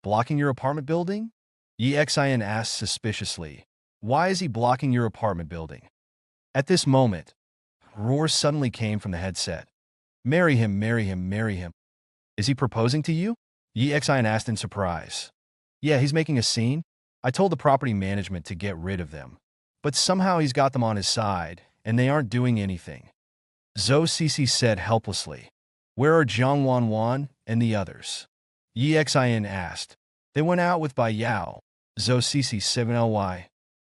blocking your apartment building? Xin asked suspiciously. Why is he blocking your apartment building? At this moment, roars suddenly came from the headset. Marry him, marry him, marry him. Is he proposing to you? Xin asked in surprise. Yeah, he's making a scene. I told the property management to get rid of them. But somehow he's got them on his side, and they aren't doing anything. Zhou Cixi said helplessly. Where are Jiang Wanwan and the others? Xin asked. They went out with Bai Yao. Zhou Cixi said, why?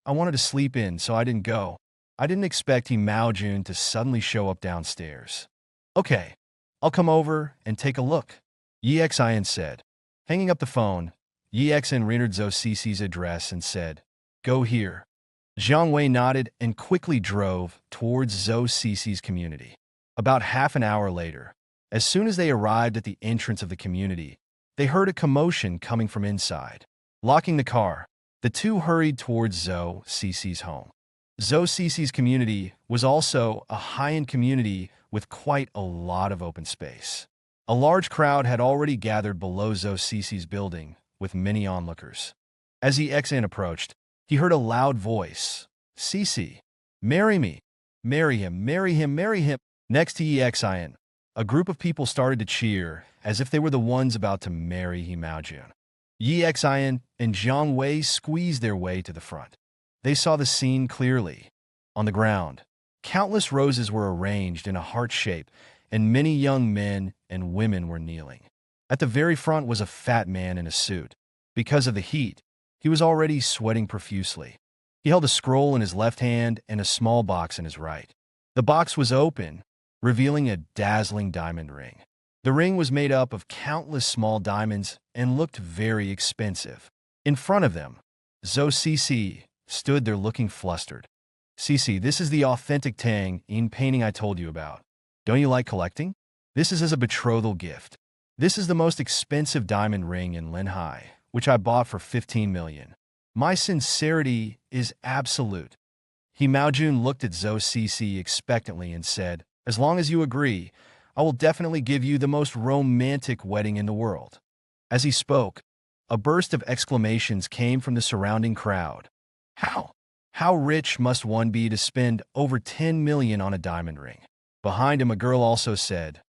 I wanted to sleep in, so I didn't go. I didn't expect Mao Jun to suddenly show up downstairs. Okay, I'll come over and take a look, Xin said. Hanging up the phone, Xin re-entered Zhou Cixi's address and said, Go here. Zhang Wei nodded and quickly drove towards Zhou Cixi's community. About half an hour later, as soon as they arrived at the entrance of the community, they heard a commotion coming from inside. Locking the car, the two hurried towards Zhou Cixi's home. Zhou Cixi's community was also a high-end community with quite a lot of open space. A large crowd had already gathered below Zhou Cixi's building, with many onlookers. As Xin approached, he heard a loud voice. Cixi, marry me. Marry him, marry him, marry him. Next to Xin, a group of people started to cheer, as if they were the ones about to marry Mao Jun. Xin and Zhang Wei squeezed their way to the front. They saw the scene clearly. On the ground, countless roses were arranged in a heart shape, and many young men and women were kneeling. At the very front was a fat man in a suit. Because of the heat, he was already sweating profusely. He held a scroll in his left hand and a small box in his right. The box was open, revealing a dazzling diamond ring. The ring was made up of countless small diamonds and looked very expensive. In front of them, Zhou Cixi stood there looking flustered. Cixi, this is the authentic Tang Yin painting I told you about. Don't you like collecting? This is as a betrothal gift. This is the most expensive diamond ring in Linhai, which I bought for 15 million. My sincerity is absolute. Mao Jun looked at Zhou Cixi expectantly and said, As long as you agree, I will definitely give you the most romantic wedding in the world. As he spoke, a burst of exclamations came from the surrounding crowd. How? How rich must one be to spend over 10 million on a diamond ring? Behind him, a girl also said,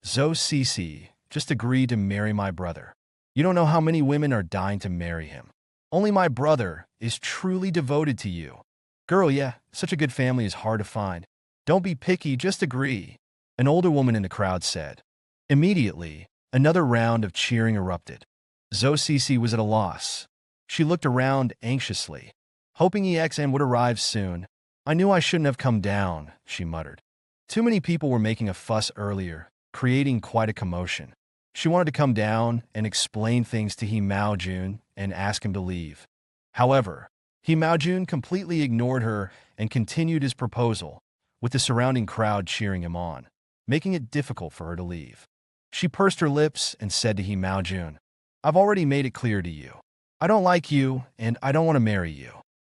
Zhou Cixi, just agree to marry my brother. You don't know how many women are dying to marry him. Only my brother is truly devoted to you. Girl, yeah, such a good family is hard to find. Don't be picky, just agree, an older woman in the crowd said. Immediately, another round of cheering erupted. Zhou Cixi was at a loss. She looked around anxiously, hoping Xin would arrive soon. I knew I shouldn't have come down, she muttered. Too many people were making a fuss earlier, creating quite a commotion. She wanted to come down and explain things to Mao Jun and ask him to leave. However, Mao Jun completely ignored her and continued his proposal, with the surrounding crowd cheering him on, making it difficult for her to leave. She pursed her lips and said to Mao Jun, I've already made it clear to you. I don't like you and I don't want to marry you.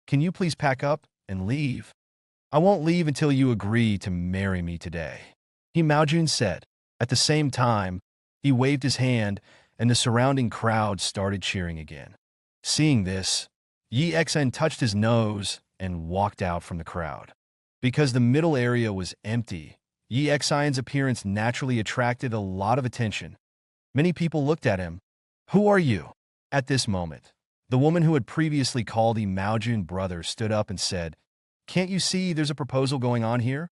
Can you please pack up and leave? I won't leave until you agree to marry me today, Mao Jun said. At the same time, he waved his hand and the surrounding crowd started cheering again. Seeing this, Xin touched his nose and walked out from the crowd. Because the middle area was empty, Xin's appearance naturally attracted a lot of attention. Many people looked at him. Who are you? At this moment, the woman who had previously called Mao Jun brother stood up and said, Can't you see there's a proposal going on here?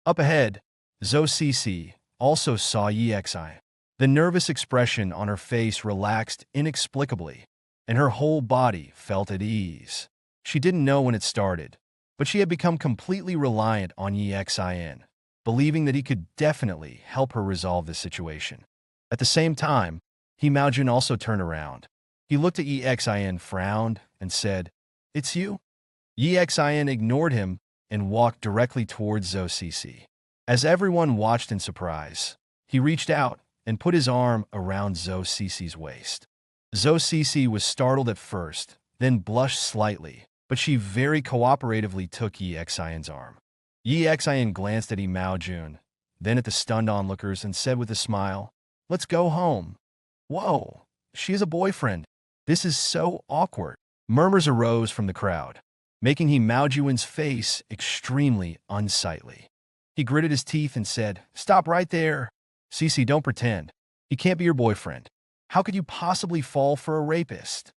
Up ahead, Zhou Cixi also saw Xin. The nervous expression on her face relaxed inexplicably, and her whole body felt at ease. She didn't know when it started, but she had become completely reliant on Xin, believing that he could definitely help her resolve this situation. At the same time, Mao Jun also turned around. He looked at Xin, frowned, and said, It's you? Xin ignored him and walked directly towards Zhou Cixi. As everyone watched in surprise, he reached out and put his arm around Zhou Cixi's waist. Zhou Cixi was startled at first, then blushed slightly, but she very cooperatively took Xin's arm. Xin glanced at Mao Jun, then at the stunned onlookers and said with a smile, Let's go home. Whoa, she has a boyfriend. This is so awkward. Murmurs arose from the crowd, making He Maojuan's face extremely unsightly. He gritted his teeth and said, "Stop right there. Cece, don't pretend. He can't be your boyfriend. How could you possibly fall for a rapist?"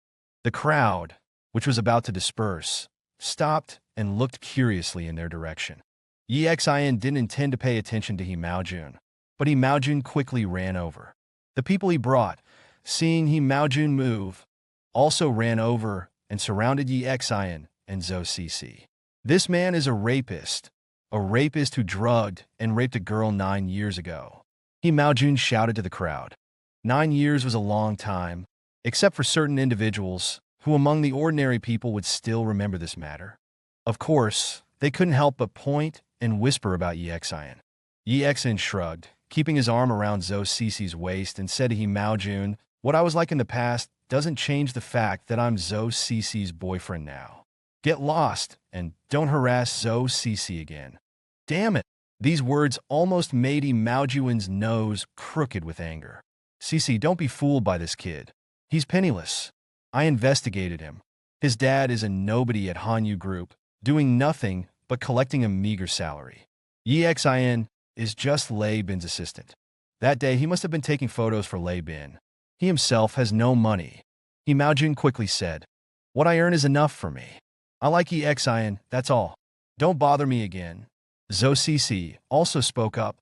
The crowd, which was about to disperse, stopped and looked curiously in their direction. Yi Xian didn't intend to pay attention to He Maojun, but He Maojun quickly ran over. The people he brought, seeing He Maojun move, also ran over and surrounded Yi Xian and Zhou Cece. "This man is a rapist who drugged and raped a girl 9 years ago." He Maojun shouted to the crowd. 9 years was a long time, except for certain individuals who among the ordinary people would still remember this matter. Of course, they couldn't help but point and whisper about Yi Xian. Yi Xian shrugged, keeping his arm around Zhou Cece's waist, and said to He Maojun, "What I was like in the past doesn't change the fact that I'm Zhou Cece's boyfriend now. Get lost and don't harass Zhou Cece again." Damn it! These words almost made He Maojuan's nose crooked with anger. "Cece, don't be fooled by this kid. He's penniless. I investigated him. His dad is a nobody at Hanyu Group, doing nothing but collecting a meager salary. Yi Xian is just Lei Bin's assistant. That day, he must have been taking photos for Lei Bin. He himself has no money." He Maojun quickly said, "What I earn is enough for me. I like Yi Xian, that's all. Don't bother me again." Zhou Cece also spoke up.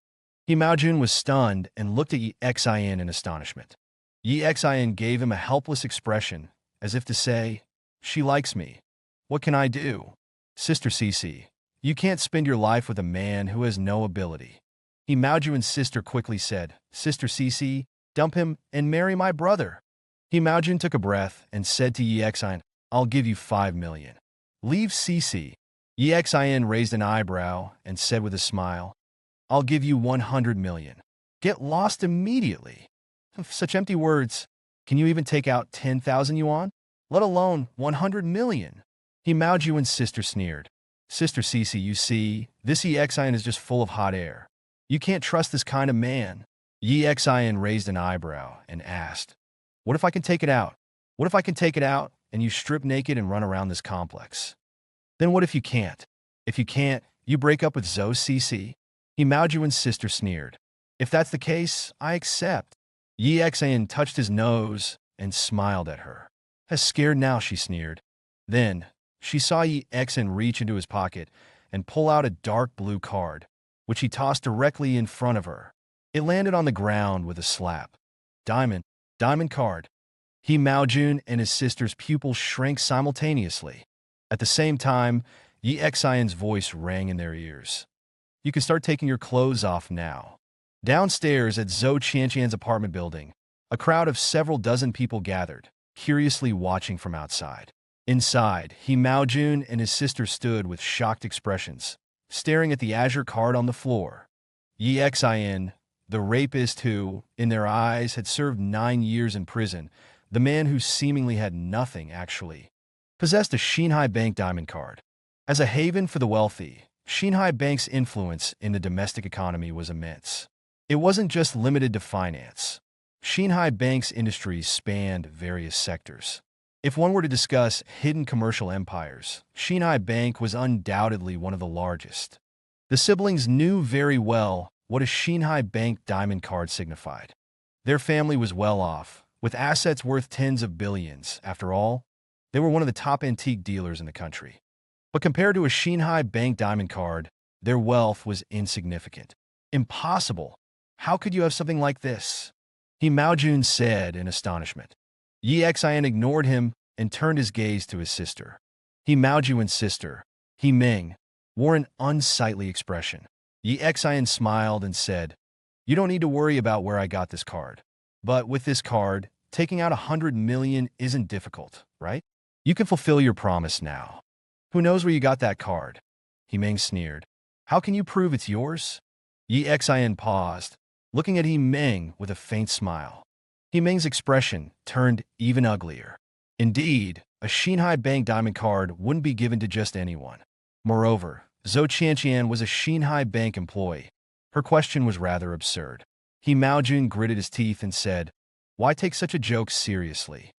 He Maojun was stunned and looked at Yi Xian in astonishment. Yi Xian gave him a helpless expression, as if to say, "She likes me. What can I do?" "Sister Cece, you can't spend your life with a man who has no ability." He Maojuan's sister quickly said, "Sister Cece, dump him and marry my brother." He Maojun took a breath and said to Yi Xian, "I'll give you 5 million. Leave Cece." Yi Xian raised an eyebrow and said with a smile, "I'll give you 100 million. Get lost immediately." Such empty words. Can you even take out 10,000 yuan? Let alone 100 million. He Maojuan's sister sneered. "Sister Cece, you see, this Yi Xian is just full of hot air. You can't trust this kind of man." Yi Xian raised an eyebrow and asked, "What if I can take it out? What if I can take it out and you strip naked and run around this complex? Then what if you can't? If you can't, you break up with Zhou Cece?" He Maojuan's sister sneered. "If that's the case, I accept." Yi Xian touched his nose and smiled at her. "As scared now," she sneered. Then she saw Yi Xian reach into his pocket and pull out a dark blue card, which he tossed directly in front of her. It landed on the ground with a slap. Diamond card." He Maojun and his sister's pupils shrank simultaneously. At the same time, Yi Xian's voice rang in their ears. "You can start taking your clothes off now." Downstairs at Zhou Qianqian's apartment building, a crowd of several dozen people gathered, curiously watching from outside. Inside, He Maojun and his sister stood with shocked expressions, staring at the azure card on the floor. Yi Xian, the rapist who, in their eyes, had served 9 years in prison, the man who seemingly had nothing, actually, possessed a Xinhai Bank diamond card. As a haven for the wealthy, Xinhai Bank's influence in the domestic economy was immense. It wasn't just limited to finance. Xinhai Bank's industries spanned various sectors. If one were to discuss hidden commercial empires, Xinhai Bank was undoubtedly one of the largest. The siblings knew very well what a Xinhai Bank diamond card signified. Their family was well off, with assets worth tens of billions. After all, they were one of the top antique dealers in the country. But compared to a Xinhai Bank diamond card, their wealth was insignificant. "Impossible. How could you have something like this?" He Maojun said in astonishment. Yi Xian ignored him and turned his gaze to his sister. He Maojuan's sister, He Ming, wore an unsightly expression. Yi Xian smiled and said, "You don't need to worry about where I got this card. But with this card, taking out 100 million isn't difficult, right? You can fulfill your promise now." "Who knows where you got that card?" He Ming sneered. "How can you prove it's yours?" Yi Xian paused, looking at He Ming with a faint smile. He Ming's expression turned even uglier. Indeed, a Xinhai Bank diamond card wouldn't be given to just anyone. Moreover, Zhou Qianqian was a Xinhai Bank employee. Her question was rather absurd. He Maojun gritted his teeth and said, "Why take such a joke seriously?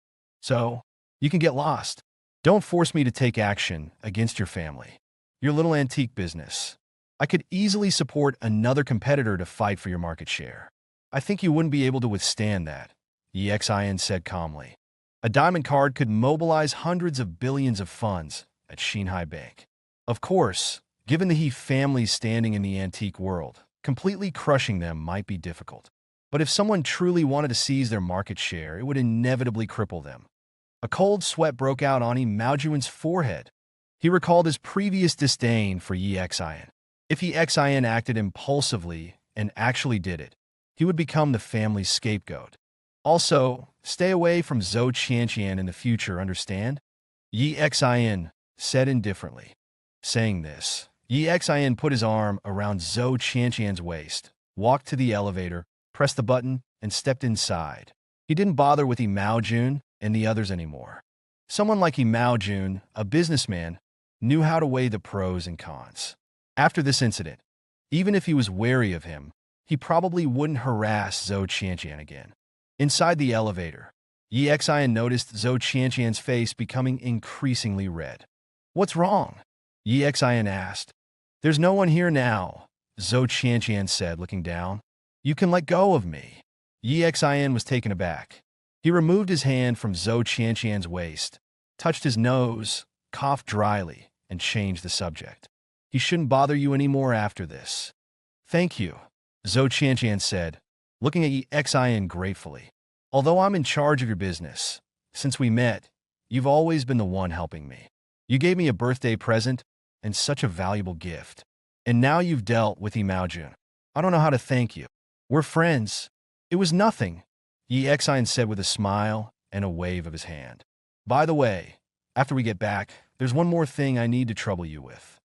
So, you can get lost. Don't force me to take action against your family. Your little antique business. I could easily support another competitor to fight for your market share. I think you wouldn't be able to withstand that, EXIN said calmly. A diamond card could mobilize hundreds of billions of funds at Shanghai Bank. Of course, given the He family's standing in the antique world, completely crushing them might be difficult. But if someone truly wanted to seize their market share, it would inevitably cripple them. A cold sweat broke out on Maojuan's forehead. He recalled his previous disdain for Yi Xian. If Yi Xian acted impulsively and actually did it, he would become the family's scapegoat. Also, stay away from Zhou Qianqian in the future, understand? Yi Xian said indifferently. Saying this, Yi Xian put his arm around Zhou Qianqian's waist, walked to the elevator, pressed the button, and stepped inside. He didn't bother with Yi Maojun and the others anymore. Someone like Yi Maojun, a businessman, knew how to weigh the pros and cons. After this incident, even if he was wary of him, he probably wouldn't harass Zhou Qianqian again. Inside the elevator, Yi Xian noticed Zhou Qianqian's face becoming increasingly red. "What's wrong?" Yi Xian asked. "There's no one here now," Zhou Qianqian said, looking down. "You can let go of me." Yi Xian was taken aback. He removed his hand from Zhou Qianqian's waist, touched his nose, coughed dryly, and changed the subject. "He shouldn't bother you anymore after this." "Thank you," Zhou Qianqian said, looking at Yi Xian gratefully. "Although I'm in charge of your business, since we met, you've always been the one helping me. You gave me a birthday present and such a valuable gift. And now you've dealt with Yi Maojun. I don't know how to thank you. We're friends." "It was nothing," Yi Xian said with a smile and a wave of his hand. "By the way, after we get back, there's one more thing I need to trouble you with."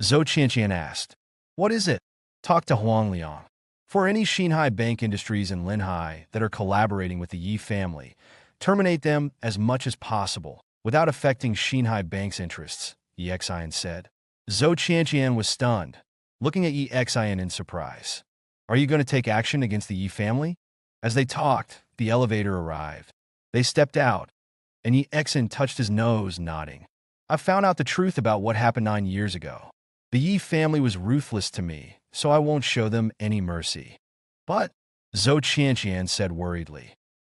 Zhou Qianqian asked. "What is it?" "Talk to Huang Liang. For any Shanghai Bank Industries in Linhai that are collaborating with the Yi family, terminate them as much as possible without affecting Shanghai Bank's interests," Yi Xian said. Zhou Qianqian was stunned, looking at Yi Xian in surprise. "Are you going to take action against the Yi family?" As they talked, the elevator arrived. They stepped out, and Yi Xian touched his nose, nodding. "I found out the truth about what happened 9 years ago. The Yi family was ruthless to me, so I won't show them any mercy." "But," Zhou Qianqian said worriedly,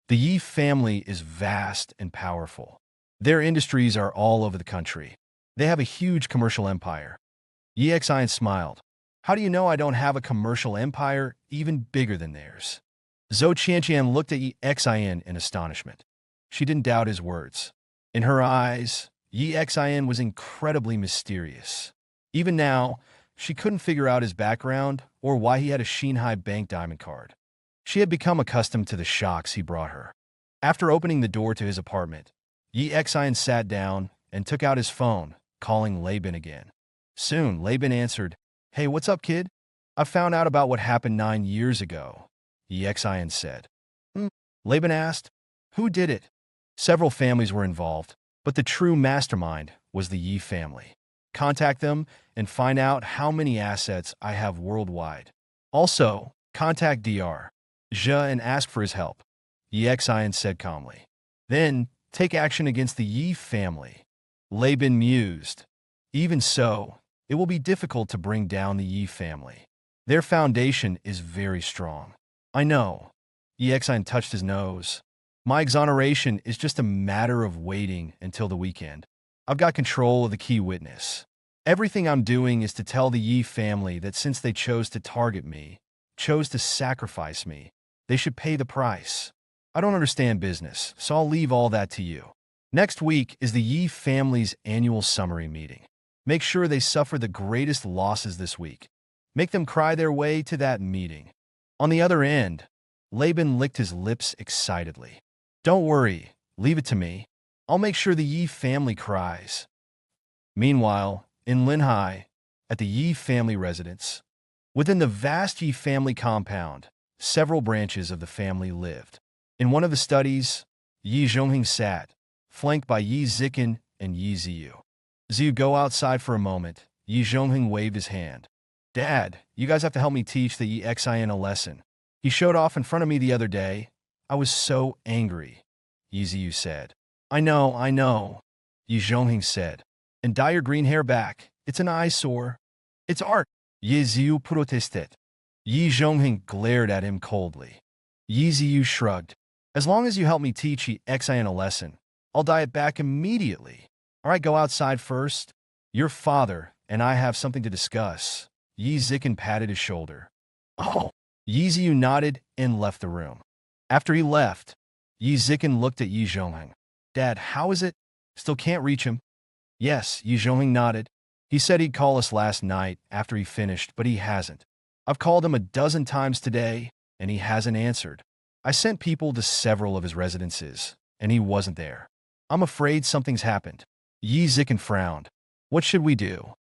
"the Yi family is vast and powerful. Their industries are all over the country. They have a huge commercial empire." Yi Xian smiled. "How do you know I don't have a commercial empire even bigger than theirs?" Zhou Qianqian looked at Yi Xian in astonishment. She didn't doubt his words. In her eyes, Yi Xian was incredibly mysterious. Even now, she couldn't figure out his background or why he had a Shanghai Bank diamond card. She had become accustomed to the shocks he brought her. After opening the door to his apartment, Yi Xian sat down and took out his phone, calling Laban again. Soon, Laban answered, "Hey, what's up, kid? I found out about what happened 9 years ago," Yi Xian said. Laban asked, "Who did it?" "Several families were involved, but the true mastermind was the Yi family. Contact them and find out how many assets I have worldwide. Also, contact Dr. Zhe and ask for his help," Yi Xian said calmly. "Then, take action against the Yi family." Laban mused. "Even so, it will be difficult to bring down the Yi family. Their foundation is very strong." "I know." Yi Xian touched his nose. "My exoneration is just a matter of waiting until the weekend. I've got control of the key witness. Everything I'm doing is to tell the Yi family that since they chose to target me, chose to sacrifice me, they should pay the price. I don't understand business, so I'll leave all that to you. Next week is the Yi family's annual summary meeting. Make sure they suffer the greatest losses this week. Make them cry their way to that meeting." On the other end, Laban licked his lips excitedly. "Don't worry, leave it to me. I'll make sure the Yi family cries." Meanwhile, in Linhai, at the Yi family residence, within the vast Yi family compound, several branches of the family lived. In one of the studies, Yi Zhongheng sat, flanked by Yi Zikan and Yi Ziyu. "Ziyu, go outside for a moment." Yi Zhongheng waved his hand. "Dad, you guys have to help me teach the Yi Xian a lesson. He showed off in front of me the other day. I was so angry." Yi Ziyu said. I know, Yi Zhongheng said. And dye your green hair back. It's an eyesore. It's art, Yi Ziyu protested. Yi Zhongheng glared at him coldly. Yi Ziyu shrugged. As long as you help me teach Yi Xian a lesson, I'll dye it back immediately. All right, go outside first. Your father and I have something to discuss. Yi Zikin patted his shoulder. Oh. Yi Ziyu nodded and left the room. After he left, Yi Zikin looked at Yi Zhongheng. Dad, how is it? Still can't reach him? Yes, Yi Zhongheng nodded. He said he'd call us last night after he finished, but he hasn't. I've called him a dozen times today, and he hasn't answered. I sent people to several of his residences, and he wasn't there. I'm afraid something's happened. Yi Zikin frowned. What should we do?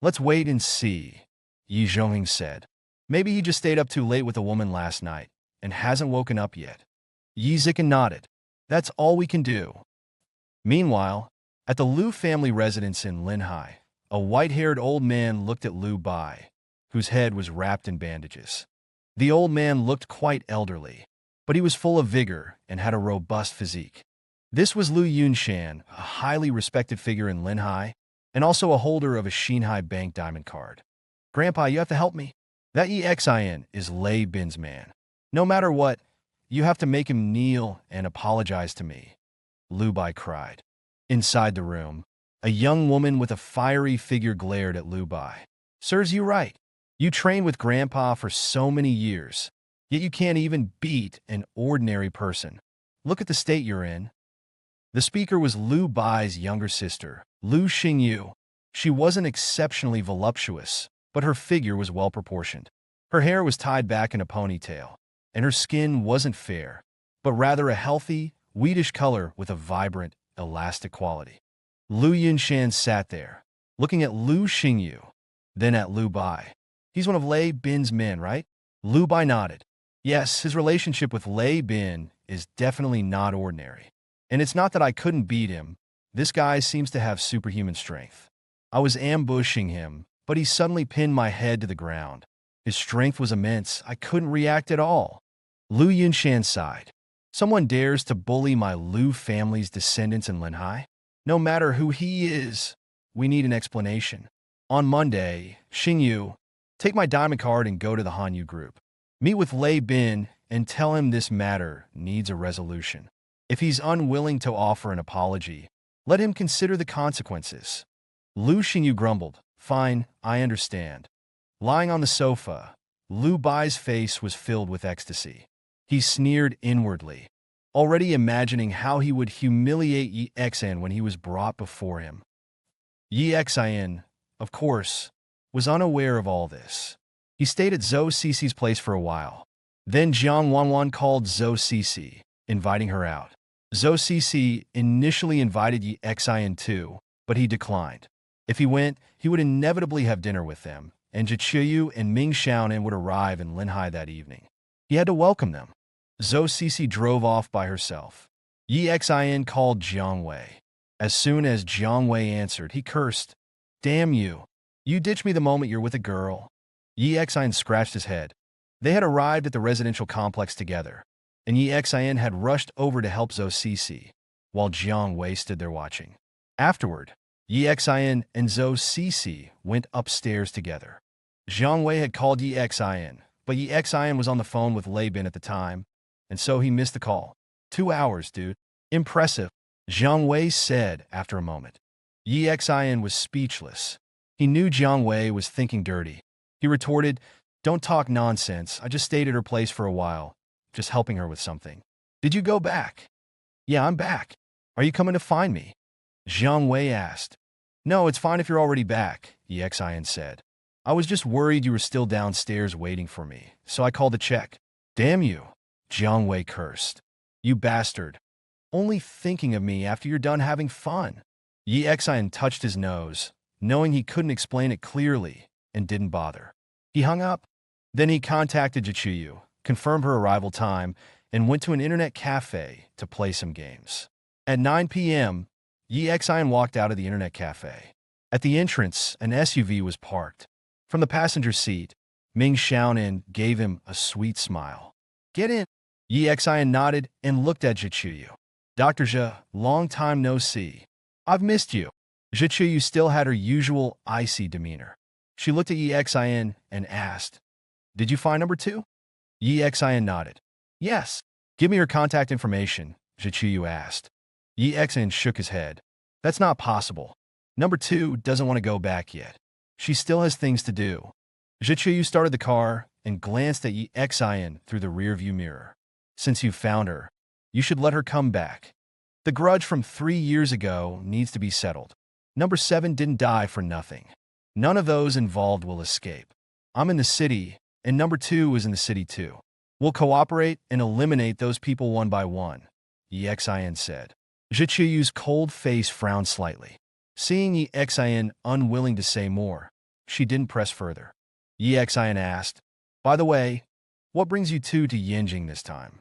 Let's wait and see, Yi Zhongheng said. Maybe he just stayed up too late with a woman last night and hasn't woken up yet. Yi Zikin nodded. That's all we can do. Meanwhile, at the Liu family residence in Linhai, a white-haired old man looked at Liu Bai, whose head was wrapped in bandages. The old man looked quite elderly, but he was full of vigor and had a robust physique. This was Liu Yunshan, a highly respected figure in Linhai, and also a holder of a Xinhai Bank diamond card. Grandpa, you have to help me. That Yi Xian is Lei Bin's man. No matter what, you have to make him kneel and apologize to me, Liu Bai cried. Inside the room, a young woman with a fiery figure glared at Liu Bai. Serves you right. You trained with Grandpa for so many years, yet you can't even beat an ordinary person. Look at the state you're in. The speaker was Liu Bai's younger sister, Liu Xingyu. She wasn't exceptionally voluptuous, but her figure was well-proportioned. Her hair was tied back in a ponytail, and her skin wasn't fair, but rather a healthy, wheatish color with a vibrant, elastic quality. Liu Yunshan sat there, looking at Liu Xingyu, then at Liu Bai. He's one of Lei Bin's men, right? Liu Bai nodded. Yes, his relationship with Lei Bin is definitely not ordinary. And it's not that I couldn't beat him. This guy seems to have superhuman strength. I was ambushing him, but he suddenly pinned my head to the ground. His strength was immense. I couldn't react at all. Liu Yunshan sighed. Someone dares to bully my Liu family's descendants in Linhai? No matter who he is, we need an explanation. On Monday, Xingyu, take my diamond card and go to the Hanyu group. Meet with Lei Bin and tell him this matter needs a resolution. If he's unwilling to offer an apology, let him consider the consequences. Liu Xingyu grumbled. Fine, I understand. Lying on the sofa, Liu Bai's face was filled with ecstasy. He sneered inwardly, already imagining how he would humiliate Yi Xian when he was brought before him. Yi Xian, of course, was unaware of all this. He stayed at Zhou Cici's place for a while. Then Jiang Wanwan called Zhou Cici, inviting her out. Zhou Cici initially invited Yi Xian too, but he declined. If he went, he would inevitably have dinner with them, and Jichuyu and Ming Xiaonan would arrive in Linhai that evening. He had to welcome them. Zhou Cici drove off by herself. Yi Xian called Jiang Wei. As soon as Jiang Wei answered, he cursed. Damn you. You ditch me the moment you're with a girl. Yi Xian scratched his head. They had arrived at the residential complex together, and Yi Xian had rushed over to help Zhou Cici, while Jiang Wei stood there watching. Afterward, Yi Xian and Zhou Cici went upstairs together. Jiang Wei had called Yi Xian, but Yi Xian was on the phone with Lei Bin at the time, and so he missed the call. 2 hours, dude. Impressive, Jiang Wei said after a moment. Yi Xian was speechless. He knew Jiang Wei was thinking dirty. He retorted, Don't talk nonsense. I just stayed at her place for a while, just helping her with something. Did you go back? Yeah, I'm back. Are you coming to find me? Jiang Wei asked. No, it's fine if you're already back, Yi Xian said. I was just worried you were still downstairs waiting for me, so I called to check. Damn you, Jiang Wei cursed. You bastard. Only thinking of me after you're done having fun. Yi Xian touched his nose, knowing he couldn't explain it clearly, and didn't bother. He hung up. Then he contacted Jichuyu, confirmed her arrival time, and went to an internet cafe to play some games. At 9 p.m., Yi Xian walked out of the internet cafe. At the entrance, an SUV was parked. From the passenger seat, Ming Xiaonan gave him a sweet smile. Get in. Yi Xian nodded and looked at Jichuyu. Dr. Zhe, long time no see. I've missed you. Zhichuyu still had her usual icy demeanor. She looked at Exin and asked, "Did you find number two?" Exin nodded. "Yes." "Give me your contact information," Zhichuyu asked. Exin shook his head. "That's not possible. Number two doesn't want to go back yet. She still has things to do." Zhichuyu started the car and glanced at Exin through the rearview mirror. "Since you found her, you should let her come back. The grudge from 3 years ago needs to be settled. Number 7 didn't die for nothing. None of those involved will escape. I'm in the city, and number 2 is in the city too. We'll cooperate and eliminate those people one by one," Exin said. Zhichuyu's cold face frowned slightly. Seeing Exin unwilling to say more, she didn't press further. Exin asked, "By the way, what brings you two to Yinjing this time?"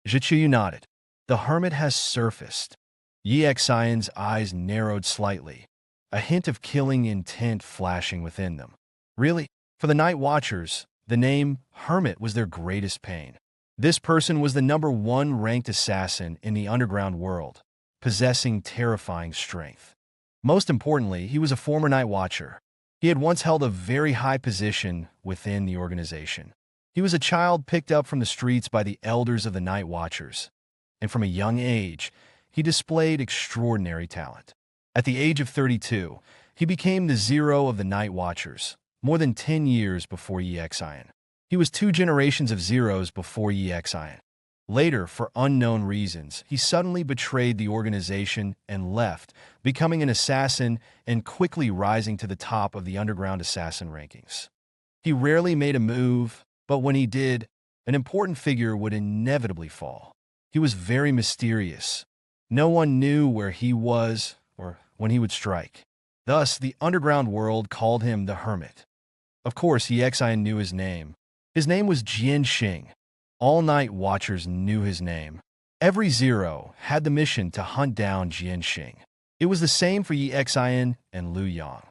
Zhichuyu nodded. "The hermit has surfaced." Exin's eyes narrowed slightly, a hint of killing intent flashing within them. Really? For the Night Watchers, the name Hermit was their greatest pain. This person was the number 1 ranked assassin in the underground world, possessing terrifying strength. Most importantly, he was a former Night Watcher. He had once held a very high position within the organization. He was a child picked up from the streets by the elders of the Night Watchers, and from a young age, he displayed extraordinary talent. At the age of 32, he became the Zero of the Night Watchers, more than 10 years before Exin. He was 2 generations of Zeros before Exin. Later, for unknown reasons, he suddenly betrayed the organization and left, becoming an assassin and quickly rising to the top of the underground assassin rankings. He rarely made a move, but when he did, an important figure would inevitably fall. He was very mysterious. No one knew where he was or when he would strike. Thus, the underground world called him the Hermit. Of course, Exin knew his name. His name was Jian Xing. All Night Watchers knew his name. Every Zero had the mission to hunt down Jian Xing. It was the same for Exin and Lu Yang.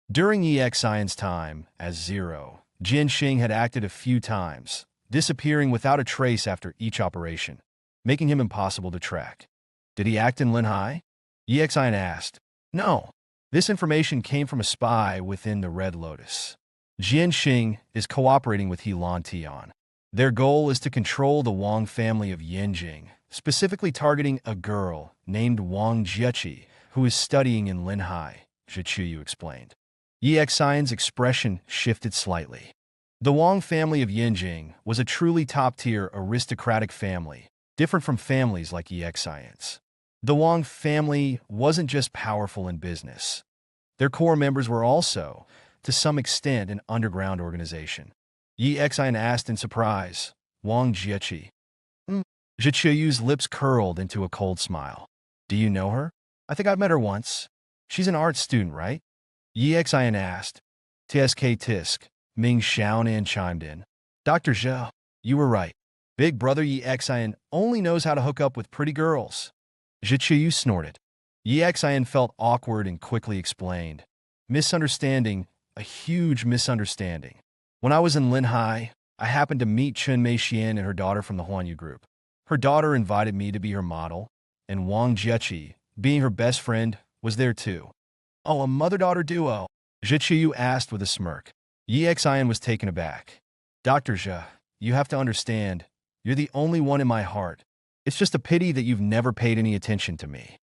During Exin's time as Zero, Jian Xing had acted a few times, disappearing without a trace after each operation, making him impossible to track. "Did he act in Linhai?" Exin asked. "No. This information came from a spy within the Red Lotus. Jian Xing is cooperating with Helan Tian. Their goal is to control the Wang family of Yinjing, specifically targeting a girl named Wang Jiechi, who is studying in Linhai," Zhichuyu explained. Exin's expression shifted slightly. The Wang family of Yinjing was a truly top-tier aristocratic family, different from families like Exin's. The Wang family wasn't just powerful in business. Their core members were also, to some extent, an underground organization. Exin asked in surprise, "Wang Jiechi?" Zhichuyu's lips curled into a cold smile. "Do you know her? I think I've met her once. She's an art student, right?" Exin asked. "Tsk tisk," Ming Xiaonan chimed in. "Dr. Zhou, you were right. Big brother Exin only knows how to hook up with pretty girls." Zhichuyu snorted. Exin felt awkward and quickly explained. "Misunderstanding, a huge misunderstanding. When I was in Linhai, I happened to meet Chen Meixian and her daughter from the Huanyu group. Her daughter invited me to be her model, and Wang Jiechi, being her best friend, was there too." "Oh, a mother-daughter duo?" Zhichuyu asked with a smirk. Exin was taken aback. "Dr. Zhe, you have to understand, you're the only one in my heart. It's just a pity that you've never paid any attention to me."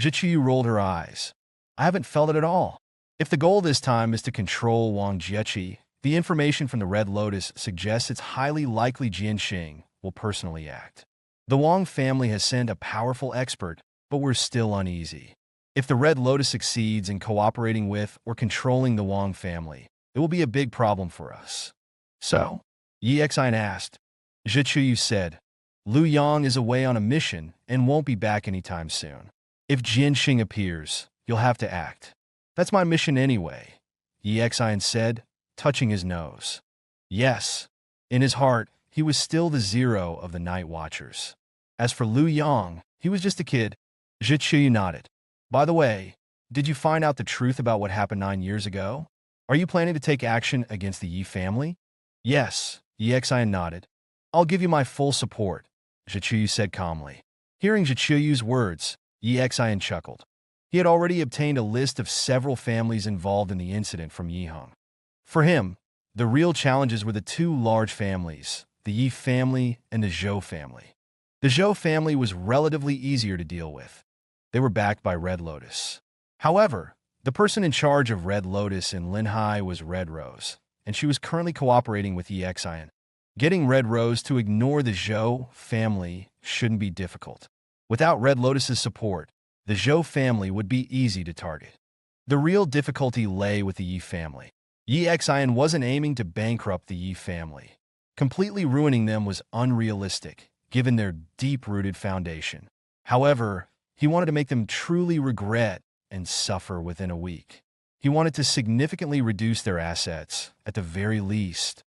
Zhichuyu rolled her eyes. "I haven't felt it at all. If the goal this time is to control Wang Jiechi, the information from the Red Lotus suggests it's highly likely Jian Xing will personally act. The Wang family has sent a powerful expert, but we're still uneasy. If the Red Lotus succeeds in cooperating with or controlling the Wang family, it will be a big problem for us." "So?" Exin asked. Zhichuyu said, "Lu Yang is away on a mission and won't be back anytime soon. If Jian Xing appears, you'll have to act." "That's my mission anyway," Exin said, touching his nose. Yes, in his heart, he was still the Zero of the Night Watchers. As for Lu Yang, he was just a kid. Zhichuyu nodded. "By the way, did you find out the truth about what happened 9 years ago? Are you planning to take action against the Yi family?" "Yes," Exin nodded. "I'll give you my full support," Zhichuyu said calmly. Hearing Zhichuyu's words, Yi Xian chuckled. He had already obtained a list of several families involved in the incident from Yi Heng. For him, the real challenges were the two large families, the Yi family and the Zhou family. The Zhou family was relatively easier to deal with. They were backed by Red Lotus. However, the person in charge of Red Lotus in Linhai was Red Rose, and she was currently cooperating with Yi Xian. Getting Red Rose to ignore the Zhou family shouldn't be difficult. Without Red Lotus's support, the Zhou family would be easy to target. The real difficulty lay with the Yi family. Yi Xian wasn't aiming to bankrupt the Yi family. Completely ruining them was unrealistic, given their deep-rooted foundation. However, he wanted to make them truly regret and suffer within a week. He wanted to significantly reduce their assets, at the very least.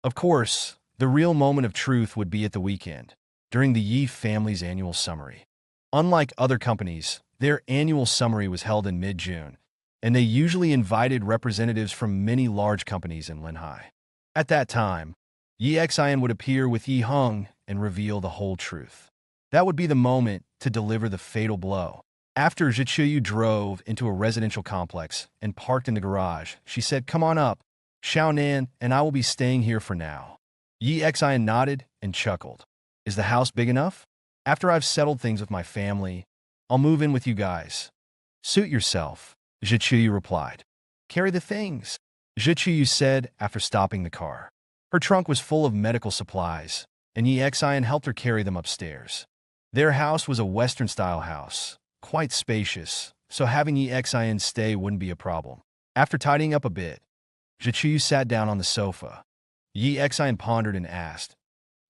Of course, the real moment of truth would be at the weekend, during the Yi family's annual summary. Unlike other companies, their annual summary was held in mid-June, and they usually invited representatives from many large companies in Linhai. At that time, Yi Xian would appear with Yi Heng and reveal the whole truth. That would be the moment to deliver the fatal blow. After Zhichuyu drove into a residential complex and parked in the garage, she said, "Come on up, Xiaonan, and I will be staying here for now." Yi Xian nodded and chuckled. "Is the house big enough? After I've settled things with my family, I'll move in with you guys." "Suit yourself," Zhichuyu replied. "Carry the things," Zhichuyu said after stopping the car. Her trunk was full of medical supplies, and Yi Xian helped her carry them upstairs. Their house was a Western-style house, quite spacious, so having Yi Xian stay wouldn't be a problem. After tidying up a bit, Zhichuyu sat down on the sofa. Yi Xian pondered and asked,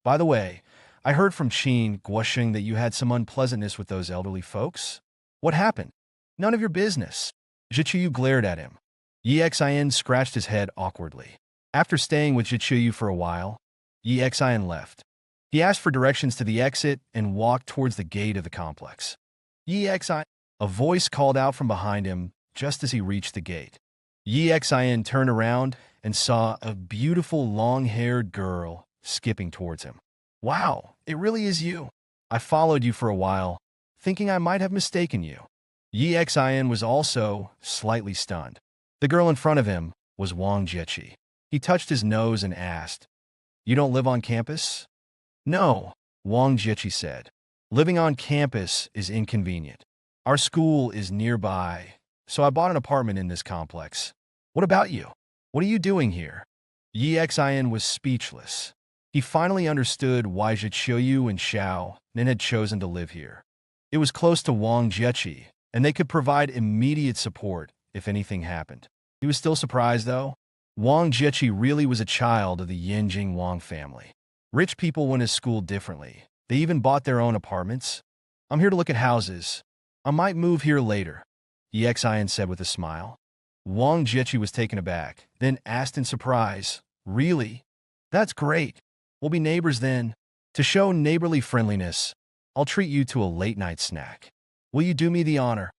"By the way, I heard from Qin Guosheng that you had some unpleasantness with those elderly folks. What happened?" "None of your business." Zhichuyu glared at him. Yi Xian scratched his head awkwardly. After staying with Zhichuyu for a while, Yi Xian left. He asked for directions to the exit and walked towards the gate of the complex. "Yi Xian," a voice called out from behind him just as he reached the gate. Yi Xian turned around and saw a beautiful long-haired girl skipping towards him. "Wow, it really is you. I followed you for a while, thinking I might have mistaken you." Yi Xian was also slightly stunned. The girl in front of him was Wang Jieqi. He touched his nose and asked, "You don't live on campus?" "No," Wang Jieqi said. "Living on campus is inconvenient. Our school is nearby, so I bought an apartment in this complex. What about you? What are you doing here?" Yi Xian was speechless. He finally understood why Zhichuyu and Xiao Nin had chosen to live here. It was close to Wang Jieqi, and they could provide immediate support if anything happened. He was still surprised, though. Wang Jieqi really was a child of the Yanjing Wang family. Rich people went to school differently. They even bought their own apartments. "I'm here to look at houses. I might move here later," Yi Xian said with a smile. Wang Jieqi was taken aback, then asked in surprise, "Really? That's great. We'll be neighbors then. To show neighborly friendliness, I'll treat you to a late-night snack. Will you do me the honor?"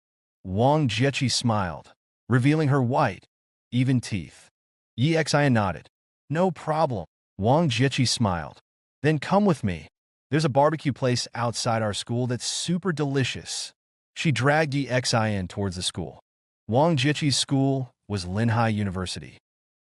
Wang Jieqi smiled, revealing her white, even teeth. Yi Xian nodded. "No problem." Wang Jieqi smiled. "Then come with me. There's a barbecue place outside our school that's super delicious." She dragged Yi Xian towards the school. Wang Jieqi's school was Linhai University.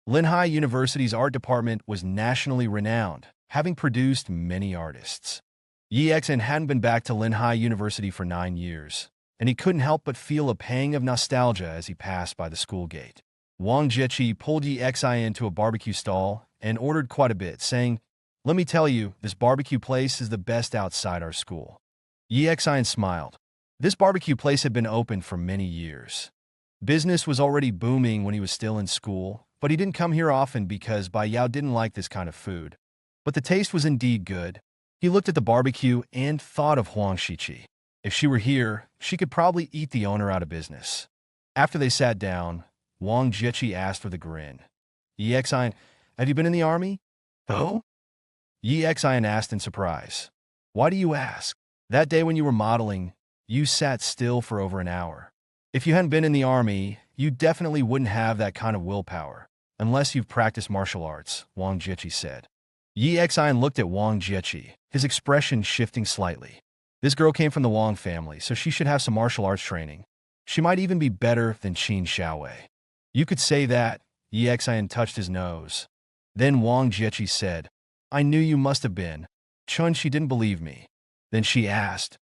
Linhai University's art department was nationally renowned, having produced many artists. Yi Xian hadn't been back to Linhai University for 9 years, and he couldn't help but feel a pang of nostalgia as he passed by the school gate. Wang Jieqi pulled Yi Xian to a barbecue stall and ordered quite a bit, saying, "Let me tell you, this barbecue place is the best outside our school." Yi Xian smiled. This barbecue place had been open for many years. Business was already booming when he was still in school, but he didn't come here often because Bai Yao didn't like this kind of food. But the taste was indeed good. He looked at the barbecue and thought of Huang Shiqi. If she were here, she could probably eat the owner out of business. After they sat down, Wang Jieqi asked with a grin, "Yi Xian, have you been in the army?" "Oh?" Yi Xian asked in surprise. "Why do you ask? That day when you were modeling, you sat still for over an hour. If you hadn't been in the army, you definitely wouldn't have that kind of willpower, unless you've practiced martial arts," Wang Jieqi said. Yi Xian looked at Wang Jieqi, his expression shifting slightly. This girl came from the Wang family, so she should have some martial arts training. She might even be better than Qin Xiaowei. You could say that. Yi Xian touched his nose. Then Wang Jiechi said, I knew you must have been. Chun, she didn't believe me. Then she asked,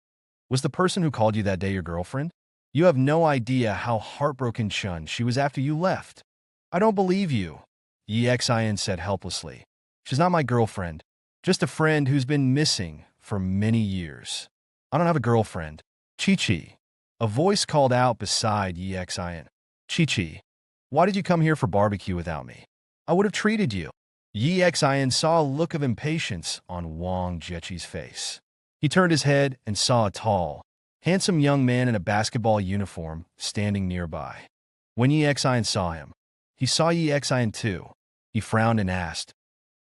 was the person who called you that day your girlfriend? You have no idea how heartbroken Chun she was after you left. I don't believe you, Yi Xian said helplessly. She's not my girlfriend, just a friend who's been missing for many years. I don't have a girlfriend. Chi-Chi. A voice called out beside Yi Xian. Chi-Chi, why did you come here for barbecue without me? I would have treated you. Yi Xian saw a look of impatience on Wang Jiechi's face. He turned his head and saw a tall, handsome young man in a basketball uniform standing nearby. When Yi Xian saw him, he saw Yi Xian too. He frowned and asked,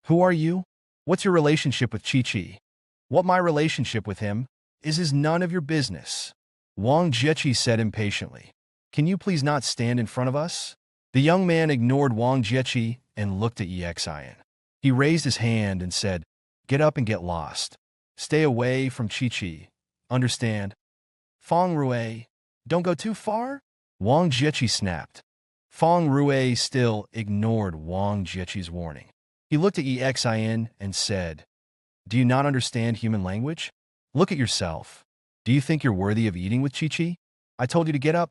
who are you? What's your relationship with Chi-Chi? What my relationship with him is none of your business. Wang Jiechi said impatiently. Can you please not stand in front of us? The young man ignored Wang Jiechi and looked at Yi Xian. He raised his hand and said, get up and get lost. Stay away from Chi-Chi. Understand? Feng Rui, don't go too far? Wang Jiechi snapped. Feng Rui still ignored Wang Jiechi's warning. He looked at Yi Xian and said, do you not understand human language? Look at yourself. Do you think you're worthy of eating with Chi-Chi? I told you to get up.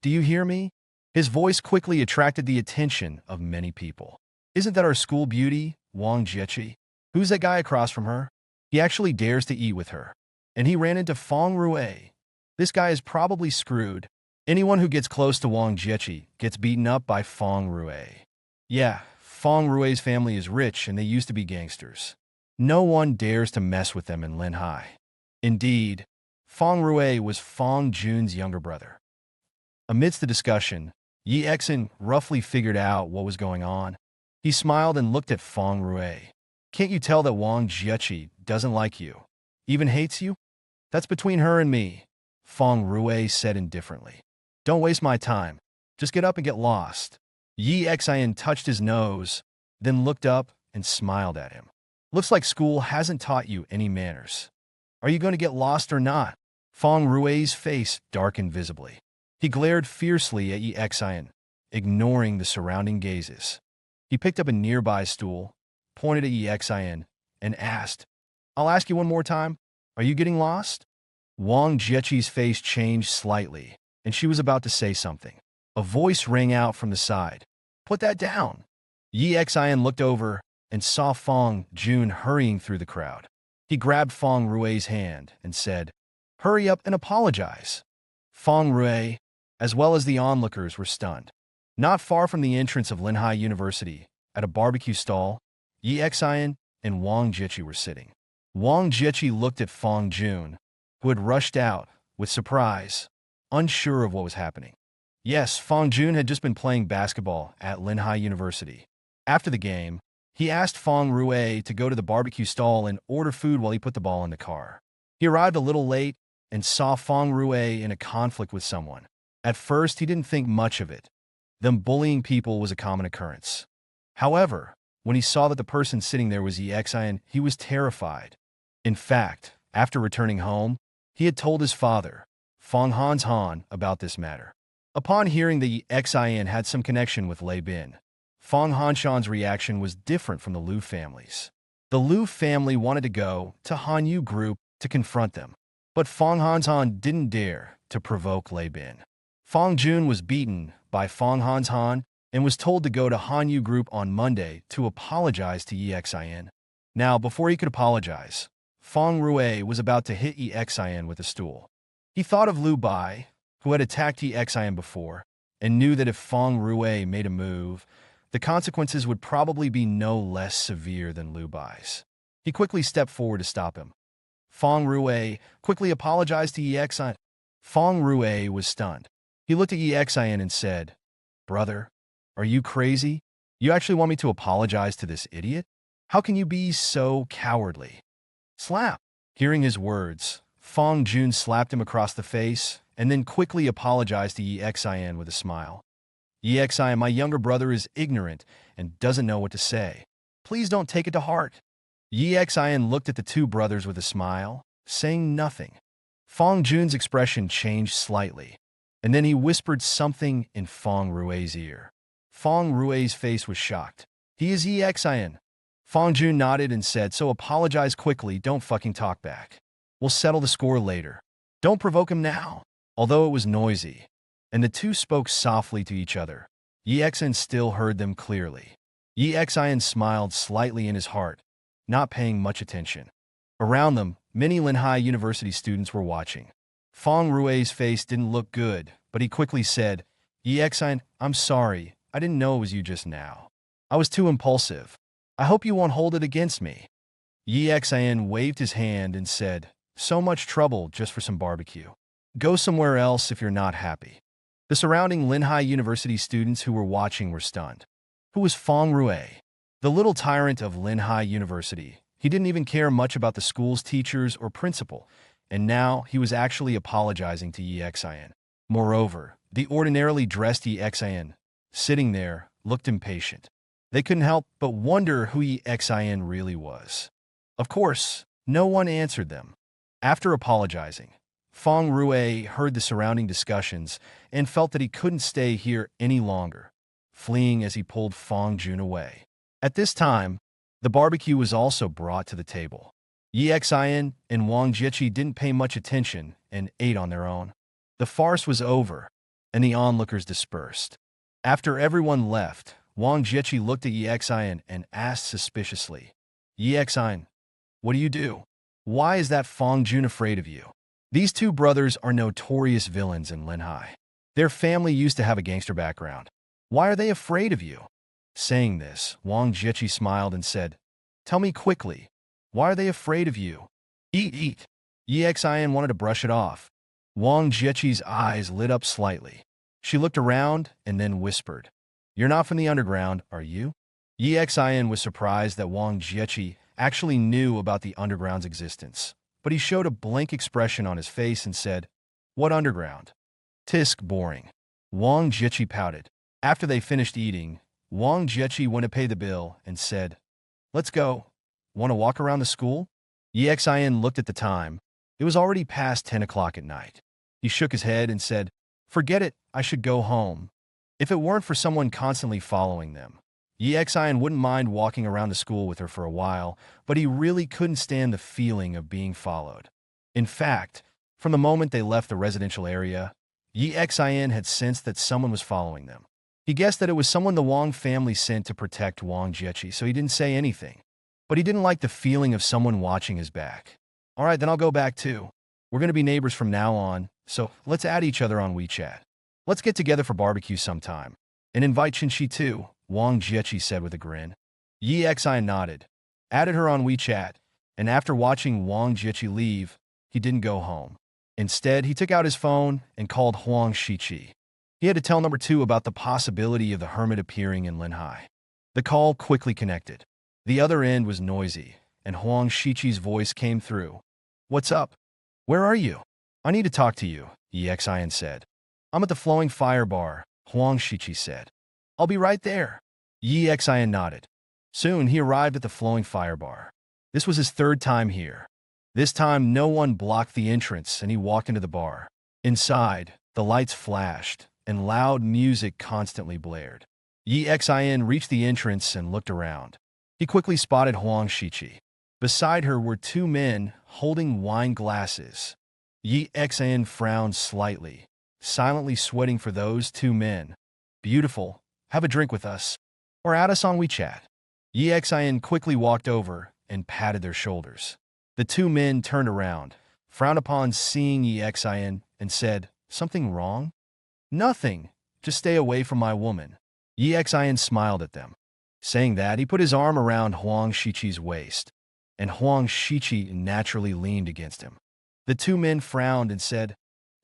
Do you hear me? His voice quickly attracted the attention of many people. Isn't that our school beauty, Wang Jiechi? Who's that guy across from her? He actually dares to eat with her. And he ran into Feng Rui. This guy is probably screwed. Anyone who gets close to Wang Jiechi gets beaten up by Feng Rui. Yeah, Feng Rui's family is rich and they used to be gangsters. No one dares to mess with them in Linhai. Indeed, Feng Rui was Feng Jun's younger brother. Amidst the discussion, Yi Xian roughly figured out what was going on. He smiled and looked at Feng Rui. Can't you tell that Wang Jiechi doesn't like you, even hates you? That's between her and me, Feng Rui said indifferently. Don't waste my time. Just get up and get lost. Yi Xian touched his nose, then looked up and smiled at him. Looks like school hasn't taught you any manners. Are you going to get lost or not? Feng Rui's face darkened visibly. He glared fiercely at Yi Xian, ignoring the surrounding gazes. He picked up a nearby stool, pointed at Yi Xian, and asked, I'll ask you one more time. Are you getting lost? Wang Jiechi's face changed slightly, and she was about to say something. A voice rang out from the side. Put that down. Yi Xian looked over and saw Feng Jun hurrying through the crowd. He grabbed Feng Rui's hand and said, hurry up and apologize. Feng Rui, as well as the onlookers, were stunned. Not far from the entrance of Linhai University, at a barbecue stall, Yi Xian and Wang Jiechi were sitting. Wang Jiechi looked at Feng Jun, who had rushed out, with surprise, unsure of what was happening. Yes, Feng Jun had just been playing basketball at Linhai University. After the game, he asked Feng Rui to go to the barbecue stall and order food while he put the ball in the car. He arrived a little late and saw Feng Rui in a conflict with someone. At first, he didn't think much of it. Them bullying people was a common occurrence. However, when he saw that the person sitting there was Yi Xian, he was terrified. In fact, after returning home, he had told his father, Feng Han, about this matter. Upon hearing that Yi Xian had some connection with Lei Bin, Feng Hanshan's reaction was different from the Liu family's. The Liu family wanted to go to Han Yu Group to confront them, but Feng Han didn't dare to provoke Lei Bin. Feng Jun was beaten by Feng Han and was told to go to Han Yu Group on Monday to apologize to Yi Xian. Now, before he could apologize, Feng Rui was about to hit Yi Xian with a stool. He thought of Liu Bai, who had attacked Yi Xian before, and knew that if Feng Rui made a move, the consequences would probably be no less severe than Liu Bai's. He quickly stepped forward to stop him. Feng Rui quickly apologized to Yi Xian. Feng Rui was stunned. He looked at Yi Xian and said, Brother, are you crazy? You actually want me to apologize to this idiot? How can you be so cowardly? Slap! Hearing his words, Feng Jun slapped him across the face and then quickly apologized to Yi Xian with a smile. Yi Xian, my younger brother is ignorant and doesn't know what to say. Please don't take it to heart. Yi Xian looked at the two brothers with a smile, saying nothing. Fong Jun's expression changed slightly, and then he whispered something in Fong Rui's ear. Fong Rui's face was shocked. He is EXIN. Fong Jun nodded and said, so apologize quickly, don't fucking talk back. We'll settle the score later. Don't provoke him now. Although it was noisy, and the two spoke softly to each other, EXIN still heard them clearly. EXIN smiled slightly in his heart, not paying much attention. Around them, many Linhai University students were watching. Fong Rui's face didn't look good, but he quickly said, EXIN, I'm sorry, I didn't know it was you just now. I was too impulsive. I hope you won't hold it against me. EXIN waved his hand and said, so much trouble just for some barbecue. Go somewhere else if you're not happy. The surrounding Linhai University students who were watching were stunned. Who was Fong Rui? The little tyrant of Linhai University. He didn't even care much about the school's teachers or principal, and now he was actually apologizing to EXIN. Moreover, the ordinarily dressed EXIN, sitting there, looked impatient. They couldn't help but wonder who EXIN really was. Of course, no one answered them. After apologizing, Fong Rui heard the surrounding discussions and felt that he couldn't stay here any longer, fleeing as he pulled Fong Jun away. At this time, the barbecue was also brought to the table. EXIN and Wang Jiechi didn't pay much attention and ate on their own. The farce was over, and the onlookers dispersed. After everyone left, Wang Jiechi looked at EXIN and asked suspiciously, EXIN, what do you do? Why is that Fong Jun afraid of you? These two brothers are notorious villains in Linhai. Their family used to have a gangster background. Why are they afraid of you? Saying this, Wang Jiechi smiled and said, tell me quickly, why are they afraid of you? Eat. EXIN wanted to brush it off. Wang Jiechi's eyes lit up slightly. She looked around and then whispered, you're not from the underground, are you? EXIN was surprised that Wang Jiechi actually knew about the underground's existence, but he showed a blank expression on his face and said, what underground? Tisk, boring. Wang Jiechi pouted. After they finished eating, Wang Jiechi went to pay the bill and said, let's go. Want to walk around the school? EXIN looked at the time. It was already past 10 o'clock at night. He shook his head and said, forget it, I should go home. If it weren't for someone constantly following them, EXIN wouldn't mind walking around the school with her for a while, but he really couldn't stand the feeling of being followed. In fact, from the moment they left the residential area, EXIN had sensed that someone was following them. He guessed that it was someone the Wang family sent to protect Wang Jiechi, so he didn't say anything. But he didn't like the feeling of someone watching his back. All right, then I'll go back too. We're going to be neighbors from now on, so let's add each other on WeChat. Let's get together for barbecue sometime. And invite Chinchi too, Wang Jiechi said with a grin. EXIN nodded, added her on WeChat, and after watching Wang Jiechi leave, he didn't go home. Instead, he took out his phone and called Huang Shiqi. He had to tell number 2 about the possibility of the hermit appearing in Linhai. The call quickly connected. The other end was noisy, and Huang Shiqi's voice came through. What's up? Where are you? I need to talk to you, EXIN said. I'm at the Flowing Fire Bar, Huang Shiqi said. I'll be right there. EXIN nodded. Soon he arrived at the Flowing Fire Bar. This was his 3rd time here. This time no one blocked the entrance and he walked into the bar. Inside, the lights flashed and loud music constantly blared. EXIN reached the entrance and looked around. He quickly spotted Huang Shiqi. Beside her were 2 men holding wine glasses. EXIN frowned slightly, silently sweating for those 2 men. Beautiful. Have a drink with us. Or add us on WeChat. EXIN quickly walked over and patted their shoulders. The 2 men turned around, frowned upon seeing EXIN, and said, something wrong? Nothing. Just stay away from my woman. EXIN smiled at them. Saying that, he put his arm around Huang Shiqi's waist, and Huang Shiqi naturally leaned against him. The 2 men frowned and said,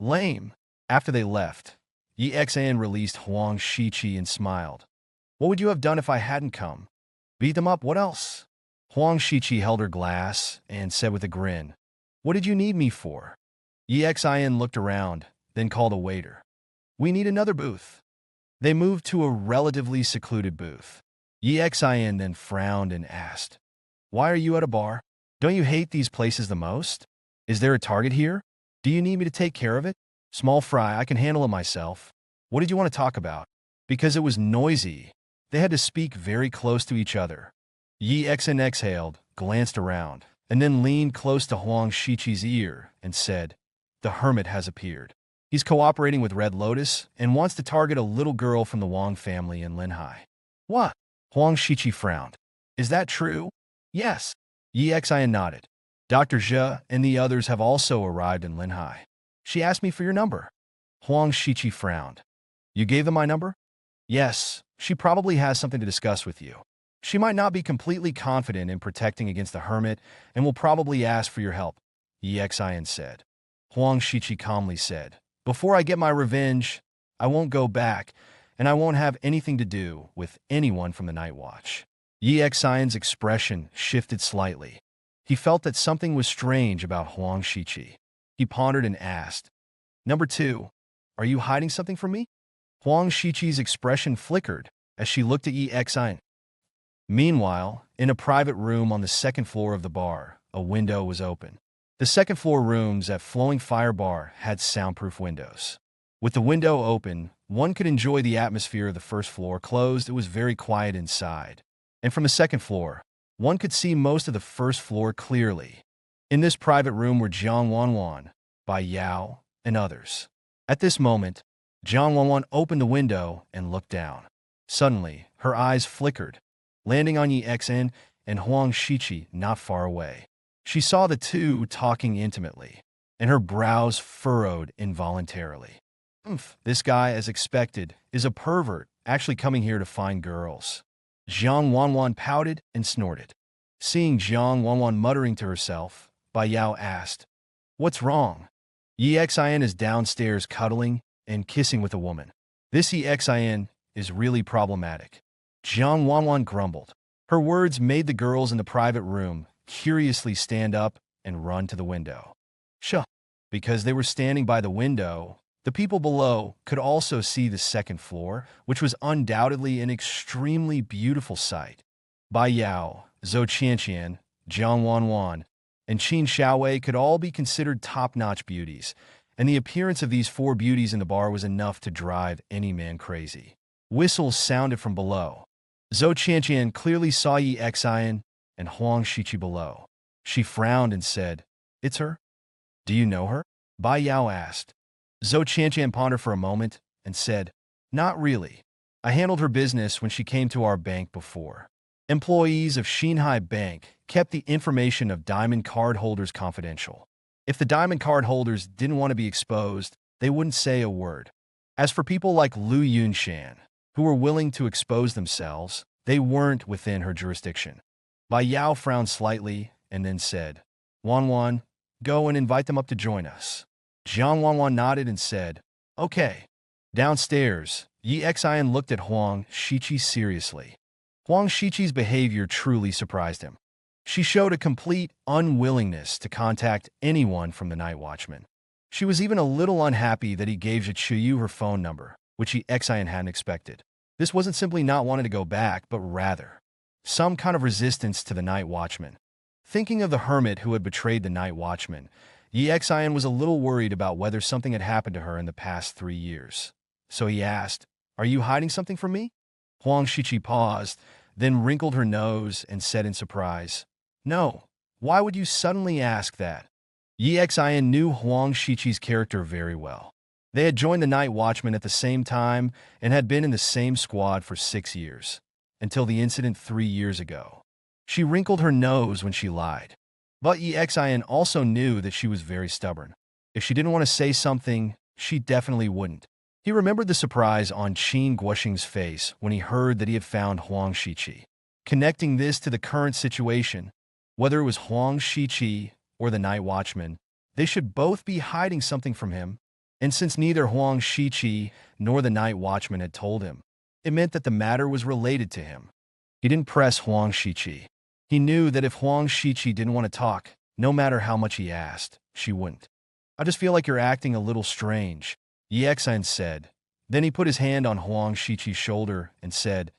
lame. After they left, EXIN released Huang Shiqi and smiled. What would you have done if I hadn't come? Beat them up, what else? Huang Shiqi held her glass and said with a grin, what did you need me for? EXIN looked around, then called a waiter. We need another booth. They moved to a relatively secluded booth. EXIN then frowned and asked, why are you at a bar? Don't you hate these places the most? Is there a target here? Do you need me to take care of it? Small fry, I can handle it myself. What did you want to talk about? Because it was noisy, they had to speak very close to each other. Yi Xen exhaled, glanced around, and then leaned close to Huang Shiqi's ear and said, "The hermit has appeared. He's cooperating with Red Lotus and wants to target a little girl from the Wang family in Linhai." What? Huang Shiqi frowned. Is that true? Yes. Yi Xian nodded. Dr. Zhe and the others have also arrived in Linhai. She asked me for your number. Huang Shiqi frowned. You gave them my number? Yes, she probably has something to discuss with you. She might not be completely confident in protecting against the hermit and will probably ask for your help, Yi Xian said. Huang Shiqi calmly said, Before I get my revenge, I won't go back, and I won't have anything to do with anyone from the Night Watch. Yi Xian's expression shifted slightly. He felt that something was strange about Huang Shiqi. He pondered and asked, Number 2, are you hiding something from me? Huang Shiqi's expression flickered as she looked at Yi Xian. Meanwhile, in a private room on the second floor of the bar, a window was open. The second floor rooms at Flowing Fire Bar had soundproof windows. With the window open, one could enjoy the atmosphere of the first floor. Closed, it was very quiet inside. And from the second floor, one could see most of the first floor clearly. In this private room were Jiang Wanwan, Bai Yao, and others. At this moment, Jiang Wanwan opened the window and looked down. Suddenly, her eyes flickered, landing on Yi Xen and Huang Shiqi not far away. She saw the two talking intimately, and her brows furrowed involuntarily. This guy, as expected, is a pervert, actually coming here to find girls. Jiang Wanwan pouted and snorted. Seeing Jiang Wanwan muttering to herself, Bai Yao asked, What's wrong? Yi Xian is downstairs cuddling and kissing with a woman. This Yi Xian is really problematic. Jiang Wanwan grumbled. Her words made the girls in the private room curiously stand up and run to the window. Shuh. Because they were standing by the window, the people below could also see the second floor, which was undoubtedly an extremely beautiful sight. Bai Yao, Zhou Qianqian, Jiang Wanwan, and Qin Xiaowei could all be considered top-notch beauties, and the appearance of these 4 beauties in the bar was enough to drive any man crazy. Whistles sounded from below. Zhou Qianqian clearly saw Yi Xian and Huang Shiqi below. She frowned and said, It's her? Do you know her? Bai Yao asked. Zhou Qianqian pondered for a moment and said, Not really. I handled her business when she came to our bank before. Employees of Xinhai Bank kept the information of diamond card holders confidential. If the diamond card holders didn't want to be exposed, they wouldn't say a word. As for people like Lu Yunshan, who were willing to expose themselves, they weren't within her jurisdiction. Bai Yao frowned slightly and then said, Wanwan, go and invite them up to join us. Jiang Wanwan nodded and said, Okay. Downstairs, Yi Xian looked at Huang Shiqi seriously. Huang Shiqi's behavior truly surprised him. She showed a complete unwillingness to contact anyone from the Night Watchman. She was even a little unhappy that he gave Zhe Chuyu her phone number, which Yi Xian hadn't expected. This wasn't simply not wanting to go back, but rather some kind of resistance to the Night Watchman. Thinking of the hermit who had betrayed the Night Watchman, Yi Xian was a little worried about whether something had happened to her in the past 3 years. So he asked, Are you hiding something from me? Huang Shiqi paused, then wrinkled her nose and said in surprise, No, why would you suddenly ask that? Yi Xian knew Huang Shiqi's character very well. They had joined the Night Watchman at the same time and had been in the same squad for 6 years, until the incident 3 years ago. She wrinkled her nose when she lied. But Yi Xian also knew that she was very stubborn. If she didn't want to say something, she definitely wouldn't. He remembered the surprise on Qin Guoxing's face when he heard that he had found Huang Shiqi. Connecting this to the current situation, whether it was Huang Shiqi or the Night Watchman, they should both be hiding something from him. And since neither Huang Shiqi nor the Night Watchman had told him, it meant that the matter was related to him. He didn't press Huang Shiqi. He knew that if Huang Shiqi didn't want to talk, no matter how much he asked, she wouldn't. I just feel like you're acting a little strange, Yi Xian said. Then he put his hand on Huang Shiqi's shoulder and said,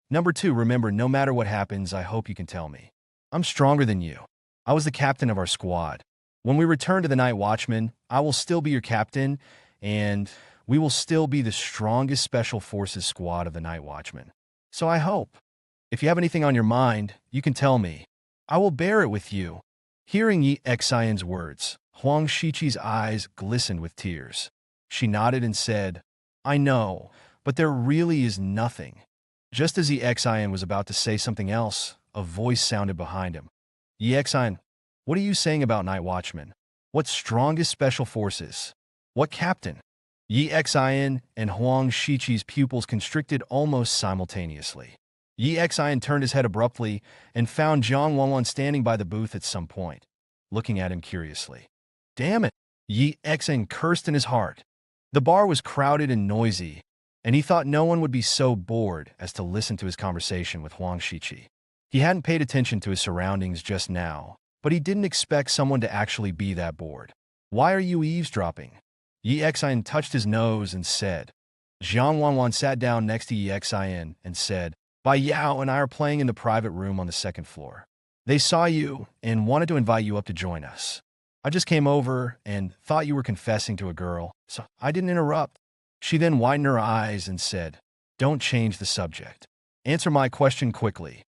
Number 2, remember, no matter what happens, I hope you can tell me. I'm stronger than you. I was the captain of our squad. When we return to the night watchman, I will still be your captain, and we will still be the strongest special forces squad of the night watchman. So I hope. If you have anything on your mind, you can tell me. I will bear it with you. Hearing Yi Xian's words, Huang Shiqi's eyes glistened with tears. She nodded and said, I know, but there really is nothing. Just as Yi Xian was about to say something else, a voice sounded behind him. Yi Xian, what are you saying about night watchmen? What strongest special forces? What captain? Yi Xian and Huang Shiqi's pupils constricted almost simultaneously. Yi Xian turned his head abruptly and found Jiang Wanwan standing by the booth at some point, looking at him curiously. Damn it! Yi Xian cursed in his heart. The bar was crowded and noisy, and he thought no one would be so bored as to listen to his conversation with Huang Shiqi. He hadn't paid attention to his surroundings just now, but he didn't expect someone to actually be that bored. Why are you eavesdropping? Yi Xian touched his nose and said. Jiang Wanwan sat down next to Yi Xian and said, Bai Yao and I are playing in the private room on the second floor. They saw you and wanted to invite you up to join us. I just came over and thought you were confessing to a girl, so I didn't interrupt. She then widened her eyes and said, Don't change the subject. Answer my question quickly.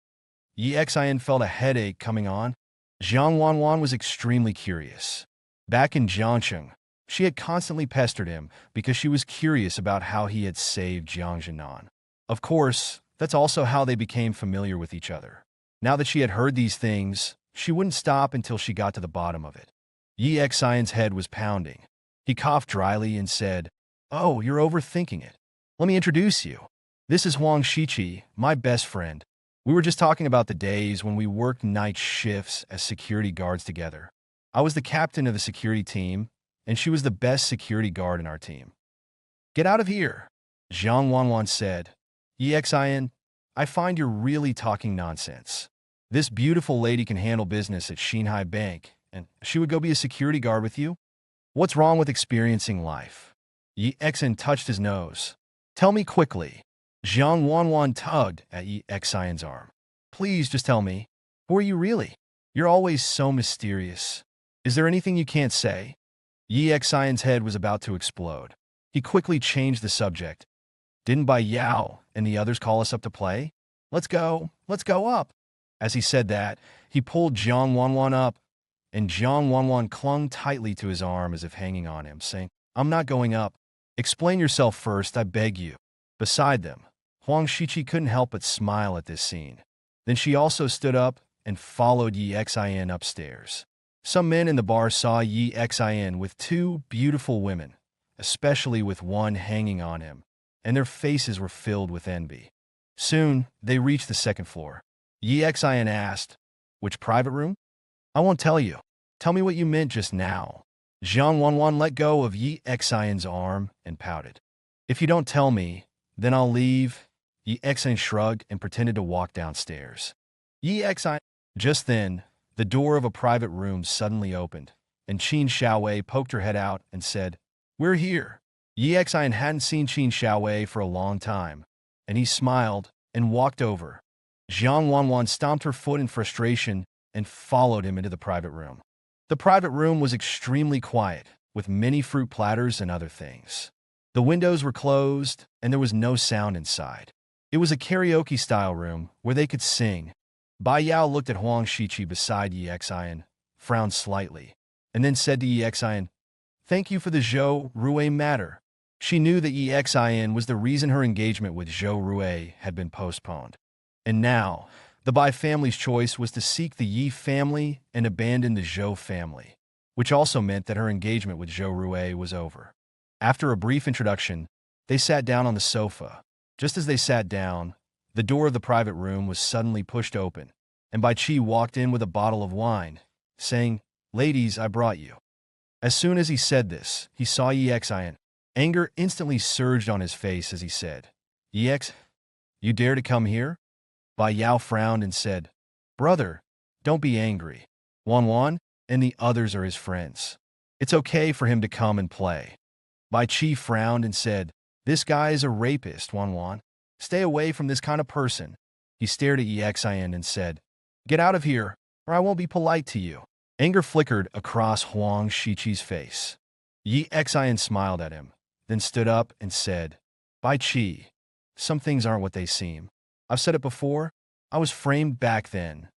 Yi Xian felt a headache coming on. Jiang Wanwan was extremely curious. Back in Jiangsheng, she had constantly pestered him because she was curious about how he had saved Jiang Zhenan. Of course, that's also how they became familiar with each other. Now that she had heard these things, she wouldn't stop until she got to the bottom of it. Yi Xian's head was pounding. He coughed dryly and said, Oh, you're overthinking it. Let me introduce you. This is Huang Shiqi, my best friend. We were just talking about the days when we worked night shifts as security guards together. I was the captain of the security team, and she was the best security guard in our team. Get out of here, Jiang Wanwan said. Yi Xian, I find you're really talking nonsense. This beautiful lady can handle business at Xinhai Bank, and she would go be a security guard with you? What's wrong with experiencing life? Yi Xian touched his nose. Tell me quickly. Jiang Wanwan tugged at Yi Xian's arm. Please just tell me. Who are you really? You're always so mysterious. Is there anything you can't say? Yi Xian's head was about to explode. He quickly changed the subject. Didn't Bai Yao and the others call us up to play? Let's go up. As he said that, he pulled Jiang Wanwan up, and Jiang Wanwan clung tightly to his arm as if hanging on him, saying, I'm not going up. Explain yourself first, I beg you. Beside them, Huang Shiqi couldn't help but smile at this scene. Then she also stood up and followed Yi Xian upstairs. Some men in the bar saw Yi Xian with two beautiful women, especially with one hanging on him, and their faces were filled with envy. Soon, they reached the second floor. Yi Xian asked, Which private room? I won't tell you. Tell me what you meant just now. Jiang Wanwan let go of Yi Xian's arm and pouted. If you don't tell me, then I'll leave. Yi Xian shrugged and pretended to walk downstairs. Yi Xian. Just then, the door of a private room suddenly opened, and Qin Xiaowei poked her head out and said, We're here. Yi Xian hadn't seen Qin Xiaowei for a long time, and he smiled and walked over. Jiang Wanwan stomped her foot in frustration and followed him into the private room. The private room was extremely quiet, with many fruit platters and other things. The windows were closed, and there was no sound inside. It was a karaoke-style room where they could sing. Bai Yao looked at Huang Shiqi beside Yi Xian, frowned slightly, and then said to Yi Xian, Thank you for the Zhou Rui matter. She knew that Yi Xian was the reason her engagement with Zhou Rui had been postponed. And now, the Bai family's choice was to seek the Yi family and abandon the Zhou family, which also meant that her engagement with Zhou Rui was over. After a brief introduction, they sat down on the sofa. Just as they sat down, the door of the private room was suddenly pushed open, and Bai Qi walked in with a bottle of wine, saying, Ladies, I brought you. As soon as he said this, he saw Yi Xian. Anger instantly surged on his face as he said, Yi X, you dare to come here? Bai Yao frowned and said, Brother, don't be angry. Wanwan and the others are his friends. It's okay for him to come and play. Bai Qi frowned and said, This guy is a rapist, Wanwan. Stay away from this kind of person. He stared at Yi Xian and said, Get out of here, or I won't be polite to you. Anger flickered across Huang Shiqi's face. Yi Xian smiled at him, then stood up and said, Bai Qi, some things aren't what they seem. I've said it before. I was framed back then.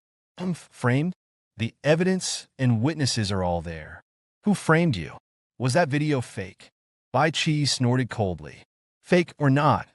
Framed? The evidence and witnesses are all there. Who framed you? Was that video fake? Bai Qi snorted coldly. Fake or not,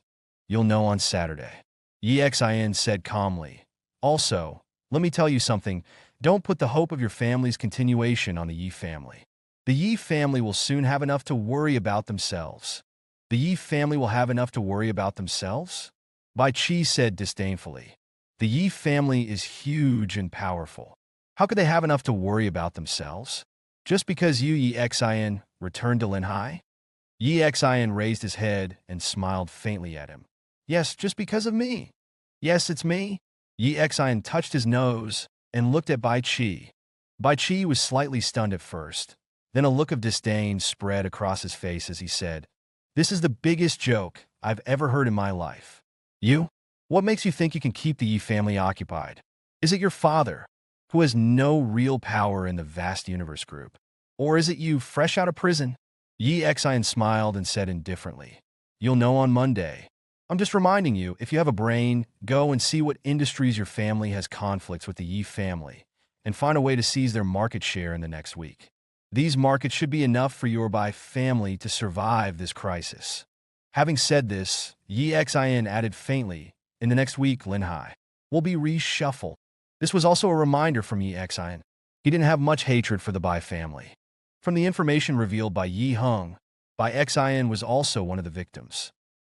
you'll know on Saturday. Yi Xian said calmly. Also, let me tell you something. Don't put the hope of your family's continuation on the Yi family. The Yi family will soon have enough to worry about themselves. The Yi family will have enough to worry about themselves? Bai Qi said disdainfully. The Yi family is huge and powerful. How could they have enough to worry about themselves? Just because you, Yi Xian, returned to Linhai? Yi Xian raised his head and smiled faintly at him. Yes, just because of me. Yes, it's me. Yi Xian touched his nose and looked at Bai Qi. Bai Qi was slightly stunned at first. Then a look of disdain spread across his face as he said, This is the biggest joke I've ever heard in my life. You? What makes you think you can keep the Yi family occupied? Is it your father, who has no real power in the vast universe group? Or is it you, fresh out of prison? Yi Xian smiled and said indifferently, You'll know on Monday. I'm just reminding you, if you have a brain, go and see what industries your family has conflicts with the Yi family, and find a way to seize their market share in the next week. These markets should be enough for your Bai family to survive this crisis. Having said this, Yi Xian added faintly, in the next week, Linhai will be reshuffled. This was also a reminder from Yi Xian. He didn't have much hatred for the Bai family. From the information revealed by Yi Heng, Bai Xian was also one of the victims.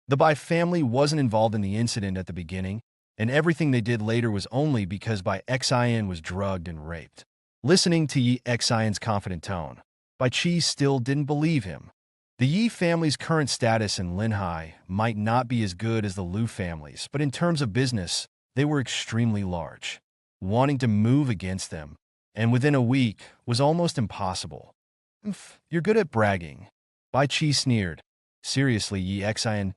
The Bai family wasn't involved in the incident at the beginning, and everything they did later was only because Bai Xian was drugged and raped. Listening to Yi Xian's confident tone, Bai Qi still didn't believe him. The Yi family's current status in Linhai might not be as good as the Lu family's, but in terms of business, they were extremely large. Wanting to move against them, and within a week, was almost impossible. You're good at bragging. Bai Qi sneered. Seriously, Yi Xian,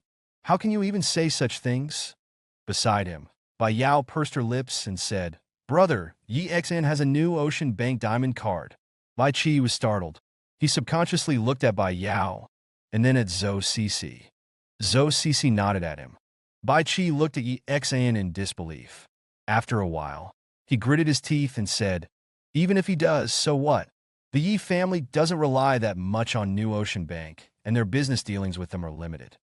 how can you even say such things? Beside him, Bai Yao pursed her lips and said, Brother, Yi Xian has a new Ocean Bank diamond card. Bai Qi was startled. He subconsciously looked at Bai Yao, and then at Zhou Cixi. Zhou Cixi nodded at him. Bai Qi looked at Yi Xian in disbelief. After a while, he gritted his teeth and said, Even if he does, so what? The Yi family doesn't rely that much on New Ocean Bank, and their business dealings with them are limited.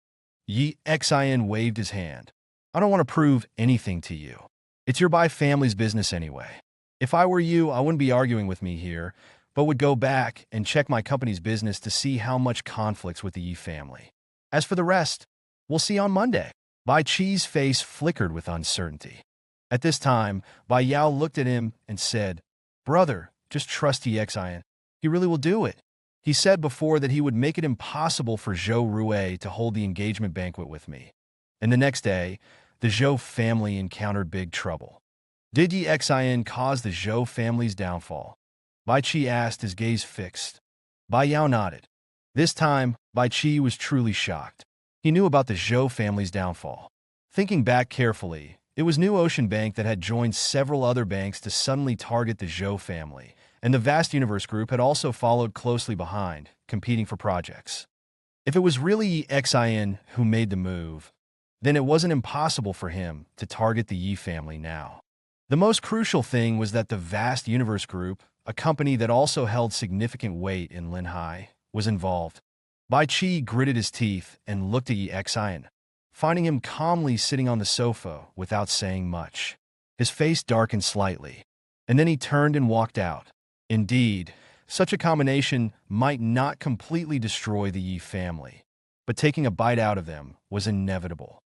Yi Xian waved his hand. I don't want to prove anything to you. It's your Bai family's business anyway. If I were you, I wouldn't be arguing with me here, but would go back and check my company's business to see how much conflicts with the Yi family. As for the rest, we'll see on Monday. Bai Qi's face flickered with uncertainty. At this time, Bai Yao looked at him and said, Brother, just trust Yi Xian. He really will do it. He said before that he would make it impossible for Zhou Rui to hold the engagement banquet with me. And the next day, the Zhou family encountered big trouble. Did Yi Xian cause the Zhou family's downfall? Bai Qi asked, his gaze fixed. Bai Yao nodded. This time, Bai Qi was truly shocked. He knew about the Zhou family's downfall. Thinking back carefully, it was New Ocean Bank that had joined several other banks to suddenly target the Zhou family, and the vast universe group had also followed closely behind, competing for projects. If it was really Yi Xian who made the move, then it wasn't impossible for him to target the Yi family now. The most crucial thing was that the vast universe group, a company that also held significant weight in Linhai, was involved. Bai Qi gritted his teeth and looked at Yi Xian, finding him calmly sitting on the sofa without saying much. His face darkened slightly, and then he turned and walked out. Indeed, such a combination might not completely destroy the Yi family, but taking a bite out of them was inevitable.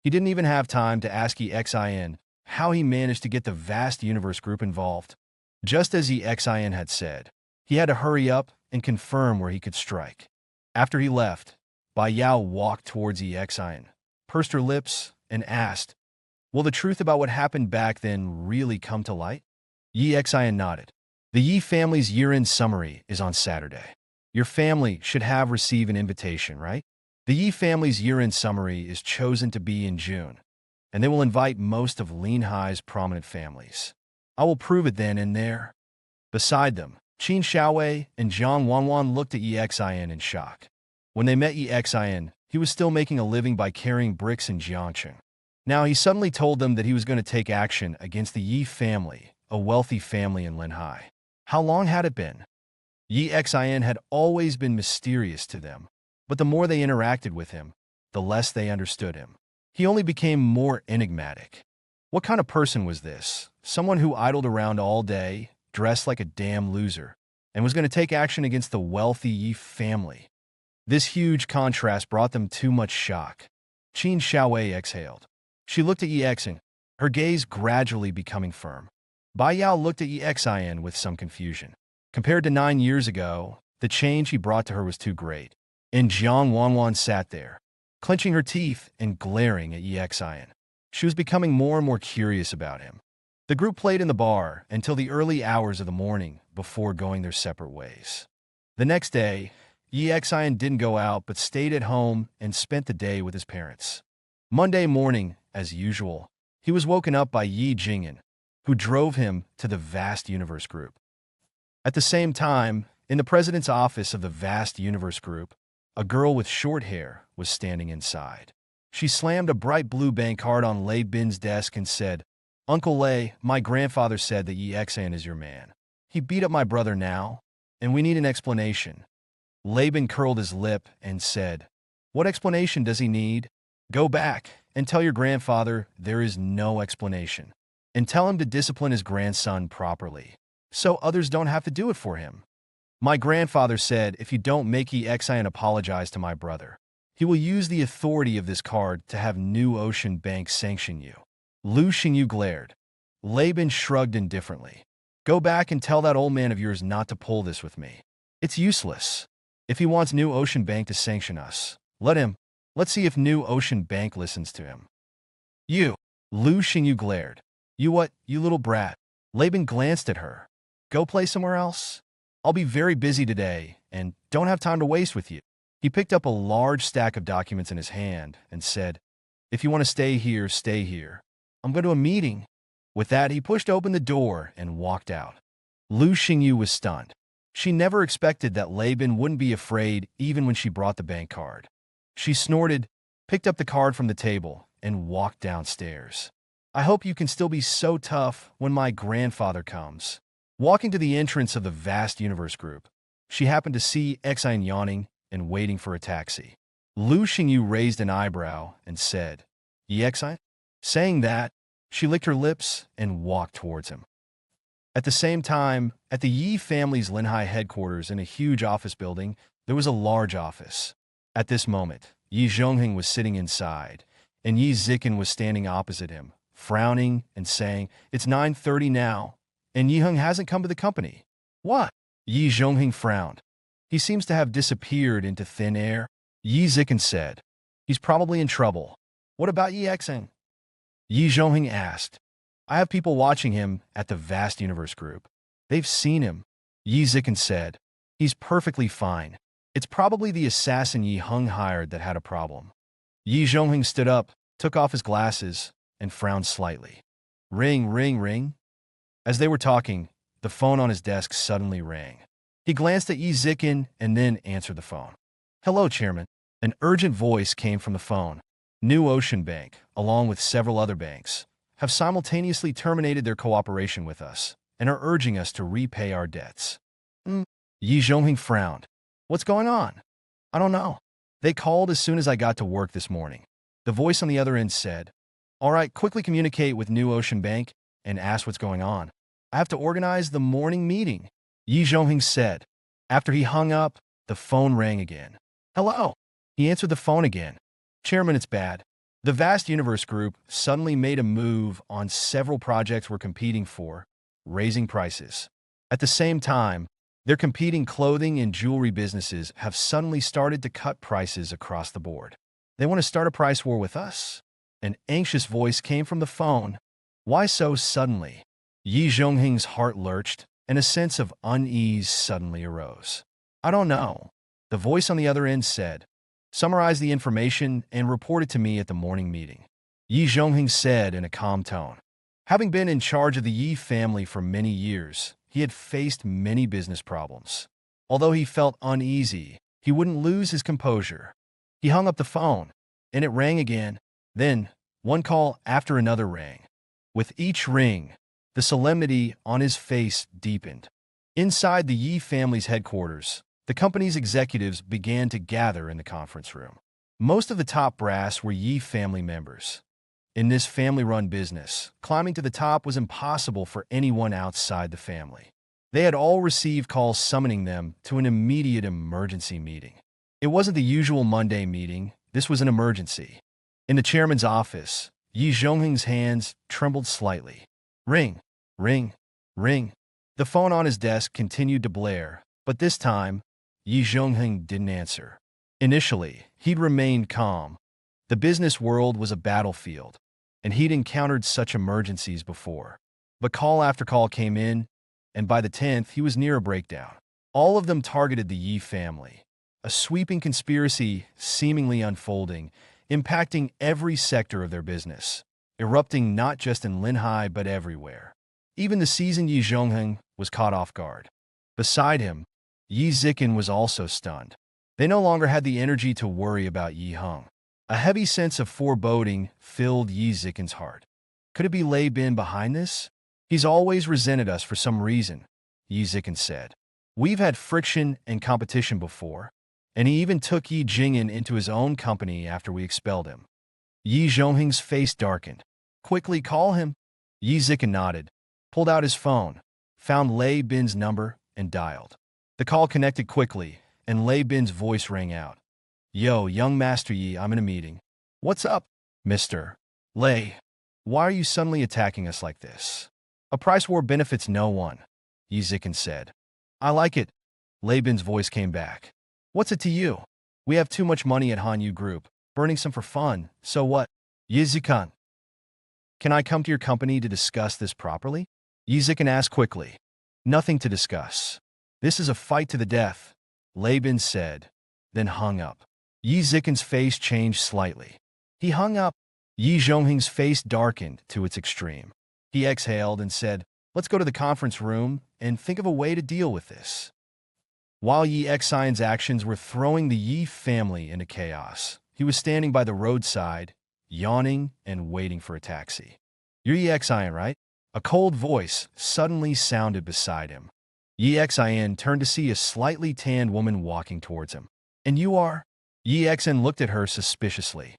He didn't even have time to ask Yi Xian how he managed to get the vast universe group involved. Just as Yi Xian had said, he had to hurry up and confirm where he could strike. After he left, Bai Yao walked towards Yi Xian, pursed her lips, and asked, Will the truth about what happened back then really come to light? Yi Xian nodded. The Yi family's year-end summary is on Saturday. Your family should have received an invitation, right? The Yi family's year-end summary is chosen to be in June, and they will invite most of Linhai's prominent families. I will prove it then and there. Beside them, Qin Xiaowei and Jiang Wanwan looked at Exin in shock. When they met Exin, he was still making a living by carrying bricks in Jiangcheng. Now he suddenly told them that he was going to take action against the Yi family, a wealthy family in Linhai. How long had it been? Exin had always been mysterious to them, but the more they interacted with him, the less they understood him. He only became more enigmatic. What kind of person was this? Someone who idled around all day, dressed like a damn loser, and was going to take action against the wealthy Yi family. This huge contrast brought them too much shock. Qin Xiaowei exhaled. She looked at Exin, her gaze gradually becoming firm. Bai Yao looked at Exin with some confusion. Compared to 9 years ago, the change he brought to her was too great. And Jiang Wanwan sat there, clenching her teeth and glaring at Exin. She was becoming more and more curious about him. The group played in the bar until the early hours of the morning before going their separate ways. The next day, Exin didn't go out but stayed at home and spent the day with his parents. Monday morning, as usual, he was woken up by Yi Jingyan, who drove him to the Vast Universe Group. At the same time, in the president's office of the Vast Universe Group, a girl with short hair was standing inside. She slammed a bright blue bank card on Lei Bin's desk and said, "Uncle Lei, my grandfather said that Exin is your man. He beat up my brother now, and we need an explanation." Lei Bin curled his lip and said, "What explanation does he need? Go back and tell your grandfather there is no explanation. And tell him to discipline his grandson properly, so others don't have to do it for him. My grandfather said if you don't make Exin apologize to my brother, he will use the authority of this card to have New Ocean Bank sanction you." Lu Xingyu glared. Lei Bin shrugged indifferently. "Go back and tell that old man of yours not to pull this with me. It's useless. If he wants New Ocean Bank to sanction us, let him. Let's see if New Ocean Bank listens to him." "You!" Lu Xingyu glared. "You what, you little brat?" Lei Bin glanced at her. "Go play somewhere else? I'll be very busy today and don't have time to waste with you." He picked up a large stack of documents in his hand and said, "If you want to stay here, stay here. I'm going to a meeting." With that, he pushed open the door and walked out. Lu Xingyu was stunned. She never expected that Lei Bin wouldn't be afraid even when she brought the bank card. She snorted, picked up the card from the table, and walked downstairs. "I hope you can still be so tough when my grandfather comes." Walking to the entrance of the Vast Universe Group, she happened to see Exin yawning and waiting for a taxi. Lu Xingyu raised an eyebrow and said, "Exin?" Saying that, she licked her lips and walked towards him. At the same time, at the Yi family's Linhai headquarters in a huge office building, there was a large office. At this moment, Yi Zhongheng was sitting inside, and Yi Zikin was standing opposite him, frowning and saying, "It's 9:30 now, and Yi Heng hasn't come to the company." "What?" Yi Zhongheng frowned. "He seems to have disappeared into thin air." Yi Zikin said, "He's probably in trouble." "What about Yi Exing?" Yi Zhongheng asked. "I have people watching him at the Vast Universe Group. They've seen him." Yi Zikin said, "He's perfectly fine. It's probably the assassin Yi Heng hired that had a problem." Yi Zhongheng stood up, took off his glasses, and frowned slightly. "Ring, ring, ring." As they were talking, the phone on his desk suddenly rang. He glanced at Yi Zikin and then answered the phone. "Hello, Chairman." An urgent voice came from the phone. "New Ocean Bank, along with several other banks, have simultaneously terminated their cooperation with us and are urging us to repay our debts." Yi Zhongheng frowned. "What's going on?" "I don't know. They called as soon as I got to work this morning." The voice on the other end said, "All right, quickly communicate with New Ocean Bank and ask what's going on. I have to organize the morning meeting," Yi Zhongheng said. After he hung up, the phone rang again. "Hello." He answered the phone again. "Chairman, it's bad. The Vast Universe Group suddenly made a move on several projects we're competing for, raising prices. At the same time, their competing clothing and jewelry businesses have suddenly started to cut prices across the board. They want to start a price war with us." An anxious voice came from the phone. "Why so suddenly?" Yi Zhongheng's heart lurched, and a sense of unease suddenly arose. "I don't know." The voice on the other end said, "Summarize the information and report it to me at the morning meeting," Yi Zhongheng said in a calm tone. Having been in charge of the Yi family for many years, he had faced many business problems. Although he felt uneasy, he wouldn't lose his composure. He hung up the phone, and it rang again. Then, one call after another rang. With each ring, the solemnity on his face deepened. Inside the Yi family's headquarters, the company's executives began to gather in the conference room. Most of the top brass were Yi family members. In this family-run business, climbing to the top was impossible for anyone outside the family. They had all received calls summoning them to an immediate emergency meeting. It wasn't the usual Monday meeting, this was an emergency. In the chairman's office, Yi Zhongheng's hands trembled slightly. Ring, ring, ring. The phone on his desk continued to blare, but this time, Yi Zhongheng didn't answer. Initially, he'd remained calm. The business world was a battlefield, and he'd encountered such emergencies before. But call after call came in, and by the 10th, he was near a breakdown. All of them targeted the Yi family. A sweeping conspiracy seemingly unfolding, impacting every sector of their business, erupting not just in Linhai but everywhere. Even the seasoned Yi Zhongheng was caught off guard. Beside him, Yi Zikin was also stunned. They no longer had the energy to worry about Yi Heng. A heavy sense of foreboding filled Yi Zikin's heart. Could it be Lei Bin behind this? He's always resented us for some reason, Yi Zikin said. We've had friction and competition before, and he even took Yi Jing'an into his own company after we expelled him. Yi Zhongheng's face darkened. Quickly call him. Yi Zikin nodded, pulled out his phone, found Lei Bin's number, and dialed. The call connected quickly, and Lei Bin's voice rang out. Yo, young Master Yi, I'm in a meeting. What's up, Mr. Lei? Why are you suddenly attacking us like this? A price war benefits no one, Yi Zikin said. I like it. Lei Bin's voice came back. What's it to you? We have too much money at Hanyu Group, burning some for fun, so what? Yi Zikin. Can I come to your company to discuss this properly? Yi Zikin asked quickly. Nothing to discuss. This is a fight to the death, Lei Bin said, then hung up. Yi Zikin's face changed slightly. He hung up. Yi Zhongheng's face darkened to its extreme. He exhaled and said, let's go to the conference room and think of a way to deal with this. While Yi Xian's actions were throwing the Yi family into chaos, he was standing by the roadside, yawning and waiting for a taxi. You're Yi Xian, right? A cold voice suddenly sounded beside him. Yi Xian turned to see a slightly tanned woman walking towards him. And you are? Yi Xian looked at her suspiciously.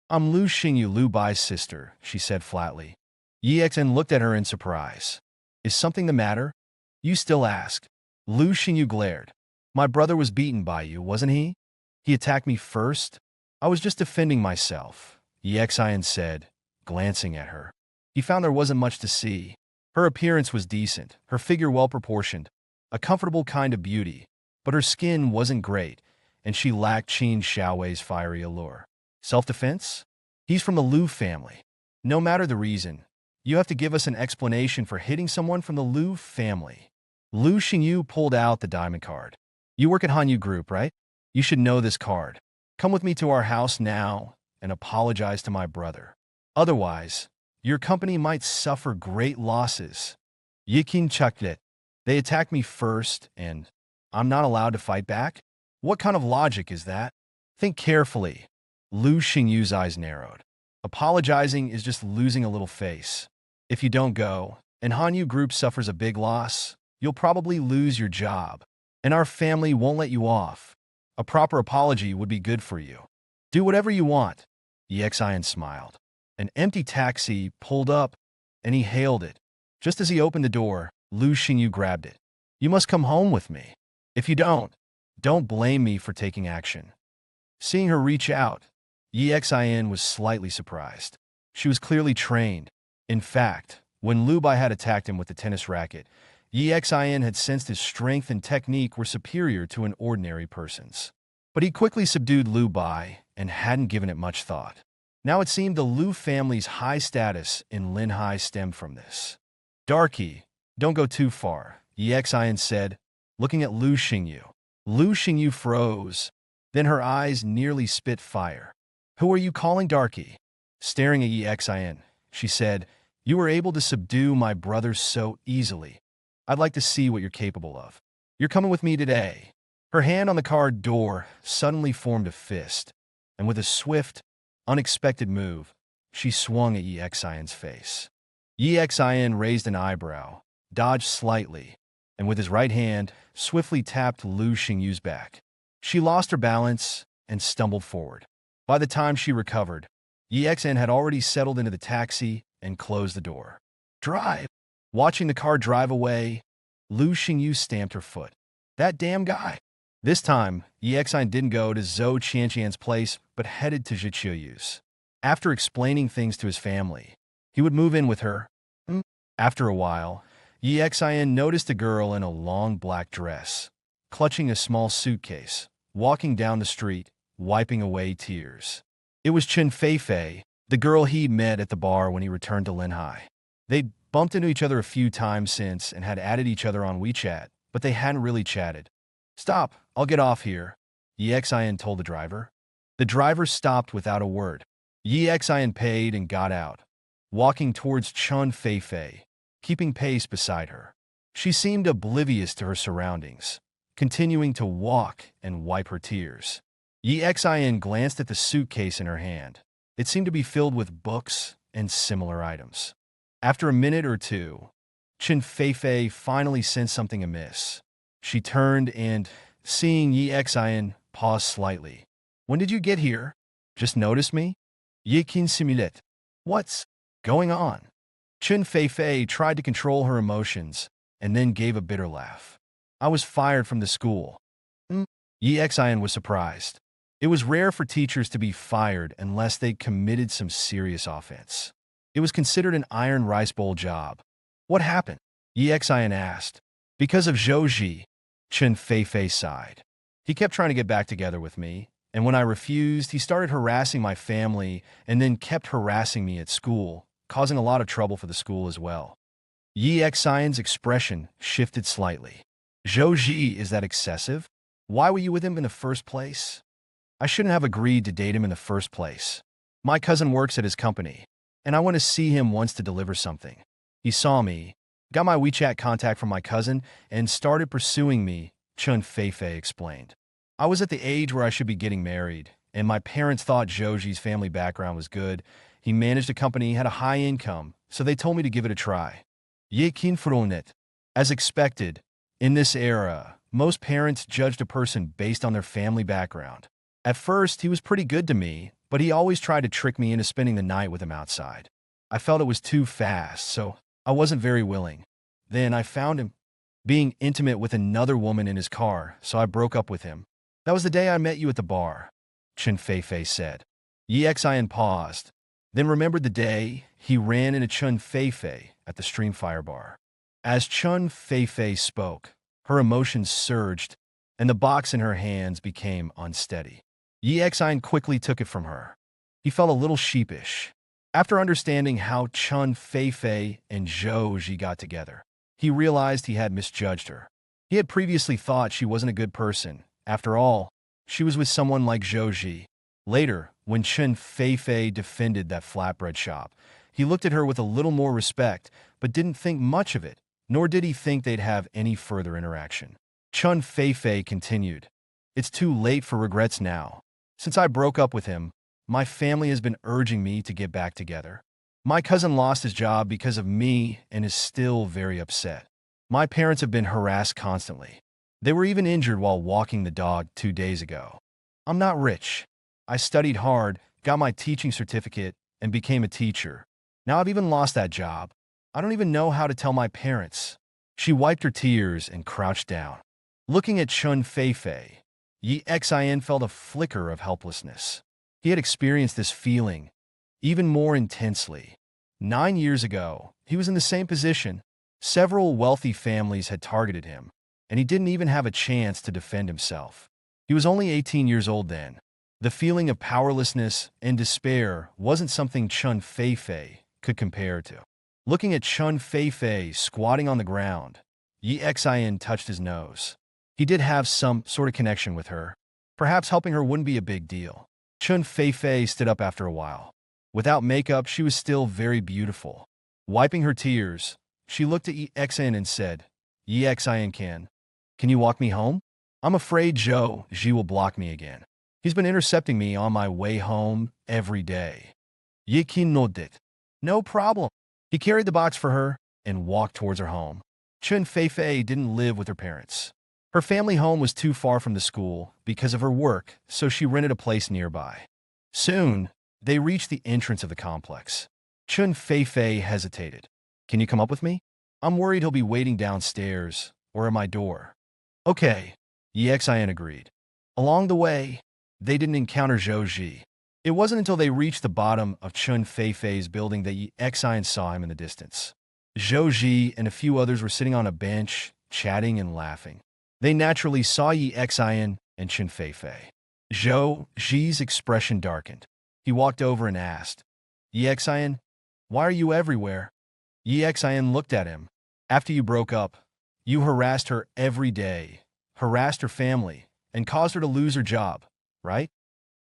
I'm Lu Xingyu, Lu Bai's sister, she said flatly. Yi Xian looked at her in surprise. Is something the matter? You still ask. Lu Xingyu glared. My brother was beaten by you, wasn't he? He attacked me first? I was just defending myself, Yi Xian said, glancing at her. He found there wasn't much to see. Her appearance was decent, her figure well-proportioned, a comfortable kind of beauty, but her skin wasn't great, and she lacked Qin Xiaowei's fiery allure. Self-defense? He's from the Lu family. No matter the reason, you have to give us an explanation for hitting someone from the Lu family. Lu Xingyu pulled out the diamond card. You work at Hanyu Group, right? You should know this card. Come with me to our house now and apologize to my brother. Otherwise, your company might suffer great losses. Yikin chucked it. They attacked me first, and I'm not allowed to fight back? What kind of logic is that? Think carefully. Lu Xingyu's eyes narrowed. Apologizing is just losing a little face. If you don't go, and Hanyu Group suffers a big loss, you'll probably lose your job, and our family won't let you off. A proper apology would be good for you. Do whatever you want. Yi Xian smiled. An empty taxi pulled up, and he hailed it. Just as he opened the door, Lu Xingyu grabbed it. You must come home with me. If you don't blame me for taking action. Seeing her reach out, Yi Xian was slightly surprised. She was clearly trained. In fact, when Lu Bai had attacked him with the tennis racket, Yi Xian had sensed his strength and technique were superior to an ordinary person's. But he quickly subdued Lu Bai and hadn't given it much thought. Now it seemed the Lu family's high status in Linhai stemmed from this. Darky, don't go too far, Yi Xian said, looking at Lu Xingyu. Lu Xingyu froze. Then her eyes nearly spit fire. Who are you calling Darky? Staring at Yi Xian, she said, you were able to subdue my brother so easily. I'd like to see what you're capable of. You're coming with me today." Her hand on the car door suddenly formed a fist, and with a swift, unexpected move, she swung at Yi Xion's face. Yi Xion raised an eyebrow, dodged slightly, and with his right hand, swiftly tapped Lu Xingyu's back. She lost her balance and stumbled forward. By the time she recovered, Yi Xion had already settled into the taxi and closed the door. "Drive!" Watching the car drive away, Lu Xingyu stamped her foot. "That damn guy!" This time, Yi Xion didn't go to Zhou Qianqian's place, but headed to Zhiqiuyu's. After explaining things to his family, he would move in with her. After a while, Yi Xion noticed a girl in a long black dress, clutching a small suitcase, walking down the street, wiping away tears. It was Chen Feifei, the girl he met at the bar when he returned to Linhai. They'd bumped into each other a few times since and had added each other on WeChat, but they hadn't really chatted. "Stop, I'll get off here," Yi Xion told the driver. The driver stopped without a word. Yi Xion paid and got out, walking towards Chen Feifei, keeping pace beside her. She seemed oblivious to her surroundings, continuing to walk and wipe her tears. Yi Xion glanced at the suitcase in her hand. It seemed to be filled with books and similar items. After a minute or two, Chen Feifei finally sensed something amiss. She turned and, seeing Yi Xion, paused slightly. "When did you get here? Just notice me?" Yi Qin simulate. "What's going on?" Chen Feifei tried to control her emotions and then gave a bitter laugh. "I was fired from the school." Yi Xion was surprised. It was rare for teachers to be fired unless they committed some serious offense. It was considered an iron rice bowl job. "What happened?" Yi Xion asked. "Because of Zhouji," Chen Feifei sighed. "He kept trying to get back together with me, and when I refused, he started harassing my family and then kept harassing me at school, causing a lot of trouble for the school as well." Yi Xion's expression shifted slightly. "Zhouji, is that excessive? Why were you with him in the first place?" "I shouldn't have agreed to date him in the first place. My cousin works at his company, and I went to see him once to deliver something. He saw me, got my WeChat contact from my cousin, and started pursuing me," Chen Feifei explained. "I was at the age where I should be getting married, and my parents thought Zhouji's family background was good. He managed a company, had a high income, so they told me to give it a try." Ye Qin. As expected, in this era, most parents judged a person based on their family background. At first, he was pretty good to me, but he always tried to trick me into spending the night with him outside. I felt it was too fast, so I wasn't very willing. Then I found him being intimate with another woman in his car, so I broke up with him. "That was the day I met you at the bar," Chen Feifei said. Yi Xion paused, then remembered the day he ran into Chen Feifei at the Stream Fire bar. As Chen Feifei spoke, her emotions surged, and the box in her hands became unsteady. Yi Xion quickly took it from her. He felt a little sheepish. After understanding how Chen Feifei and Zhou Ji got together, he realized he had misjudged her. He had previously thought she wasn't a good person. After all, she was with someone like Zhou Ji. Later, when Chen Feifei defended that flatbread shop, he looked at her with a little more respect, but didn't think much of it, nor did he think they'd have any further interaction. Chen Feifei continued, "It's too late for regrets now. Since I broke up with him, my family has been urging me to get back together. My cousin lost his job because of me and is still very upset. My parents have been harassed constantly. They were even injured while walking the dog 2 days ago. I'm not rich. I studied hard, got my teaching certificate, and became a teacher. Now I've even lost that job. I don't even know how to tell my parents." She wiped her tears and crouched down. Looking at Chen Feifei, Yi Xion felt a flicker of helplessness. He had experienced this feeling even more intensely. 9 years ago, he was in the same position. Several wealthy families had targeted him, and he didn't even have a chance to defend himself. He was only 18 years old then. The feeling of powerlessness and despair wasn't something Chen Feifei could compare to. Looking at Chen Feifei squatting on the ground, Yi Xion touched his nose. He did have some sort of connection with her. Perhaps helping her wouldn't be a big deal. Chen Feifei stood up after a while. Without makeup, she was still very beautiful. Wiping her tears, she looked at Yi Xion and said, Yi Xian can. Can you walk me home? I'm afraid Zhou Ji will block me again. He's been intercepting me on my way home every day. Yi Qin nodded. No problem. He carried the box for her and walked towards her home. Chun Feifei didn't live with her parents. Her family home was too far from the school because of her work, so she rented a place nearby. Soon, they reached the entrance of the complex. Chun Feifei hesitated. Can you come up with me? I'm worried he'll be waiting downstairs or at my door. Okay, Yi Xian agreed. Along the way, they didn't encounter Zhou Ji. It wasn't until they reached the bottom of Chun Feifei's building that Yi Xian saw him in the distance. Zhou Ji and a few others were sitting on a bench, chatting and laughing. They naturally saw Yi Xian and Chun Feifei. Zhou Ji's expression darkened. He walked over and asked, Yi Xian, why are you everywhere? Yi Xian looked at him. After you broke up, you harassed her every day, harassed her family, and caused her to lose her job, right?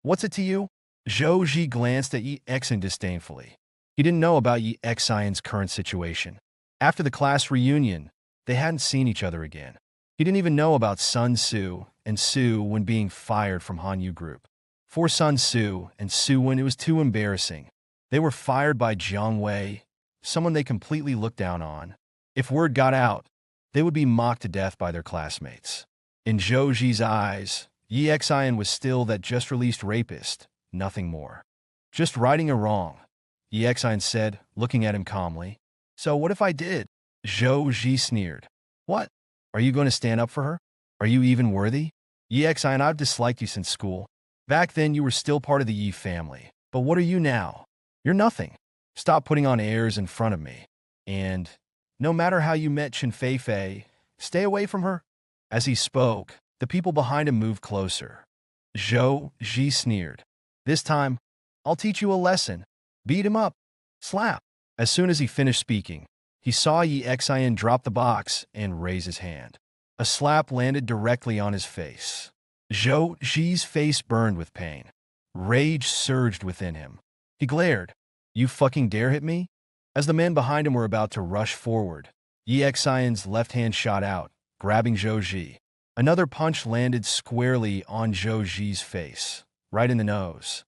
What's it to you? Zhou Ji glanced at Yi Xian disdainfully. He didn't know about Yi Xian's current situation. After the class reunion, they hadn't seen each other again. He didn't even know about Sun Su and Su when being fired from Hanyu Group. For Sun Su and Su when it was too embarrassing. They were fired by Jiang Wei, someone they completely looked down on. If word got out, they would be mocked to death by their classmates. In Zhou Ji's eyes, Yi Xian was still that just-released rapist, nothing more. Just righting a wrong, Yi Xian said, looking at him calmly. So what if I did? Zhou Ji sneered. What? Are you going to stand up for her? Are you even worthy? Yi Xian, I've disliked you since school. Back then you were still part of the Yi family. But what are you now? You're nothing. Stop putting on airs in front of me. And no matter how you met Chun Feifei, stay away from her. As he spoke, the people behind him moved closer. Zhou Ji sneered. This time, I'll teach you a lesson. Beat him up. Slap. As soon as he finished speaking, he saw Yi Xian drop the box and raise his hand. A slap landed directly on his face. Zhou Ji's face burned with pain. Rage surged within him. He glared. You fucking dare hit me? As the men behind him were about to rush forward, Yi Xian's left hand shot out, grabbing Zhou Ji. Another punch landed squarely on Zhou Ji's face, right in the nose.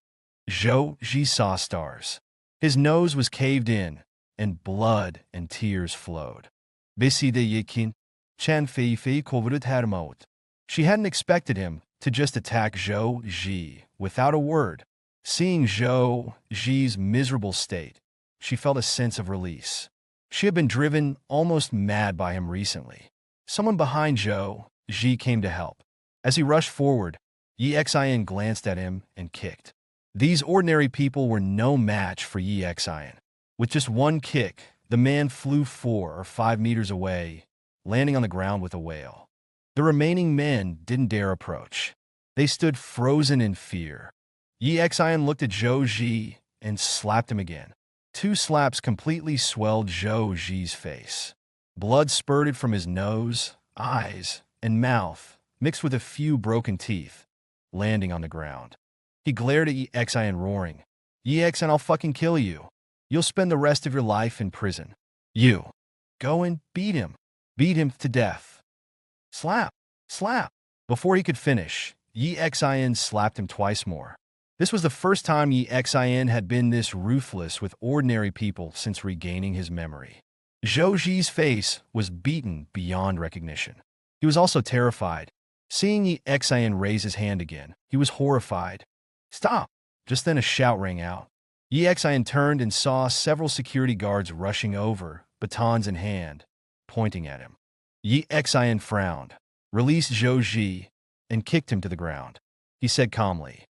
Zhou Ji saw stars. His nose was caved in, and blood and tears flowed. Beside Yikin, Chan Feifei covered her mouth. She hadn't expected him to just attack Zhou Ji without a word. Seeing Zhou Ji's miserable state, she felt a sense of release. She had been driven almost mad by him recently. Someone behind Zhou Ji came to help. As he rushed forward, Yi Xian glanced at him and kicked. These ordinary people were no match for Yi Xian. With just one kick, the man flew 4 or 5 meters away, landing on the ground with a wail. The remaining men didn't dare approach. They stood frozen in fear. Yi Xian looked at Zhou Ji and slapped him again. 2 slaps completely swelled Zhou Ji's face. Blood spurted from his nose, eyes, and mouth, mixed with a few broken teeth, landing on the ground. He glared at Yi Xian, roaring, Yi Xian, I'll fucking kill you. You'll spend the rest of your life in prison. You. Go and beat him. Beat him to death. Slap. Slap. Before he could finish, Yi Xian slapped him twice more. This was the first time Yi Xian had been this ruthless with ordinary people since regaining his memory. Zhou Ji's face was beaten beyond recognition. He was also terrified. Seeing Yi Xian raise his hand again, he was horrified. Stop! Just then a shout rang out. Yi Xian turned and saw several security guards rushing over, batons in hand, pointing at him. Yi Xian frowned, released Zhou Ji, and kicked him to the ground. He said calmly,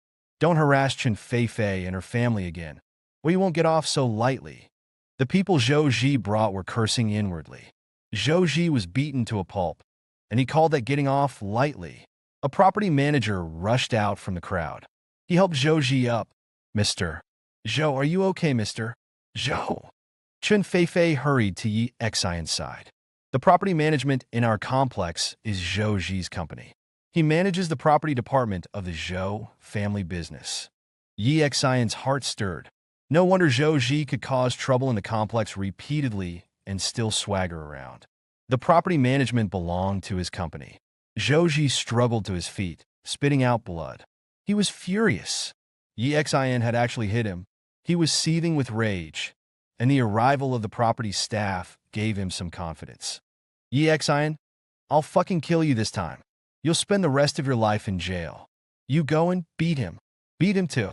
Don't harass Chun Feifei and her family again, or you won't get off so lightly. The people Zhou Ji brought were cursing inwardly. Zhou Ji was beaten to a pulp, and he called that getting off lightly. A property manager rushed out from the crowd. He helped Zhou Ji up. Mr. Zhou, are you okay, Mr. Zhou? Chun Feifei hurried to Yi Xian's side. The property management in our complex is Zhou Ji's company. He manages the property department of the Zhou family business. Yi Xian's heart stirred. No wonder Zhou Ji could cause trouble in the complex repeatedly and still swagger around. The property management belonged to his company. Zhou struggled to his feet, spitting out blood. He was furious. Yi Xian had actually hit him. He was seething with rage, and the arrival of the property staff gave him some confidence. Yi Xian, I'll fucking kill you this time. You'll spend the rest of your life in jail. You go and beat him. Beat him too.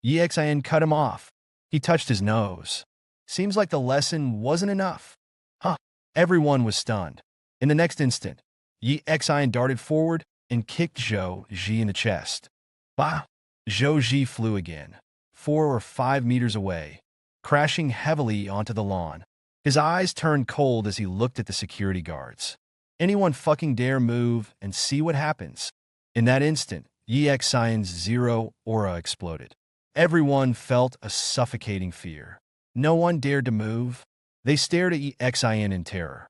Yi Xian cut him off. He touched his nose. Seems like the lesson wasn't enough. Huh. Everyone was stunned. In the next instant, Yi Xian darted forward and kicked Zhou Ji in the chest. Bah! Zhou Ji flew again, 4 or 5 meters away, crashing heavily onto the lawn. His eyes turned cold as he looked at the security guards. Anyone fucking dare move and see what happens. In that instant, Yi Xian's zero aura exploded. Everyone felt a suffocating fear. No one dared to move. They stared at Yi Xian in terror.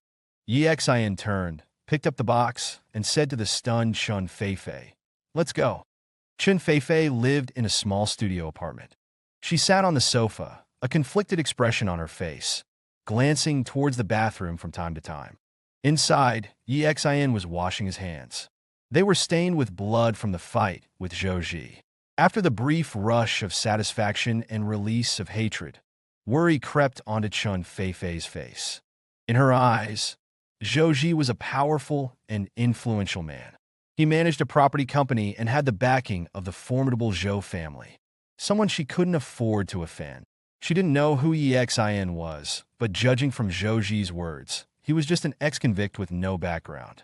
Yi Xian turned, picked up the box, and said to the stunned Chun Feifei, "Let's go." Chun Feifei lived in a small studio apartment. She sat on the sofa, a conflicted expression on her face, glancing towards the bathroom from time to time. Inside, Yi Xian was washing his hands. They were stained with blood from the fight with Zhou Ji. After the brief rush of satisfaction and release of hatred, worry crept onto Chun Feifei's face. In her eyes, Zhou Ji was a powerful and influential man. He managed a property company and had the backing of the formidable Zhou family, someone she couldn't afford to offend. She didn't know who Yi Xian was, but judging from Zhou Ji's words, he was just an ex-convict with no background.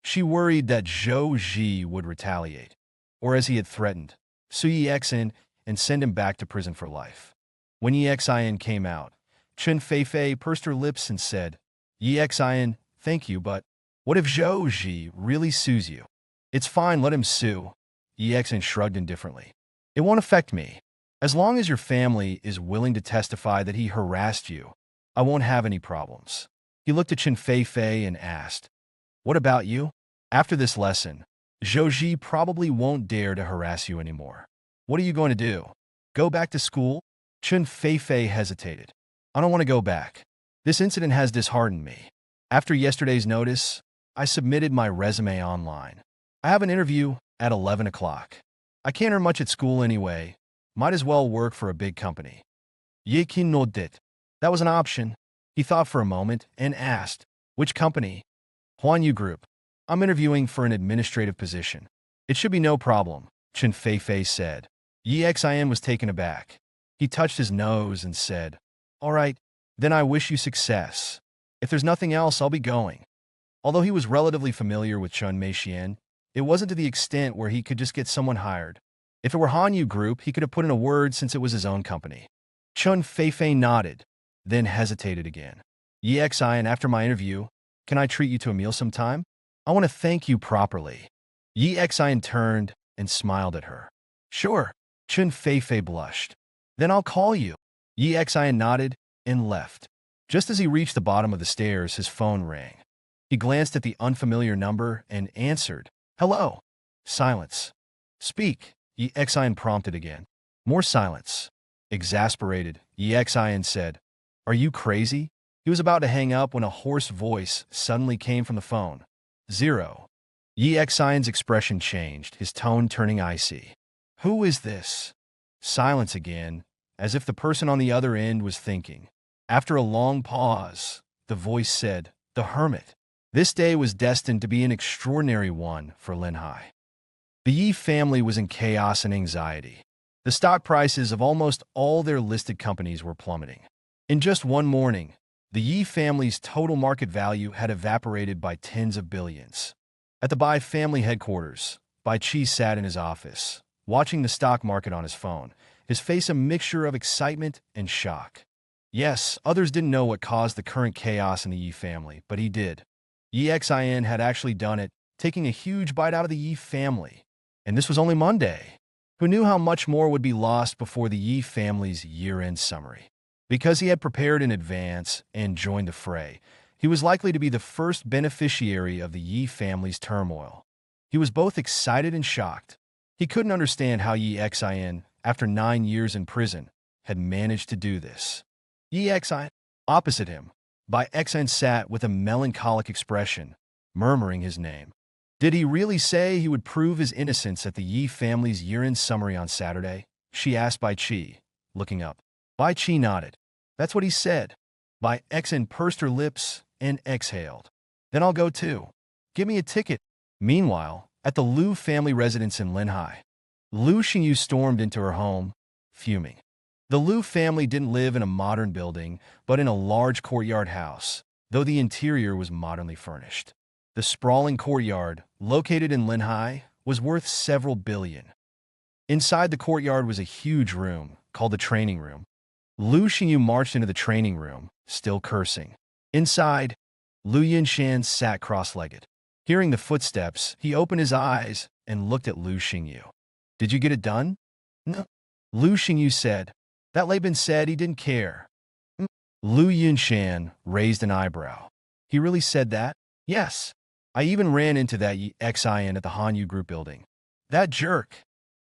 She worried that Zhou Ji would retaliate, or as he had threatened, sue Yi Xian and send him back to prison for life. When Yi Xian came out, Chun Feifei pursed her lips and said, "Yi Xian, thank you, but what if Zhou Ji really sues you?" "It's fine, let him sue." Yi Xian shrugged indifferently. "It won't affect me. As long as your family is willing to testify that he harassed you, I won't have any problems." He looked at Chun Feifei and asked, "What about you? After this lesson, Zhou Ji probably won't dare to harass you anymore. What are you going to do? Go back to school?" Chun Feifei hesitated. "I don't want to go back. This incident has disheartened me. After yesterday's notice, I submitted my resume online. I have an interview at 11 o'clock. I can't earn much at school anyway. Might as well work for a big company." Yi Qin nodded. That was an option. He thought for a moment and asked, "Which company?" "Huanyu Group. I'm interviewing for an administrative position." "It should be no problem," Chun Feifei said. Yi Xian was taken aback. He touched his nose and said, "All right, then I wish you success. If there's nothing else, I'll be going." Although he was relatively familiar with Chun Meixian, it wasn't to the extent where he could just get someone hired. If it were Hanyu Group, he could have put in a word since it was his own company. Chun Feifei nodded, then hesitated again. "Yi Xian, after my interview, can I treat you to a meal sometime? I want to thank you properly." Yi Xian turned and smiled at her. "Sure." Chun Feifei blushed. "Then I'll call you." Yi Xian nodded and left. Just as he reached the bottom of the stairs, his phone rang. He glanced at the unfamiliar number and answered, "Hello." Silence. "Speak," Yi Xian prompted again. More silence. Exasperated, Yi Xian said, "Are you crazy?" He was about to hang up when a hoarse voice suddenly came from the phone. "Zero." Yi Xian's expression changed, his tone turning icy. "Who is this?" Silence again, as if the person on the other end was thinking. After a long pause, the voice said, "The Hermit." This day was destined to be an extraordinary one for Linhai. The Yi family was in chaos and anxiety. The stock prices of almost all their listed companies were plummeting. In just one morning, the Yi family's total market value had evaporated by tens of billions. At the Bai family headquarters, Bai Qi sat in his office, watching the stock market on his phone, his face a mixture of excitement and shock. Yes, others didn't know what caused the current chaos in the Yi family, but he did. Yi Xian had actually done it, taking a huge bite out of the Yi family. And this was only Monday. Who knew how much more would be lost before the Yi family's year-end summary? Because he had prepared in advance and joined the fray, he was likely to be the first beneficiary of the Yi family's turmoil. He was both excited and shocked. He couldn't understand how Yi Xian, after 9 years in prison, had managed to do this. Yi Xian, opposite him, By Xn sat with a melancholic expression, murmuring his name. Did he really say he would prove his innocence at the Yi family's year-end summary on Saturday? She asked Bai Qi, looking up. Bai Qi nodded. That's what he said. Bai Xn pursed her lips and exhaled. Then I'll go too. Give me a ticket. Meanwhile, at the Liu family residence in Linhai, Liu Xingyu stormed into her home, fuming. The Liu family didn't live in a modern building, but in a large courtyard house, though the interior was modernly furnished. The sprawling courtyard, located in Linhai, was worth several billion. Inside the courtyard was a huge room, called the training room. Liu Xingyu marched into the training room, still cursing. Inside, Liu Yinshan sat cross-legged. Hearing the footsteps, he opened his eyes and looked at Liu Xingyu. Did you get it done? No. Liu Xingyu said. That Laban said he didn't care. Liu Yinshan raised an eyebrow. He really said that? Yes. I even ran into that Xin at the Hanyu Group building. That jerk.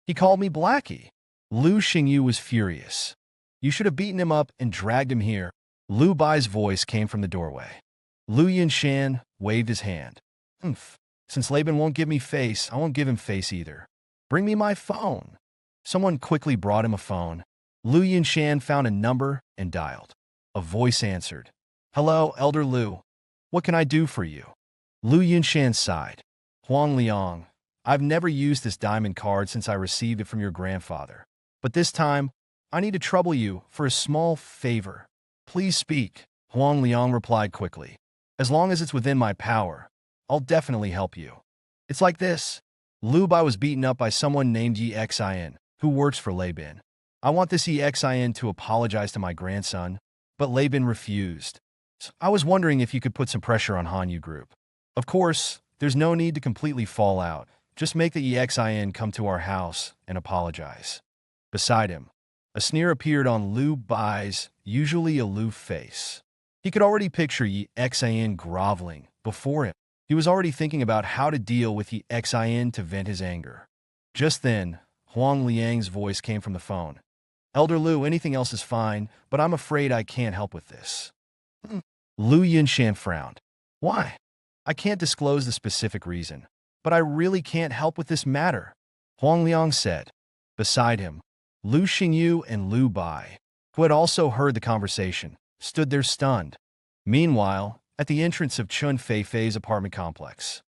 He called me Blackie. Liu Xingyu was furious. You should have beaten him up and dragged him here. Liu Bai's voice came from the doorway. Liu Yinshan waved his hand. Since Laban won't give me face, I won't give him face either. Bring me my phone. Someone quickly brought him a phone. Liu Yinshan found a number and dialed. A voice answered. Hello, Elder Liu. What can I do for you? Liu Yinshan sighed. Huang Liang, I've never used this diamond card since I received it from your grandfather. But this time, I need to trouble you for a small favor. Please speak. Huang Liang replied quickly. As long as it's within my power, I'll definitely help you. It's like this. Liu Bai was beaten up by someone named Yi Xin, who works for Laban. I want this Yi Xin to apologize to my grandson, but Laban refused. So I was wondering if you could put some pressure on Hanyu Group. Of course, there's no need to completely fall out. Just make the Yi Xin come to our house and apologize. Beside him, a sneer appeared on Liu Bai's usually aloof face. He could already picture Yi Xin groveling before him. He was already thinking about how to deal with Yi Xin to vent his anger. Just then, Huang Liang's voice came from the phone. Elder Liu, anything else is fine, but I'm afraid I can't help with this. Liu Yinshan frowned. Why? I can't disclose the specific reason, but I really can't help with this matter, Huang Liang said. Beside him, Liu Xingyu and Liu Bai, who had also heard the conversation, stood there stunned. Meanwhile, at the entrance of Chun Feifei's apartment complex,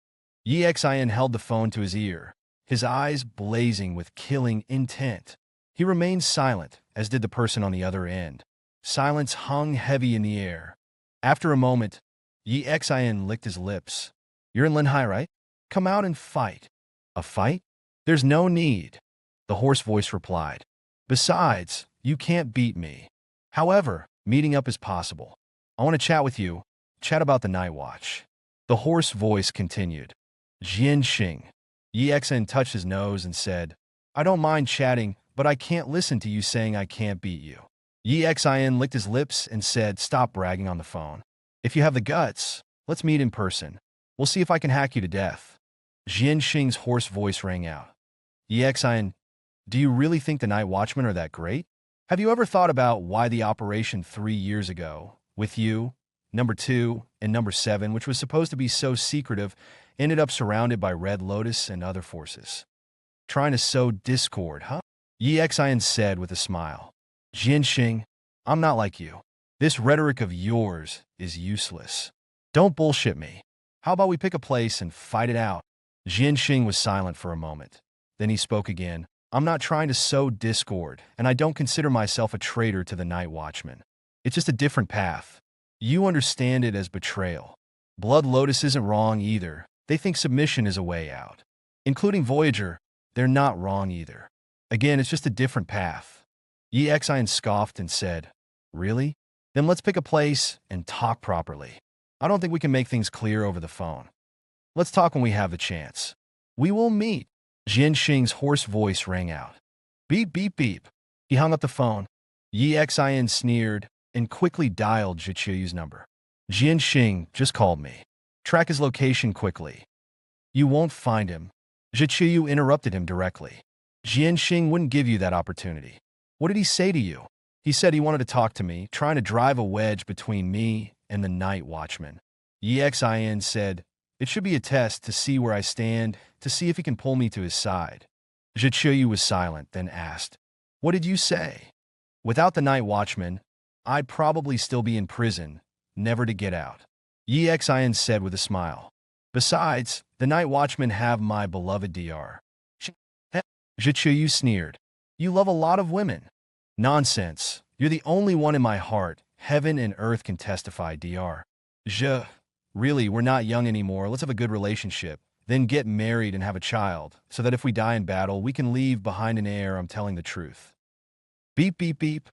Yi Xin held the phone to his ear, his eyes blazing with killing intent. He remained silent, as did the person on the other end. Silence hung heavy in the air. After a moment, Yi Xin licked his lips. You're in Linhai, right? Come out and fight. A fight? There's no need, the hoarse voice replied. Besides, you can't beat me. However, meeting up is possible. I want to chat with you, chat about the night watch. The hoarse voice continued. Jian Xing. Yi Xin touched his nose and said, I don't mind chatting, but I can't listen to you saying I can't beat you. Yi Xin licked his lips and said, stop bragging on the phone. If you have the guts, let's meet in person. We'll see if I can hack you to death. Jian Xing's hoarse voice rang out. Yi Xin, do you really think the night watchmen are that great? Have you ever thought about why the operation 3 years ago, with you, number 2, and number 7, which was supposed to be so secretive, ended up surrounded by Red Lotus and other forces? Trying to sow discord, huh? Yi Xin said with a smile. Jian Xing, I'm not like you. This rhetoric of yours is useless. Don't bullshit me. How about we pick a place and fight it out? Jian Xing was silent for a moment. Then he spoke again. I'm not trying to sow discord, and I don't consider myself a traitor to the Night Watchman. It's just a different path. You understand it as betrayal. Blood Lotus isn't wrong either. They think submission is a way out. Including Voyager, they're not wrong either. Again, it's just a different path. Yi Xin scoffed and said, Really? Then let's pick a place and talk properly. I don't think we can make things clear over the phone. Let's talk when we have the chance. We will meet. Jian Xing's hoarse voice rang out. Beep, beep, beep. He hung up the phone. Yi Xin sneered and quickly dialed Zhiqiyu's number. Jian Xing just called me. Track his location quickly. You won't find him. Zhiqiyu interrupted him directly. Jian Xing wouldn't give you that opportunity. What did he say to you? He said he wanted to talk to me, trying to drive a wedge between me and the night watchman. Xin said, "It should be a test to see where I stand, to see if he can pull me to his side." Zhichuyu was silent, then asked, "What did you say?" "Without the night watchman, I'd probably still be in prison, never to get out," Xin said with a smile. "Besides, the night watchmen have my beloved Dr. Zhichuyu sneered. "You love a lot of women." "Nonsense. You're the only one in my heart. Heaven and earth can testify, Dr. Zhe. Really, we're not young anymore. Let's have a good relationship. Then get married and have a child, so that if we die in battle, we can leave behind an heir. I'm telling the truth." Beep, beep, beep.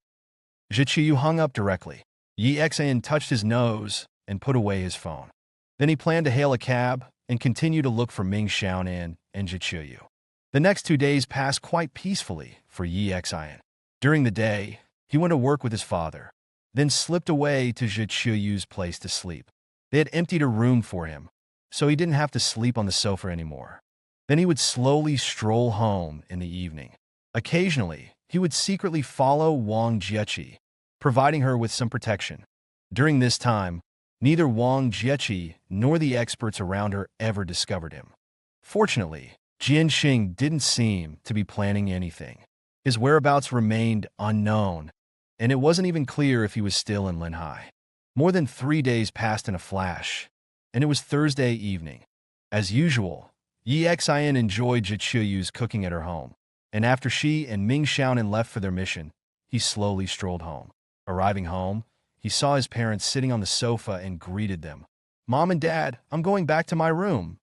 Zhichuyu hung up directly. Xin touched his nose and put away his phone. Then he planned to hail a cab and continue to look for Ming Xiaonan and Zhichuyu. The next 2 days passed quite peacefully for Xin. During the day, he went to work with his father, then slipped away to Zhichuyu's place to sleep. They had emptied a room for him, so he didn't have to sleep on the sofa anymore. Then he would slowly stroll home in the evening. Occasionally, he would secretly follow Wang Jiechi, providing her with some protection. During this time, neither Wang Jiechi nor the experts around her ever discovered him. Fortunately, Jianxing didn't seem to be planning anything. His whereabouts remained unknown, and it wasn't even clear if he was still in Linhai. More than 3 days passed in a flash, and it was Thursday evening. As usual, Xin enjoyed Zhichuyu's cooking at her home, and after she and Ming Xiaonan left for their mission, he slowly strolled home. Arriving home, he saw his parents sitting on the sofa and greeted them. "Mom and Dad, I'm going back to my room."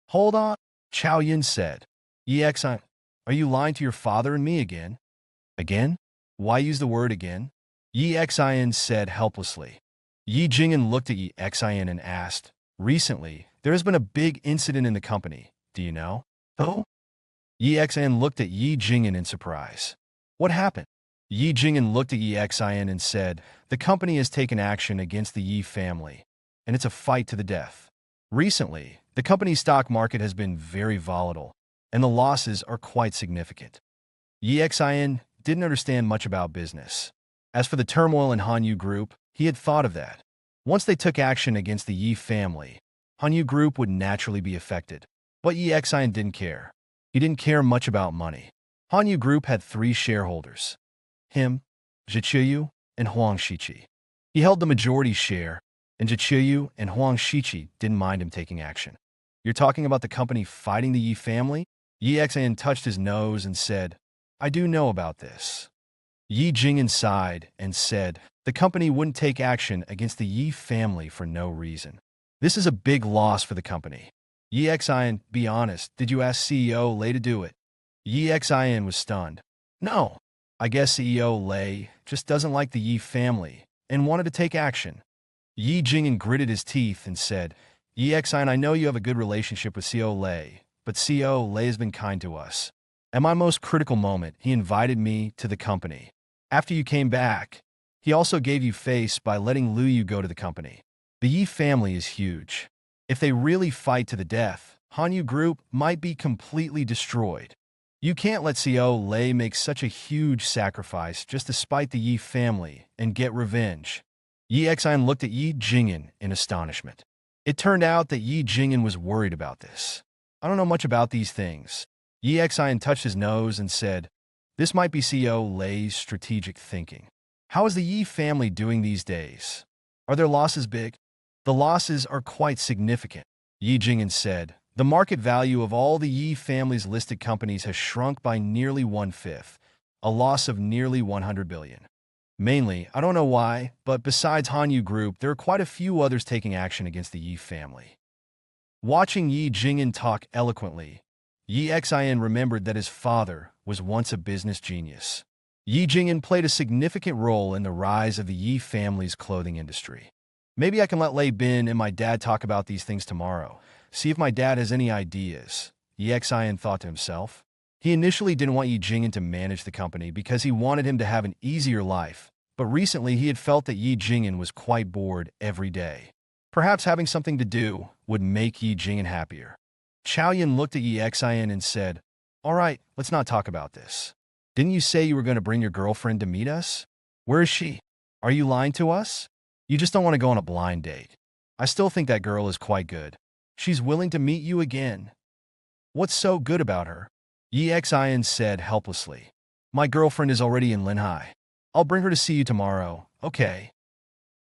"Hold on," Chao Yin said. "Xin, are you lying to your father and me again?" "Again? Why use the word again?" Xin said helplessly. Yi Jing'an looked at Xin and asked, "Recently, there has been a big incident in the company. Do you know?" "Oh?" Xin looked at Yi Jing'an in surprise. "What happened?" Yi Jing'an looked at Xin and said, "The company has taken action against the Yi family, and it's a fight to the death. Recently, the company's stock market has been very volatile, and the losses are quite significant." Xin didn't understand much about business. As for the turmoil in Hanyu Group, he had thought of that. Once they took action against the Yi family, Hanyu Group would naturally be affected. But Xin didn't care. He didn't care much about money. Hanyu Group had 3 shareholders: him, Zhichuyu, and Huang Shiqi. He held the majority share, and Zhichuyu and Huang Shiqi didn't mind him taking action. "You're talking about the company fighting the Yi family?" Xin touched his nose and said, "I do know about this." Yi Jing'an sighed and said, "The company wouldn't take action against the Yi family for no reason. This is a big loss for the company." Xin, be honest, did you ask CEO Lei to do it? Xin was stunned. "No. I guess CEO Lei just doesn't like the Yi family and wanted to take action." Yi Jing'an gritted his teeth and said, "Xin, I know you have a good relationship with CEO Lei, but CEO Lei has been kind to us. At my most critical moment, he invited me to the company. After you came back, he also gave you face by letting Lu Yu go to the company. The Yi family is huge. If they really fight to the death, Hanyu Group might be completely destroyed. You can't let CEO Lei make such a huge sacrifice just to spite the Yi family and get revenge." Xin looked at Yi Jing'an in astonishment. It turned out that Yi Jing'an was worried about this. "I don't know much about these things." Xin touched his nose and said, "This might be CEO Lei's strategic thinking. How is the Yi family doing these days? Are their losses big?" "The losses are quite significant," Yi Jing'an said. "The market value of all the Yi family's listed companies has shrunk by nearly 1/5, a loss of nearly 100 billion. Mainly, I don't know why, but besides Hanyu Group, there are quite a few others taking action against the Yi family." Watching Yi Jing'an talk eloquently, Xin remembered that his father was once a business genius. Yi Jing'an played a significant role in the rise of the Yi family's clothing industry. "Maybe I can let Lei Bin and my dad talk about these things tomorrow. See if my dad has any ideas," Xin thought to himself. He initially didn't want Yi Jing'an to manage the company because he wanted him to have an easier life, but recently he had felt that Yi Jing'an was quite bored every day. Perhaps having something to do would make Yi Jing'an happier. Chao Yin looked at Xin and said, "All right, let's not talk about this. Didn't you say you were going to bring your girlfriend to meet us? Where is she? Are you lying to us?" You just don't want to go on a blind date. I still think that girl is quite good. She's willing to meet you again. What's so good about her? Yi Xian said helplessly. My girlfriend is already in Linhai. I'll bring her to see you tomorrow, okay?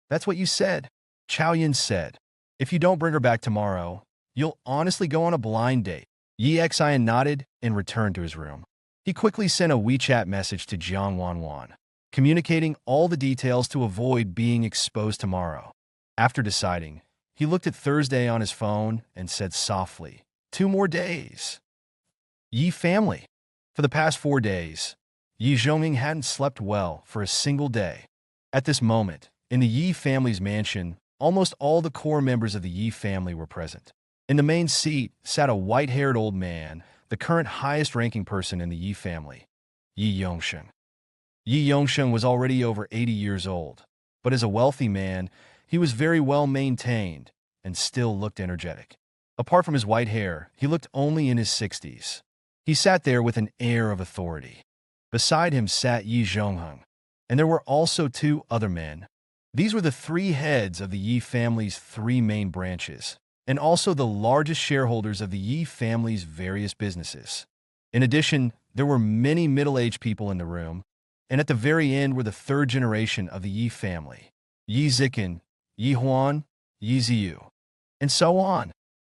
That's what you said, Chao Yin said. If you don't bring her back tomorrow, you'll honestly go on a blind date. Yi Xian nodded and returned to his room. He quickly sent a WeChat message to Jiang Wanwan, communicating all the details to avoid being exposed tomorrow. After deciding, he looked at Thursday on his phone and said softly, 2 more days. Yi family. For the past 4 days, Yi Zhongming hadn't slept well for a single day. At this moment, in the Yi family's mansion, almost all the core members of the Yi family were present. In the main seat sat a white-haired old man, the current highest-ranking person in the Yi family, Yi Yongsheng. Yi Yongsheng was already over 80 years old, but as a wealthy man, he was very well maintained and still looked energetic. Apart from his white hair, he looked only in his 60s. He sat there with an air of authority. Beside him sat Yi Zhongheng, and there were also 2 other men. These were the 3 heads of the Yi family's 3 main branches, and also the largest shareholders of the Yi family's various businesses. In addition, there were many middle-aged people in the room, and at the very end were the 3rd generation of the Yi family, Yi Zikin, Yi Huan, Yi Ziyu, and so on.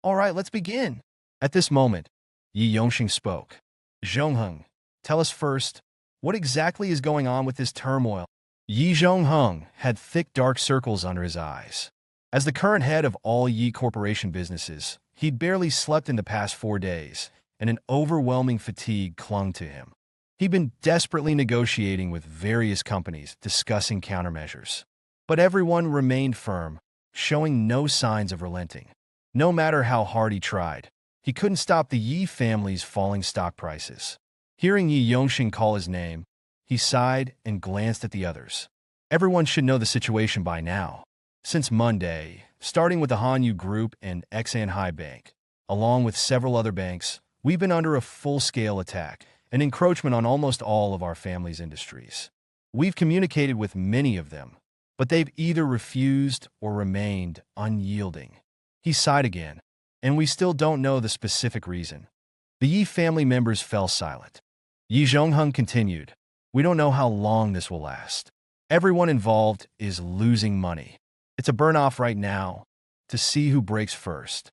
All right, let's begin. At this moment, Yi Yongxing spoke. Zhongheng, tell us first, what exactly is going on with this turmoil? Yi Zhongheng had thick dark circles under his eyes. As the current head of all Yi Corporation businesses, he'd barely slept in the past 4 days, and an overwhelming fatigue clung to him. He'd been desperately negotiating with various companies, discussing countermeasures. But everyone remained firm, showing no signs of relenting. No matter how hard he tried, he couldn't stop the Yi family's falling stock prices. Hearing Yi Yongxing call his name, he sighed and glanced at the others. Everyone should know the situation by now. Since Monday, starting with the Hanyu Group and Xanhai Bank, along with several other banks, we've been under a full-scale attack, an encroachment on almost all of our family's industries. We've communicated with many of them, but they've either refused or remained unyielding. He sighed again, and we still don't know the specific reason. The Yi family members fell silent. Yi Zhongheng continued, we don't know how long this will last. Everyone involved is losing money. It's a burn-off right now to see who breaks first.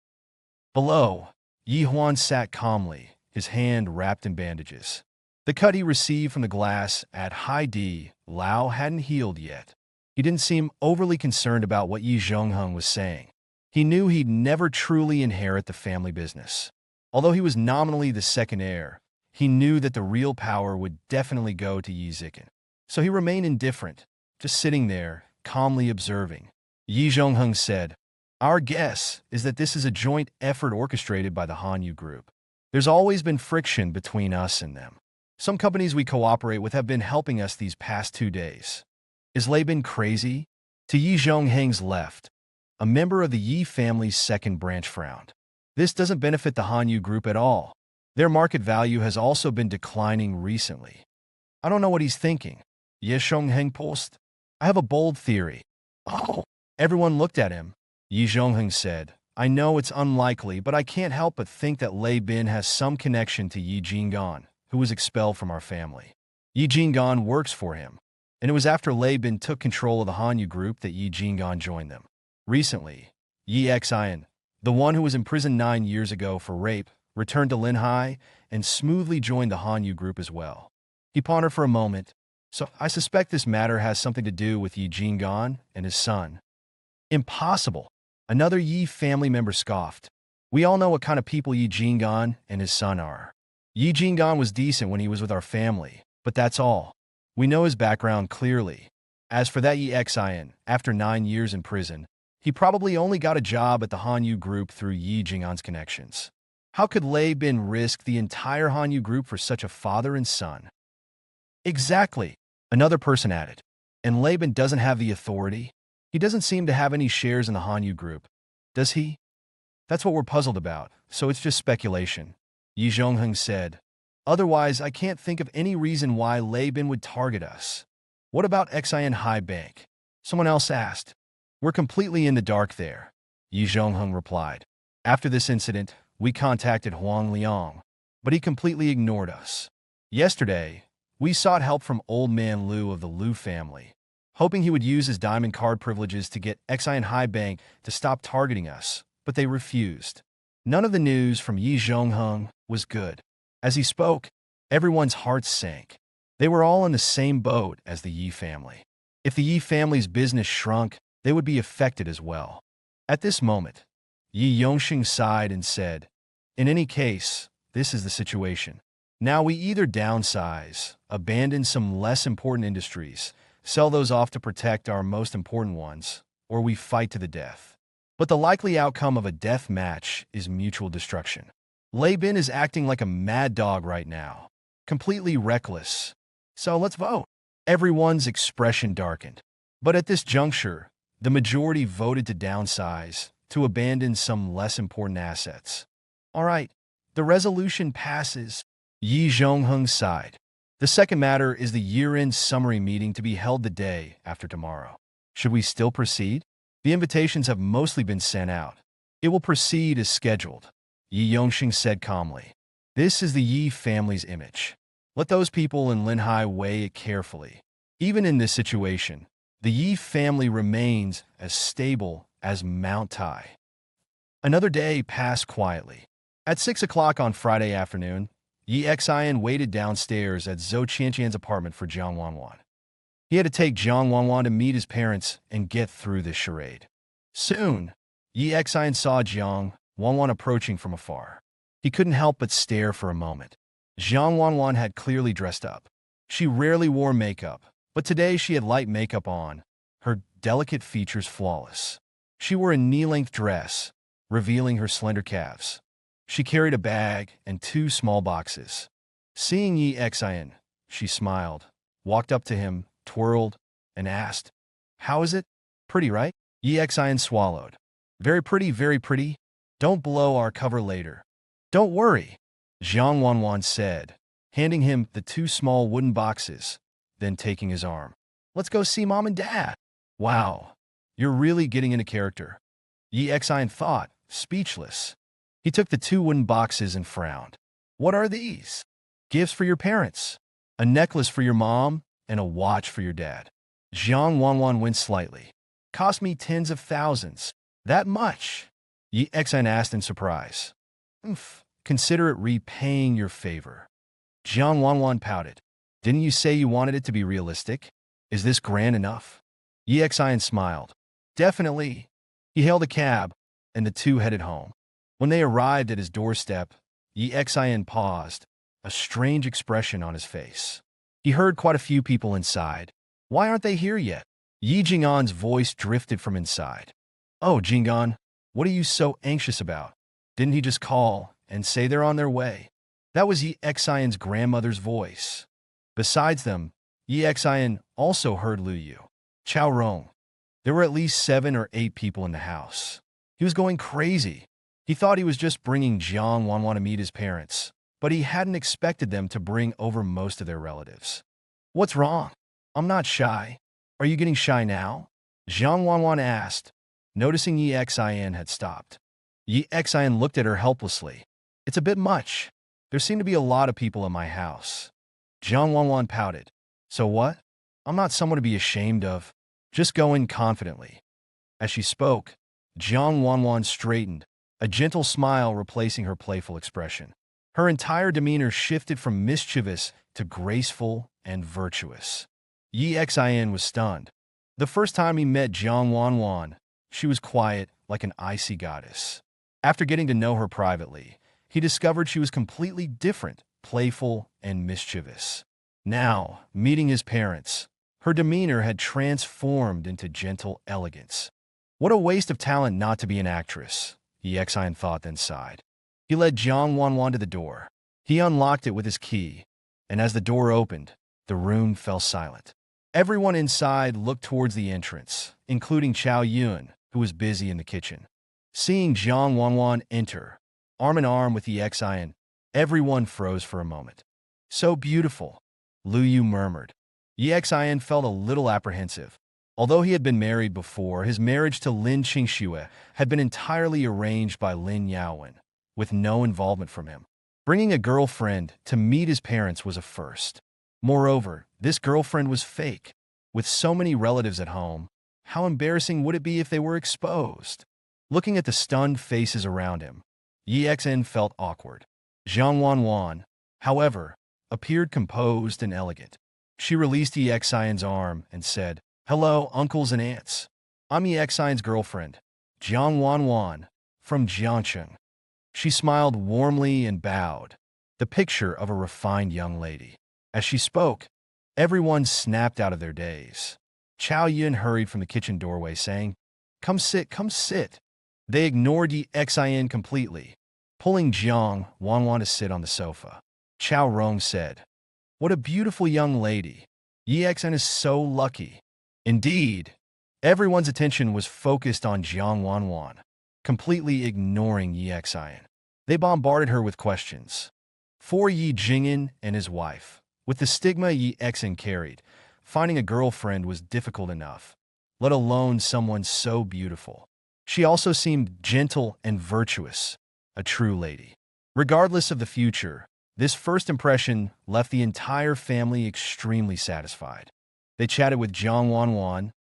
Below, Yi Huan sat calmly, his hand wrapped in bandages. The cut he received from the glass at Hai Di Lao hadn't healed yet. He didn't seem overly concerned about what Yi Zhongheng was saying. He knew he'd never truly inherit the family business. Although he was nominally the second heir, he knew that the real power would definitely go to Yi Zikin. So he remained indifferent, just sitting there, calmly observing. Yi Zhongheng said, our guess is that this is a joint effort orchestrated by the Hanyu Group. There's always been friction between us and them. Some companies we cooperate with have been helping us these past 2 days. Is Lei Bin crazy? To Yi Zhongheng's left, a member of the Yi family's second branch frowned. This doesn't benefit the Hanyu Group at all. Their market value has also been declining recently. I don't know what he's thinking. Ye Zhongheng post. I have a bold theory. Oh. Everyone looked at him. Yi Zhongheng said, I know it's unlikely, but I can't help but think that Lei Bin has some connection to Yi Jinggan, who was expelled from our family. Yi Jinggan works for him, and it was after Lei Bin took control of the Hanyu Group that Yi Jinggan joined them. Recently, Yi Xian, the one who was imprisoned 9 years ago for rape, returned to Linhai and smoothly joined the Hanyu Group as well. He pondered for a moment. So I suspect this matter has something to do with Yi Jinggan and his son. Impossible. Another Yi family member scoffed. We all know what kind of people Yi Jinggan and his son are. Yi Jinggan was decent when he was with our family, but that's all. We know his background clearly. As for that Yi Xian, after 9 years in prison, he probably only got a job at the Hanyu Group through Yi Jinggan's connections. How could Lei Bin risk the entire Hanyu Group for such a father and son? Exactly, another person added. And Lei Bin doesn't have the authority. He doesn't seem to have any shares in the Hanyu Group, does he? That's what we're puzzled about, so it's just speculation, Yi Zhongheng said. Otherwise, I can't think of any reason why Lei Bin would target us. What about Xanhai Bank? Someone else asked. We're completely in the dark there, Yi Zhongheng replied. After this incident, we contacted Huang Liang, but he completely ignored us. Yesterday, we sought help from Old Man Liu of the Liu family, hoping he would use his diamond card privileges to get Xian High Bank to stop targeting us, but they refused. None of the news from Yi Zhongheng was good. As he spoke, everyone's hearts sank. They were all in the same boat as the Yi family. If the Yi family's business shrunk, they would be affected as well. At this moment, Yi Yongxing sighed and said, "In any case, this is the situation. Now we either downsize, abandon some less important industries, sell those off to protect our most important ones, or we fight to the death. But the likely outcome of a death match is mutual destruction. Lei Bin is acting like a mad dog right now, completely reckless. So let's vote." Everyone's expression darkened. But at this juncture, the majority voted to downsize, to abandon some less important assets. All right, the resolution passes. Yi Zhongheng sighed. The second matter is the year-end summary meeting to be held the day after tomorrow. Should we still proceed? The invitations have mostly been sent out. It will proceed as scheduled, Yi Yongxing said calmly. This is the Yi family's image. Let those people in Linhai weigh it carefully. Even in this situation, the Yi family remains as stable as Mount Tai. Another day passed quietly. At 6 o'clock on Friday afternoon, Yi Xian waited downstairs at Zhou Qianqian's apartment for Jiang Wanwan. He had to take Jiang Wanwan to meet his parents and get through this charade. Soon, Yi Xian saw Jiang Wanwan approaching from afar. He couldn't help but stare for a moment. Jiang Wanwan had clearly dressed up. She rarely wore makeup, but today she had light makeup on, her delicate features flawless. She wore a knee-length dress, revealing her slender calves. She carried a bag and 2 small boxes. Seeing Yi Xian, she smiled, walked up to him, twirled, and asked, "How is it? Pretty, right?" Yi Xian swallowed. Very pretty. Don't blow our cover later." "Don't worry," Jiang Wanwan said, handing him the 2 small wooden boxes, then taking his arm. "Let's go see Mom and Dad." "Wow, you're really getting into character," Yi Xian thought, speechless. He took the 2 wooden boxes and frowned. "What are these?" "Gifts for your parents. A necklace for your mom and a watch for your dad." Jiang Wanwan winced slightly. "Cost me tens of thousands." "That much?" Yi Xian asked in surprise. Consider it repaying your favor." Jiang Wanwan pouted. "Didn't you say you wanted it to be realistic? Is this grand enough?" Yi Xian smiled. "Definitely." He hailed a cab, and the 2 headed home. When they arrived at his doorstep, Yi Xian paused, a strange expression on his face. He heard quite a few people inside. "Why aren't they here yet?" Yi Jing'an's voice drifted from inside. "Oh, Jing'an, what are you so anxious about? Didn't he just call and say they're on their way?" That was Yi Xian's grandmother's voice. Besides them, Yi Xian also heard Lu Yu, Chao Rong. There were at least 7 or 8 people in the house. He was going crazy. He thought he was just bringing Jiang Wanwan to meet his parents, but he hadn't expected them to bring over most of their relatives. "What's wrong? I'm not shy. Are you getting shy now?" Jiang Wanwan asked, noticing Yi Xian had stopped. Yi Xian looked at her helplessly. "It's a bit much. There seem to be a lot of people in my house." Jiang Wanwan pouted. "So what? I'm not someone to be ashamed of. Just go in confidently." As she spoke, Jiang Wanwan straightened, a gentle smile replacing her playful expression. Her entire demeanor shifted from mischievous to graceful and virtuous. Yi Xian was stunned. The first time he met Jiang Wanwan, she was quiet like an icy goddess. After getting to know her privately, he discovered she was completely different, playful and mischievous. Now, meeting his parents, her demeanor had transformed into gentle elegance. What a waste of talent not to be an actress, Yi Xian thought, then sighed. He led Jiang Wanwan to the door. He unlocked it with his key, and as the door opened, the room fell silent. Everyone inside looked towards the entrance, including Chao Yun, who was busy in the kitchen. Seeing Jiang Wanwan enter, arm in arm with Yi Xian, everyone froze for a moment. "So beautiful," Lu Yu murmured. Yi Xian felt a little apprehensive. Although he had been married before, his marriage to Lin Qingxue had been entirely arranged by Lin Yaowen, with no involvement from him. Bringing a girlfriend to meet his parents was a first. Moreover, this girlfriend was fake. With so many relatives at home, how embarrassing would it be if they were exposed? Looking at the stunned faces around him, Yi Xen felt awkward. Zhang Wanwan, however, appeared composed and elegant. She released Yi Xian's arm and said, "Hello, uncles and aunts. I'm Yi Xian's girlfriend, Zhang Wanwan, from Jiangcheng." She smiled warmly and bowed, the picture of a refined young lady. As she spoke, everyone snapped out of their daze. Chao Yun hurried from the kitchen doorway, saying, "Come sit, come sit." They ignored Yi Xian completely, pulling Zhang Wanwan to sit on the sofa. Chao Rong said, "What a beautiful young lady. Yi Xian is so lucky." Indeed, everyone's attention was focused on Zhang Wanwan, completely ignoring Yi Xian. They bombarded her with questions. For Yi Jing'an and his wife, with the stigma Yi Xian carried, finding a girlfriend was difficult enough, let alone someone so beautiful. She also seemed gentle and virtuous, a true lady. Regardless of the future, this first impression left the entire family extremely satisfied. They chatted with Zhang Wanwan,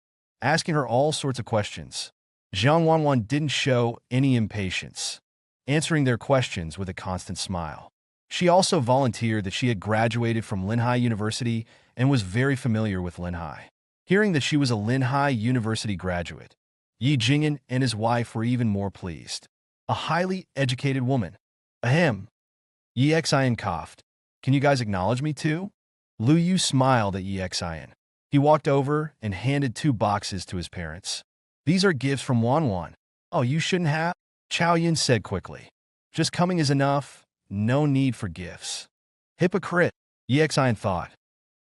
asking her all sorts of questions. Zhang Wanwan didn't show any impatience, answering their questions with a constant smile. She also volunteered that she had graduated from Linhai University and was very familiar with Linhai. Hearing that she was a Linhai University graduate, Yi Jing'an and his wife were even more pleased. A highly educated woman. Ahem. Yi Xian coughed. "Can you guys acknowledge me too?" Lu Yu smiled at Yi Xian. He walked over and handed 2 boxes to his parents. "These are gifts from Wanwan." "Oh, you shouldn't have," Chao Yun said quickly. "Just coming is enough. No need for gifts." Hypocrite, Yi Xian thought.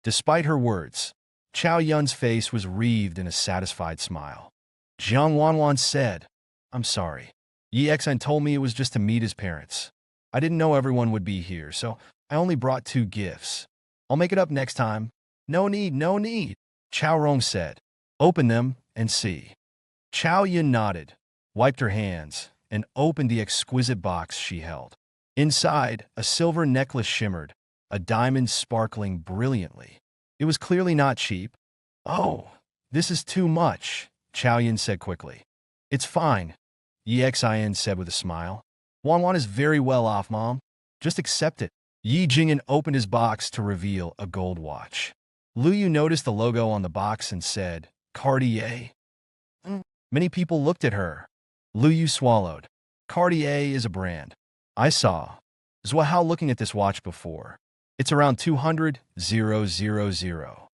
Despite her words, Chao Yun's face was wreathed in a satisfied smile. Zhang Wanwan said, "I'm sorry. Yi Xian told me it was just to meet his parents. I didn't know everyone would be here, so I only brought 2 gifts. I'll make it up next time." "No need, no need," Chao Rong said. "Open them and see." Chao Yun nodded, wiped her hands, and opened the exquisite box she held. Inside, a silver necklace shimmered, a diamond sparkling brilliantly. It was clearly not cheap. "Oh, this is too much," Chao Yun said quickly. "It's fine," Yi Xian said with a smile. "Wanwan is very well off, Mom. Just accept it." Yi Jing'an opened his box to reveal a gold watch. Lu Yu noticed the logo on the box and said, "Cartier." Many people looked at her. Lu Yu swallowed. "Cartier is a brand I saw Zhuahao looking at this watch before. It's around 200,000.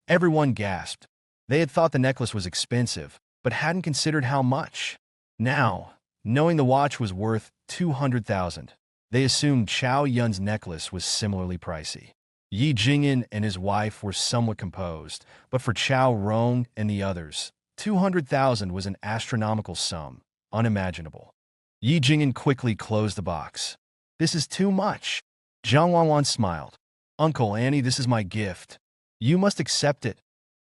Everyone gasped. They had thought the necklace was expensive, but hadn't considered how much. Now, knowing the watch was worth 200,000, they assumed Chao Yun's necklace was similarly pricey. Yi Jing'an and his wife were somewhat composed, but for Chao Rong and the others, 200,000 was an astronomical sum, unimaginable. Yi Jing'an quickly closed the box. "This is too much." Zhang Wanwan smiled. "Uncle Annie, this is my gift. You must accept it."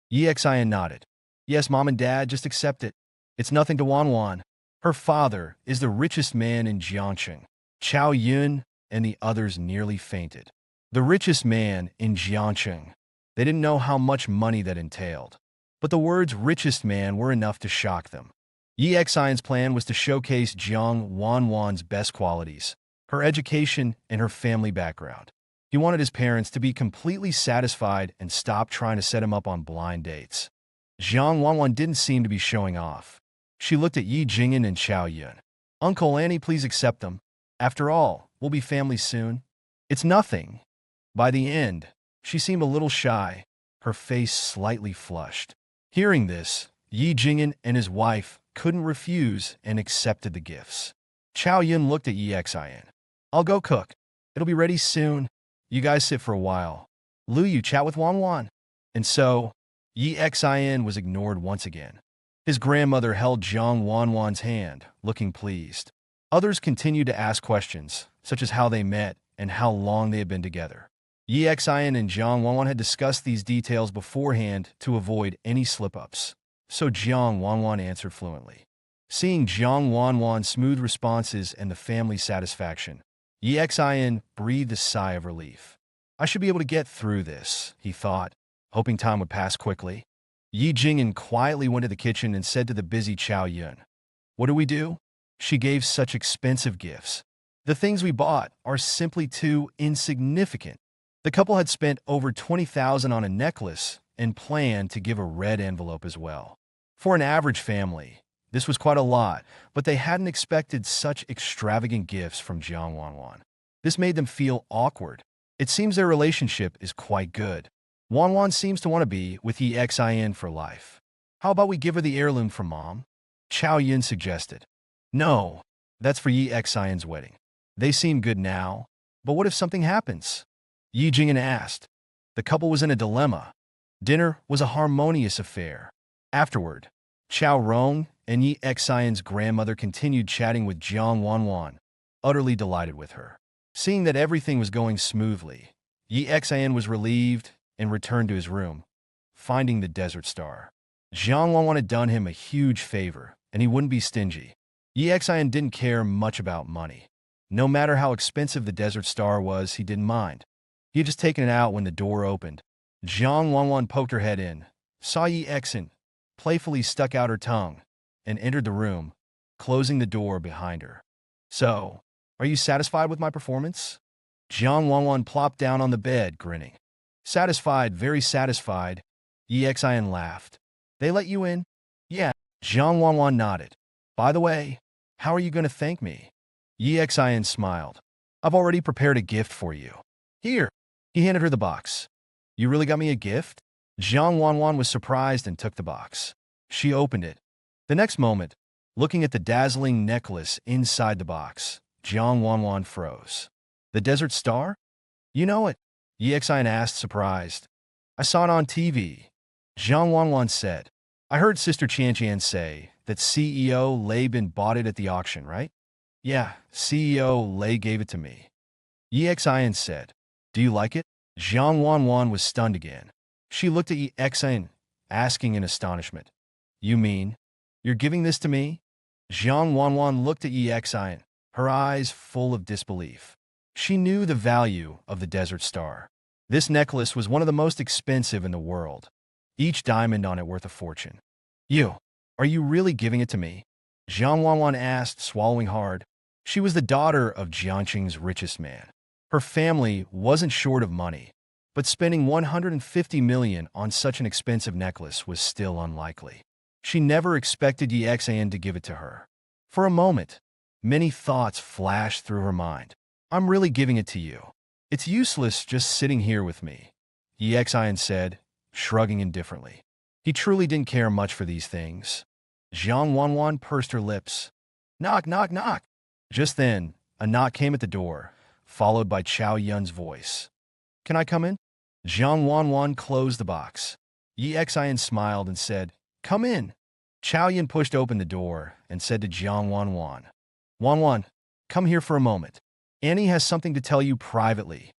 Yi Xian nodded. "Yes, Mom and Dad, just accept it. It's nothing to Wanwan. Her father is the richest man in Jiangcheng." Chao Yun and the others nearly fainted. The richest man in Jiangcheng. They didn't know how much money that entailed. But the words richest man were enough to shock them. Yi Xian's plan was to showcase Zhang Wanwan's best qualities, her education and her family background. He wanted his parents to be completely satisfied and stop trying to set him up on blind dates. Zhang Wanwan didn't seem to be showing off. She looked at Yi Jing'an and Chao Yun. "Uncle Annie, please accept them. After all, we'll be family soon." "It's nothing." By the end, she seemed a little shy, her face slightly flushed. Hearing this, Yi Jing'an and his wife couldn't refuse and accepted the gifts. Chao Yun looked at Yi Xian. "I'll go cook. It'll be ready soon. You guys sit for a while. Lu Yu, chat with Wanwan." And so, Yi Xian was ignored once again. His grandmother held Zhang Wanwan's hand, looking pleased. Others continued to ask questions, such as how they met and how long they had been together. Yi Xian and Zhang Wanwan had discussed these details beforehand to avoid any slip-ups. So Jiang Wanwan answered fluently. Seeing Jiang Wanwan's smooth responses and the family's satisfaction, Yi Xian breathed a sigh of relief. I should be able to get through this, he thought, hoping time would pass quickly. Yi Jing'an quietly went to the kitchen and said to the busy Chao Yun, "What do we do? She gave such expensive gifts. The things we bought are simply too insignificant." The couple had spent over 20,000 on a necklace and planned to give a red envelope as well. For an average family, this was quite a lot, but they hadn't expected such extravagant gifts from Jiang Wanwan. This made them feel awkward. It seems their relationship is quite good. Wanwan seems to want to be with Yi Xian for life. How about we give her the heirloom from Mom? Chao Yun suggested. No, that's for Yi Xian's wedding. They seem good now, but what if something happens? Yi Jing'an asked. The couple was in a dilemma. Dinner was a harmonious affair. Afterward, Chao Rong and Yi Xian's grandmother continued chatting with Jiang Wanwan, utterly delighted with her. Seeing that everything was going smoothly, Yi Xian was relieved and returned to his room, finding the Desert Star. Jiang Wanwan had done him a huge favor, and he wouldn't be stingy. Yi Xian didn't care much about money. No matter how expensive the Desert Star was, he didn't mind. He had just taken it out when the door opened. Jiang Wanwan poked her head in, saw Yi Xian, playfully stuck out her tongue, and entered the room, closing the door behind her. So, are you satisfied with my performance? Jiang Wanwan plopped down on the bed, grinning. Satisfied, very satisfied, Yi Xian laughed. They let you in? Yeah. Jiang Wanwan nodded. By the way, how are you going to thank me? Yi Xian smiled. I've already prepared a gift for you. Here. He handed her the box. You really got me a gift? Jiang Wanwan was surprised and took the box. She opened it. The next moment, looking at the dazzling necklace inside the box, Jiang Wanwan froze. The Desert Star? You know it? Yi Xian asked, surprised. I saw it on TV. Jiang Wanwan said. I heard Sister Qianqian say that CEO Lei Bin bought it at the auction, right? Yeah, CEO Lei gave it to me. Yi Xian said. Do you like it? Jiang Wanwan was stunned again. She looked at Yi Xian, asking in astonishment. You mean, you're giving this to me? Jiang Wanwan looked at Yi Xian, her eyes full of disbelief. She knew the value of the Desert Star. This necklace was one of the most expensive in the world, each diamond on it worth a fortune. Are you really giving it to me? Jiang Wanwan asked, swallowing hard. She was the daughter of Jiangqing's richest man. Her family wasn't short of money, but spending 150 million on such an expensive necklace was still unlikely. She never expected Yi Xian to give it to her. For a moment, many thoughts flashed through her mind. I'm really giving it to you. It's useless just sitting here with me, Yi Xian said, shrugging indifferently. He truly didn't care much for these things. Jiang Wanwan pursed her lips. Knock, knock, knock. Just then, a knock came at the door, followed by Chao Yun's voice. Can I come in? Jiang Wanwan closed the box. Yi Xian smiled and said, Come in. Chao Yun pushed open the door and said to Jiang Wanwan, Wanwan, come here for a moment. Annie has something to tell you privately.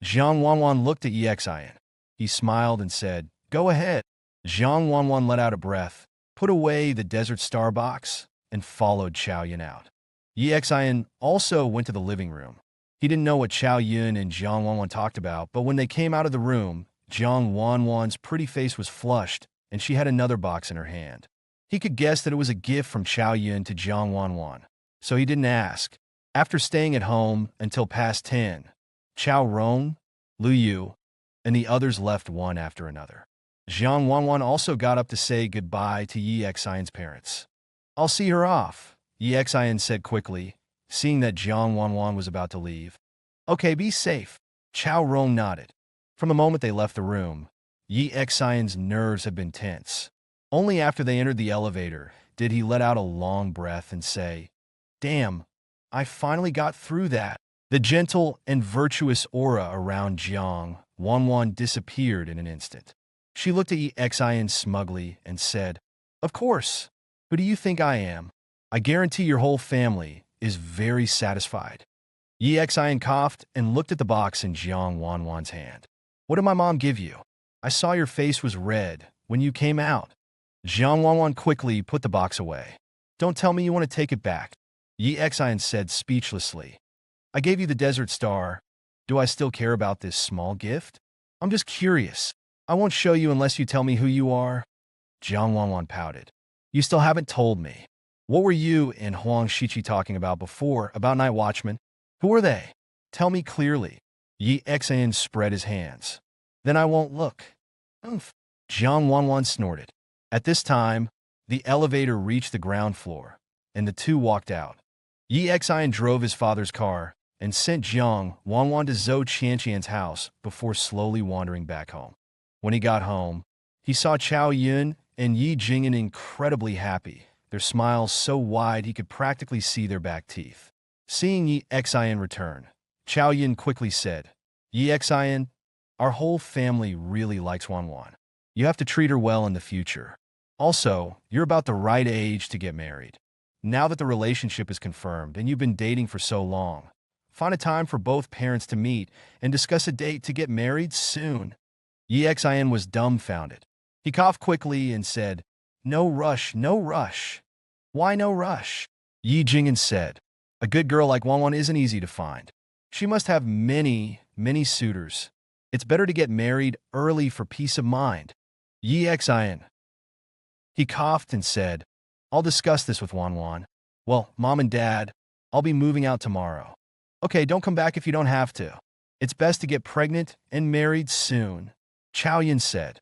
Jiang Wanwan looked at Yi Xian. He smiled and said, Go ahead. Jiang Wanwan let out a breath, put away the Desert Star box, and followed Chao Yun out. Yi Xian also went to the living room. He didn't know what Chao Yun and Jiang Wanwan talked about, but when they came out of the room, Jiang Wanwan's pretty face was flushed, and she had another box in her hand. He could guess that it was a gift from Chao Yun to Jiang Wanwan, so he didn't ask. After staying at home until past 10, Chao Rong, Lu Yu, and the others left one after another. Jiang Wanwan also got up to say goodbye to Yi Xian's parents. I'll see her off, Yi Xian said quickly, seeing that Jiang Wanwan was about to leave. Okay, be safe. Chao Rong nodded. From the moment they left the room, Yi Xian's nerves had been tense. Only after they entered the elevator did he let out a long breath and say, Damn, I finally got through that. The gentle and virtuous aura around Jiang Wanwan disappeared in an instant. She looked at Yi Xian smugly and said, Of course. Who do you think I am? I guarantee your whole family is very satisfied. Yi Xian coughed and looked at the box in Jiang Wanwan's hand. What did my mom give you? I saw your face was red when you came out. Jiang Wanwan quickly put the box away. Don't tell me you want to take it back, Yi Xian said speechlessly. I gave you the Desert Star. Do I still care about this small gift? I'm just curious. I won't show you unless you tell me who you are. Jiang Wanwan pouted. You still haven't told me. What were you and Huang Shiqi talking about before, about Night Watchmen? Who are they? Tell me clearly. Yi Xian spread his hands. Then I won't look. Oomph. Jiang Wanwan snorted. At this time, the elevator reached the ground floor, and the two walked out. Yi Xian drove his father's car and sent Jiang Wanwan to Zhou Qianqian's house before slowly wandering back home. When he got home, he saw Chao Yun and Yi Jingyan incredibly happy, their smiles so wide he could practically see their back teeth. Seeing Yi Xian return, Chao Yun quickly said, Yi Xian, our whole family really likes Wanwan. You have to treat her well in the future. Also, you're about the right age to get married. Now that the relationship is confirmed and you've been dating for so long, find a time for both parents to meet and discuss a date to get married soon. Yi Xian was dumbfounded. He coughed quickly and said, No rush, no rush. Why no rush? Yi Jingyan said, A good girl like Wanwan isn't easy to find. She must have many, many suitors. It's better to get married early for peace of mind. Yi Xian. He coughed and said, I'll discuss this with Wanwan. Well, Mom and Dad, I'll be moving out tomorrow. Okay, don't come back if you don't have to. It's best to get pregnant and married soon. Chao Yun said.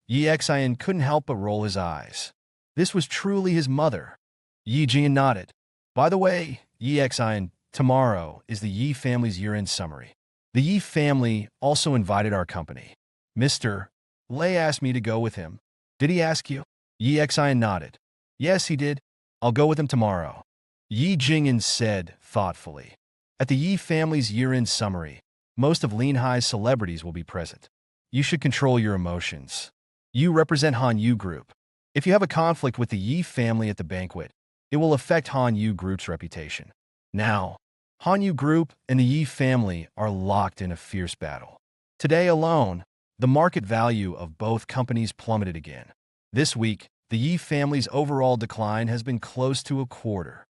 Yi Xian couldn't help but roll his eyes. This was truly his mother. Yi Jingyan nodded. By the way, Yi Xian, tomorrow is the Yi family's year-end summary. The Yi family also invited our company. Mr. Lei asked me to go with him. Did he ask you? Yi Xian nodded. Yes, he did. I'll go with him tomorrow. Yi Jingyan said thoughtfully. At the Yi family's year-end summary, most of Linhai's celebrities will be present. You should control your emotions. You represent Han Yu Group. If you have a conflict with the Yi family at the banquet, it will affect Han Yu Group's reputation. Now, Han Yu Group and the Yi family are locked in a fierce battle. Today alone, the market value of both companies plummeted again. This week, the Yi family's overall decline has been close to a quarter.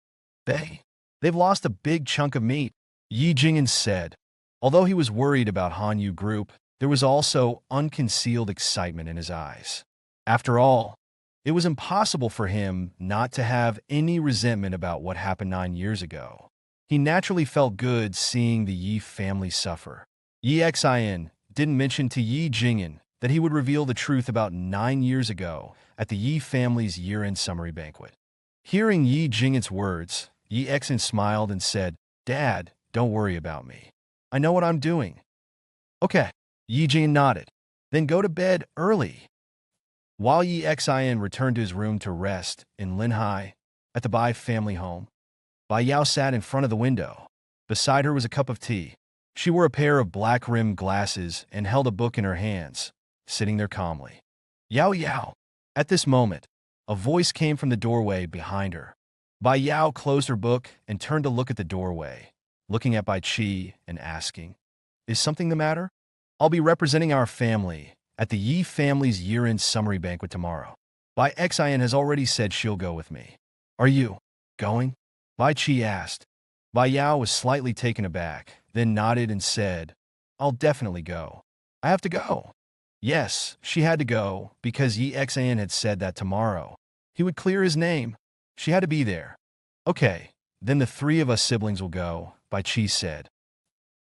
They've lost a big chunk of meat, Yi Jingyan said. Although he was worried about Han Yu Group, there was also unconcealed excitement in his eyes. After all, it was impossible for him not to have any resentment about what happened 9 years ago. He naturally felt good seeing the Yi family suffer. Yi Xian didn't mention to Yi Jingyan that he would reveal the truth about 9 years ago at the Yi family's year-end summary banquet. Hearing Yi Jingyan's words, Yi Xian smiled and said, Dad, don't worry about me. I know what I'm doing. Okay, Yi Jingyan nodded. Then go to bed early. While Yi Xian returned to his room to rest in Linhai, at the Bai family home, Bai Yao sat in front of the window. Beside her was a cup of tea. She wore a pair of black-rimmed glasses and held a book in her hands, sitting there calmly. Yao Yao. At this moment, a voice came from the doorway behind her. Bai Yao closed her book and turned to look at the doorway, looking at Bai Qi and asking, Is something the matter? I'll be representing our family at the Yi family's year-end summary banquet tomorrow. Bai Xian has already said she'll go with me. Are you going? Bai Qi asked. Bai Yao was slightly taken aback, then nodded and said, I'll definitely go. I have to go. Yes, she had to go, because Yi Xian had said that tomorrow he would clear his name. She had to be there. Okay, then the 3 of us siblings will go, Bai Qi said.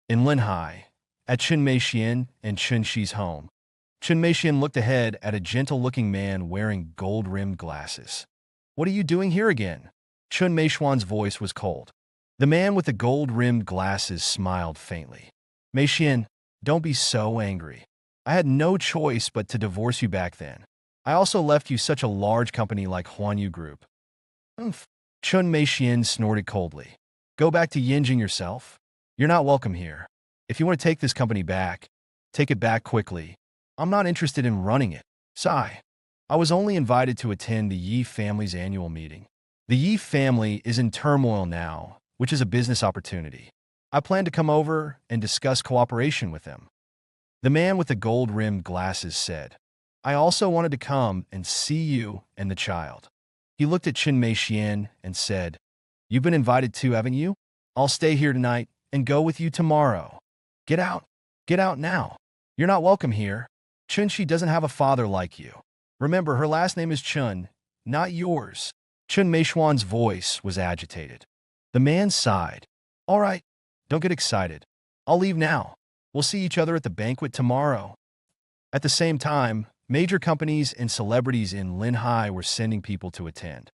In Linhai, at Chun Meixian and Chun Shi's home, Chun Meixian looked ahead at a gentle-looking man wearing gold-rimmed glasses. What are you doing here again? Chun Meixian's voice was cold. The man with the gold-rimmed glasses smiled faintly. Meixian, don't be so angry. I had no choice but to divorce you back then. I also left you such a large company like Huan Yu Group. Oomph. Chun Meixian snorted coldly. Go back to Yinjing yourself. You're not welcome here. If you want to take this company back, take it back quickly. I'm not interested in running it. Sigh. I was only invited to attend the Yi family's annual meeting. The Yi family is in turmoil now, which is a business opportunity. I plan to come over and discuss cooperation with them. The man with the gold-rimmed glasses said. I also wanted to come and see you and the child. He looked at Chen Meixian and said, You've been invited too, haven't you? I'll stay here tonight and go with you tomorrow. Get out. Get out now. You're not welcome here. Chunshi doesn't have a father like you. Remember, her last name is Chun, not yours. Chun Meishuan's voice was agitated. The man sighed. All right, don't get excited. I'll leave now. We'll see each other at the banquet tomorrow. At the same time, major companies and celebrities in Linhai were sending people to attend.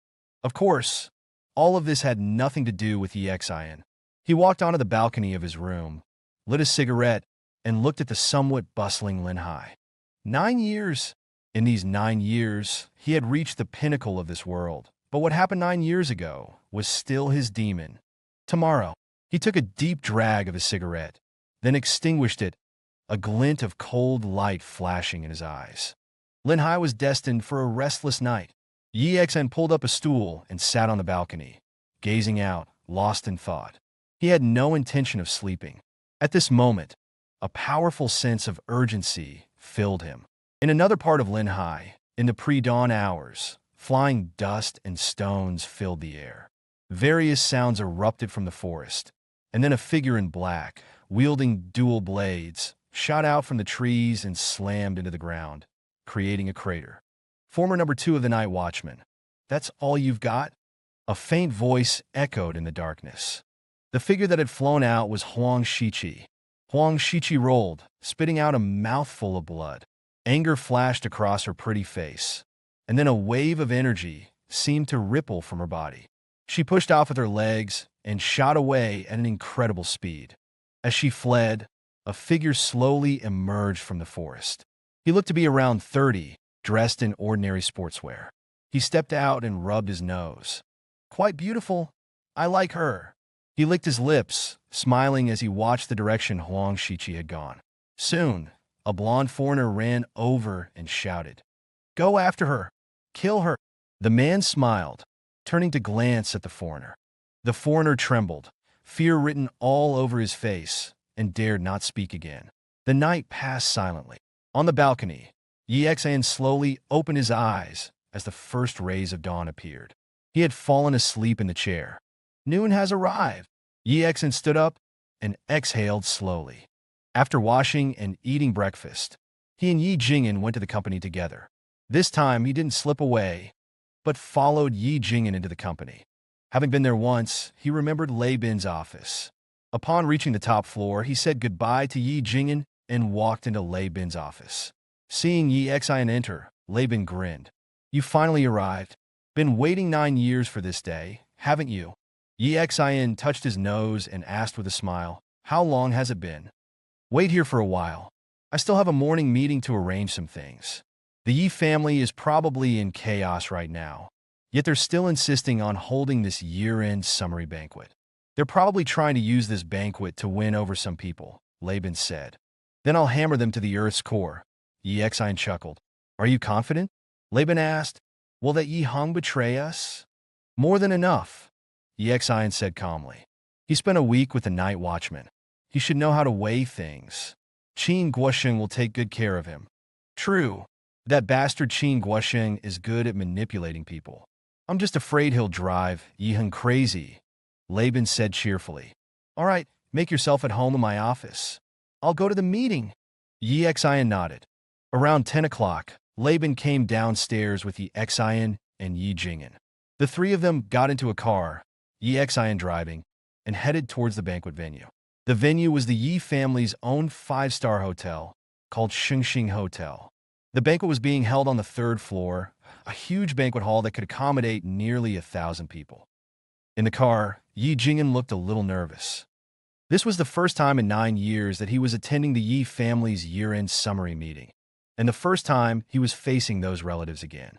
Of course, all of this had nothing to do with Xin. He walked onto the balcony of his room, lit a cigarette, and looked at the somewhat bustling Linhai. 9 years. In these 9 years, he had reached the pinnacle of this world. But what happened 9 years ago was still his demon. Tomorrow, he took a deep drag of his cigarette, then extinguished it, a glint of cold light flashing in his eyes. Linhai was destined for a restless night. Xin pulled up a stool and sat on the balcony, gazing out, lost in thought. He had no intention of sleeping. At this moment, a powerful sense of urgency filled him. In another part of Linhai, in the pre-dawn hours, flying dust and stones filled the air. Various sounds erupted from the forest, and then a figure in black, wielding dual blades, shot out from the trees and slammed into the ground, creating a crater. Former number 2 of the Night Watchman. That's all you've got? A faint voice echoed in the darkness. The figure that had flown out was Huang Shiqi. Huang Shiqi rolled, spitting out a mouthful of blood. Anger flashed across her pretty face, and then a wave of energy seemed to ripple from her body. She pushed off with her legs and shot away at an incredible speed. As she fled, a figure slowly emerged from the forest. He looked to be around 30, dressed in ordinary sportswear. He stepped out and rubbed his nose. Quite beautiful. I like her. He licked his lips, smiling as he watched the direction Huang Shiqi had gone. Soon, a blonde foreigner ran over and shouted, Go after her! Kill her! The man smiled, turning to glance at the foreigner. The foreigner trembled, fear written all over his face, and dared not speak again. The night passed silently. On the balcony, Xin slowly opened his eyes as the first rays of dawn appeared. He had fallen asleep in the chair. Noon has arrived. Xin stood up and exhaled slowly. After washing and eating breakfast, he and Yi Jingyan went to the company together. This time, he didn't slip away, but followed Yi Jingyan into the company. Having been there once, he remembered Lei Bin's office. Upon reaching the top floor, he said goodbye to Yi Jingyan and walked into Lei Bin's office. Seeing Xin enter, Lei Bin grinned. You finally arrived. Been waiting 9 years for this day, haven't you? Xin touched his nose and asked with a smile, How long has it been? Wait here for a while. I still have a morning meeting to arrange some things. The Yi family is probably in chaos right now, yet they're still insisting on holding this year-end summary banquet. They're probably trying to use this banquet to win over some people, Lei Bin said. Then I'll hammer them to the earth's core. Xin chuckled. Are you confident? Lei Bin asked. Will that Yi Hong betray us? More than enough, Xin said calmly. He spent a week with the Night Watchman. He should know how to weigh things. Qin Guosheng will take good care of him. True. That bastard Qin Guosheng is good at manipulating people. I'm just afraid he'll drive Yi Hong crazy, Lei Bin said cheerfully. All right, make yourself at home in my office. I'll go to the meeting. Xin nodded. Around 10 o'clock, Lei Bin came downstairs with Xin and Yi Jingyan. The three of them got into a car, Xin driving, and headed towards the banquet venue. The venue was the Yi family's own 5-star hotel, called Shengxing Hotel. The banquet was being held on the 3rd floor, a huge banquet hall that could accommodate nearly 1,000 people. In the car, Yi Jingyan looked a little nervous. This was the first time in 9 years that he was attending the Yi family's year-end summary meeting, and the first time he was facing those relatives again.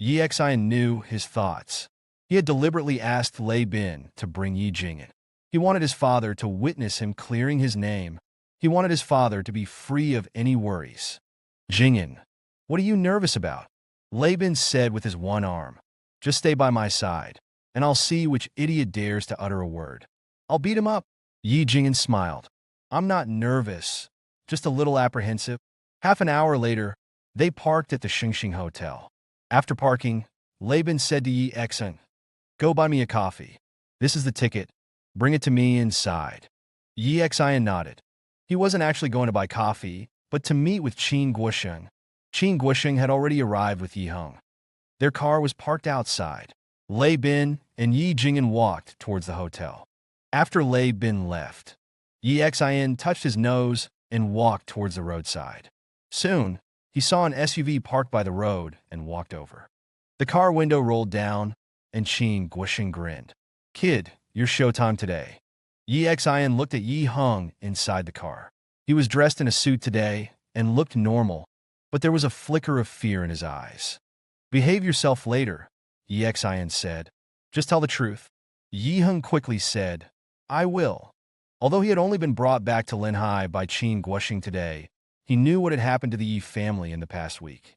Xin knew his thoughts. He had deliberately asked Lei Bin to bring Yi Jingyan. He wanted his father to witness him clearing his name. He wanted his father to be free of any worries. Jingyan, what are you nervous about? Lei Bin said with his one arm. Just stay by my side, and I'll see which idiot dares to utter a word. I'll beat him up. Yi Jingyan smiled. I'm not nervous, just a little apprehensive. Half an hour later, They parked at the Xingxing Hotel. After parking, Laban said to Yi Exan, "Go buy me a coffee. This is the ticket. Bring it to me inside." Yi Exan nodded. He wasn't actually going to buy coffee, but to meet with Qin Guosheng. Qin Guosheng had already arrived with Yi Heng. Their car was parked outside. Lei Bin and Yi Jing'an walked towards the hotel. After Lei Bin left, Yi Xian touched his nose and walked towards the roadside. Soon, he saw an SUV parked by the road and walked over. The car window rolled down, and Qin Guosheng grinned. "Kid, your showtime today." Yi Xian looked at Yi Heng inside the car. He was dressed in a suit today and looked normal, but there was a flicker of fear in his eyes. "Behave yourself later," Yi Xian said. "Just tell the truth." Yi Heng quickly said, "I will." Although he had only been brought back to Linhai by Qin Guosheng today, he knew what had happened to the Yi family in the past week.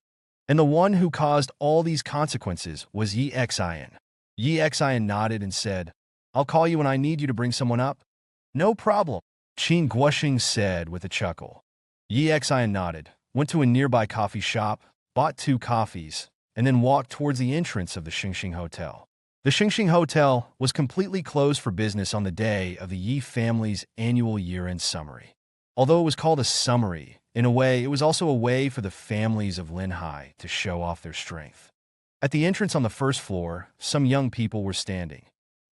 And the one who caused all these consequences was Yi Xian. Yi Xian nodded and said, "I'll call you when I need you to bring someone up." "No problem," Qin Guosheng said with a chuckle. Yi Xian nodded, went to a nearby coffee shop, bought 2 coffees, and then walked towards the entrance of the Xingxing Hotel. The Xingxing Hotel was completely closed for business on the day of the Yi family's annual year-end summary. Although it was called a summary, in a way, it was also a way for the families of Linhai to show off their strength. At the entrance on the first floor, some young people were standing.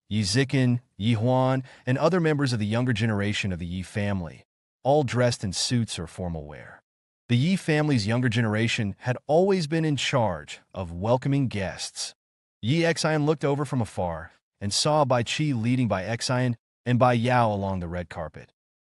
Yi Zikan, Yi Huan, and other members of the younger generation of the Yi family, all dressed in suits or formal wear. The Yi family's younger generation had always been in charge of welcoming guests. Yi Xian looked over from afar and saw Bai Qi leading Bai Xian and Bai Yao along the red carpet.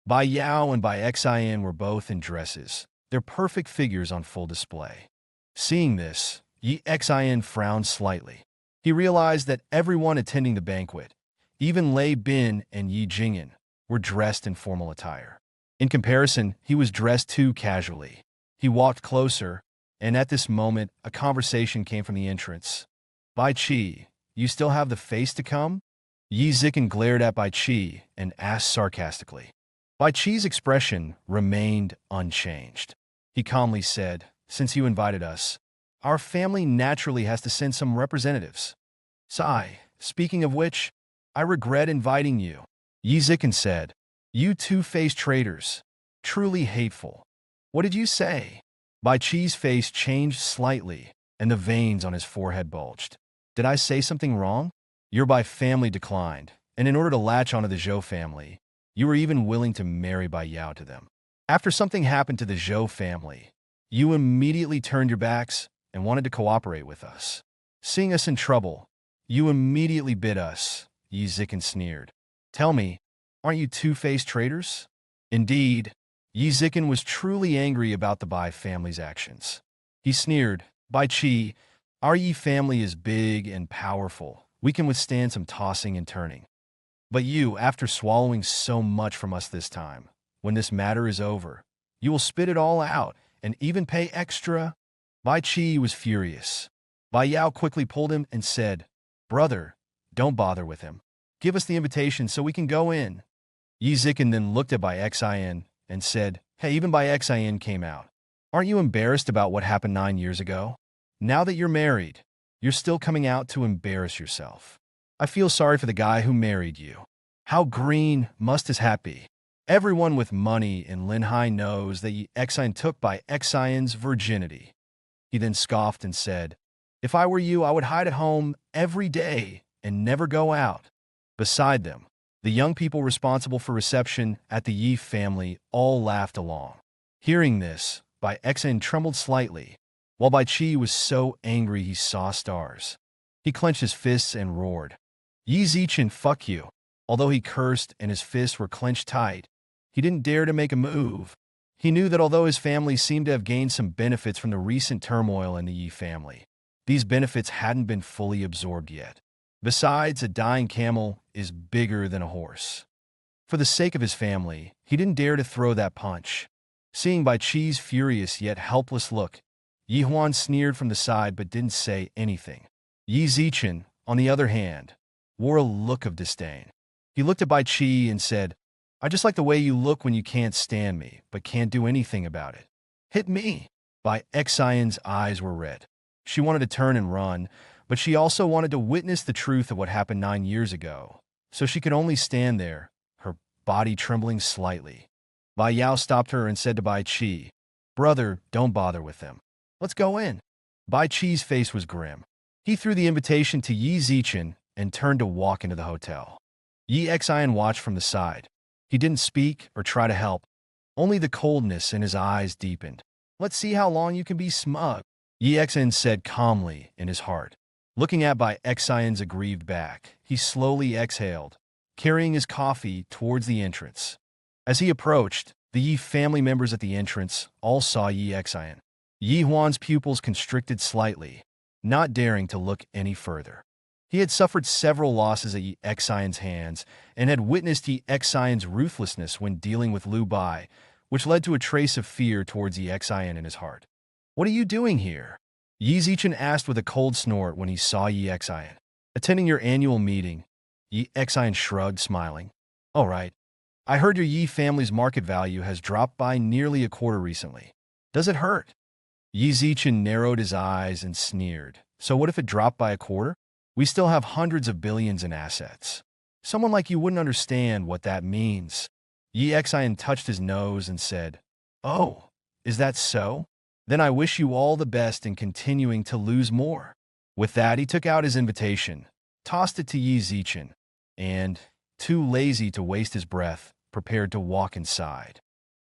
Bai Yao and Bai Xian were both in dresses, their perfect figures on full display. Seeing this, Yi Xian frowned slightly. He realized that everyone attending the banquet, even Lei Bin and Yi Jing'an, were dressed in formal attire. In comparison, he was dressed too casually. He walked closer, and at this moment, a conversation came from the entrance. "Bai Qi, you still have the face to come?" Yi Zikan glared at Bai Qi and asked sarcastically. Bai Qi's expression remained unchanged. He calmly said, "Since you invited us, our family naturally has to send some representatives. Sai, speaking of which, I regret inviting you." Yi Zikan said, "You two-faced traitors. Truly hateful." "What did you say?" Bai Qi's face changed slightly, and the veins on his forehead bulged. "Did I say something wrong?" "Your Bai family declined, and in order to latch onto the Zhou family, you were even willing to marry Bai Yao to them. After something happened to the Zhou family, you immediately turned your backs and wanted to cooperate with us. Seeing us in trouble, you immediately bid us," Yi Zikan sneered. "Tell me, aren't you two-faced traitors?" Indeed, Yi Zikan was truly angry about the Bai family's actions. He sneered, "Bai Qi, our Yi family is big and powerful. We can withstand some tossing and turning. But you, after swallowing so much from us this time, when this matter is over, you will spit it all out and even pay extra." Bai Qi was furious. Bai Yao quickly pulled him and said, "Brother, don't bother with him. Give us the invitation so we can go in." Yi Zikan then looked at Bai Xian and said, "Hey, even Bai Xian came out. Aren't you embarrassed about what happened 9 years ago? Now that you're married, you're still coming out to embarrass yourself. I feel sorry for the guy who married you. How green must his hat be? Everyone with money in Linhai knows that Yi Xian took Bai Xian's virginity." He then scoffed and said, "If I were you, I would hide at home every day and never go out." Beside them, the young people responsible for reception at the Yi family all laughed along. Hearing this, Bai Xian trembled slightly, while Bai Qi was so angry he saw stars. He clenched his fists and roared, "Yi Zichen, fuck you." Although he cursed and his fists were clenched tight, he didn't dare to make a move. He knew that although his family seemed to have gained some benefits from the recent turmoil in the Yi family, these benefits hadn't been fully absorbed yet. Besides, a dying camel is bigger than a horse. For the sake of his family, he didn't dare to throw that punch. Seeing Bai Qi's furious yet helpless look, Yi Huan sneered from the side but didn't say anything. Yi Zichen, on the other hand, wore a look of disdain. He looked at Bai Qi and said, "I just like the way you look when you can't stand me, but can't do anything about it. Hit me." Bai Xian's eyes were red. She wanted to turn and run, but she also wanted to witness the truth of what happened 9 years ago. So she could only stand there, her body trembling slightly. Bai Yao stopped her and said to Bai Qi, "Brother, don't bother with them. Let's go in." Bai Qi's face was grim. He threw the invitation to Yi Zichen and turned to walk into the hotel. Yi Xian watched from the side. He didn't speak or try to help. Only the coldness in his eyes deepened. "Let's see how long you can be smug," Yi Xian said calmly in his heart. Looking at Bai Xian's aggrieved back, he slowly exhaled, carrying his coffee towards the entrance. As he approached, the Yi family members at the entrance all saw Yi Xian. Yi Huan's pupils constricted slightly, not daring to look any further. He had suffered several losses at Yi Xian's hands and had witnessed Yi Xian's ruthlessness when dealing with Liu Bai, which led to a trace of fear towards Yi Xian in his heart. "What are you doing here?" Yi Zichen asked with a cold snort when he saw Yi Xian. "Attending your annual meeting." Yi Xian shrugged, smiling. "All right. I heard your Yi family's market value has dropped by nearly a quarter recently. Does it hurt?" Yi Zichen narrowed his eyes and sneered. "So what if it dropped by a quarter? We still have hundreds of billions in assets. Someone like you wouldn't understand what that means." Yi Xian touched his nose and said, "Oh, is that so? Then I wish you all the best in continuing to lose more." With that, he took out his invitation, tossed it to Yi Zichen, and, too lazy to waste his breath, prepared to walk inside.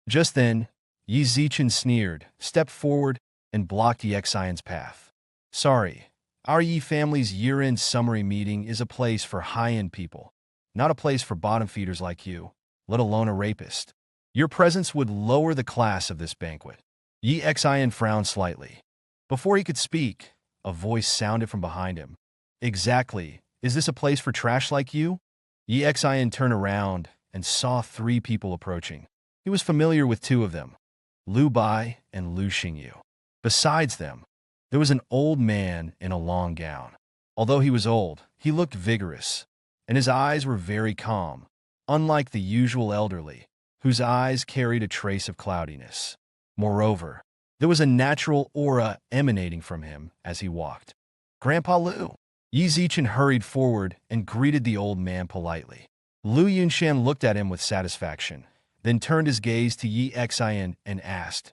Just then, Yi Zichen sneered, stepped forward, and blocked Yi Xian's path. "Sorry, our Yi family's year-end summary meeting is a place for high-end people, not a place for bottom-feeders like you, let alone a rapist. Your presence would lower the class of this banquet." Yi Xian frowned slightly. Before he could speak, a voice sounded from behind him. "Exactly. Is this a place for trash like you?" Yi Xian turned around and saw 3 people approaching. He was familiar with 2 of them, Liu Bai and Lu Xingyu. Besides them, there was an old man in a long gown. Although he was old, he looked vigorous, and his eyes were very calm, unlike the usual elderly, whose eyes carried a trace of cloudiness. Moreover, there was a natural aura emanating from him as he walked. "Grandpa Liu." Yi Zichen hurried forward and greeted the old man politely. Lu Yunshan looked at him with satisfaction, then turned his gaze to Yi Xian and asked,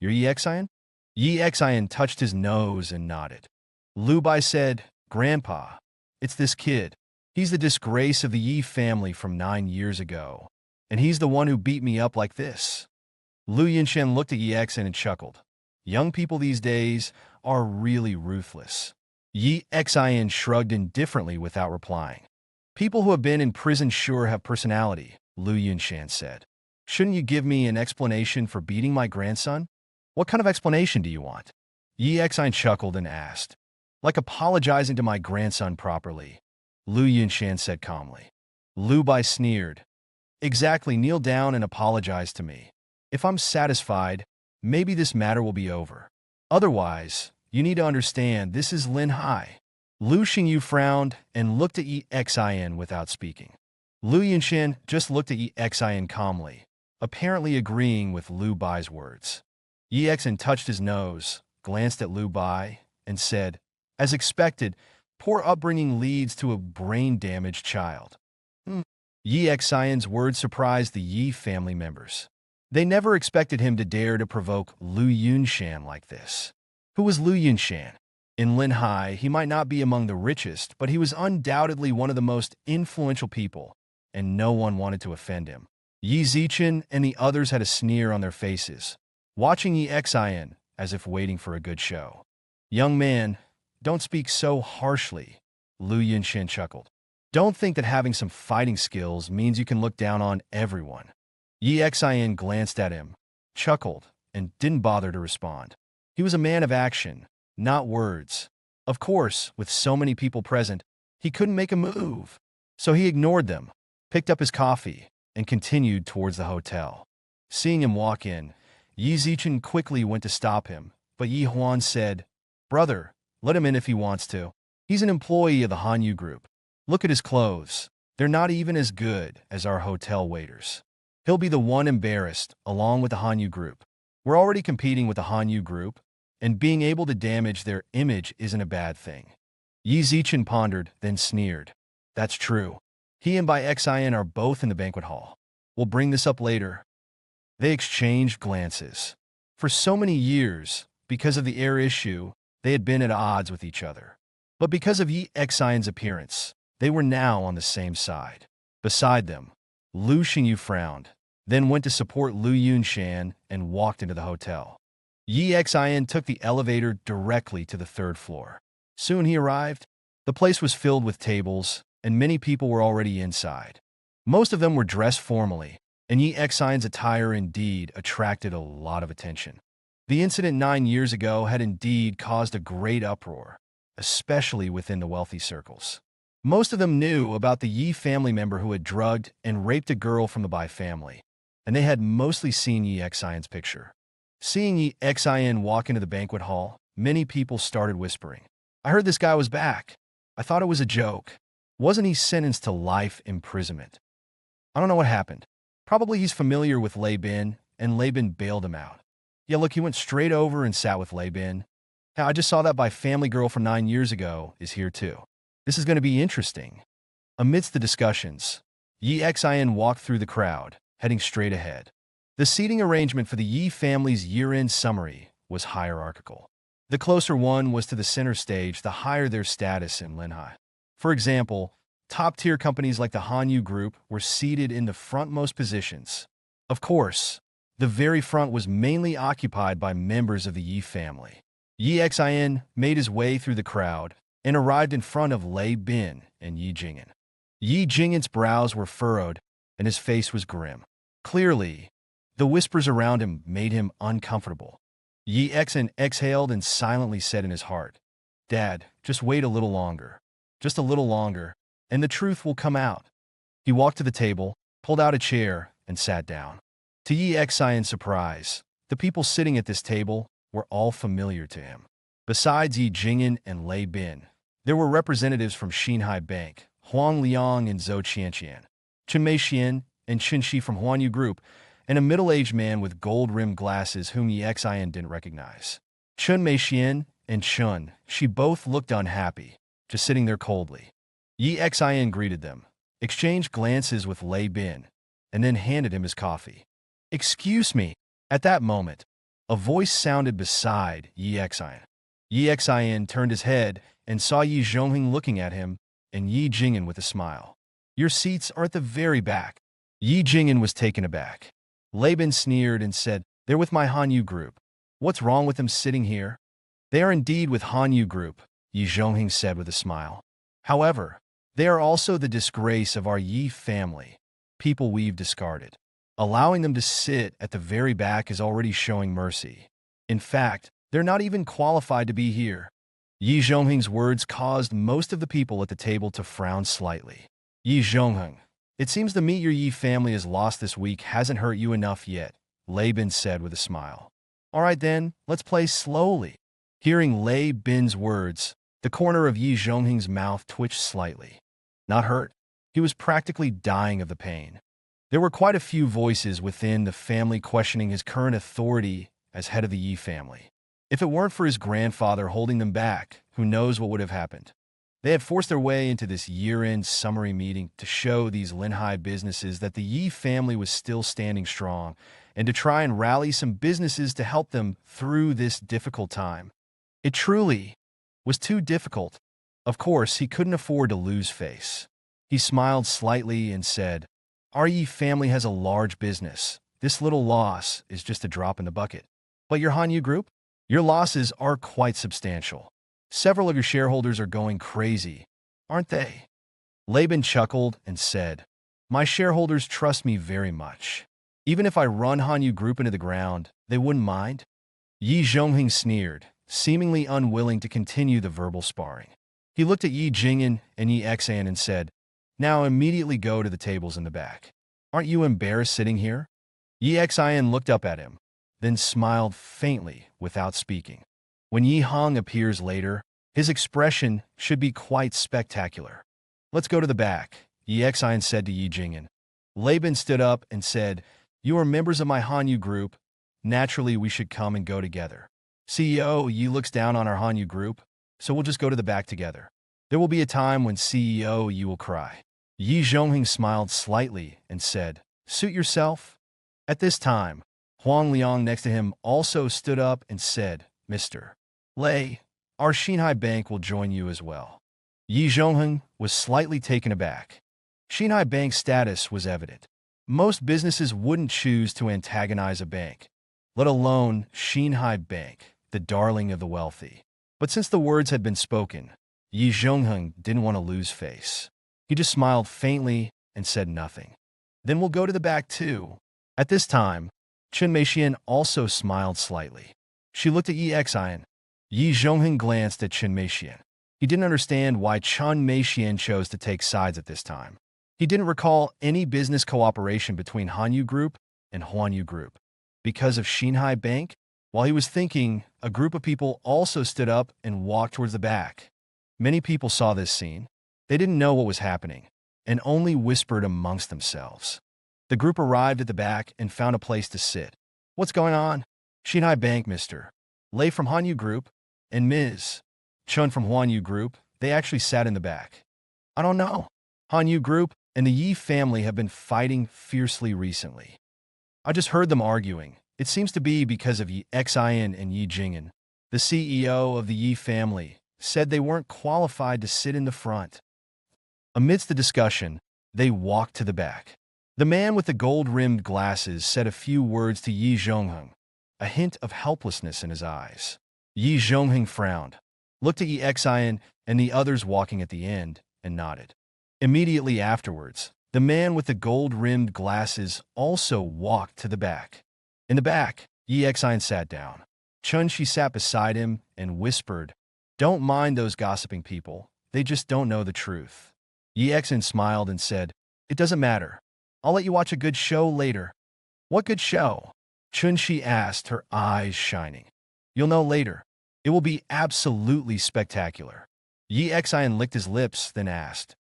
"You're Yi Xian?" Yi Xian touched his nose and nodded. Liu Bai said, "Grandpa, it's this kid. He's the disgrace of the Yi family from 9 years ago, and he's the one who beat me up like this." Lu Yunshan looked at Yi Xian and chuckled. Young people these days are really ruthless. Yi Xian shrugged indifferently without replying. "People who have been in prison sure have personality," Lu Yunshan said. "Shouldn't you give me an explanation for beating my grandson?" "What kind of explanation do you want?" Yi Xian chuckled and asked. "Like apologizing to my grandson properly," Lu Yunshan said calmly. Liu Bai sneered. "Exactly, kneel down and apologize to me. If I'm satisfied, maybe this matter will be over. Otherwise, you need to understand this is Lin Hai." Lu Xingyu frowned and looked at Yi Xian without speaking. Lu Yunshan just looked at Yi Xian calmly, apparently agreeing with Liu Bai's words. Yi Xian touched his nose, glanced at Liu Bai, and said, "As expected, poor upbringing leads to a brain-damaged child." Yi Xian's words surprised the Yi family members. They never expected him to dare to provoke Lu Yunshan like this. Who was Lu Yunshan? In Lin Hai, he might not be among the richest, but he was undoubtedly one of the most influential people, and no one wanted to offend him. Yi Zichen and the others had a sneer on their faces, watching Yi Xian as if waiting for a good show. "Young man, don't speak so harshly," Lu Yunshan chuckled. "Don't think that having some fighting skills means you can look down on everyone." Yi Xian glanced at him, chuckled, and didn't bother to respond. He was a man of action, not words. Of course, with so many people present, he couldn't make a move. So he ignored them, picked up his coffee, and continued towards the hotel. Seeing him walk in, Yi Zichen quickly went to stop him, but Yi Huan said, "Brother, let him in if he wants to. He's an employee of the Hanyu Group. Look at his clothes. They're not even as good as our hotel waiters. He'll be the one embarrassed, along with the Hanyu Group." We're already competing with the Hanyu group, and being able to damage their image isn't a bad thing. Yi Zichen pondered, then sneered. That's true. He and Bai Xin are both in the banquet hall. We'll bring this up later. They exchanged glances. For so many years, because of the air issue, they had been at odds with each other. But because of Yi Xion's appearance, they were now on the same side. Beside them, Lu Xingyu frowned, then went to support Lu Yunshan and walked into the hotel. Yi Xian took the elevator directly to the third floor. Soon he arrived. The place was filled with tables, and many people were already inside. Most of them were dressed formally, and Yi Xion's attire indeed attracted a lot of attention. The incident 9 years ago had indeed caused a great uproar, especially within the wealthy circles. Most of them knew about the Yi family member who had drugged and raped a girl from the Bai family, and they had mostly seen Yi Xion's picture. Seeing Yi Xion walk into the banquet hall, many people started whispering, "I heard this guy was back. I thought it was a joke. Wasn't he sentenced to life imprisonment? I don't know what happened. Probably he's familiar with Lei Bin, and Lei Bin bailed him out. Yeah, look, he went straight over and sat with Lei Bin. Yeah, I just saw that Bai family girl from 9 years ago is here too. This is going to be interesting." Amidst the discussions, Yi Xion walked through the crowd, heading straight ahead. The seating arrangement for the Yi family's year-end summary was hierarchical. The closer one was to the center stage, the higher their status in Linhai. For example, top-tier companies like the Hanyu Group were seated in the frontmost positions. Of course, the very front was mainly occupied by members of the Yi family. Yi Xian made his way through the crowd and arrived in front of Lei Bin and Yi Jing'an. Yi Jing'an's brows were furrowed, and his face was grim. Clearly, the whispers around him made him uncomfortable. Yi Xian exhaled and silently said in his heart, "Dad, just wait a little longer. Just a little longer, and the truth will come out." He walked to the table, pulled out a chair, and sat down. To Yi Xion's surprise, the people sitting at this table were all familiar to him. Besides Yi Jing'an and Lei Bin, there were representatives from Xinhai Bank, Huang Liang and Zhou Qianqian, Chen Meixian and Chen Shi from Huanyu Group, and a middle-aged man with gold-rimmed glasses whom Yi Xian didn't recognize. Chen Meixian and Chen Shi both looked unhappy, just sitting there coldly. Yi Xian greeted them, exchanged glances with Lei Bin, and then handed him his coffee. "Excuse me." At that moment, a voice sounded beside Yi Xian. Yi Xian turned his head and saw Yi Zhongheng looking at him and Yi Jing'an with a smile. "Your seats are at the very back." Yi Jing'an was taken aback. Lei Bin sneered and said, "They're with my Hanyu Group. What's wrong with them sitting here?" "They are indeed with Hanyu Group," Yi Zhongheng said with a smile. "However, they are also the disgrace of our Yi family, people we've discarded. Allowing them to sit at the very back is already showing mercy. In fact, they're not even qualified to be here." Yi Zhongheng's words caused most of the people at the table to frown slightly. "Yi Zhongheng, it seems the meat your Yi family has lost this week hasn't hurt you enough yet," Lei Bin said with a smile. "All right then, let's play slowly." Hearing Lei Bin's words, the corner of Yi Zhongheng's mouth twitched slightly. Not hurt. He was practically dying of the pain. There were quite a few voices within the family questioning his current authority as head of the Yi family. If it weren't for his grandfather holding them back, who knows what would have happened. They had forced their way into this year-end summary meeting to show these Linhai businesses that the Yi family was still standing strong and to try and rally some businesses to help them through this difficult time. It truly was too difficult. Of course, he couldn't afford to lose face. He smiled slightly and said, "Our Yi family has a large business. This little loss is just a drop in the bucket. But your Hanyu Group? Your losses are quite substantial. Several of your shareholders are going crazy, aren't they?" Lei Bin chuckled and said, "My shareholders trust me very much. Even if I run Hanyu Group into the ground, they wouldn't mind." Yi Zhongheng sneered, seemingly unwilling to continue the verbal sparring. He looked at Yi Jing'an and Yi Xian and said, "Now immediately go to the tables in the back. Aren't you embarrassed sitting here?" Yi Xian looked up at him, then smiled faintly without speaking. When Yi Hong appears later, his expression should be quite spectacular. "Let's go to the back," Yi Xian said to Yi Jing'an. Lei Bin stood up and said, "You are members of my Hanyu Group, Naturally, we should come and go together. CEO Yi looks down on our Hanyu group, so we'll just go to the back together. There will be a time when CEO Yi will cry. Yi Zhongheng smiled slightly and said, "Suit yourself." At this time, Huang Liang next to him also stood up and said, "Mr. Lei, our Xinhai Bank will join you as well." Yi Zhongheng was slightly taken aback. Xinhai Bank's status was evident. Most businesses wouldn't choose to antagonize a bank, let alone Xinhai Bank, the darling of the wealthy. But since the words had been spoken, Yi Zhongheng didn't want to lose face. He just smiled faintly and said nothing. "Then we'll go to the back too." At this time, Chen Meixian also smiled slightly. She looked at Yi Xian. Yi Zhongheng glanced at Chen Meixian. He didn't understand why Chen Meixian chose to take sides at this time. He didn't recall any business cooperation between Hanyu Group and Huanyu Group. Because of Xinhai Bank, while he was thinking, a group of people also stood up and walked towards the back. Many people saw this scene. They didn't know what was happening, and only whispered amongst themselves. The group arrived at the back and found a place to sit. "What's going on?" "Xinhai Bank, Mr. Lei from Hanyu Group, and Ms. Chun from Huanyu Group, they actually sat in the back." "I don't know. Hanyu Group and the Yi family have been fighting fiercely recently. I just heard them arguing. It seems to be because of Yi Xian and Yi Jing'an. The CEO of the Yi family said they weren't qualified to sit in the front." Amidst the discussion, they walked to the back. The man with the gold-rimmed glasses said a few words to Yi Zhongheng, a hint of helplessness in his eyes. Yi Zhongheng frowned, looked at Yi Xian and the others walking at the end, and nodded. Immediately afterwards, the man with the gold-rimmed glasses also walked to the back. In the back, Yi Xian sat down. Chun-Shi sat beside him and whispered, "Don't mind those gossiping people. They just don't know the truth." Yi Xian smiled and said, "It doesn't matter. I'll let you watch a good show later." "What good show?" Chun-Shi asked, her eyes shining. "You'll know later. It will be absolutely spectacular." Yi Xian licked his lips, then asked,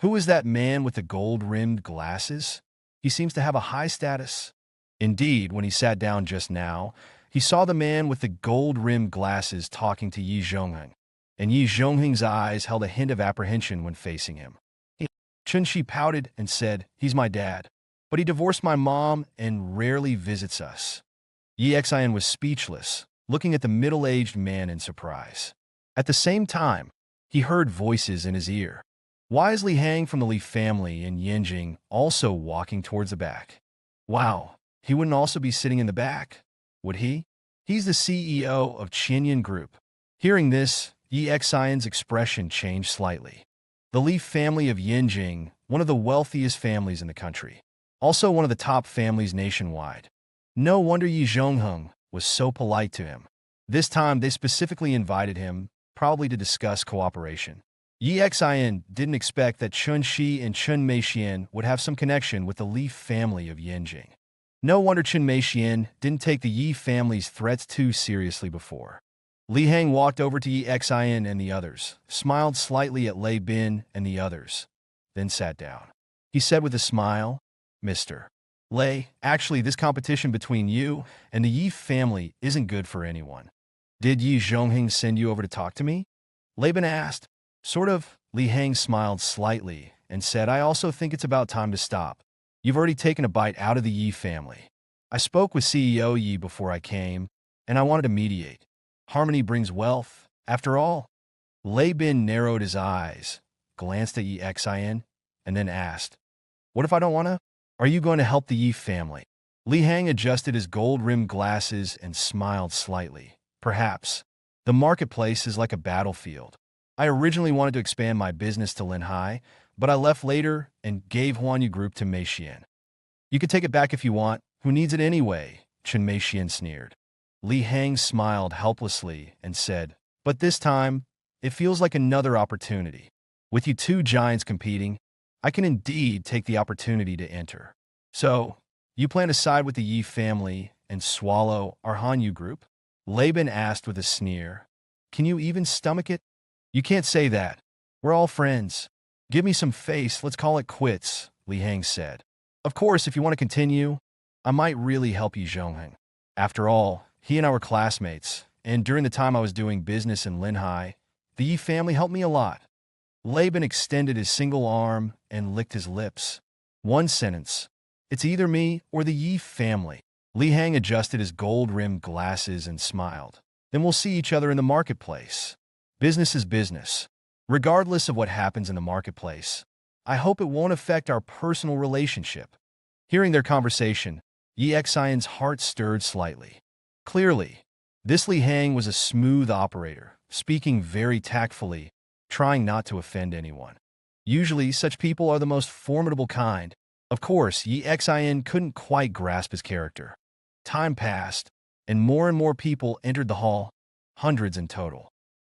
"Who is that man with the gold-rimmed glasses? He seems to have a high status." Indeed, when he sat down just now, he saw the man with the gold-rimmed glasses talking to Yi Zhongheng, and Yi Zhongheng's eyes held a hint of apprehension when facing him. Chun-Shi pouted and said, "He's my dad, but he divorced my mom and rarely visits us." Yi Xian was speechless, looking at the middle-aged man in surprise. At the same time, he heard voices in his ear. Why is Li Hang from the Li family and Yanjing also walking towards the back? Wow, he wouldn't also be sitting in the back, would he? He's the CEO of Qianyan Group. Hearing this, Yi Xian's expression changed slightly. The Li family of Yanjing, one of the wealthiest families in the country. Also one of the top families nationwide. No wonder Yi Zhongheng was so polite to him. This time they specifically invited him, probably to discuss cooperation. Yi Xian didn't expect that Chun-Shi and Chen Meixian would have some connection with the Li family of Yanjing. No wonder Chen Meixian didn't take the Yi family's threats too seriously before. Li Hang walked over to Yi Xian and the others, smiled slightly at Lei Bin and the others, then sat down. He said with a smile, "Mr. Lei, actually this competition between you and the Yi family isn't good for anyone." "Did Yi Zhongheng send you over to talk to me?" Lei Bin asked. "Sort of." Li Hang smiled slightly and said, "I also think it's about time to stop. You've already taken a bite out of the Yi family. I spoke with CEO Yi before I came, and I wanted to mediate. Harmony brings wealth, after all." Lei Bin narrowed his eyes, glanced at Yi Xian, and then asked, "What if I don't want to? Are you going to help the Yi family?" Li Hang adjusted his gold-rimmed glasses and smiled slightly. "Perhaps. The marketplace is like a battlefield. I originally wanted to expand my business to Linhai, but I left later and gave Huanyu Group to Meixian. You can take it back if you want. Who needs it anyway?" Chen Meixian sneered. Li Hang smiled helplessly and said, "But this time, it feels like another opportunity. With you two giants competing, I can indeed take the opportunity to enter." "So, you plan to side with the Yi family and swallow our Hanyu Group?" Lei Bin asked with a sneer. "Can you even stomach it?" "You can't say that. We're all friends. Give me some face, let's call it quits," Li Hang said. "Of course, if you want to continue, I might really help you, Zhongheng." After all, he and I were classmates, and during the time I was doing business in Linhai, the Yi family helped me a lot. Laban extended his single arm and licked his lips. One sentence. It's either me or the Yi family. Li Hang adjusted his gold-rimmed glasses and smiled. Then we'll see each other in the marketplace. Business is business. Regardless of what happens in the marketplace, I hope it won't affect our personal relationship. Hearing their conversation, Yi Xian's heart stirred slightly. Clearly, this Li Hang was a smooth operator, speaking very tactfully, trying not to offend anyone. Usually, such people are the most formidable kind. Of course, Yi Xian couldn't quite grasp his character. Time passed, and more people entered the hall, hundreds in total.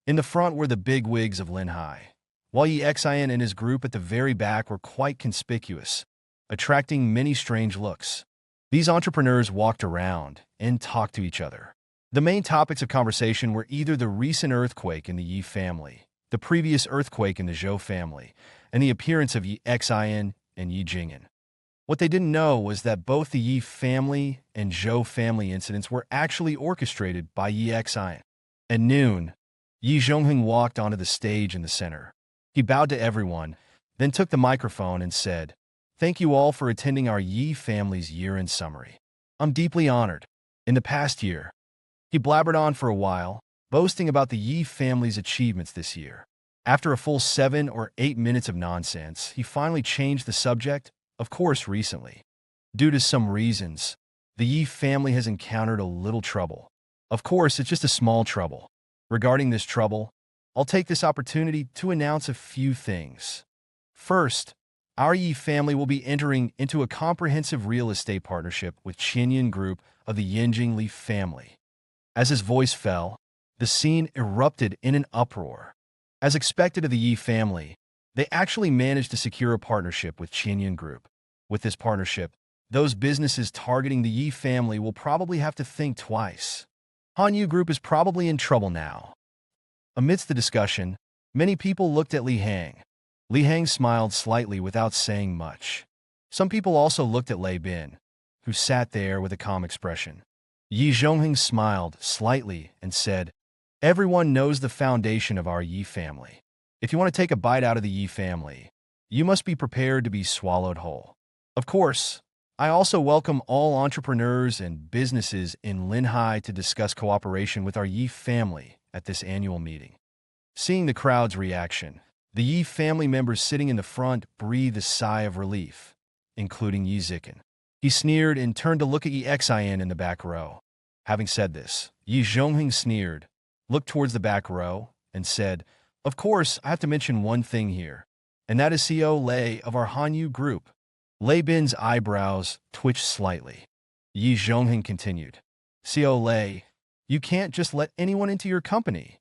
In the front were the big wigs of Linhai, while Yi Xian and his group at the very back were quite conspicuous, attracting many strange looks. These entrepreneurs walked around and talked to each other. The main topics of conversation were either the recent earthquake in the Yi family, the previous earthquake in the Zhou family, and the appearance of Yi Xian and Yi Jing'an. What they didn't know was that both the Yi family and Zhou family incidents were actually orchestrated by Yi Xian. At noon, Yi Zhongheng walked onto the stage in the center. He bowed to everyone, then took the microphone and said, "Thank you all for attending our Yi family's year-end summary. I'm deeply honored. In the past year," he blabbered on for a while, boasting about the Yi family's achievements this year. After a full 7 or 8 minutes of nonsense, he finally changed the subject, of course recently. Due to some reasons, the Yi family has encountered a little trouble. Of course, it's just a small trouble. Regarding this trouble, I'll take this opportunity to announce a few things. First, our Yi family will be entering into a comprehensive real estate partnership with Qianyan Group of the Yanjing Li family. As his voice fell, the scene erupted in an uproar. As expected of the Yi family, they actually managed to secure a partnership with Qianyan Group. With this partnership, those businesses targeting the Yi family will probably have to think twice. Hanyu Group is probably in trouble now. Amidst the discussion, many people looked at Li Hang. Li Hang smiled slightly without saying much. Some people also looked at Lei Bin, who sat there with a calm expression. Yi Zhongheng smiled slightly and said, "Everyone knows the foundation of our Yi family. If you want to take a bite out of the Yi family, you must be prepared to be swallowed whole. Of course, I also welcome all entrepreneurs and businesses in Linhai to discuss cooperation with our Yi family at this annual meeting." Seeing the crowd's reaction, the Yi family members sitting in the front breathed a sigh of relief, including Yi Zikan. He sneered and turned to look at Yi Xian in the back row. Having said this, Yi Zhongheng sneered, looked towards the back row, and said, "Of course, I have to mention one thing here, and that is CEO Lei of our Hanyu Group." Lei Bin's eyebrows twitched slightly. Yi Zhongheng continued, "CEO Lei, you can't just let anyone into your company."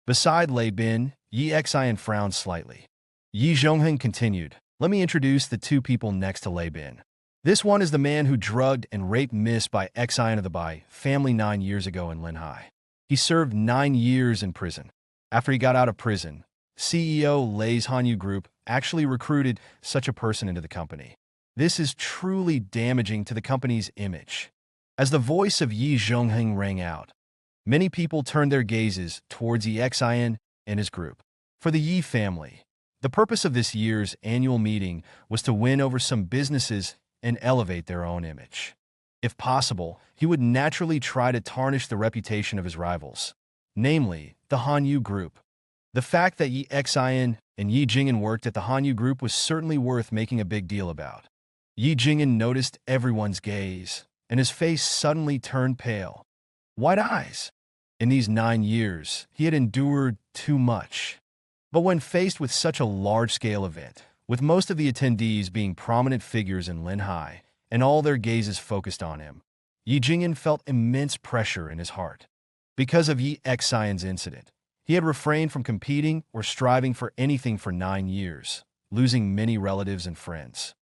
Beside Lei Bin, Yi Xian frowned slightly. Yi Zhongheng continued, "Let me introduce the two people next to Lei Bin. This one is the man who drugged and raped Miss Bai Xian of the Bai family 9 years ago in Linhai. He served 9 years in prison. After he got out of prison, CEO Lei's Hanyu Group actually recruited such a person into the company. This is truly damaging to the company's image." As the voice of Yi Zhongheng rang out, many people turned their gazes towards Yi Xian and his group. For the Yi family, the purpose of this year's annual meeting was to win over some businesses and elevate their own image. If possible, he would naturally try to tarnish the reputation of his rivals, namely the Hanyu Group. The fact that Yi Xian and Yi Jing'an worked at the Hanyu Group was certainly worth making a big deal about. Yi Jing'an noticed everyone's gaze, and his face suddenly turned pale. Wide eyes. In these 9 years, he had endured too much. But when faced with such a large-scale event, with most of the attendees being prominent figures in Linhai, and all their gazes focused on him, Yi Jing'an felt immense pressure in his heart. Because of Yi Xian's incident, he had refrained from competing or striving for anything for 9 years, losing many relatives and friends.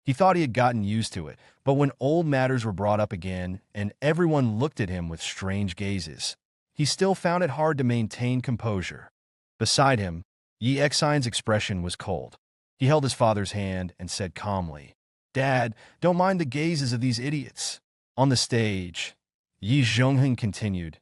He thought he had gotten used to it, but when old matters were brought up again and everyone looked at him with strange gazes, he still found it hard to maintain composure. Beside him, Yi Xian's expression was cold. He held his father's hand and said calmly, "Dad, don't mind the gazes of these idiots." On the stage, Yi Zhonghen continued.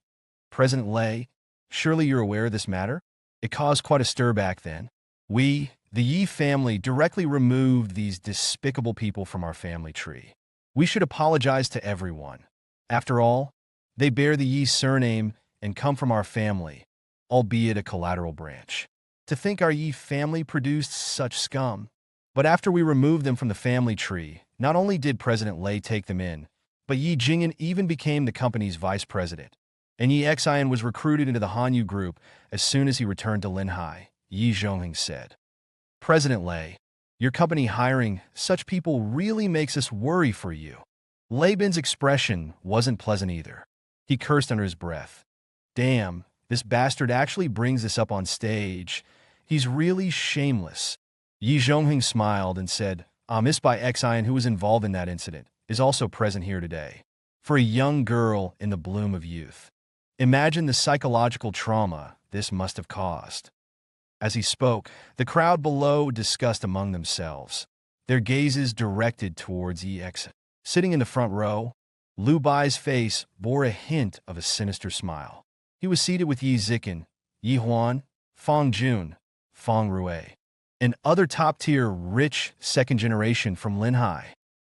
President Lei, surely you're aware of this matter? It caused quite a stir back then. We, the Yi family, directly removed these despicable people from our family tree. We should apologize to everyone. After all, they bear the Yi surname and come from our family, albeit a collateral branch. To think our Yi family produced such scum. But after we removed them from the family tree, not only did President Lei take them in, but Yi Jingyan even became the company's vice president. And Yi Xian was recruited into the Hanyu group as soon as he returned to Linhai, Yi Zhonghen said. President Lei, your company hiring such people really makes us worry for you. Lei Bin's expression wasn't pleasant either. He cursed under his breath. Damn, this bastard actually brings this up on stage. He's really shameless. Yi Zhonghen smiled and said, Miss Bai Xian, who was involved in that incident, is also present here today. For a young girl in the bloom of youth. Imagine the psychological trauma this must have caused. As he spoke, the crowd below discussed among themselves, their gazes directed towards Yi Xian. Sitting in the front row, Lu Bai's face bore a hint of a sinister smile. He was seated with Yi Zikan, Yi Huan, Fang Jun, Fang Rui, and other top-tier, rich second generation from Linhai.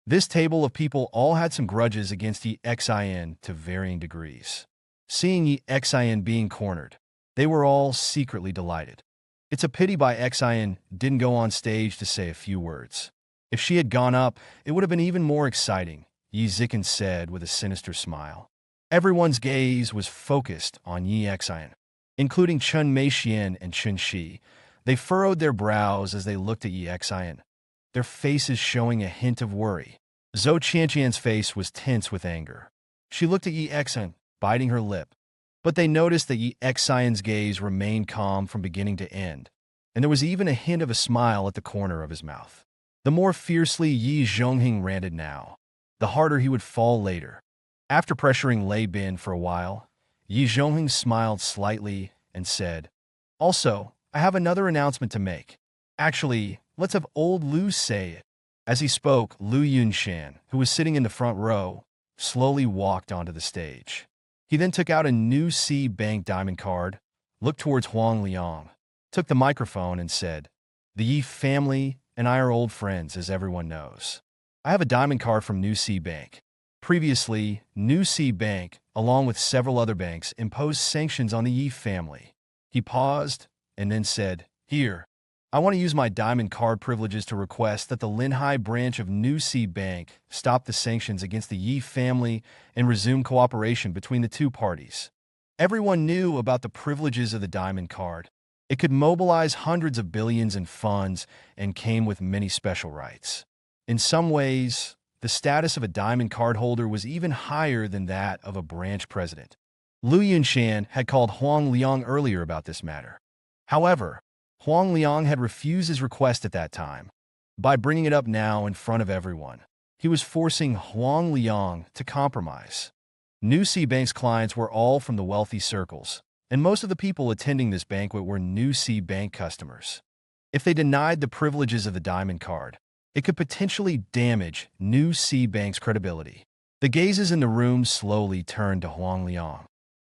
This table of people all had some grudges against Yi Xian to varying degrees. Seeing Yi Xian being cornered, they were all secretly delighted. It's a pity Bai Xian didn't go on stage to say a few words. If she had gone up, it would have been even more exciting, Yi Zikan said with a sinister smile. Everyone's gaze was focused on Yi Xian, including Chen Meixian and Chen Shi. They furrowed their brows as they looked at Yi Xian, their faces showing a hint of worry. Zhou Qianqian's face was tense with anger. She looked at Yi Xian, biting her lip. But they noticed that Yi Xian's gaze remained calm from beginning to end, and there was even a hint of a smile at the corner of his mouth. The more fiercely Yi Zhonghen ranted now, the harder he would fall later. After pressuring Lei Bin for a while, Yi Zhonghen smiled slightly and said, Also, I have another announcement to make. Actually, let's have old Lu say it. As he spoke, Lu Yunshan, who was sitting in the front row, slowly walked onto the stage. He then took out a new C Bank diamond card, looked towards Huang Liang, took the microphone and said, The Yi family and I are old friends, as everyone knows. I have a diamond card from New C Bank. Previously, New C Bank, along with several other banks, imposed sanctions on the Yi family. He paused and then said, Here, I want to use my diamond card privileges to request that the Linhai branch of New C Bank stop the sanctions against the Yi family and resume cooperation between the two parties. Everyone knew about the privileges of the diamond card. It could mobilize hundreds of billions in funds and came with many special rights. In some ways, the status of a diamond card holder was even higher than that of a branch president. Lu Yunshan had called Huang Liang earlier about this matter. However, Huang Liang had refused his request at that time. By bringing it up now in front of everyone, he was forcing Huang Liang to compromise. New C Bank's clients were all from the wealthy circles, and most of the people attending this banquet were New C Bank customers. If they denied the privileges of the diamond card, it could potentially damage New C Bank's credibility. The gazes in the room slowly turned to Huang Liang.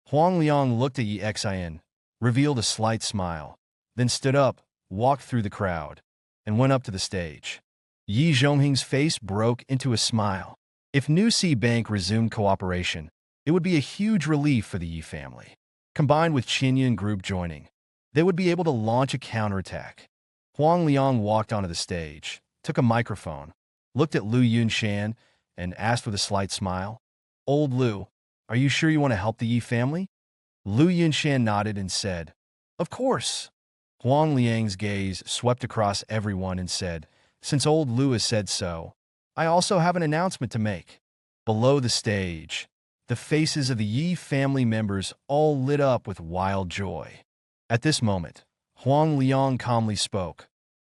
Huang Liang looked at Yi Xian, revealed a slight smile, then stood up, walked through the crowd, and went up to the stage. Yi Zhonghen's face broke into a smile. If New C Bank resumed cooperation, it would be a huge relief for the Yi family. Combined with Qinyan Group joining, they would be able to launch a counterattack. Huang Liang walked onto the stage, took a microphone, looked at Lu Yunshan, and asked with a slight smile, Old Lu, are you sure you want to help the Yi family? Lu Yunshan nodded and said, Of course. Huang Liang's gaze swept across everyone and said, Since old Lu has said so, I also have an announcement to make. Below the stage, the faces of the Yi family members all lit up with wild joy. At this moment, Huang Liang calmly spoke.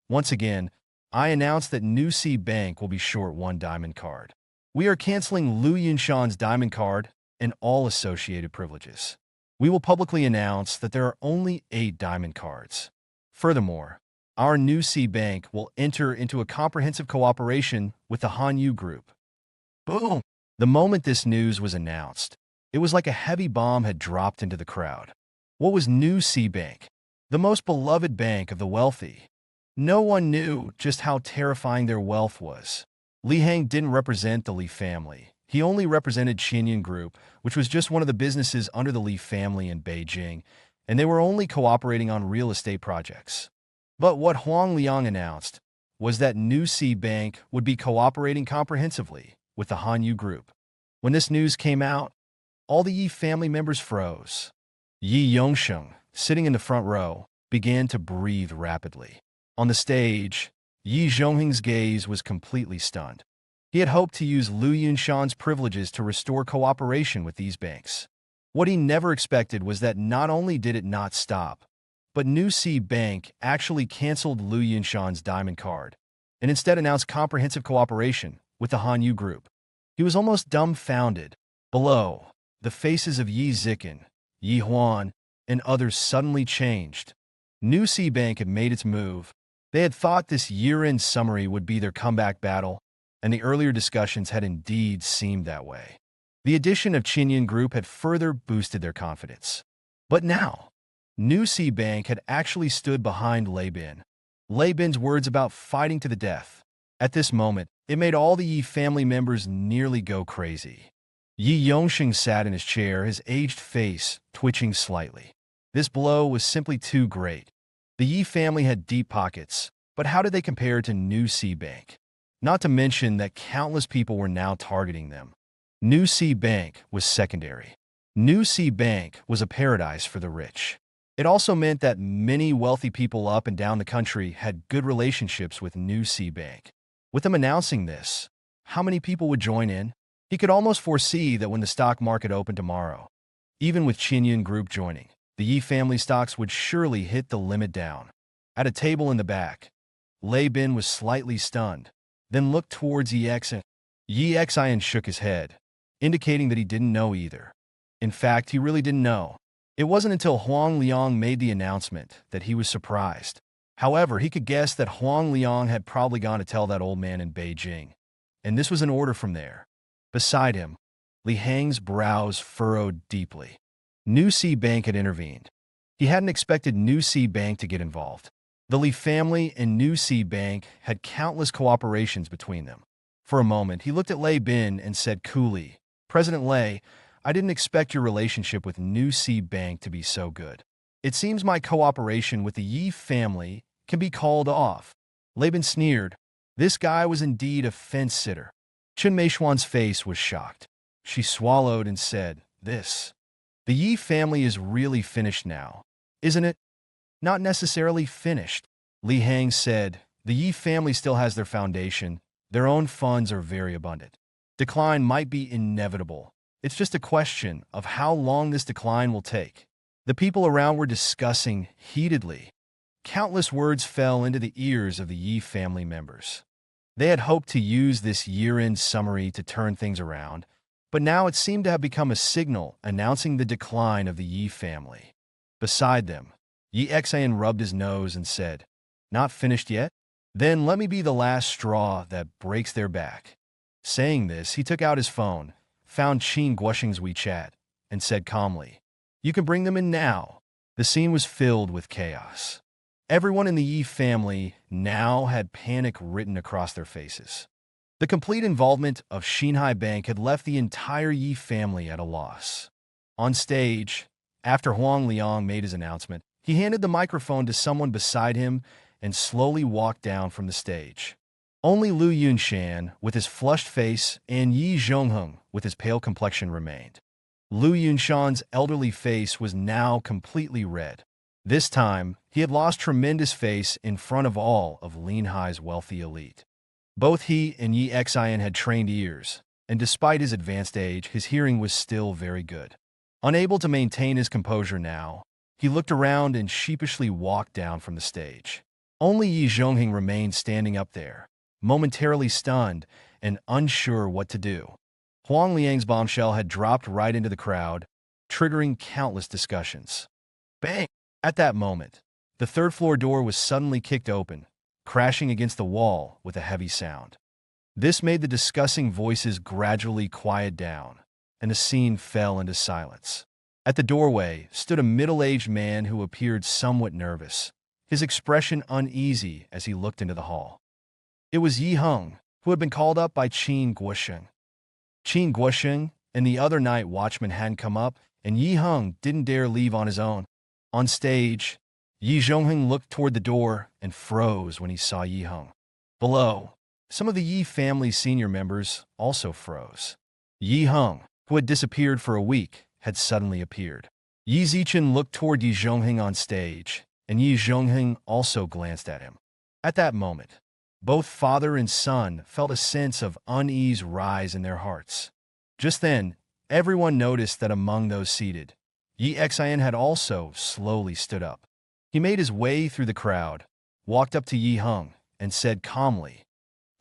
Once again, I announce that New C Bank will be short one diamond card. We are canceling Lu Yunshan's diamond card and all associated privileges. We will publicly announce that there are only 8 diamond cards. Furthermore, our New C Bank will enter into a comprehensive cooperation with the Hanyu Group. Boom! The moment this news was announced, It was like a heavy bomb had dropped into the crowd. What was New Sea Bank? The most beloved bank of the wealthy. No one knew just how terrifying their wealth was. Li Hang didn't represent the Li family. He only represented Qinyan Group, which was just one of the businesses under the Li family in Beijing, and they were only cooperating on real estate projects. But what Huang Liang announced was that New Sea Bank would be cooperating comprehensively with the Hanyu Group. When this news came out, all the Yi family members froze. Yi Yongsheng, sitting in the front row, began to breathe rapidly. On the stage, Yi Zhongheng's gaze was completely stunned. He had hoped to use Lu Yunshan's privileges to restore cooperation with these banks. What he never expected was that not only did it not stop, but New Sea Bank actually canceled Lu Yunshan's diamond card and instead announced comprehensive cooperation with the Hanyu Group. He was almost dumbfounded. Below, the faces of Yi Zikin, Yi Huan, and others suddenly changed. New Sea Bank had made its move. They had thought this year-end summary would be their comeback battle, and the earlier discussions had indeed seemed that way. The addition of Qinyan Group had further boosted their confidence. But now, New Sea Bank had actually stood behind Lei Bin. Lei Bin's words about fighting to the death. At this moment, it made all the Yi family members nearly go crazy. Yi Yongsheng sat in his chair, his aged face twitching slightly. This blow was simply too great. The Yi family had deep pockets, but how did they compare to New Sea Bank? Not to mention that countless people were now targeting them. New Sea Bank was secondary. New Sea Bank was a paradise for the rich. It also meant that many wealthy people up and down the country had good relationships with New Sea Bank. With them announcing this, how many people would join in? He could almost foresee that when the stock market opened tomorrow, even with Qinyan Group joining, the Yi family stocks would surely hit the limit down. At a table in the back, Lei Bin was slightly stunned, then looked towards Yi Xian. Yi Xian shook his head, indicating that he didn't know either. In fact, he really didn't know. It wasn't until Huang Liang made the announcement that he was surprised. However, he could guess that Huang Liang had probably gone to tell that old man in Beijing, and this was an order from there. Beside him, Li Hang's brows furrowed deeply. New Sea Bank had intervened. He hadn't expected New Sea Bank to get involved. The Li family and New Sea Bank had countless cooperations between them. For a moment, he looked at Lei Bin and said coolly, "President Lei, I didn't expect your relationship with New Sea Bank to be so good. It seems my cooperation with the Yi family can be called off." Lei Bin sneered. This guy was indeed a fence-sitter. Chen Meishuan's face was shocked. She swallowed and said, "The Yi family is really finished now, isn't it?" "Not necessarily finished," Li Hang said. "The Yi family still has their foundation. Their own funds are very abundant. Decline might be inevitable. It's just a question of how long this decline will take." The people around were discussing heatedly. Countless words fell into the ears of the Yi family members. They had hoped to use this year-end summary to turn things around, but now it seemed to have become a signal announcing the decline of the Yi family. Beside them, Yi Xian rubbed his nose and said, "Not finished yet? Then let me be the last straw that breaks their back." Saying this, he took out his phone, found Qin Guosheng's WeChat, and said calmly, "You can bring them in now." The scene was filled with chaos. Everyone in the Yi family now had panic written across their faces. The complete involvement of Xinhai Bank had left the entire Yi family at a loss. On stage, after Huang Liang made his announcement, he handed the microphone to someone beside him and slowly walked down from the stage. Only Lu Yunshan, with his flushed face, and Yi Zhongheng, with his pale complexion, remained. Lu Yunshan's elderly face was now completely red. This time, he had lost tremendous face in front of all of Linhai's wealthy elite. Both he and Yi Xian had trained ears, and despite his advanced age, his hearing was still very good. Unable to maintain his composure now, he looked around and sheepishly walked down from the stage. Only Yi Zhongheng remained standing up there, momentarily stunned and unsure what to do. Huang Liang's bombshell had dropped right into the crowd, triggering countless discussions. Bang! At that moment, the third-floor door was suddenly kicked open, crashing against the wall with a heavy sound. This made the discussing voices gradually quiet down, and the scene fell into silence. At the doorway stood a middle-aged man who appeared somewhat nervous, his expression uneasy as he looked into the hall. It was Yi Hung, who had been called up by Qin Guosheng. Qin Guosheng and the other night watchman hadn't come up, and Yi Hung didn't dare leave on his own. On stage, Yi Zhongheng looked toward the door and froze when he saw Yi Hung. Below, some of the Yi family's senior members also froze. Yi Hung, who had disappeared for a week, had suddenly appeared. Yi Zichen looked toward Yi Zhongheng on stage, and Yi Zhongheng also glanced at him. At that moment, both father and son felt a sense of unease rise in their hearts. Just then, everyone noticed that among those seated, Yi Xian had also slowly stood up. He made his way through the crowd, walked up to Yi Hung, and said calmly,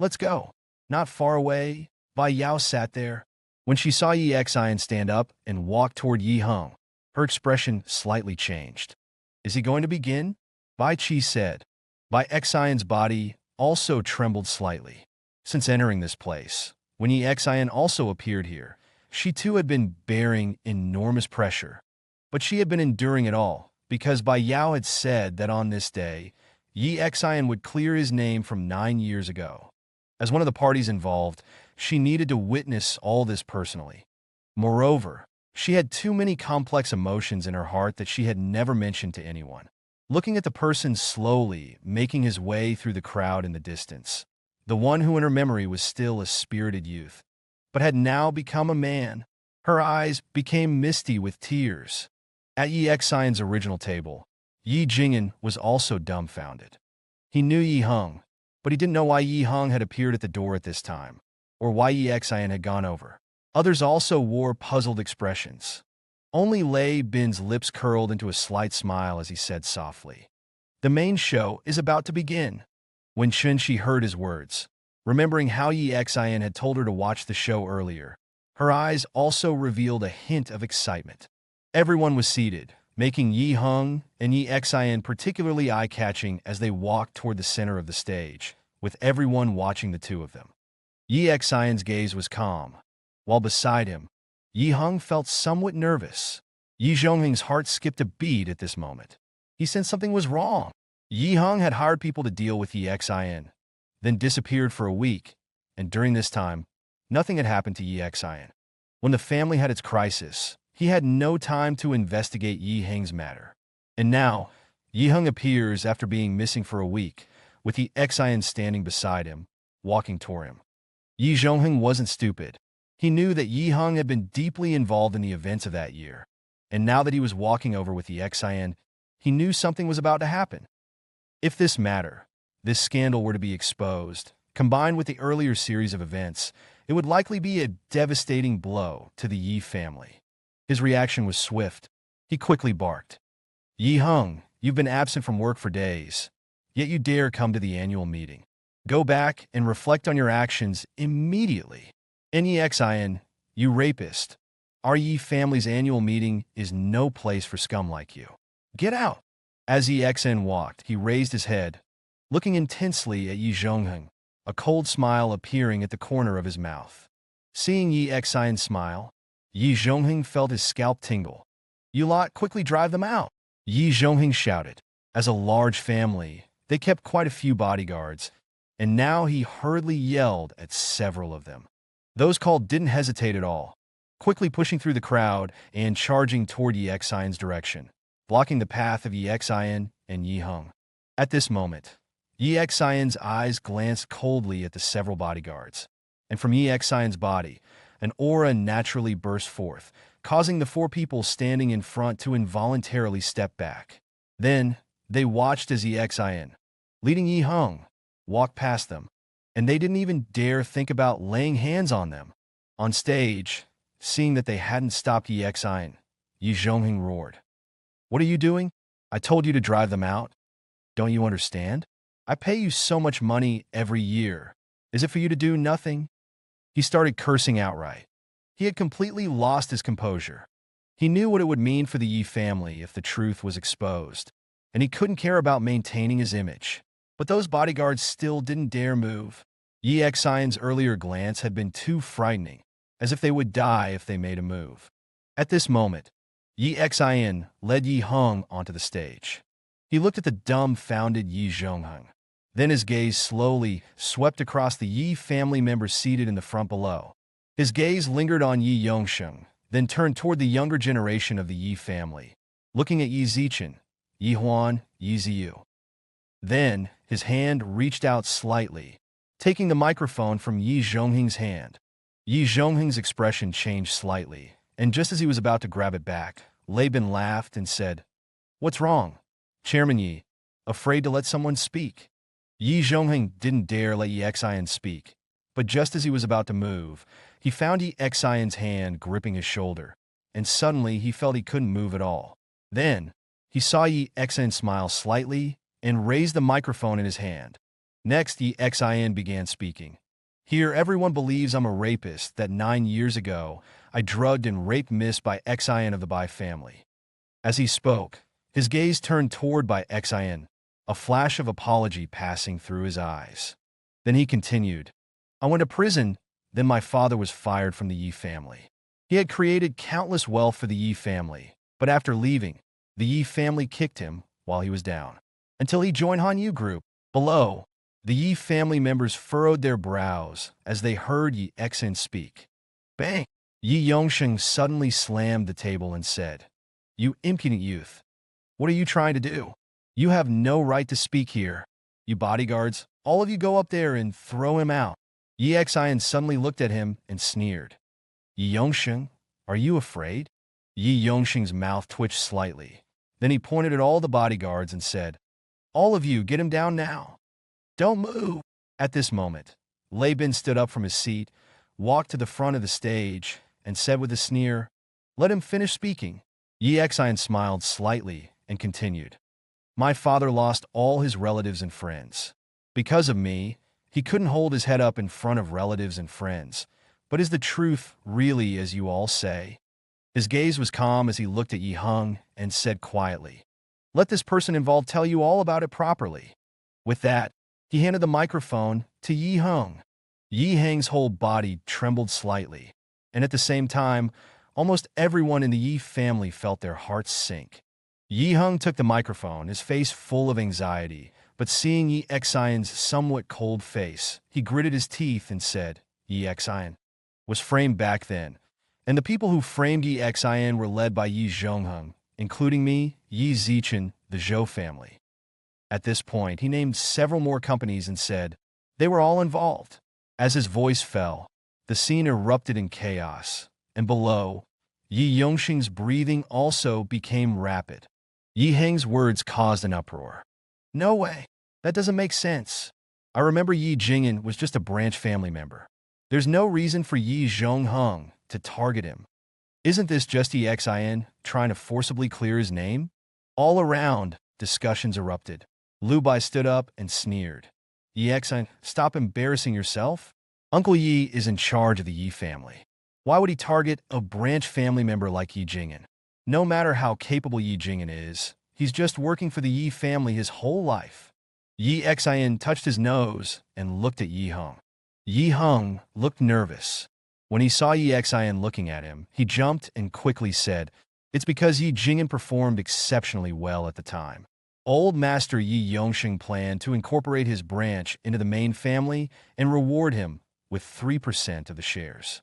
"Let's go." Not far away, Bai Yao sat there. When she saw Yi Xian stand up and walk toward Yi Hung, her expression slightly changed. "Is he going to begin?" Bai Qi said. Bai Xian's body also trembled slightly. Since entering this place, when Yi Xian also appeared here, she too had been bearing enormous pressure. But she had been enduring it all, because Bai Yao had said that on this day, Yi Xian would clear his name from 9 years ago. As one of the parties involved, she needed to witness all this personally. Moreover, she had too many complex emotions in her heart that she had never mentioned to anyone. Looking at the person slowly making his way through the crowd in the distance, the one who in her memory was still a spirited youth, but had now become a man, her eyes became misty with tears. At Yi Xian's original table, Yi Jing'an was also dumbfounded. He knew Yi Hung, but he didn't know why Yi Hung had appeared at the door at this time, or why Yi Xian had gone over. Others also wore puzzled expressions. Only Lei Bin's lips curled into a slight smile as he said softly, "The main show is about to begin." When She heard his words, remembering how Yi Xian had told her to watch the show earlier, her eyes also revealed a hint of excitement. Everyone was seated, making Yi Hung and Yi Xian particularly eye-catching as they walked toward the center of the stage, with everyone watching the two of them. Yi Xian's gaze was calm, while beside him, Yi Hung felt somewhat nervous. Yi Zhongheng's heart skipped a beat at this moment. He sensed something was wrong. Yi Hung had hired people to deal with Yi Xian, then disappeared for a week, and during this time, nothing had happened to Yi Xian. When the family had its crisis, he had no time to investigate Yi Heng's matter. And now, Yi Hung appears after being missing for a week, with Yi Xian standing beside him, walking toward him. Yi Zhongheng wasn't stupid. He knew that Yi Hung had been deeply involved in the events of that year, and now that he was walking over with Yi Xian, he knew something was about to happen. If this matter, this scandal were to be exposed, combined with the earlier series of events, it would likely be a devastating blow to the Yi family. His reaction was swift. He quickly barked, "Yi Hung, you've been absent from work for days, yet you dare come to the annual meeting. Go back and reflect on your actions immediately. And Yi Xian, you rapist, our Yi family's annual meeting is no place for scum like you. Get out." As Yi Xian walked, he raised his head, looking intensely at Yi Zhongheng, a cold smile appearing at the corner of his mouth. Seeing Yi Xian smile, Yi Zhongheng felt his scalp tingle. "You lot quickly drive them out," Yi Zhongheng shouted. As a large family, they kept quite a few bodyguards, and now he hurriedly yelled at several of them. Those called didn't hesitate at all, quickly pushing through the crowd and charging toward Yi Xian's direction, blocking the path of Yi Xian and Yi Hung. At this moment, Yi Xian's eyes glanced coldly at the several bodyguards, and from Yi Xian's body, an aura naturally burst forth, causing the 4 people standing in front to involuntarily step back. Then, they watched as Yi Xian, leading Yi Hung, walked past them, and they didn't even dare think about laying hands on them. On stage, seeing that they hadn't stopped Yi Xian, Yi Zhongheng roared, "What are you doing? I told you to drive them out. Don't you understand? I pay you so much money every year. Is it for you to do nothing?" He started cursing outright. He had completely lost his composure. He knew what it would mean for the Yi family if the truth was exposed, and he couldn't care about maintaining his image. But those bodyguards still didn't dare move. Yi Xian's earlier glance had been too frightening, as if they would die if they made a move. At this moment, Yi Xian led Yi Hung onto the stage. He looked at the dumbfounded Yi Zhongheng. Then his gaze slowly swept across the Yi family members seated in the front below. His gaze lingered on Yi Yongsheng, then turned toward the younger generation of the Yi family, looking at Yi Zichen, Yi Huan, Yi Ziyu. Then, his hand reached out slightly, taking the microphone from Yi Zhongheng's hand. Yi Zhongheng's expression changed slightly, and just as he was about to grab it back, Lei Bin laughed and said, "What's wrong? Chairman Yi, afraid to let someone speak?" Yi Zhongheng didn't dare let Yi Xian speak, but just as he was about to move, he found Yi Xian's hand gripping his shoulder, and suddenly he felt he couldn't move at all. Then, he saw Yi Xian smile slightly and raise the microphone in his hand. Next, Yi Xian began speaking. "Here, everyone believes I'm a rapist, that 9 years ago, I drugged and raped Miss Bai Xian of the Bai family." As he spoke, his gaze turned toward Bai Xian, a flash of apology passing through his eyes. Then he continued, "I went to prison, then my father was fired from the Yi family. He had created countless wealth for the Yi family, but after leaving, the Yi family kicked him while he was down, until he joined Han Yu Group. Below, the Yi family members furrowed their brows as they heard Yi Xian speak. Bang! Yi Yongsheng suddenly slammed the table and said, "You impudent youth! What are you trying to do? You have no right to speak here. You bodyguards, all of you go up there and throw him out." Yi Xian suddenly looked at him and sneered. "Yi Yongsheng, are you afraid?" Yi Yongsheng's mouth twitched slightly. Then he pointed at all the bodyguards and said, "All of you, get him down now. Don't move." At this moment, Lei Bin stood up from his seat, walked to the front of the stage, and said with a sneer, "Let him finish speaking." Yi Xian smiled slightly and continued, "My father lost all his relatives and friends. Because of me, he couldn't hold his head up in front of relatives and friends. But is the truth really as you all say?" His gaze was calm as he looked at Yi Hung and said quietly, "Let this person involved tell you all about it properly." With that, he handed the microphone to Yi Hung. Yi Hung's whole body trembled slightly, and at the same time, almost everyone in the Yi family felt their hearts sink. Yi Hung took the microphone, his face full of anxiety, but seeing Yi Xian's somewhat cold face, he gritted his teeth and said, "Yi Xian was framed back then, and the people who framed Yi Xian were led by Yi Zhongheng, including me, Yi Zichen, the Zhou family." At this point, he named several more companies and said, "They were all involved." As his voice fell, the scene erupted in chaos, and below, Yi Yongsheng's breathing also became rapid. Yi Heng's words caused an uproar. "No way. That doesn't make sense. I remember Yi Jing'an was just a branch family member. There's no reason for Yi Zhongheng to target him. Isn't this just Yi Xian trying to forcibly clear his name?" All around, discussions erupted. Lu Bai stood up and sneered. "Yi Xian, stop embarrassing yourself. Uncle Yi is in charge of the Yi family. Why would he target a branch family member like Yi Jing'an? No matter how capable Yi Jing'an is, he's just working for the Yi family his whole life." Yi Xian touched his nose and looked at Yi Hung. Yi Hung looked nervous. When he saw Yi Xian looking at him, he jumped and quickly said, "It's because Yi Jing'an performed exceptionally well at the time. Old Master Yi Yongsheng planned to incorporate his branch into the main family and reward him with 3% of the shares."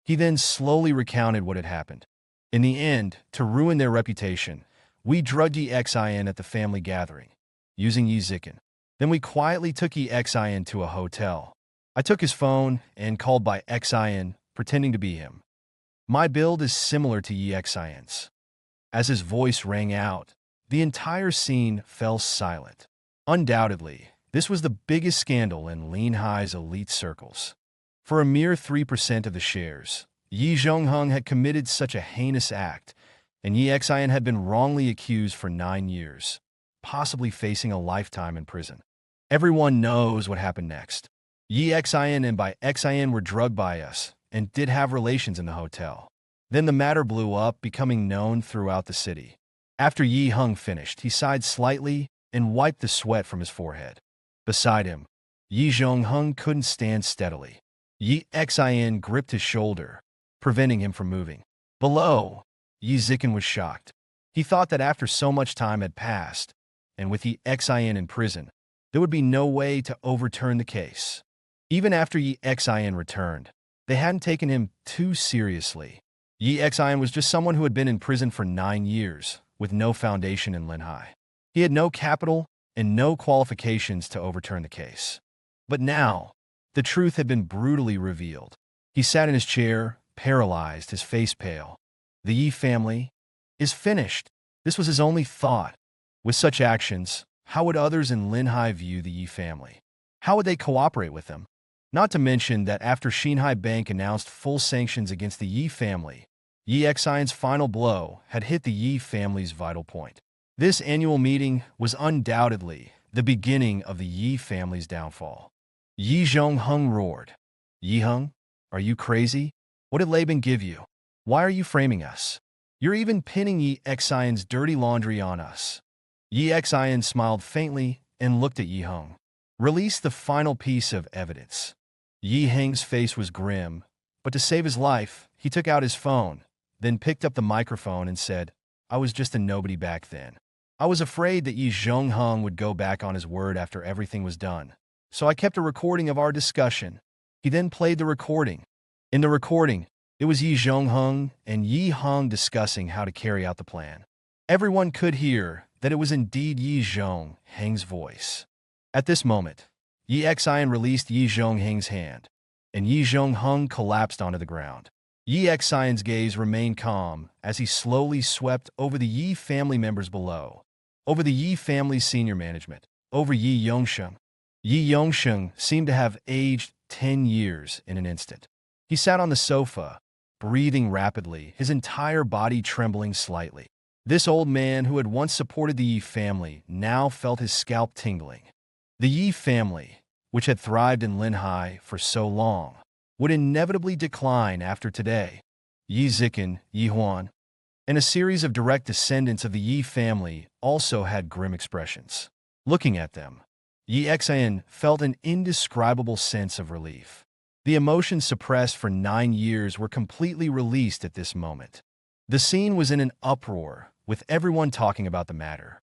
He then slowly recounted what had happened. "In the end, to ruin their reputation, we drugged Yi Xian at the family gathering, using Yi Zichen. Then we quietly took Yi Xian to a hotel. I took his phone and called by Xian, pretending to be him. My build is similar to Yi Xian's." As his voice rang out, the entire scene fell silent. Undoubtedly, this was the biggest scandal in Lin Hai's elite circles. For a mere 3% of the shares, Yi Zhongheng had committed such a heinous act, and Yi Xian had been wrongly accused for 9 years, possibly facing a lifetime in prison. Everyone knows what happened next. Yi Xian and Bai Xian were drugged by us and did have relations in the hotel. Then the matter blew up, becoming known throughout the city. After Yi Hung finished, he sighed slightly and wiped the sweat from his forehead. Beside him, Yi Zhongheng couldn't stand steadily. Yi Xin gripped his shoulder, preventing him from moving. Below, Yi Zikin was shocked. He thought that after so much time had passed, and with Yi Xin in prison, there would be no way to overturn the case. Even after Yi Xin returned, they hadn't taken him too seriously. Yi Xin was just someone who had been in prison for 9 years, with no foundation in Linhai. He had no capital and no qualifications to overturn the case. But now, the truth had been brutally revealed. He sat in his chair, paralyzed, his face pale. The Yi family is finished. This was his only thought. With such actions, how would others in Linhai view the Yi family? How would they cooperate with them? Not to mention that after Xinhai Bank announced full sanctions against the Yi family, Yi Xin's final blow had hit the Yi family's vital point. This annual meeting was undoubtedly the beginning of the Yi family's downfall. Yi Zhongheng roared. Yi Heng, are you crazy? What did Laban give you? Why are you framing us? You're even pinning Yi Xin's dirty laundry on us. Yi Xin smiled faintly and looked at Yi Heng. Release the final piece of evidence. Yi Heng's face was grim, but to save his life, he took out his phone, then picked up the microphone and said, I was just a nobody back then. I was afraid that Yi Zhongheng would go back on his word after everything was done, so I kept a recording of our discussion. He then played the recording. In the recording, it was Yi Zhongheng and Yi Heng discussing how to carry out the plan. Everyone could hear that it was indeed Yi Zhongheng's voice. At this moment, Yi Xin released Yi Zhongheng's hand, and Yi Zhongheng collapsed onto the ground. Yi Xin's gaze remained calm as he slowly swept over the Yi family members below, over the Yi family's senior management, over Yi Yongsheng. Yi Yongsheng seemed to have aged 10 years in an instant. He sat on the sofa, breathing rapidly, his entire body trembling slightly. This old man who had once supported the Yi family now felt his scalp tingling. The Yi family, which had thrived in Linhai for so long, would inevitably decline after today. Yi Zikin, Yi Huan, and a series of direct descendants of the Yi family also had grim expressions. Looking at them, Yi Xin felt an indescribable sense of relief. The emotions suppressed for 9 years were completely released at this moment. The scene was in an uproar, with everyone talking about the matter.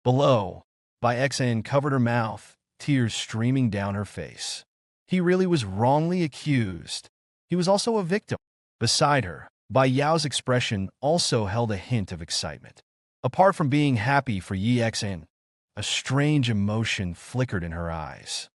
Below, Bai Xin covered her mouth, tears streaming down her face. He really was wrongly accused. He was also a victim. Beside her, Bai Yao's expression also held a hint of excitement. Apart from being happy for Yi Xin, a strange emotion flickered in her eyes.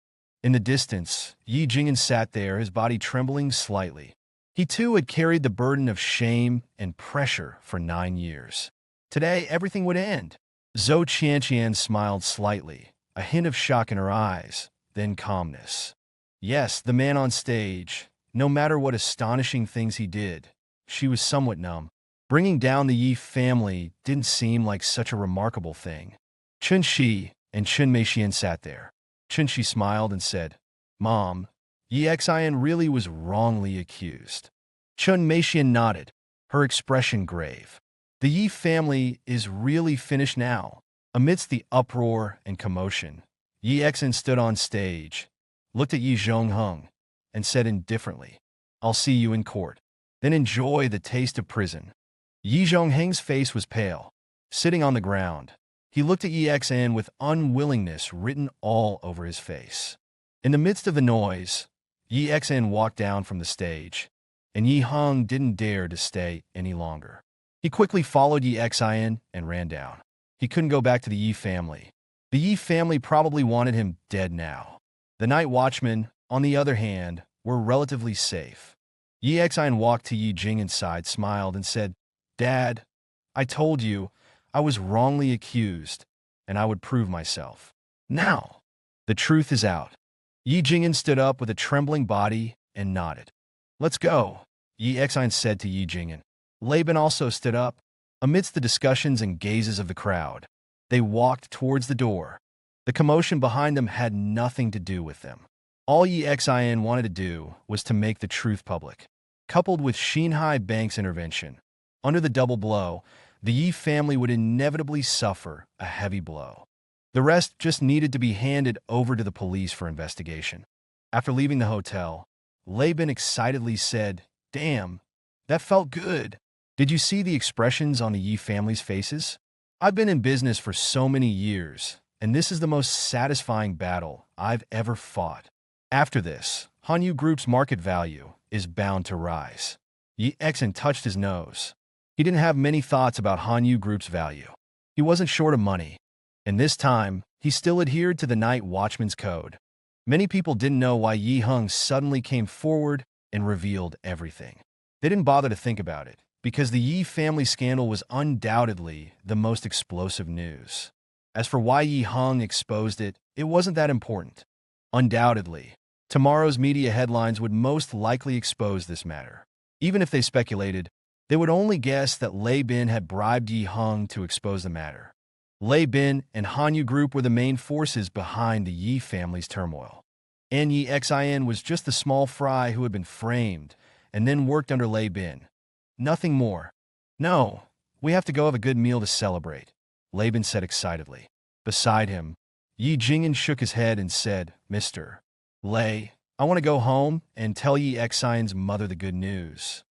In the distance, Yi Jing'an sat there, his body trembling slightly. He too had carried the burden of shame and pressure for 9 years. Today, everything would end. Zhou Qianqian smiled slightly, a hint of shock in her eyes, then calmness. Yes, the man on stage, no matter what astonishing things he did, she was somewhat numb. Bringing down the Yi family didn't seem like such a remarkable thing. Chun Shi and Chun Meixian sat there. Chun Shi smiled and said, Mom, Yi Xin really was wrongly accused. Chun Meixian nodded, her expression grave. The Yi family is really finished now. Amidst the uproar and commotion, Yi Xin stood on stage, looked at Yi Zhongheng, and said indifferently, I'll see you in court. Then enjoy the taste of prison. Yi Zhongheng's face was pale. Sitting on the ground, he looked at Yi Xin with unwillingness written all over his face. In the midst of the noise, Yi Xin walked down from the stage, and Yi Heng didn't dare to stay any longer. He quickly followed Yi Xin and ran down. He couldn't go back to the Yi family. The Yi family probably wanted him dead now. The night watchmen, on the other hand, were relatively safe. Yi Xin walked to Yi Jing'an's side, smiled, and said, Dad, I told you I was wrongly accused, and I would prove myself. Now, the truth is out. Yi Jing'an stood up with a trembling body and nodded. Let's go, Yi Xin said to Yi Jing'an. Laban also stood up. Amidst the discussions and gazes of the crowd, they walked towards the door. The commotion behind them had nothing to do with them. All Yi Xin wanted to do was to make the truth public. Coupled with Xinhai Bank's intervention, under the double blow, the Yi family would inevitably suffer a heavy blow. The rest just needed to be handed over to the police for investigation. After leaving the hotel, Laban excitedly said, "Damn, that felt good." Did you see the expressions on the Yi family's faces? I've been in business for so many years, and this is the most satisfying battle I've ever fought. After this, Hanyu Group's market value is bound to rise. Yi Exen touched his nose. He didn't have many thoughts about Hanyu Group's value. He wasn't short of money, and this time, he still adhered to the night watchman's code. Many people didn't know why Yi Hung suddenly came forward and revealed everything. They didn't bother to think about it, because the Yi family scandal was undoubtedly the most explosive news. As for why Yi Hung exposed it, it wasn't that important. Undoubtedly, tomorrow's media headlines would most likely expose this matter. Even if they speculated, they would only guess that Lei Bin had bribed Yi Hung to expose the matter. Lei Bin and Hanyu Group were the main forces behind the Yi family's turmoil. And Yi Xin was just the small fry who had been framed and then worked under Lei Bin. Nothing more. "No, we have to go have a good meal to celebrate," Lei Bin said excitedly. Beside him, Yi Jing'an shook his head and said, "Mr. Lei, I want to go home and tell Yi Xin's mother the good news."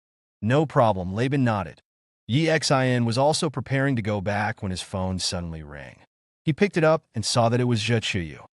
"No problem," Lei Bin nodded. Yi Xin was also preparing to go back when his phone suddenly rang. He picked it up and saw that it was Zhe Chuyu.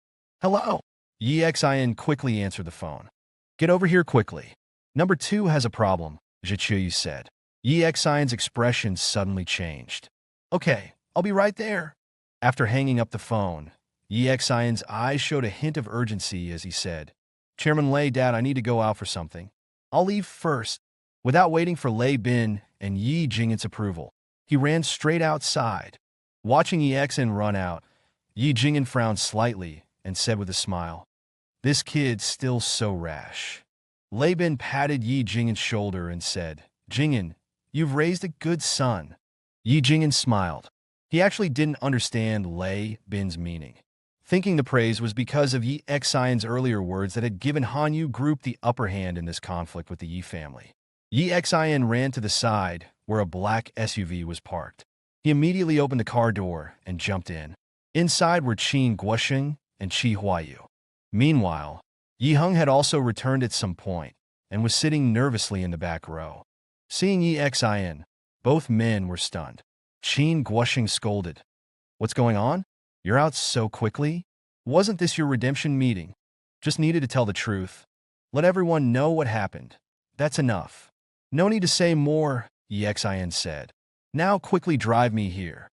"Hello." Yi Xin quickly answered the phone. "Get over here quickly. Number 2 has a problem," Zhe Chuyu said. Yi Xin's expression suddenly changed. "Okay, I'll be right there." After hanging up the phone, Yi Xin's eyes showed a hint of urgency as he said, "Chairman Lei, Dad, I need to go out for something. I'll leave first." Without waiting for Lei Bin and Yi Jing'an's approval, he ran straight outside. Watching Yi Xin run out, Yi Jing'an frowned slightly and said with a smile, "This kid's still so rash." Lei Bin patted Yi Jing'an's shoulder and said, "Jing'an, you've raised a good son." Yi Jing'an smiled. He actually didn't understand Lei Bin's meaning, thinking the praise was because of Yi Xin's earlier words that had given Hanyu Group the upper hand in this conflict with the Yi family. Yi Xin ran to the side, where a black SUV was parked. He immediately opened the car door and jumped in. Inside were Qin Guosheng and Qi Huayu. Meanwhile, Yi Hung had also returned at some point and was sitting nervously in the back row. Seeing Yi Xin, both men were stunned. Qin Guosheng scolded, "What's going on? You're out so quickly? Wasn't this your redemption meeting? Just needed to tell the truth. Let everyone know what happened. That's enough. No need to say more," Yi Xin said. "Now quickly drive me here.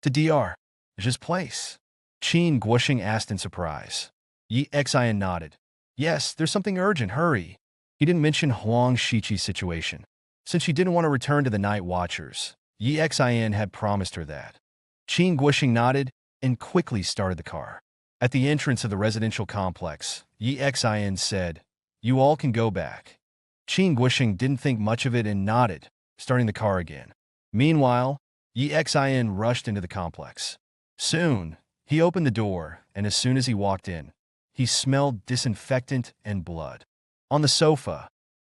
To Dr. Zhe's place." Qin Guosheng asked in surprise. Yi Xin nodded. "Yes, there's something urgent, hurry." He didn't mention Huang Shiqi's situation. Since she didn't want to return to the Night Watchers, Yi Xin had promised her that. Qin Guosheng nodded and quickly started the car. At the entrance of the residential complex, Yi Xin said, "You all can go back." Qin Guosheng didn't think much of it and nodded, starting the car again. Meanwhile, Yi Xin rushed into the complex. Soon, he opened the door, and as soon as he walked in, he smelled disinfectant and blood. On the sofa,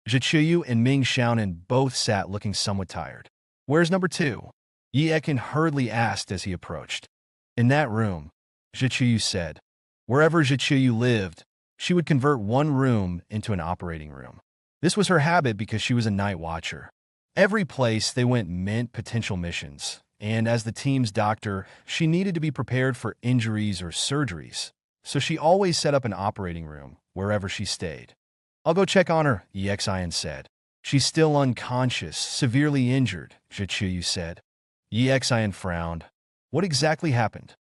Zhe Chuyu and Ming Xiaonan both sat looking somewhat tired. "Where's number 2? Yi Exen hurriedly asked as he approached. "In that room," Zhe Chuyu said. Wherever Zhe Chuyu lived, she would convert one room into an operating room. This was her habit because she was a night watcher. Every place they went meant potential missions, and as the team's doctor, she needed to be prepared for injuries or surgeries, so she always set up an operating room wherever she stayed. "I'll go check on her," Yi Xin said. "She's still unconscious, severely injured," Zhe Chuyu said. Yi Xin frowned. "What exactly happened?"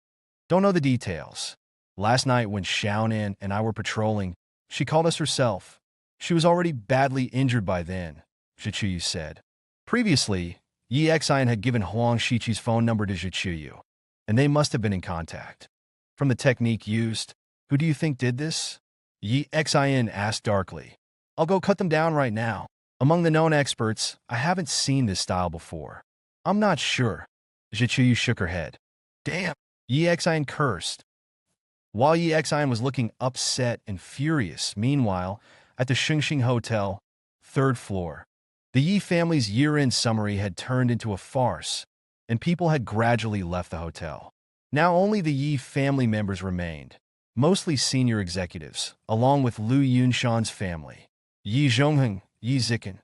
"Don't know the details. Last night when Xiaonan and I were patrolling, she called us herself. She was already badly injured by then," Zhe Chuyu said. Previously, Yi Xin had given Huang Shiqi's phone number to Zhe Chuyu, and they must have been in contact. "From the technique used, who do you think did this?" Yi Xin asked darkly. "I'll go cut them down right now. Among the known experts, I haven't seen this style before. I'm not sure." Zhe Chuyu shook her head. "Damn," Yi Xin cursed. While Yi Xin was looking upset and furious, meanwhile, at the Xingxing Hotel, 3rd floor, the Yi family's year-end summary had turned into a farce, and people had gradually left the hotel. Now only the Yi family members remained, mostly senior executives, along with Lu Yunshan's family. Yi Zhongheng, Yi Zikan,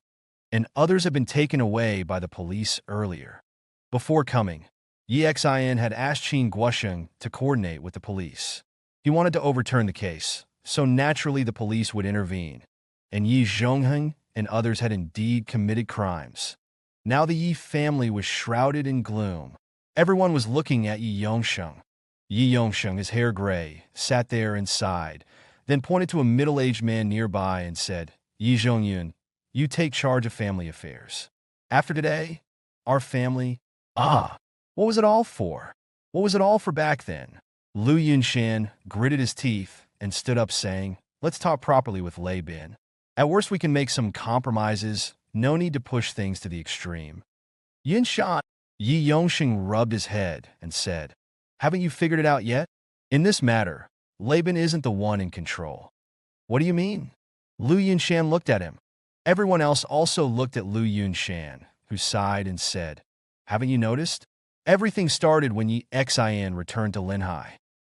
and others had been taken away by the police earlier. Before coming, Yi Xin had asked Qin Guosheng to coordinate with the police. He wanted to overturn the case, so naturally the police would intervene, and Yi Zhongheng and others had indeed committed crimes. Now the Yi family was shrouded in gloom. Everyone was looking at Yi Yongsheng. Yi Yongsheng, his hair gray, sat there and sighed, then pointed to a middle-aged man nearby and said, Yi Zhongyun, you take charge of family affairs. After today, our family... what was it all for? What was it all for back then? Lu Yunshan gritted his teeth and stood up saying, let's talk properly with Lei Bin. At worst we can make some compromises, no need to push things to the extreme. Yunshan, Yi Yongsheng rubbed his head and said, haven't you figured it out yet? In this matter, Lei Bin isn't the one in control. What do you mean? Lu Yunshan looked at him. Everyone else also looked at Lu Yunshan, who sighed and said, haven't you noticed? Everything started when Yi Xin returned to Linhai.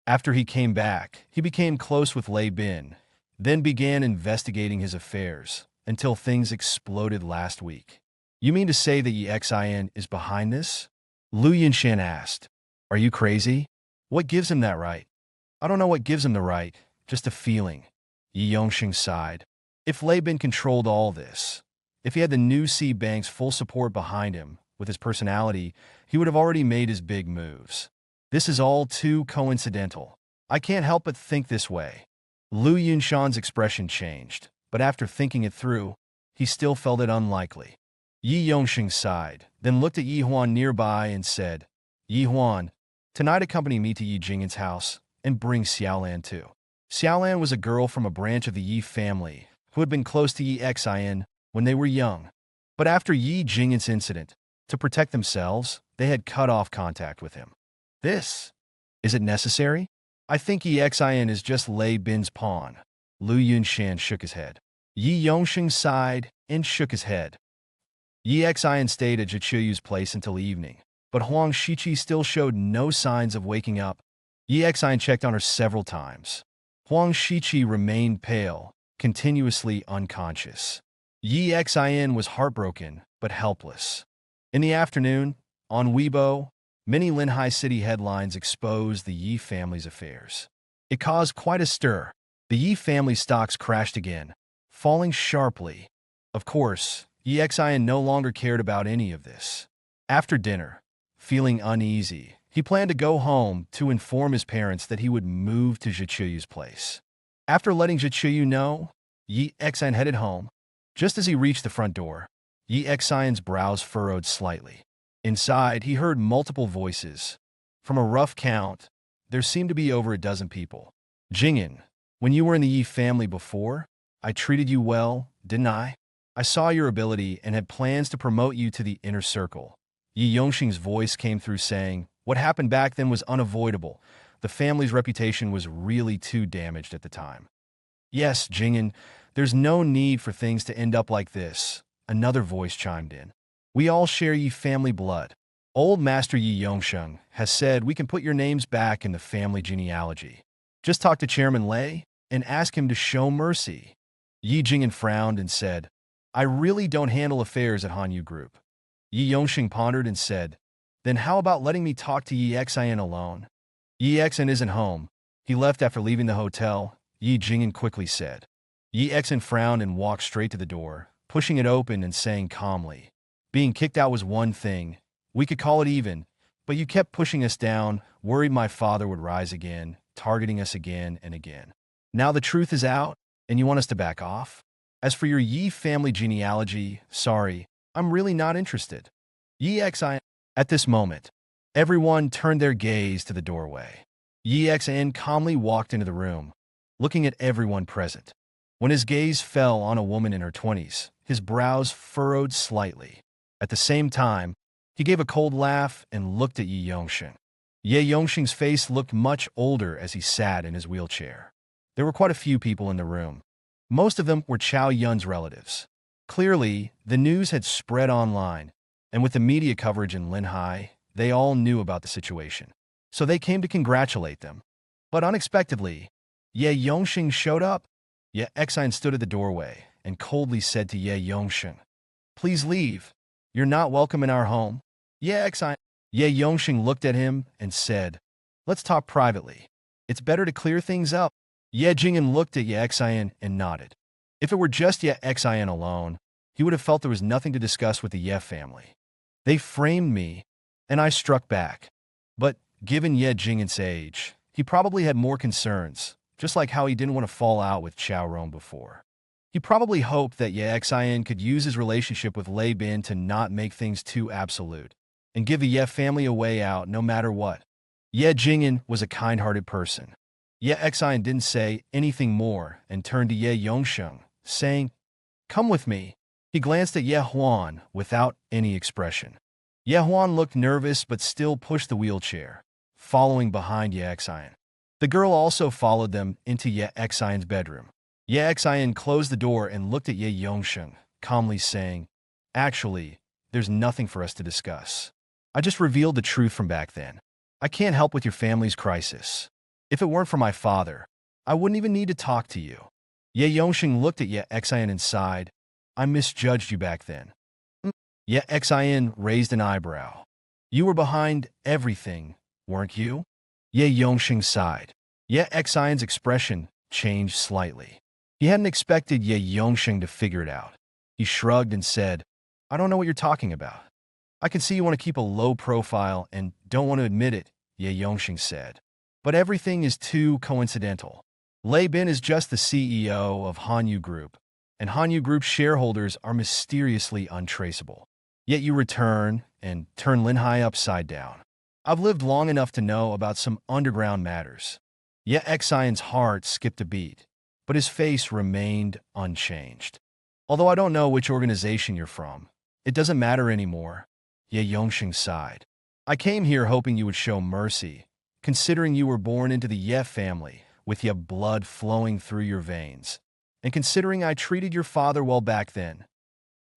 After he came back, he became close with Lei Bin, then began investigating his affairs, until things exploded last week. You mean to say that Yi Xin is behind this? Lu Yunshan asked. Are you crazy? What gives him that right? I don't know what gives him the right, just a feeling. Yi Yongsheng sighed. If Lei Bin controlled all this, if he had the new C Bank's full support behind him, with his personality, he would have already made his big moves. This is all too coincidental. I can't help but think this way. Lu Yunshan's expression changed, but after thinking it through, he still felt it unlikely. Yi Yongsheng sighed, then looked at Yi Huan nearby and said, Yi Huan, tonight accompany me to Yi Jingyan's house and bring Xiaolan too. Xiaolan was a girl from a branch of the Yi family who had been close to Yi Xin when they were young. But after Yi Jingyan's incident, to protect themselves, they had cut off contact with him. Is it necessary? I think Yi Xin is just Lei Bin's pawn. Lu Yunshan shook his head. Yi Yongsheng sighed and shook his head. Yi Xin stayed at Zhichuyu's place until evening, but Huang Shiqi still showed no signs of waking up. Yi Xin checked on her several times. Huang Shiqi remained pale, continuously unconscious. Yi Xin was heartbroken, but helpless. In the afternoon, on Weibo, many Linhai City headlines exposed the Yi family's affairs. It caused quite a stir. The Yi family stocks crashed again, falling sharply. Of course, Yi Xin no longer cared about any of this. After dinner, feeling uneasy, he planned to go home to inform his parents that he would move to Zhichuyu's place. After letting Zhichuyu know, Yi Xin headed home. Just as he reached the front door, Yi Xion's brows furrowed slightly. Inside, he heard multiple voices. From a rough count, there seemed to be over a dozen people. Jingyan, when you were in the Yi family before, I treated you well, didn't I? I saw your ability and had plans to promote you to the inner circle. Yi Yongsheng's voice came through saying, what happened back then was unavoidable. The family's reputation was really too damaged at the time. Yes, Jingyan, there's no need for things to end up like this. Another voice chimed in. We all share Yi family blood. Old Master Yi Yongsheng has said we can put your names back in the family genealogy. Just talk to Chairman Lei and ask him to show mercy. Yi Jingyan frowned and said, I really don't handle affairs at Hanyu Group. Yi Yongsheng pondered and said, then how about letting me talk to Yi Xin alone? Yi Xin isn't home. He left after leaving the hotel, Yi Jingyan quickly said. Yi Xin frowned and walked straight to the door, pushing it open and saying calmly, being kicked out was one thing. We could call it even, but you kept pushing us down, worried my father would rise again, targeting us again and again. Now the truth is out, and you want us to back off? As for your Yi family genealogy, sorry, I'm really not interested. Yi Xin. At this moment, everyone turned their gaze to the doorway. Yi Xin calmly walked into the room, looking at everyone present. When his gaze fell on a woman in her 20s, his brows furrowed slightly. At the same time, he gave a cold laugh and looked at Yi Yongsheng. Yi Yongsheng's face looked much older as he sat in his wheelchair. There were quite a few people in the room. Most of them were Chow Yun's relatives. Clearly, the news had spread online, and with the media coverage in Linhai, they all knew about the situation. So they came to congratulate them. But unexpectedly, Ye Yongsheng showed up. Ye Xin stood at the doorway and coldly said to Ye Yongsheng, "Please leave. You're not welcome in our home." Ye Yongsheng looked at him and said, "Let's talk privately. It's better to clear things up." Ye Jing'an looked at Ye Xian and nodded. If it were just Ye Xian alone, he would have felt there was nothing to discuss with the Ye family. They framed me, and I struck back. But given Ye Jing'an's age, he probably had more concerns, just like how he didn't want to fall out with Chao Rong before. He probably hoped that Ye Xian could use his relationship with Lei Bin to not make things too absolute, and give the Ye family a way out no matter what. Ye Jing'an was a kind-hearted person. Ye Xian didn't say anything more and turned to Ye Yongsheng, saying, "Come with me." He glanced at Ye Huan without any expression. Ye Huan looked nervous but still pushed the wheelchair, following behind Ye Xian. The girl also followed them into Ye Xian's bedroom. Ye Xian closed the door and looked at Ye Yongsheng, calmly saying, "Actually, there's nothing for us to discuss. I just revealed the truth from back then. I can't help with your family's crisis. If it weren't for my father, I wouldn't even need to talk to you." Ye Yongsheng looked at Ye Xian and sighed, "I misjudged you back then." Ye Xian raised an eyebrow. "You were behind everything, weren't you?" Ye Yongsheng sighed. Ye Xian's expression changed slightly. He hadn't expected Ye Yongsheng to figure it out. He shrugged and said, "I don't know what you're talking about." "I can see you want to keep a low profile and don't want to admit it," Ye Yongsheng said. "But everything is too coincidental. Lei Bin is just the CEO of Hanyu Group, and Hanyu Group's shareholders are mysteriously untraceable. Yet you return and turn Linhai upside down. I've lived long enough to know about some underground matters." Ye Xian's heart skipped a beat, but his face remained unchanged. "Although I don't know which organization you're from, it doesn't matter anymore," Ye Yongsheng sighed. "I came here hoping you would show mercy, considering you were born into the Ye family, with Ye blood flowing through your veins, and considering I treated your father well back then."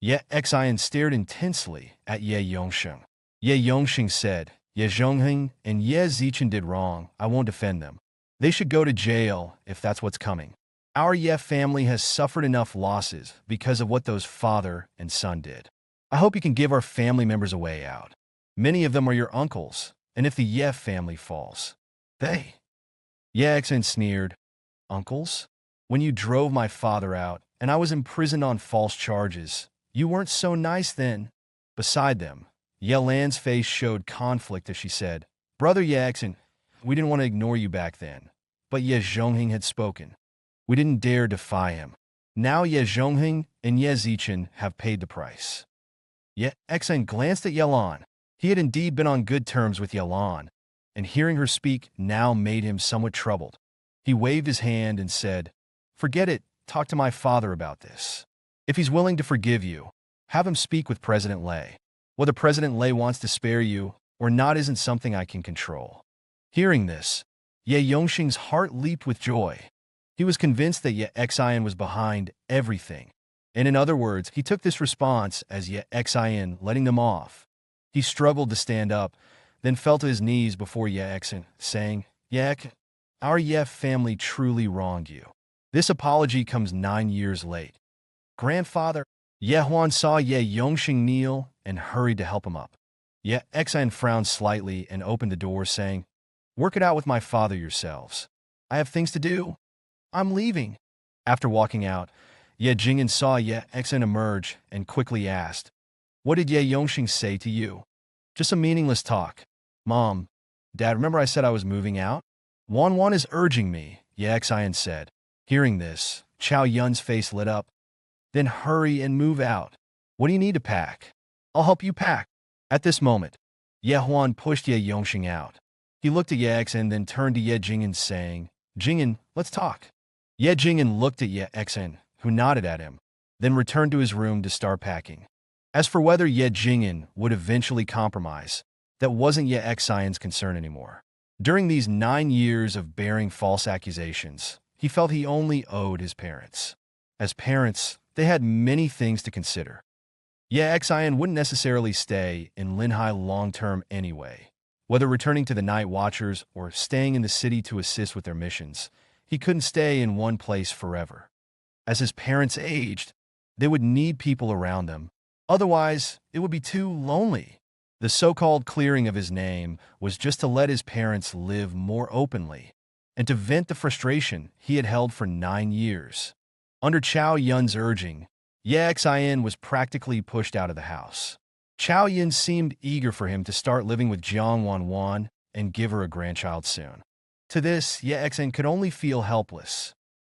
Ye Xian stared intensely at Ye Yongsheng. Ye Yongsheng said, "Ye Zhongheng and Ye Zichen did wrong. I won't defend them. They should go to jail if that's what's coming. Our Ye family has suffered enough losses because of what those father and son did. I hope you can give our family members a way out. Many of them are your uncles, and if the Ye family falls, they..." Ye Xian sneered, "Uncles? When you drove my father out, and I was imprisoned on false charges, you weren't so nice then." Beside them, Ye Lan's face showed conflict as she said, "Brother Ye Xian, we didn't want to ignore you back then, but Ye Zhongheng had spoken. We didn't dare defy him. Now Ye Zhongheng and Ye Zichen have paid the price." Ye Xian glanced at Ye Lan. He had indeed been on good terms with Ye Lan, and hearing her speak now made him somewhat troubled. He waved his hand and said, "Forget it, talk to my father about this. If he's willing to forgive you, have him speak with President Lei. Whether President Lei wants to spare you or not isn't something I can control." Hearing this, Ye Yongsheng's heart leaped with joy. He was convinced that Ye Xian was behind everything, and in other words, he took this response as Ye Xian letting them off. He struggled to stand up, then fell to his knees before Ye Xian, saying, "Ye, our Ye family truly wronged you. This apology comes 9 years late." "Grandfather." Ye Huan saw Ye Yongsheng kneel and hurried to help him up. Ye Xian frowned slightly and opened the door, saying, "Work it out with my father yourselves. I have things to do. I'm leaving." After walking out, Ye Jing'an saw Ye Xian emerge and quickly asked, "What did Ye Yongsheng say to you?" "Just some meaningless talk. Mom, Dad, remember I said I was moving out?" "Wan is urging me," Ye Xian said. Hearing this, Chao Yun's face lit up. "Then hurry and move out. What do you need to pack? I'll help you pack." At this moment, Ye Huan pushed Ye Yongsheng out. He looked at Ye Xian, then turned to Ye Jing'an, saying, "Jing'an, let's talk." Ye Jing'an looked at Ye Xian, who nodded at him, then returned to his room to start packing. As for whether Ye Jing'an would eventually compromise, that wasn't Ye Xian's concern anymore. During these 9 years of bearing false accusations, he felt he only owed his parents. As parents, they had many things to consider. Ye Xian wouldn't necessarily stay in Linhai long-term anyway. Whether returning to the Night Watchers or staying in the city to assist with their missions, he couldn't stay in one place forever. As his parents aged, They would need people around them. Otherwise, it would be too lonely. The so-called clearing of his name was just to let his parents live more openly and to vent the frustration he had held for 9 years. Under Chow Yun's urging, Ye Xian was practically pushed out of the house. Chow Yun seemed eager for him to start living with Jiang Wanwan and give her a grandchild soon. To this, Ye Xian could only feel helpless.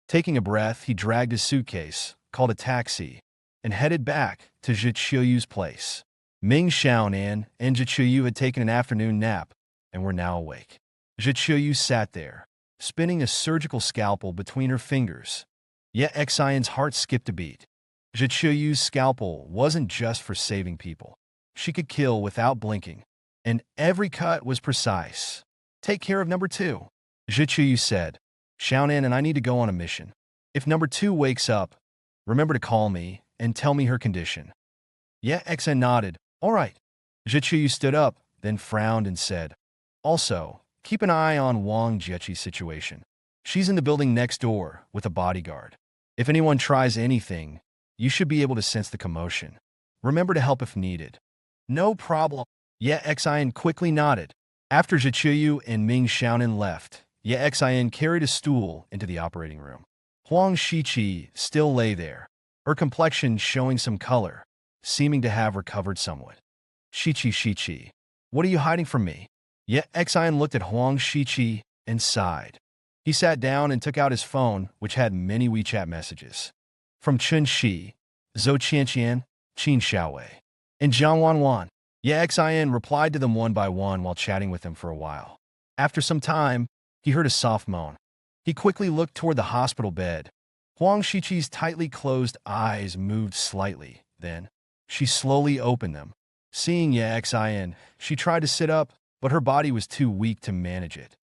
Taking a breath, he dragged his suitcase, called a taxi, and headed back to Zhi Qiuyu's place. Ming Xiaonan and Zhi Qiuyu had taken an afternoon nap and were now awake. Zhi Qiuyu sat there, spinning a surgical scalpel between her fingers. Yet Xian's heart skipped a beat. Zhi Qiuyu's scalpel wasn't just for saving people. She could kill without blinking, and every cut was precise. Take care of number 2, Zhi Qiuyu said. Xiaonan and I need to go on a mission. If number 2 wakes up, remember to call me and tell me her condition. Ye Xian nodded. All right. Zhi Qiuyu stood up, then frowned and said, also, keep an eye on Wang Jieqi's situation. She's in the building next door with a bodyguard. If anyone tries anything, you should be able to sense the commotion. Remember to help if needed. No problem. Ye Xian quickly nodded. After Zhi Qiuyu and Ming Xiaonan left, Ye Xian carried a stool into the operating room. Huang Shiqi still lay there, her complexion showing some color, seeming to have recovered somewhat. Shiqi, what are you hiding from me? Ye Xian looked at Huang Shiqi and sighed. He sat down and took out his phone, which had many WeChat messages. From Chen Shi, Zhou Qianqian, Qin Xiaowei, and Jiang Wanwan. Ye Xian replied to them one by one while chatting with them for a while. After some time, he heard a soft moan. He quickly looked toward the hospital bed. Huang Shiqi's tightly closed eyes moved slightly. Then, she slowly opened them. Seeing Ye Xian, she tried to sit up, but her body was too weak to manage it.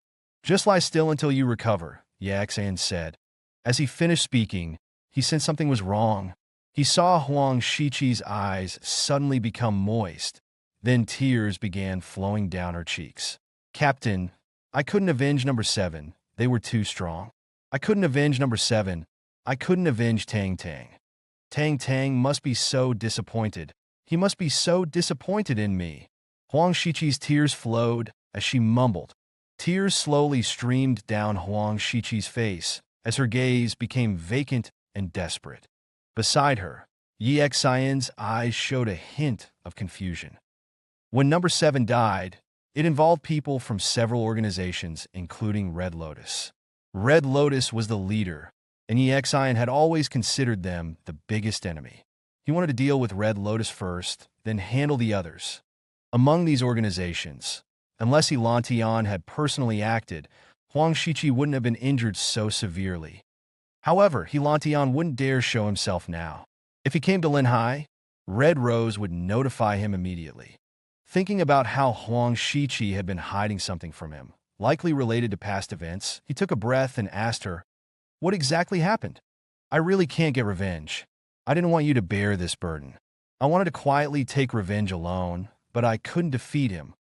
Just lie still until you recover, Ye Xian said. As he finished speaking, he sensed something was wrong. He saw Huang Shiqi's eyes suddenly become moist. Then tears began flowing down her cheeks. Captain, I couldn't avenge number 7. They were too strong. I couldn't avenge number 7. I couldn't avenge Tang Tang. Tang Tang must be so disappointed. He must be so disappointed in me. Huang Shiqi's tears flowed as she mumbled. Tears slowly streamed down Huang Shiqi's face as her gaze became vacant and desperate. Beside her, Ye Xian's eyes showed a hint of confusion. When number 7 died, it involved people from several organizations, including Red Lotus. Red Lotus was the leader, and Ye Xian had always considered them the biggest enemy. He wanted to deal with Red Lotus first, then handle the others. Among these organizations, unless Yilan Tian had personally acted, Huang Shiqi wouldn't have been injured so severely. However, Yilan Tian wouldn't dare show himself now. If he came to Linhai, Red Rose would notify him immediately. Thinking about how Huang Shiqi had been hiding something from him, likely related to past events, he took a breath and asked her, what exactly happened? I really can't get revenge. I didn't want you to bear this burden. I wanted to quietly take revenge alone, but I couldn't defeat him.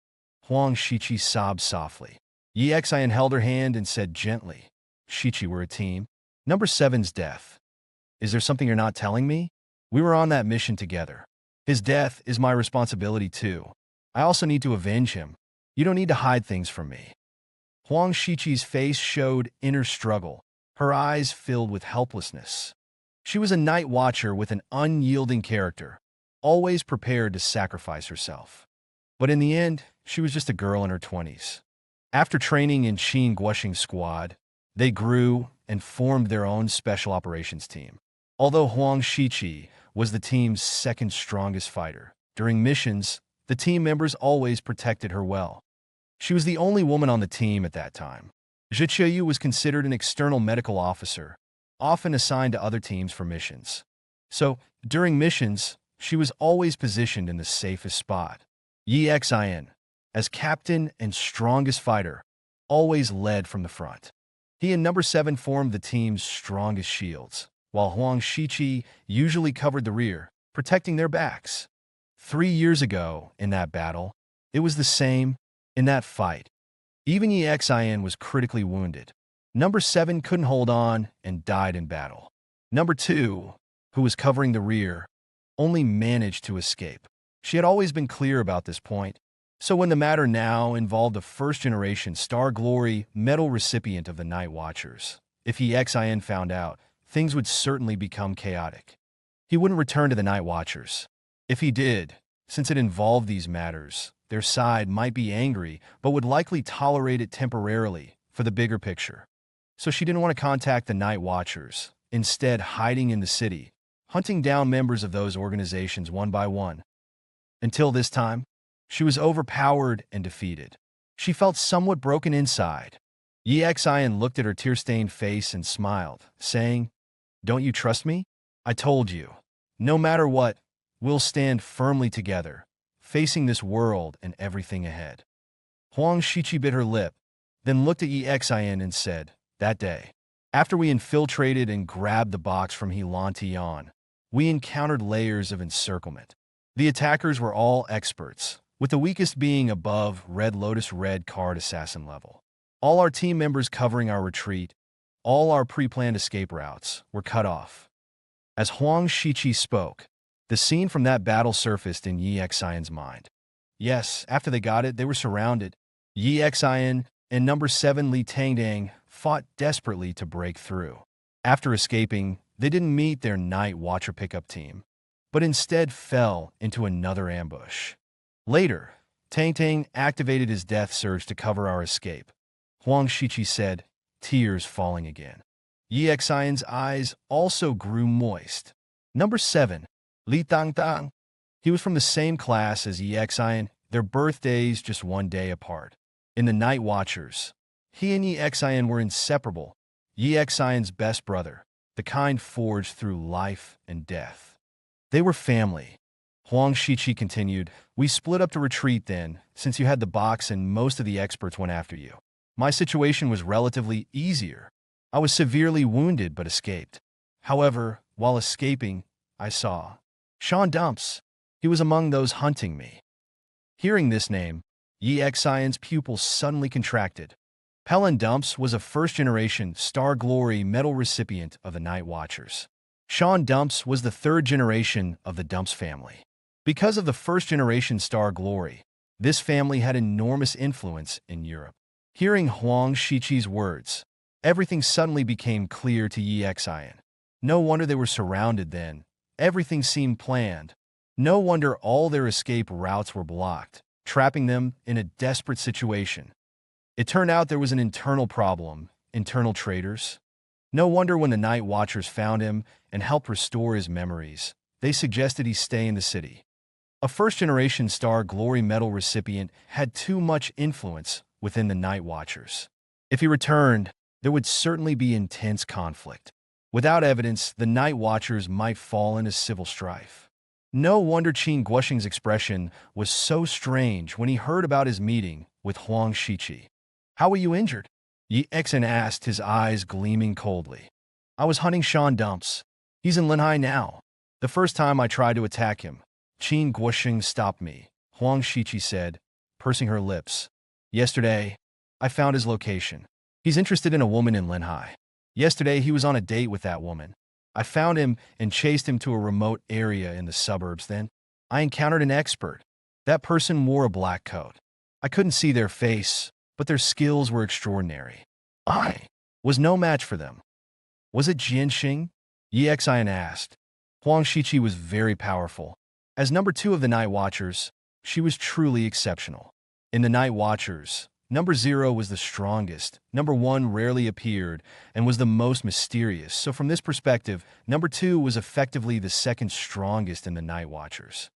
Huang Shiqi sobbed softly. Ye Xian held her hand and said gently, Shiqi, we're a team. Number 7's death. Is there something you're not telling me? We were on that mission together. His death is my responsibility too. I also need to avenge him. You don't need to hide things from me. Huang Shiqi's face showed inner struggle, her eyes filled with helplessness. She was a night watcher with an unyielding character, always prepared to sacrifice herself. But in the end, she was just a girl in her 20s. After training in Qin Guoxing Squad, they grew and formed their own special operations team. Although Huang Shiqi was the team's second strongest fighter, during missions, the team members always protected her well. She was the only woman on the team at that time. Zhi Qiuyu was considered an external medical officer, often assigned to other teams for missions. So, during missions, she was always positioned in the safest spot. Ye Xian, as captain and strongest fighter, always led from the front. He and number 7 formed the team's strongest shields, while Huang Shiqi usually covered the rear, protecting their backs. 3 years ago, in that battle, it was the same. In that fight, even Ye Xian was critically wounded. Number 7 couldn't hold on and died in battle. Number 2, who was covering the rear, only managed to escape. She had always been clear about this point, so when the matter now involved a first-generation Star Glory medal recipient of the Night Watchers, if EXIN found out, things would certainly become chaotic. He wouldn't return to the Night Watchers. If he did, since it involved these matters, their side might be angry, but would likely tolerate it temporarily for the bigger picture. So she didn't want to contact the Night Watchers, instead hiding in the city, hunting down members of those organizations one by one. Until this time, she was overpowered and defeated. She felt somewhat broken inside. EXIN looked at her tear-stained face and smiled, saying, "Don't you trust me? I told you. No matter what, we'll stand firmly together, facing this world and everything ahead." Huang Shiqi bit her lip, then looked at EXIN and said, "That day, after we infiltrated and grabbed the box from Helan Tian, we encountered layers of encirclement. The attackers were all experts, with the weakest being above Red Lotus Red Card Assassin level. All our team members covering our retreat, all our pre-planned escape routes, were cut off." As Huang Shiqi spoke, the scene from that battle surfaced in EXIN's mind. Yes, after they got it, they were surrounded. EXIN and number 7 Li Tangdang fought desperately to break through. After escaping, they didn't meet their Night Watcher pickup team, but instead fell into another ambush. Later, Tang Tang activated his death surge to cover our escape. Huang Shiqi said, tears falling again. EXIN's eyes also grew moist. Number 7, Li Tangtang. He was from the same class as EXIN, their birthdays just one day apart. In the Night Watchers, he and EXIN were inseparable, EXIN's best brother, the kind forged through life and death. They were family. Huang Shiqi continued, "We split up to retreat then, since you had the box and most of the experts went after you. My situation was relatively easier. I was severely wounded but escaped. However, while escaping, I saw Sean Dumps. He was among those hunting me." Hearing this name, EXIN's pupils suddenly contracted. Pelin Dumps was a first-generation Star Glory medal recipient of the Night Watchers. Sean Dumps was the third generation of the Dumps family. Because of the first-generation Star Glory, this family had enormous influence in Europe. Hearing Huang Shiqi's words, everything suddenly became clear to EXIN. No wonder they were surrounded then. Everything seemed planned. No wonder all their escape routes were blocked, trapping them in a desperate situation. It turned out there was an internal problem, internal traitors. No wonder when the Night Watchers found him and helped restore his memories, they suggested he stay in the city. A first-generation Star Glory medal recipient had too much influence within the Night Watchers. If he returned, there would certainly be intense conflict. Without evidence, the Night Watchers might fall into civil strife. No wonder Qin Guoxing's expression was so strange when he heard about his meeting with Huang Shiqi. "How were you injured?" EXIN asked, his eyes gleaming coldly. "I was hunting Sean Dumps. He's in Linhai now. The first time I tried to attack him, Qin Guoxing stopped me," Huang Shiqi said, pursing her lips. "Yesterday, I found his location. He's interested in a woman in Linhai. Yesterday, he was on a date with that woman. I found him and chased him to a remote area in the suburbs. Then, I encountered an expert. That person wore a black coat. I couldn't see their face, but their skills were extraordinary. I was no match for them." "Was it Jianxing?" EXIN asked. Huang Shiqi was very powerful. As number 2 of the Night Watchers, she was truly exceptional. In the Night Watchers, number 0 was the strongest, number 1 rarely appeared, and was the most mysterious, so from this perspective, number 2 was effectively the second strongest in the Night Watchers.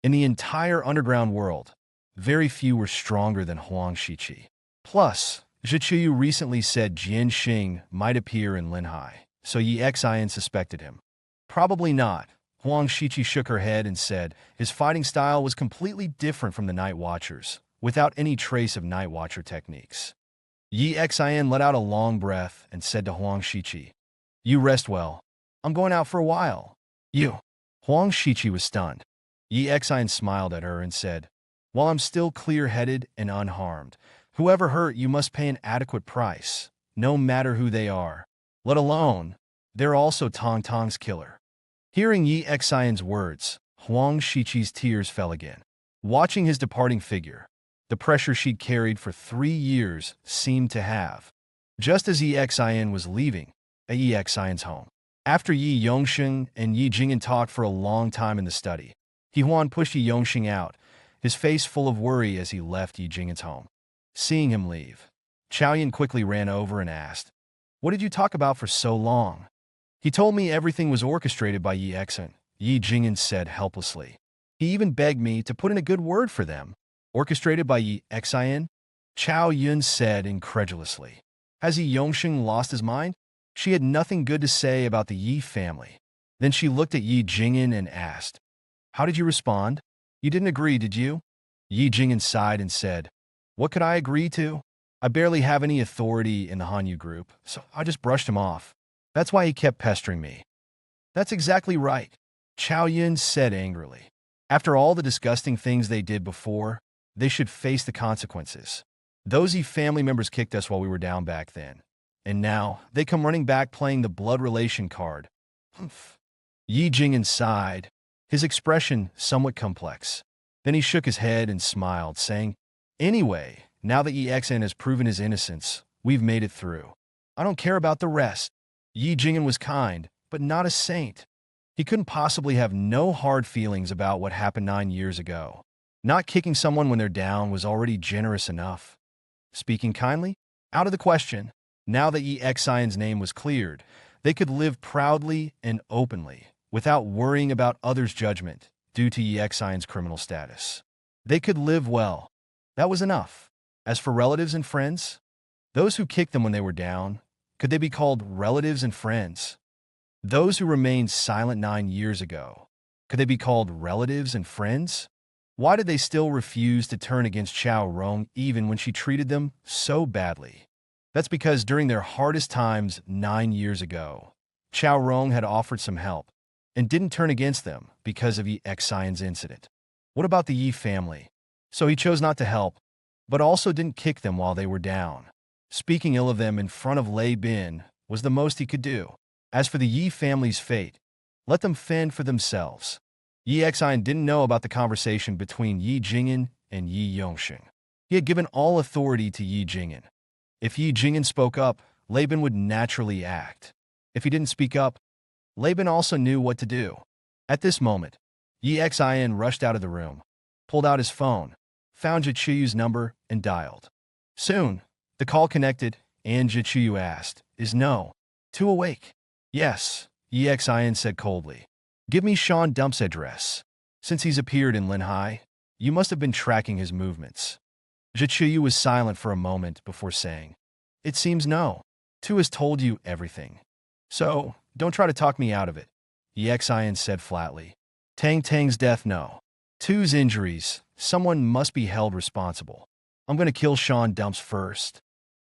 In the entire underground world, very few were stronger than Huang Shiqi. Plus, Zhichuyu recently said Jianxing might appear in Linhai, so EXIN suspected him. "Probably not." Huang Shiqi shook her head and said his fighting style was completely different from the Night Watchers, without any trace of Night Watcher techniques. EXIN let out a long breath and said to Huang Shiqi, "You rest well. I'm going out for a while." "You?" Huang Shiqi was stunned. EXIN smiled at her and said, "While I'm still clear-headed and unharmed, whoever hurt you must pay an adequate price, no matter who they are. Let alone, they're also Tong Tong's killer." Hearing Yi Xian's words, Huang Shiqi's tears fell again. Watching his departing figure, the pressure she'd carried for 3 years seemed to have. Just as Yi Xian was leaving at Yi Xian's home. After Yi Yongxing and Yi Jingyan talked for a long time in the study, He Huan pushed Yi Yongxing out, his face full of worry as he left Yi Jingyan's home. Seeing him leave, Chao Yan quickly ran over and asked, "What did you talk about for so long?" "He told me everything was orchestrated by Yi Xian," Yi Jingyan said helplessly. "He even begged me to put in a good word for them." "Orchestrated by Yi Xian?" Chao Yun said incredulously. Has Yi Yongxing lost his mind? She had nothing good to say about the Yi family. Then she looked at Yi Jingyan and asked, "How did you respond? You didn't agree, did you?" Yi Jingyan sighed and said, "What could I agree to? I barely have any authority in the Hanyu group, so I just brushed him off. That's why he kept pestering me." "That's exactly right," Chao Yun said angrily. "After all the disgusting things they did before, they should face the consequences. Those Yi family members kicked us while we were down back then. And now, they come running back playing the blood relation card." Humph. Yi Jingyan sighed, his expression somewhat complex. Then he shook his head and smiled, saying, "Anyway, now that Yi Xian has proven his innocence, we've made it through. I don't care about the rest." Yi Jingyan was kind, but not a saint. He couldn't possibly have no hard feelings about what happened 9 years ago. Not kicking someone when they're down was already generous enough. Speaking kindly? Out of the question. Now that Yi Xian's name was cleared, they could live proudly and openly, without worrying about others' judgment due to Yi Xian's criminal status. They could live well. That was enough. As for relatives and friends, those who kicked them when they were down, could they be called relatives and friends? Those who remained silent 9 years ago, could they be called relatives and friends? Why did they still refuse to turn against Chao Rong even when she treated them so badly? That's because during their hardest times 9 years ago, Chao Rong had offered some help and didn't turn against them because of Yi Xian's incident. What about the Yi family? So he chose not to help, but also didn't kick them while they were down. Speaking ill of them in front of Lei Bin was the most he could do. As for the Yi family's fate, let them fend for themselves. Yi Xian didn't know about the conversation between Yi Jingyan and Yi Yongxing. He had given all authority to Yi Jingyan. If Yi Jingyan spoke up, Lei Bin would naturally act. If he didn't speak up, Lei Bin also knew what to do. At this moment, Yi Xian rushed out of the room, pulled out his phone, found Zhichuyu's number, and dialed. Soon, the call connected, and Zhichuyu asked, "Is No. 2 awake?" "Yes," Yi Xian said coldly. "Give me Sean Dump's address. Since he's appeared in Linhai, you must have been tracking his movements." Zhichuyu was silent for a moment before saying, "It seems No. 2 has told you everything. So, don't try to talk me out of it," Yi Xian said flatly. "Tang Tang's death, No. 2's injuries, someone must be held responsible. I'm going to kill Sean Dumps first."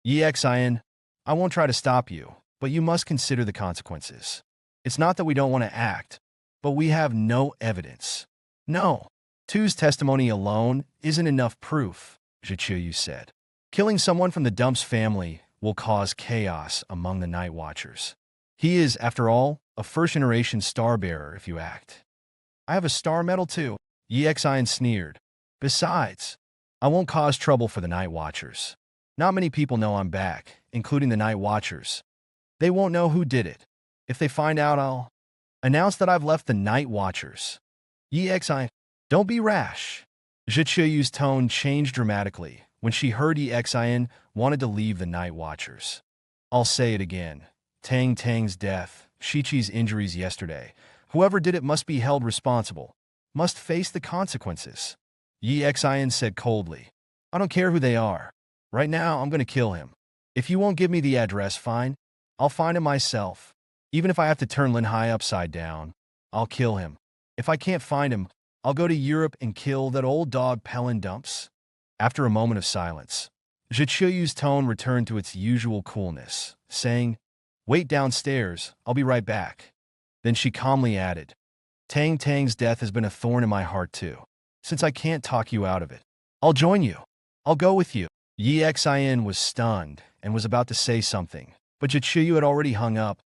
"Yi Xian, I won't try to stop you, but you must consider the consequences. It's not that we don't want to act, but we have no evidence. No. 2's testimony alone isn't enough proof," Zhichuyu said. "Killing someone from the Dumps family will cause chaos among the Night Watchers. He is, after all, a first-generation star-bearer if you act." "I have a star medal too," Yi Xian sneered. "Besides, I won't cause trouble for the Night Watchers. Not many people know I'm back, including the Night Watchers. They won't know who did it. If they find out, I'll announce that I've left the Night Watchers." "Yi Xian, don't be rash." Zhichuyu's tone changed dramatically when she heard Yi Xian wanted to leave the Night Watchers. "I'll say it again. Tang Tang's death, Shiqi's injuries yesterday, whoever did it must be held responsible, must face the consequences." Yi Xian said coldly, "I don't care who they are. Right now, I'm going to kill him. If you won't give me the address, fine. I'll find him myself. Even if I have to turn Linhai upside down, I'll kill him. If I can't find him, I'll go to Europe and kill that old dog Pelin Dumps." After a moment of silence, Zhichuyu's tone returned to its usual coolness, saying, "Wait downstairs, I'll be right back." Then she calmly added, "Tang Tang's death has been a thorn in my heart too. Since I can't talk you out of it, I'll join you. I'll go with you." Yi Xian was stunned and was about to say something, but Zhichuyu had already hung up,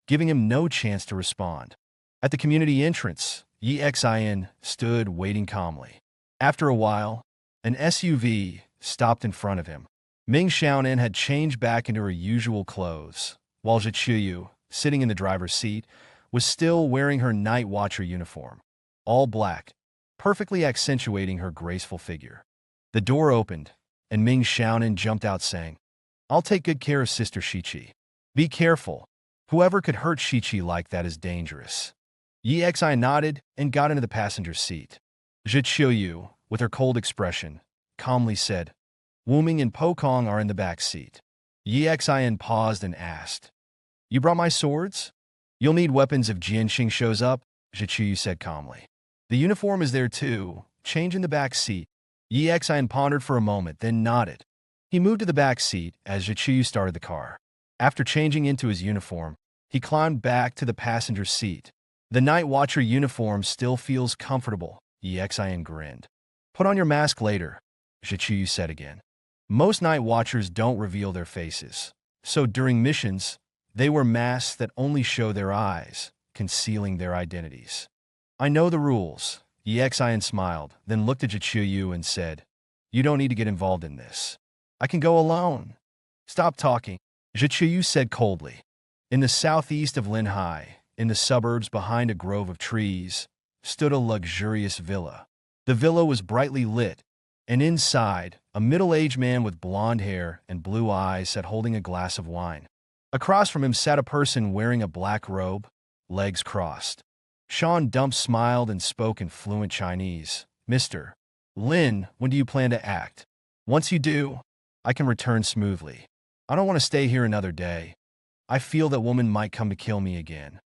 giving him no chance to respond. At the community entrance, Yi Xin stood waiting calmly. After a while, an SUV stopped in front of him. Ming Xiaonan had changed back into her usual clothes, while Zhiqiu, sitting in the driver's seat, was still wearing her night watcher uniform, all black, perfectly accentuating her graceful figure. The door opened, and Ming Xiaonan jumped out saying, "I'll take good care of Sister Shiqi. Be careful. Whoever could hurt Shiqi like that is dangerous." Yi Xi nodded and got into the passenger seat. Zhiqiu, with her cold expression, calmly said, "Wu Ming and Po Kong are in the back seat." Yi Xin paused and asked, "You brought my swords? You'll need weapons if Jianxing shows up," Zhiqiu said calmly. "The uniform is there too. Change in the back seat." Yi Xin pondered for a moment, then nodded. He moved to the back seat as Zhiqiu started the car. After changing into his uniform, he climbed back to the passenger seat. "The night watcher uniform still feels comfortable," Yi Xin grinned. "Put on your mask later," Zhiqiu said again. Most night watchers don't reveal their faces, so during missions, they wear masks that only show their eyes, concealing their identities. "I know the rules," Yi Xin smiled, then looked at Zhiqiu and said, "You don't need to get involved in this. I can go alone." "Stop talking," Zhiqiu said coldly. In the southeast of Linhai, in the suburbs behind a grove of trees, stood a luxurious villa. The villa was brightly lit, and inside, a middle-aged man with blonde hair and blue eyes sat holding a glass of wine. Across from him sat a person wearing a black robe, legs crossed. Sean Dump smiled and spoke in fluent Chinese. "Mr. Lin, when do you plan to act? Once you do, I can return smoothly. I don't want to stay here another day. I feel that woman might come to kill me again."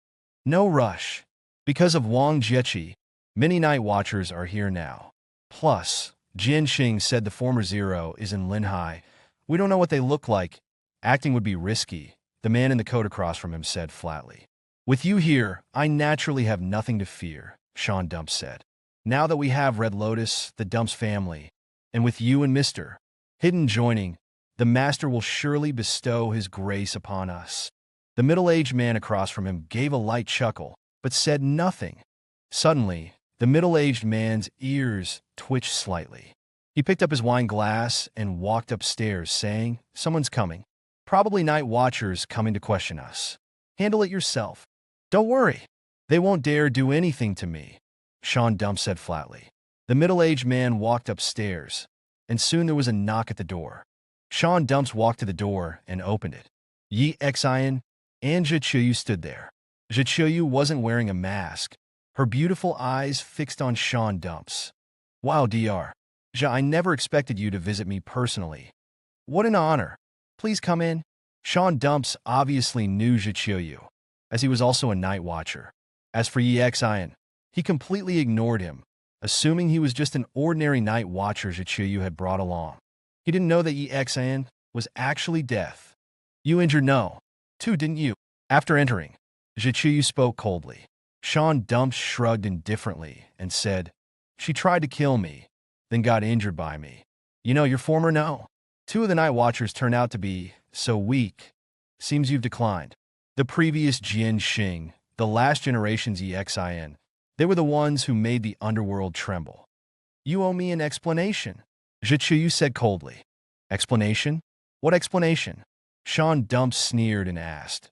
"No rush. Because of Wang Jieqi, many night watchers are here now. Plus, Jianxing said the former Zero is in Linhai. We don't know what they look like. Acting would be risky," the man in the coat across from him said flatly. "With you here, I naturally have nothing to fear," Sean Dump said. "Now that we have Red Lotus, the Dumps family, and with you and Mr. Hidden joining, the Master will surely bestow his grace upon us." The middle-aged man across from him gave a light chuckle, but said nothing. Suddenly, the middle-aged man's ears twitched slightly. He picked up his wine glass and walked upstairs, saying, "Someone's coming. Probably night watchers coming to question us. Handle it yourself. Don't worry. They won't dare do anything to me," Sean Dump said flatly. The middle-aged man walked upstairs, and soon there was a knock at the door. Sean Dumps walked to the door and opened it. Yi Xin and Zhiqiu stood there. Zhiqiu wasn't wearing a mask, her beautiful eyes fixed on Sean Dumps. "Wow, Dr. Zhe, I never expected you to visit me personally. What an honor. Please come in." Sean Dumps obviously knew Zhiqiu, as he was also a night watcher. As for Yi Xin, he completely ignored him, assuming he was just an ordinary night watcher Zhiqiu had brought along. He didn't know that Yi Xin was actually deaf. "You injured No. too, didn't you?" After entering, Zhiqiu spoke coldly. Sean Dumps shrugged indifferently and said, "She tried to kill me, then got injured by me. You know, your former No. 2 of the night watchers turned out to be so weak. Seems you've declined. The previous Jianxing, the last generation's Yi Xin, they were the ones who made the underworld tremble. You owe me an explanation," Zhiqiu said coldly. "Explanation? What explanation?" Sean Dumps sneered and asked.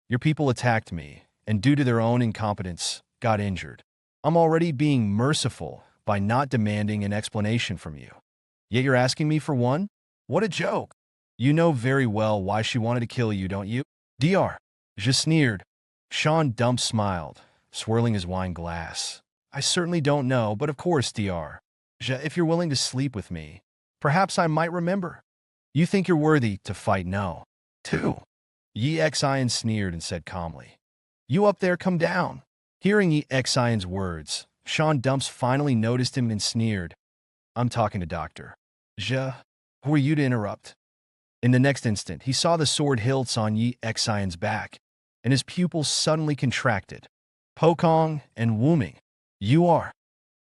"Your people attacked me, and due to their own incompetence, got injured. I'm already being merciful by not demanding an explanation from you. Yet you're asking me for one? What a joke. You know very well why she wanted to kill you, don't you?" Dr. Zhe sneered. Sean Dumps smiled, swirling his wine glass. "I certainly don't know, but of course, Dr. Zhe, if you're willing to sleep with me, perhaps I might remember. You think you're worthy to fight No. 2. Yi Xin sneered and said calmly, "You up there, come down." Hearing Yi Xion's words, Sean Dumps finally noticed him and sneered. "I'm talking to Dr. Zhe. Who are you to interrupt?" In the next instant, he saw the sword hilts on Yi Xion's back, and his pupils suddenly contracted. "Po Kong and Wu Ming, you are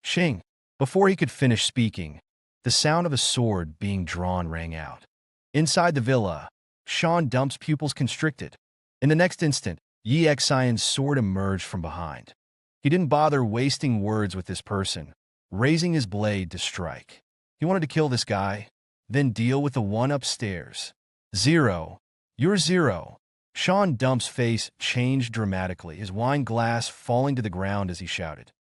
Xing." Before he could finish speaking, the sound of a sword being drawn rang out. Inside the villa, Sean Dump's pupils constricted. In the next instant, Yi Xion's sword emerged from behind. He didn't bother wasting words with this person, raising his blade to strike. He wanted to kill this guy, then deal with the one upstairs. Zero. You're zero. Sean Dump's face changed dramatically, his wine glass falling to the ground as he shouted,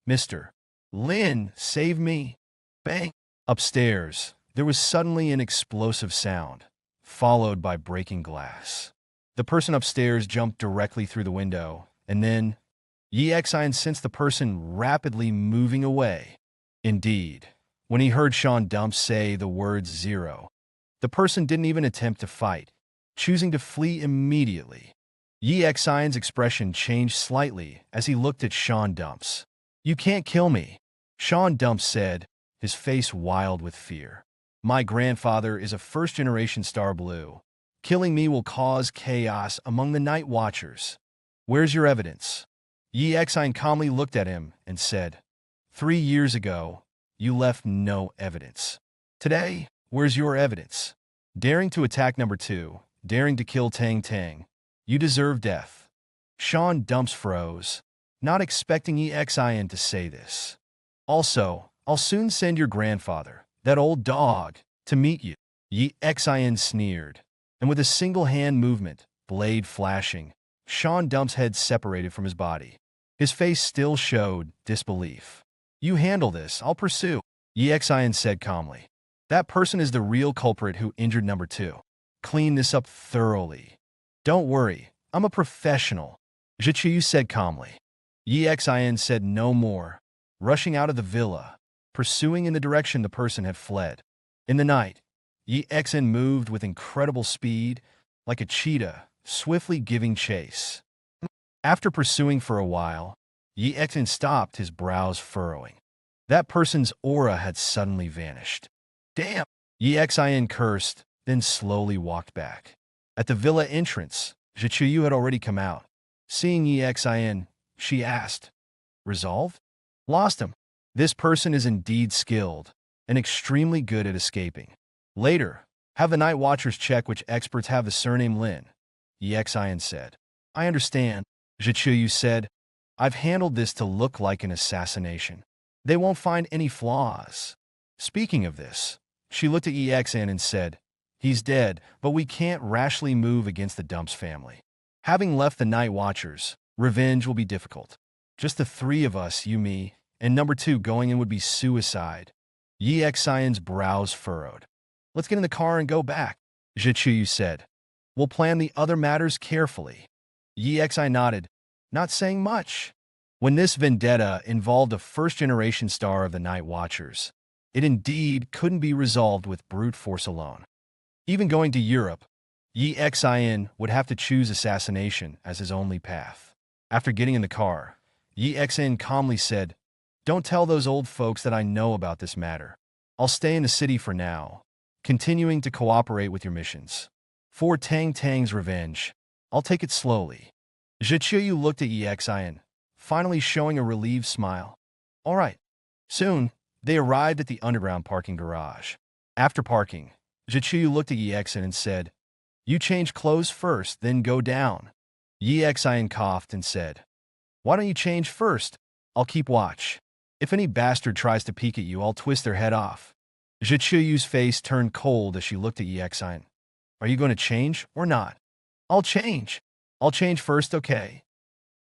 "Mr. Lin, save me!" Bang! Upstairs, there was suddenly an explosive sound, followed by breaking glass. The person upstairs jumped directly through the window, and then Yi Xian sensed the person rapidly moving away. Indeed, when he heard Sean Dump say the words zero, the person didn't even attempt to fight, choosing to flee immediately. Yi Xian's expression changed slightly as he looked at Sean Dumps. "You can't kill me," Sean Dumps said, his face wild with fear. "My grandfather is a first-generation Star Blue. Killing me will cause chaos among the Night Watchers. Where's your evidence?" Yi Xian calmly looked at him and said, 3 years ago, you left no evidence. Today, where's your evidence? Daring to attack number 2, daring to kill Tang Tang. You deserve death." Sean Dumps froze, not expecting Yi Xian to say this. "Also, I'll soon send your grandfather, that old dog, to meet you." Yi Xian sneered, and with a single hand movement, blade flashing, Sean Dump's head separated from his body. His face still showed disbelief. "You handle this, I'll pursue," Yi Xian said calmly. "That person is the real culprit who injured number 2. Clean this up thoroughly." "Don't worry, I'm a professional," Zhiqiu said calmly. Yi Xian said no more, rushing out of the villa, pursuing in the direction the person had fled. In the night, Yi Xian moved with incredible speed, like a cheetah, swiftly giving chase. After pursuing for a while, Yi Xian stopped, his brows furrowing. That person's aura had suddenly vanished. "Damn!" Yi Xian cursed, then slowly walked back. At the villa entrance, Zhiqiu had already come out. Seeing Yi Xian, she asked, "Resolved?" "Lost him. This person is indeed skilled, and extremely good at escaping. Later, have the Night Watchers check which experts have the surname Lin," Yi Xian said. "I understand," Zhiqiu said. "I've handled this to look like an assassination. They won't find any flaws." Speaking of this, she looked at Yi Xian and said, "He's dead, but we can't rashly move against the Dumps family. Having left the Night Watchers, revenge will be difficult. Just the 3 of us, you, me, and number 2 going in would be suicide." Yi Xian's brows furrowed. "Let's get in the car and go back," Zhiqiu said. "We'll plan the other matters carefully." Yi Xian nodded, not saying much. When this vendetta involved a first-generation star of the Night Watchers, it indeed couldn't be resolved with brute force alone. Even going to Europe, Yi Xian would have to choose assassination as his only path. After getting in the car, Yi Xian calmly said, "Don't tell those old folks that I know about this matter. I'll stay in the city for now, continuing to cooperate with your missions. For Tang Tang's revenge, I'll take it slowly." Zhiqiu looked at Yi Xian, finally showing a relieved smile. "All right." Soon, they arrived at the underground parking garage. After parking, Zhiqiu looked at Yi Xian and said, "You change clothes first, then go down." Yi Xian coughed and said, "Why don't you change first? I'll keep watch. If any bastard tries to peek at you, I'll twist their head off." Zhiqiu's face turned cold as she looked at Yi Xian. "Are you going to change or not?" "I'll change. I'll change first, okay?"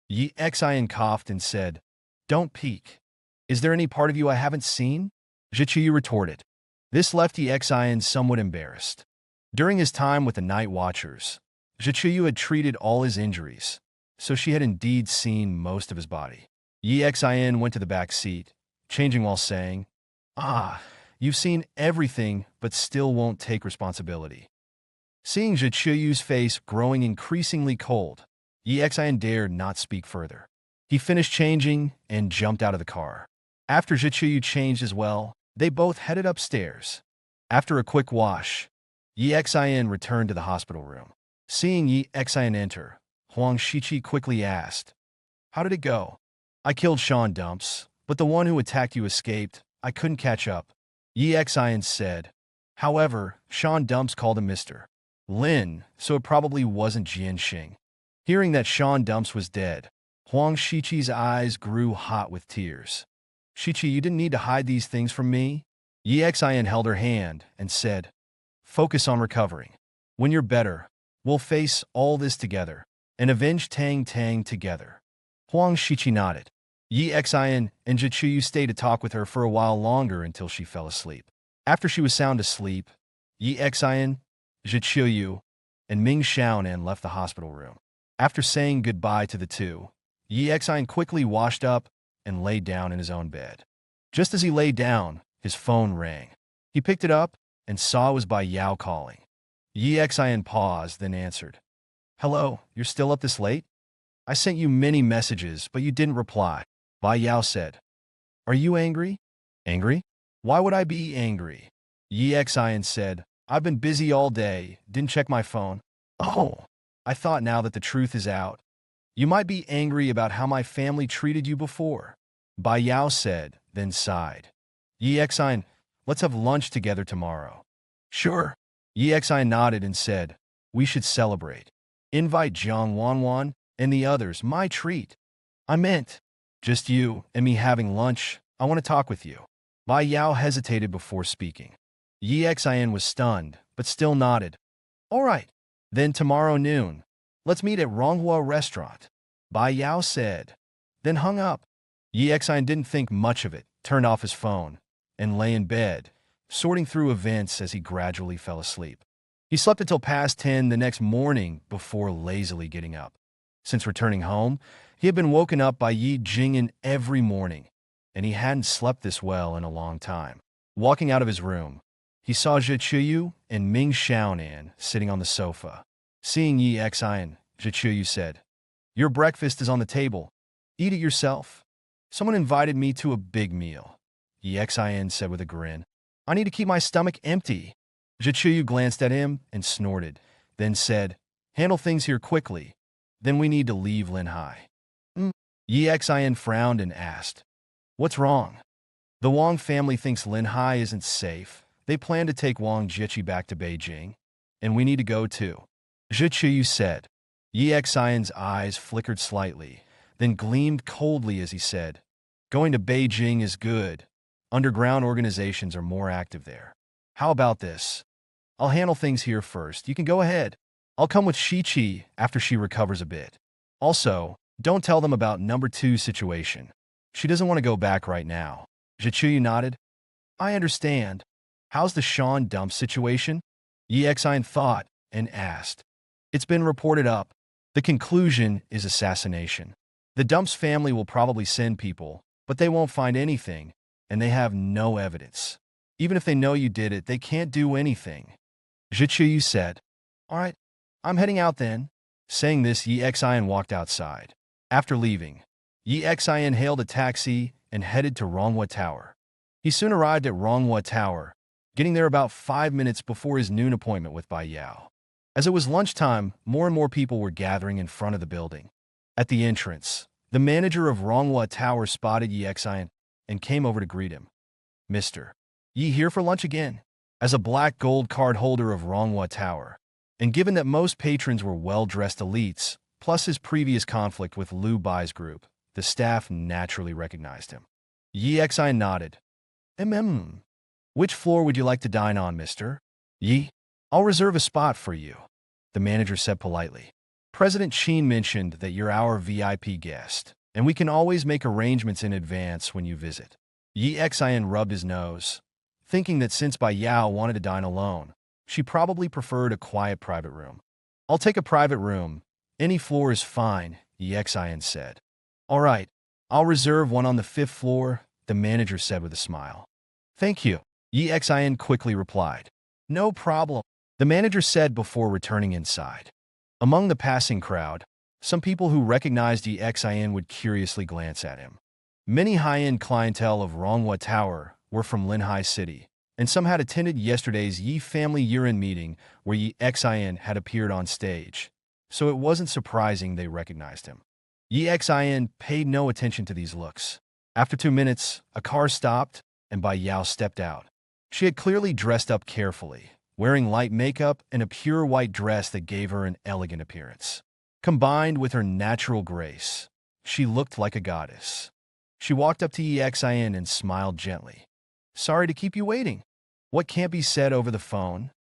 Yi Xian coughed and said, "Don't peek. Is there any part of you I haven't seen?" Zhiqiu retorted. This left Yi Xian somewhat embarrassed. During his time with the Night Watchers, Zhiqiu had treated all his injuries, so she had indeed seen most of his body. Yi Xian went to the back seat, changing while saying, "Ah, you've seen everything but still won't take responsibility." Seeing Zhiqiu's face growing increasingly cold, Yi Xian dared not speak further. He finished changing and jumped out of the car. After Zhiqiu changed as well, they both headed upstairs. After a quick wash, Yi Xian returned to the hospital room. Seeing Yi Xian enter, Huang Shiqi quickly asked, "How did it go?" "I killed Sean Dumps, but the one who attacked you escaped. I couldn't catch up," Yi Xian said. However, Sean Dumps called him Mr. Lin, so it probably wasn't Jian Xing. Hearing that Sean Dumps was dead, Huang Shiqi's eyes grew hot with tears. Shiqi, you didn't need to hide these things from me. Yi Xian held her hand and said, focus on recovering. When you're better, we'll face all this together and avenge Tang Tang together. Huang Shiqi nodded. Yi Xian and Zhichuyu stayed to talk with her for a while longer until she fell asleep. After she was sound asleep, Yi Xian, Zhichuyu, and Ming Xiaonan left the hospital room. After saying goodbye to the two, Yi Xian quickly washed up and lay down in his own bed. Just as he lay down, his phone rang. He picked it up and saw it was Bai Yao calling. Yi Xian paused, then answered. Hello, you're still up this late? I sent you many messages, but you didn't reply. Bai Yao said. Are you angry? Angry? Why would I be angry? Yi Xian said. I've been busy all day, didn't check my phone. Oh, I thought now that the truth is out. You might be angry about how my family treated you before. Bai Yao said, then sighed. Yi Xian, let's have lunch together tomorrow. Sure. Yi Xian nodded and said, we should celebrate. Invite Jiang Wanwan and the others, my treat. I meant, just you and me having lunch, I want to talk with you. Bai Yao hesitated before speaking. Yi Xian was stunned, but still nodded. All right, then tomorrow noon, let's meet at Ronghua restaurant. Bai Yao said, then hung up. Yi Xian didn't think much of it, turned off his phone, and lay in bed, sorting through events as he gradually fell asleep. He slept until past 10 the next morning before lazily getting up. Since returning home, he had been woken up by Yi Jingyan every morning, and he hadn't slept this well in a long time. Walking out of his room, he saw Zhichuyu and Ming Xiaonan sitting on the sofa. Seeing Yi Xian, Zhichuyu said, your breakfast is on the table. Eat it yourself. Someone invited me to a big meal. Yi Xian said with a grin. I need to keep my stomach empty. Zhichuyu glanced at him and snorted, then said, handle things here quickly. Then we need to leave Linhai. Yi Xian frowned and asked, what's wrong? The Wang family thinks Linhai isn't safe. They plan to take Wang Jiqi back to Beijing, and we need to go too. Zhichuyu said. Yi Xian's eyes flickered slightly, then gleamed coldly as he said, going to Beijing is good. Underground organizations are more active there. How about this? I'll handle things here first. You can go ahead. I'll come with Shiqi after she recovers a bit. Also, don't tell them about number 2's situation. She doesn't want to go back right now. Zhichuyu nodded. I understand. How's the Sean Dump situation? Yi Xian thought and asked. It's been reported up. The conclusion is assassination. The Dump's family will probably send people, but they won't find anything, and they have no evidence. Even if they know you did it, they can't do anything. Zhichuyu said. All right, I'm heading out then. Saying this, Yi Xian walked outside. After leaving, Yi Xian hailed a taxi and headed to Ronghua Tower. He soon arrived at Ronghua Tower, getting there about 5 minutes before his noon appointment with Bai Yao. As it was lunchtime, more and more people were gathering in front of the building. At the entrance, the manager of Ronghua Tower spotted Yi Xian and came over to greet him. Mr. Yi here for lunch again? As a black gold card holder of Ronghua Tower, and given that most patrons were well-dressed elites, plus his previous conflict with Liu Bai's group, the staff naturally recognized him. Yi Xian nodded. Which floor would you like to dine on, Mr. Yi? I'll reserve a spot for you, the manager said politely. President Qin mentioned that you're our VIP guest, and we can always make arrangements in advance when you visit. Yi Xian rubbed his nose, thinking that since Bai Yao wanted to dine alone, she probably preferred a quiet private room. I'll take a private room. Any floor is fine, Yi Xian said. All right, I'll reserve one on the 5th floor, the manager said with a smile. Thank you, Yi Xian quickly replied. No problem, the manager said before returning inside. Among the passing crowd, some people who recognized Yi Xian would curiously glance at him. Many high-end clientele of Ronghua Tower were from Linhai City, and some had attended yesterday's Yi family year-end meeting where Yi Xian had appeared on stage, so it wasn't surprising they recognized him. Yi Xian paid no attention to these looks. After 2 minutes, a car stopped, and Bai Yao stepped out. She had clearly dressed up carefully, wearing light makeup and a pure white dress that gave her an elegant appearance. Combined with her natural grace, She looked like a goddess. She walked up to EXIN and smiled gently. Sorry to keep you waiting. What can't be said over the phone?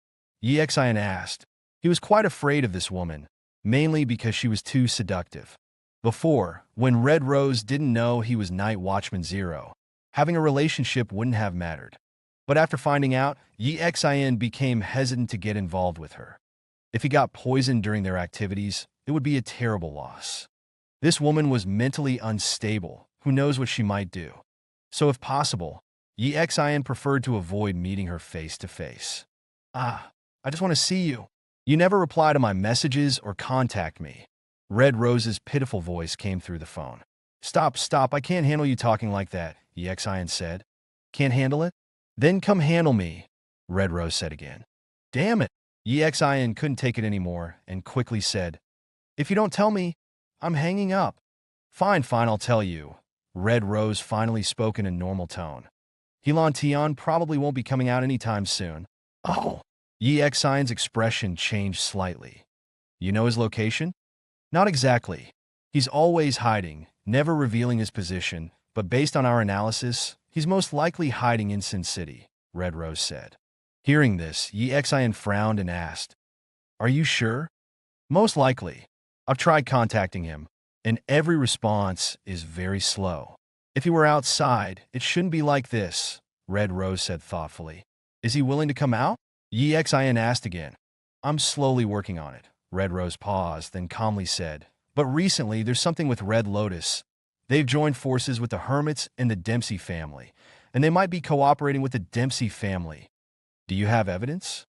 EXIN asked. He was quite afraid of this woman, mainly because she was too seductive. Before, when Red Rose didn't know he was Night Watchman Zero, having a relationship wouldn't have mattered. But after finding out, EXIN became hesitant to get involved with her. If he got poisoned during their activities, it would be a terrible loss. This woman was mentally unstable. Who knows what she might do? So if possible, EXIN preferred to avoid meeting her face to face. I just want to see you. You never reply to my messages or contact me. Red Rose's pitiful voice came through the phone. Stop, I can't handle you talking like that, EXIN said. Can't handle it? Then come handle me, Red Rose said again. Damn it. EXIN couldn't take it anymore and quickly said, If you don't tell me, I'm hanging up. Fine, I'll tell you. Red Rose finally spoke in a normal tone. Humiliation probably won't be coming out anytime soon. Oh. EXIN's expression changed slightly. You know his location? Not exactly. He's always hiding, never revealing his position, but based on our analysis, he's most likely hiding in Sin City, Red Rose said. Hearing this, EXIN frowned and asked, Are you sure? Most likely. I've tried contacting him, and every response is very slow. If he were outside, it shouldn't be like this, Red Rose said thoughtfully. Is he willing to come out? EXIN asked again. I'm slowly working on it. Red Rose paused, then calmly said, But recently there's something with Red Lotus. They've joined forces with the Hermits and the Dempsey family, and they might be cooperating with the Dempsey family. Do you have evidence?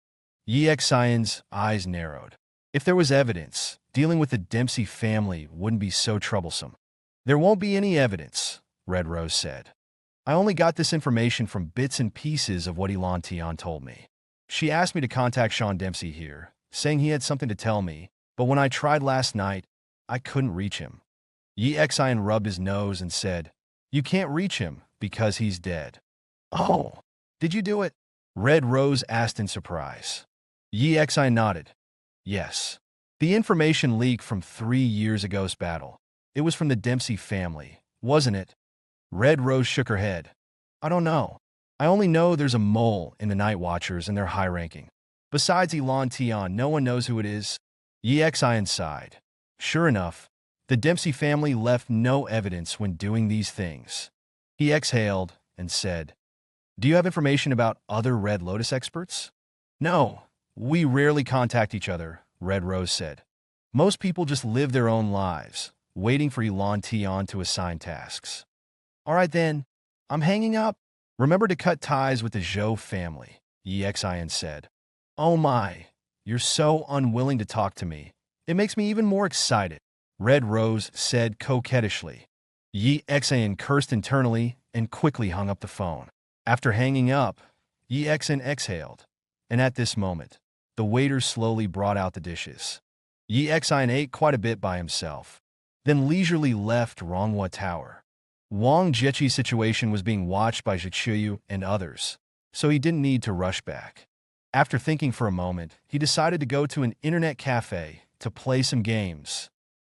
EXIN's eyes narrowed. If there was evidence, dealing with the Dempsey family wouldn't be so troublesome. There won't be any evidence, Red Rose said. I only got this information from bits and pieces of what Humiliation told me. She asked me to contact Sean Dempsey here, saying he had something to tell me, but when I tried last night, I couldn't reach him. EXIN rubbed his nose and said, You can't reach him because he's dead. Oh, did you do it? Red Rose asked in surprise. EXIN nodded. Yes. The information leaked from 3 years ago's battle. It was from the Dempsey family, wasn't it? Red Rose shook her head. I don't know. I only know there's a mole in the Night Watchers and they're high-ranking. Besides Humiliation, no one knows who it is. EXIN sighed. Sure enough, the Dempsey family left no evidence when doing these things. He exhaled and said, Do you have information about other Red Lotus experts? No, we rarely contact each other, Red Rose said. Most people just live their own lives, waiting for Humiliation to assign tasks. All right then, I'm hanging up. Remember to cut ties with the Zhou family, EXIN said. Oh my, you're so unwilling to talk to me. It makes me even more excited, Red Rose said coquettishly. EXIN cursed internally and quickly hung up the phone. After hanging up, EXIN exhaled, and at this moment, the waiter slowly brought out the dishes. EXIN ate quite a bit by himself, then leisurely left Ronghua Tower. Wang Jieqi's situation was being watched by Zhiqiu and others, so he didn't need to rush back. After thinking for a moment, he decided to go to an internet cafe to play some games.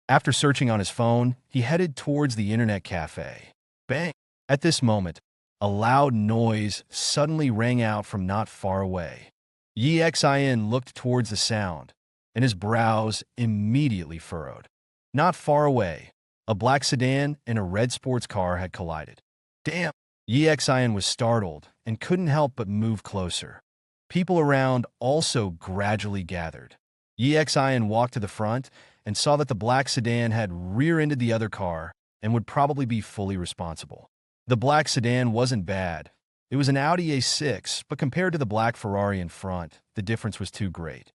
After searching on his phone, he headed towards the internet cafe. Bang! At this moment, a loud noise suddenly rang out from not far away. EXIN looked towards the sound, and his brows immediately furrowed. Not far away, a black sedan and a red sports car had collided. Damn! EXIN was startled and couldn't help but move closer. People around also gradually gathered. EXIN walked to the front and saw that the black sedan had rear-ended the other car and would probably be fully responsible. The black sedan wasn't bad. It was an Audi A6, but compared to the black Ferrari in front, the difference was too great.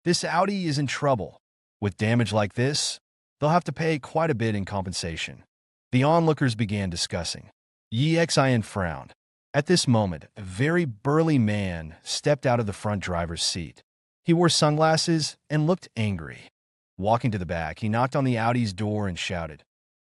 This Audi is in trouble. With damage like this, they'll have to pay quite a bit in compensation. The onlookers began discussing. EXIN frowned. At this moment, a very burly man stepped out of the front driver's seat. He wore sunglasses and looked angry. Walking to the back, he knocked on the Audi's door and shouted,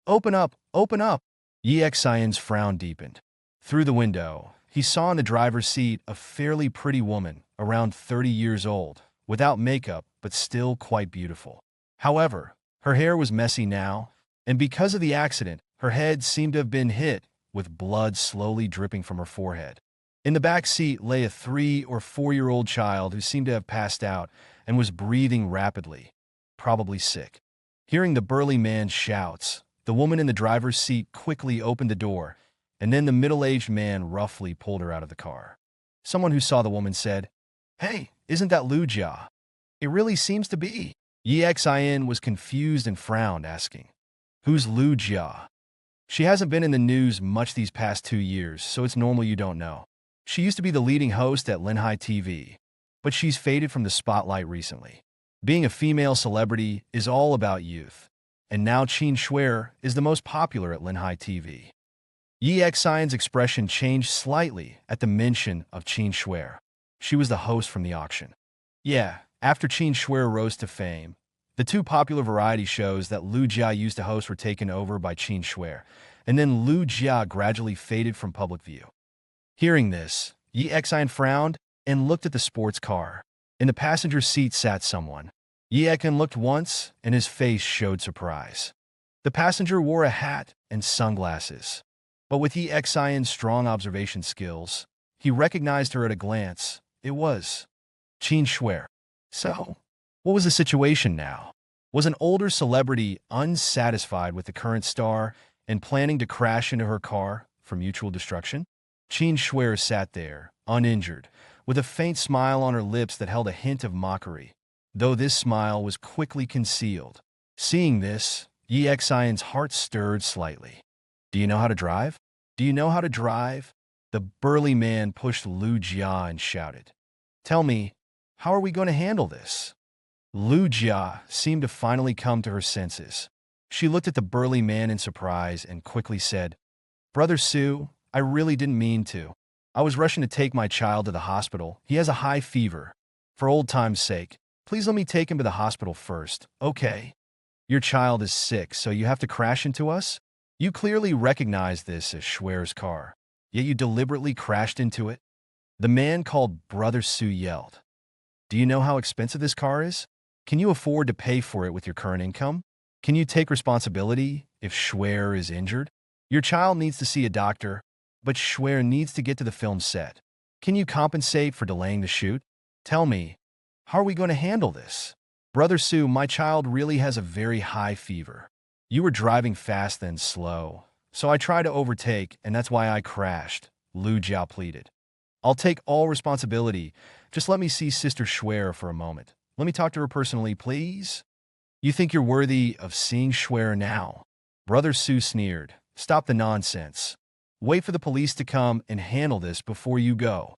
Open up! Open up! EXIN's frown deepened. Through the window, he saw in the driver's seat a fairly pretty woman, around 30 years old, without makeup but still quite beautiful. However, her hair was messy now, And because of the accident, her head seemed to have been hit, with blood slowly dripping from her forehead. In the back seat lay a 3 or 4-year-old child who seemed to have passed out and was breathing rapidly, probably sick. Hearing the burly man's shouts, the woman in the driver's seat quickly opened the door, and then the middle-aged man roughly pulled her out of the car. Someone who saw the woman said, "Hey, isn't that Lu Jia?" "It really seems to be." Yi Xin was confused and frowned, asking, "Who's Lu Jia?" "She hasn't been in the news much these past 2 years, so it's normal you don't know. She used to be the leading host at Linhai TV, but she's faded from the spotlight recently. Being a female celebrity is all about youth, and now Qin Shuer is the most popular at Linhai TV." Yi Xion's expression changed slightly at the mention of Qin Shuer. She was the host from the auction. Yeah, after Qin Shuer rose to fame, the 2 popular variety shows that Lu Jia used to host were taken over by Qin Shuer, and then Lu Jia gradually faded from public view. Hearing this, Yi Xian frowned and looked at the sports car. In the passenger seat sat someone. Yi Xian looked once, and his face showed surprise. The passenger wore a hat and sunglasses. But with Yi Xian's strong observation skills, he recognized her at a glance. It was Qin Shuer. So, what was the situation now? Was an older celebrity unsatisfied with the current star and planning to crash into her car for mutual destruction? Qin Shuer sat there, uninjured, with a faint smile on her lips that held a hint of mockery, though this smile was quickly concealed. Seeing this, Yi Xion's heart stirred slightly. "Do you know how to drive? Do you know how to drive?" The burly man pushed Lu Jia and shouted, "Tell me, how are we going to handle this?" Lu Jia seemed to finally come to her senses. She looked at the burly man in surprise and quickly said, "Brother Su, I really didn't mean to. I was rushing to take my child to the hospital. He has a high fever. For old time's sake, please let me take him to the hospital first, okay? Your child is sick, so you have to crash into us? You clearly recognize this as Shuer's car, yet you deliberately crashed into it." The man called Brother Su yelled, "Do you know how expensive this car is? Can you afford to pay for it with your current income? Can you take responsibility if Shuer is injured? Your child needs to see a doctor, but Shuer needs to get to the film set. Can you compensate for delaying the shoot? Tell me, how are we going to handle this?" "Brother Su, my child really has a very high fever. You were driving fast then slow, so I tried to overtake, and that's why I crashed," Lu Jia pleaded. "I'll take all responsibility. Just let me see Sister Shuer for a moment. Let me talk to her personally, please." "You think you're worthy of seeing Shuer now?" Brother Su sneered. "Stop the nonsense. Wait for the police to come and handle this before you go."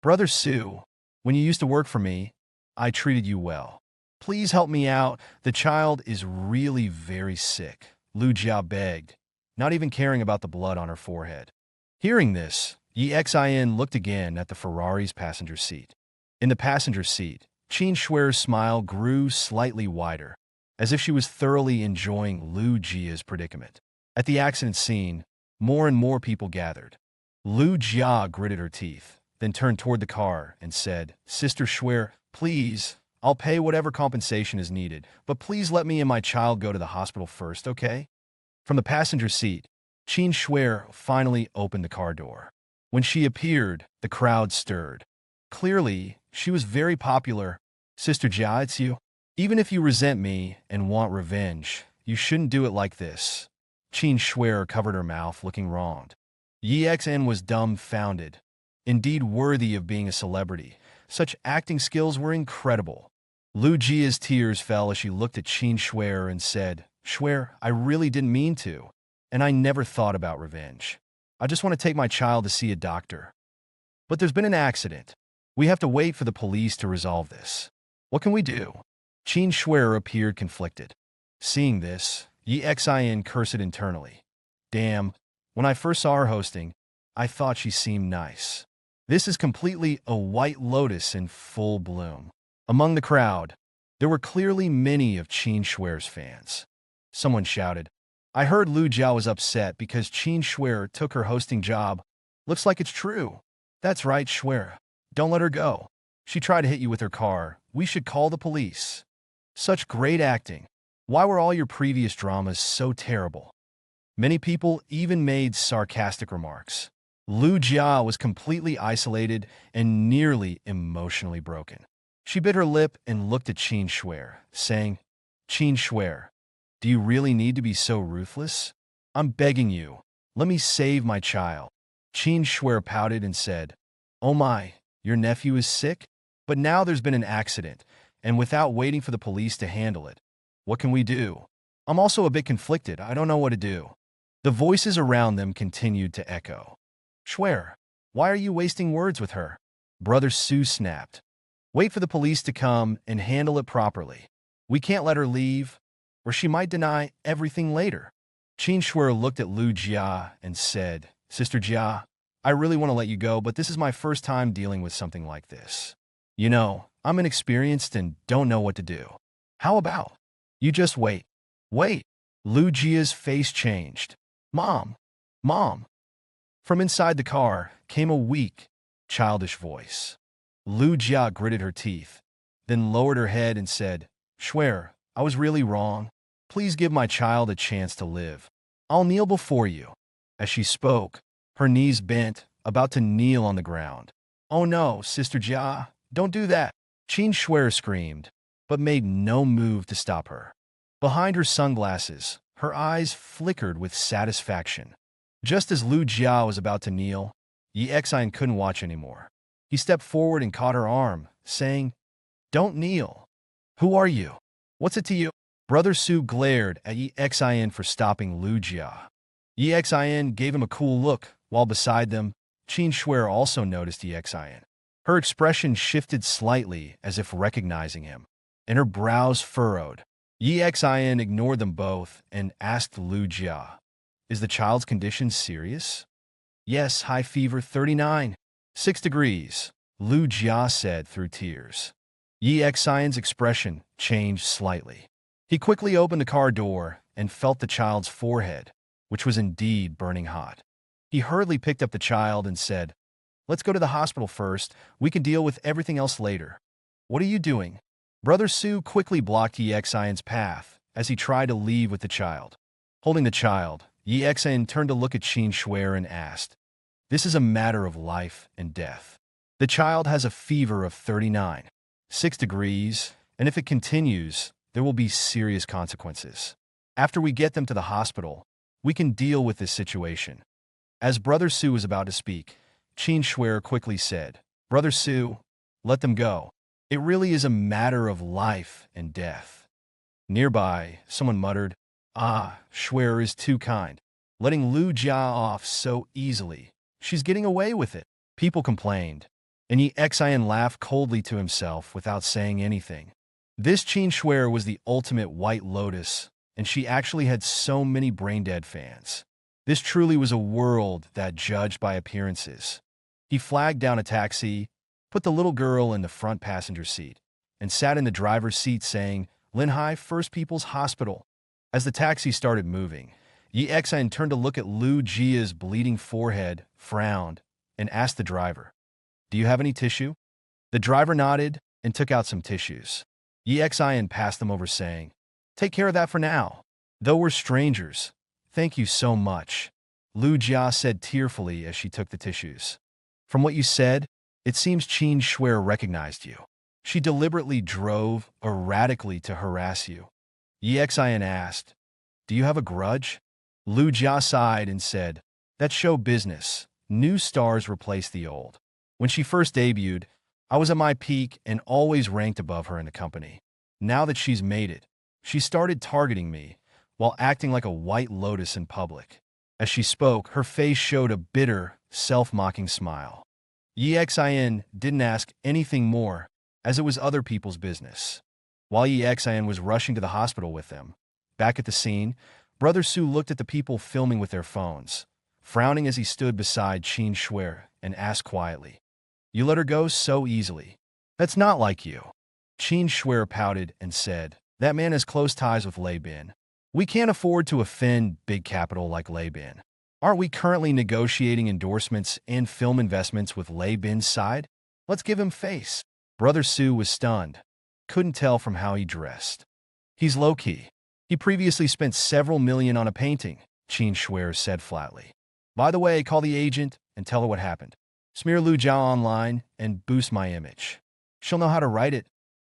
"Brother Su, when you used to work for me, I treated you well. Please help me out. The child is really very sick," Lu Jia begged, not even caring about the blood on her forehead. Hearing this, Yi Xin looked again at the Ferrari's passenger seat. In the passenger seat, Qin Shuer's smile grew slightly wider, as if she was thoroughly enjoying Lu Jia's predicament. At the accident scene, more and more people gathered. Lu Jia gritted her teeth, then turned toward the car and said, "Sister Shuer, please, I'll pay whatever compensation is needed, but please let me and my child go to the hospital first, okay?" From the passenger seat, Qin Shuer finally opened the car door. When she appeared, the crowd stirred. Clearly, she was very popular. "Sister Jia, it's you. Even if you resent me and want revenge, you shouldn't do it like this." Qin Shuer covered her mouth, looking wronged. Yi Xin was dumbfounded. Indeed worthy of being a celebrity, such acting skills were incredible. Lu Jia's tears fell as she looked at Qin Shuer and said, "Shuer, I really didn't mean to, and I never thought about revenge. I just want to take my child to see a doctor. But there's been an accident. We have to wait for the police to resolve this. What can we do?" Qin Shuer appeared conflicted. Seeing this, Yi Xin cursed internally. "Damn, when I first saw her hosting, I thought she seemed nice. This is completely a white lotus in full bloom." Among the crowd, there were clearly many of Qin Shuer's fans. Someone shouted, "I heard Lu Jia was upset because Qin Shuer took her hosting job. Looks like it's true." "That's right, Shuer. Don't let her go. She tried to hit you with her car. We should call the police." "Such great acting. Why were all your previous dramas so terrible? Many people even made sarcastic remarks. Lu Jia was completely isolated and nearly emotionally broken. She bit her lip and looked at Qin Shuer, saying, Qin Shuer, do you really need to be so ruthless? I'm begging you, let me save my child. Qin Shuer pouted and said, Oh my, your nephew is sick? But now there's been an accident, and without waiting for the police to handle it, what can we do? I'm also a bit conflicted. I don't know what to do. The voices around them continued to echo. Shuer, why are you wasting words with her? Brother Su snapped. Wait for the police to come and handle it properly. We can't let her leave, or she might deny everything later. Qin Shuer looked at Lu Jia and said, Sister Jia, I really want to let you go, but this is my first time dealing with something like this. You know, I'm inexperienced and don't know what to do. How about you just wait? Wait. Lu Jia's face changed. Mom, Mom. From inside the car came a weak, childish voice. Lu Jia gritted her teeth, then lowered her head and said, Shuer, I was really wrong. Please give my child a chance to live. I'll kneel before you. As she spoke, her knees bent, about to kneel on the ground. Oh no, Sister Jia, don't do that. Qin Shuer screamed, but made no move to stop her. Behind her sunglasses, her eyes flickered with satisfaction. Just as Lu Jia was about to kneel, Yi Xian couldn't watch anymore. He stepped forward and caught her arm, saying, Don't kneel. Who are you? What's it to you? Brother Su glared at Yi Xian for stopping Lu Jia. Yi Xian gave him a cool look, while beside them, Qin Shuer also noticed Yi Xian. Her expression shifted slightly as if recognizing him, and her brows furrowed. Yi Xian ignored them both and asked Lu Jia, Is the child's condition serious? Yes, high fever 39, 6 degrees, Lu Jia said through tears. Yi Xian's expression changed slightly. He quickly opened the car door and felt the child's forehead, which was indeed burning hot. He hurriedly picked up the child and said, Let's go to the hospital first. We can deal with everything else later. What are you doing? Brother Su quickly blocked Yi Xian's path as he tried to leave with the child. Holding the child, Yi Xian turned to look at Qin Shuer and asked, This is a matter of life and death. The child has a fever of 39, 6 degrees, and if it continues, there will be serious consequences. After we get them to the hospital, we can deal with this situation. As Brother Su was about to speak, Qin Shuer quickly said, Brother Su, let them go. It really is a matter of life and death. Nearby, someone muttered, Ah, Shuer is too kind, letting Lu Jia off so easily. She's getting away with it. People complained, and Yi Xian laughed coldly to himself without saying anything. This Qin Shuer was the ultimate White Lotus, and she actually had so many brain-dead fans. This truly was a world that judged by appearances. He flagged down a taxi, put the little girl in the front passenger seat, and sat in the driver's seat saying, Linhai First People's Hospital. As the taxi started moving, Yi Xian turned to look at Lu Jia's bleeding forehead, frowned, and asked the driver, Do you have any tissue? The driver nodded and took out some tissues. Yi Xian passed them over saying, Take care of that for now. Though we're strangers, thank you so much, Lu Jia said tearfully as she took the tissues. From what you said, it seems Qin Shuer recognized you. She deliberately drove erratically to harass you. Yi Xian asked, Do you have a grudge? Lu Jia sighed and said, That's show business. New stars replace the old. When she first debuted, I was at my peak and always ranked above her in the company. Now that she's made it, she started targeting me while acting like a white lotus in public. As she spoke, her face showed a bitter, self-mocking smile. Yi Xian didn't ask anything more, as it was other people's business. While Yi Xian was rushing to the hospital with them, back at the scene, Brother Su looked at the people filming with their phones, frowning as he stood beside Qin Shuer and asked quietly, You let her go so easily. That's not like you. Qin Shuer pouted and said, That man has close ties with Lei Bin. We can't afford to offend big capital like Lei Bin. Aren't we currently negotiating endorsements and film investments with Lei Bin's side? Let's give him face. Brother Su was stunned. Couldn't tell from how he dressed. He's low-key. He previously spent several million on a painting, Qin Shuer said flatly. By the way, call the agent and tell her what happened. Smear Lu Jiao online and boost my image. She'll know how to write it.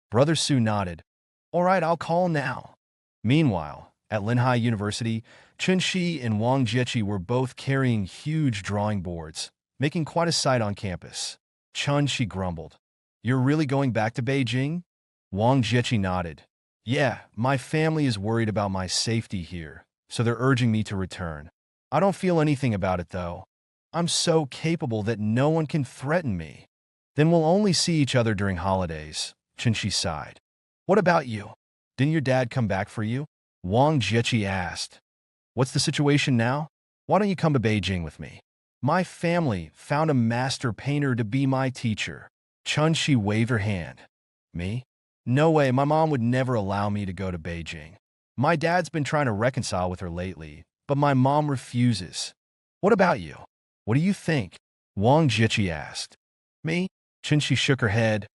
Brother Su nodded. All right, I'll call now. Meanwhile, at Linhai University, Chun Shi and Wang Jiechi were both carrying huge drawing boards, making quite a sight on campus. Chun Shi grumbled. You're really going back to Beijing? Wang Jiechi nodded. Yeah, my family is worried about my safety here, so they're urging me to return. I don't feel anything about it, though. I'm so capable that no one can threaten me. Then we'll only see each other during holidays, Chun Shi sighed. What about you? Didn't your dad come back for you? Wang Jiechi asked. What's the situation now? Why don't you come to Beijing with me? My family found a master painter to be my teacher. Chun Shi waved her hand. Me? No way, my mom would never allow me to go to Beijing. My dad's been trying to reconcile with her lately, but my mom refuses. What about you? What do you think? Wang Jiechi asked. Me? Chun Shi shook her head.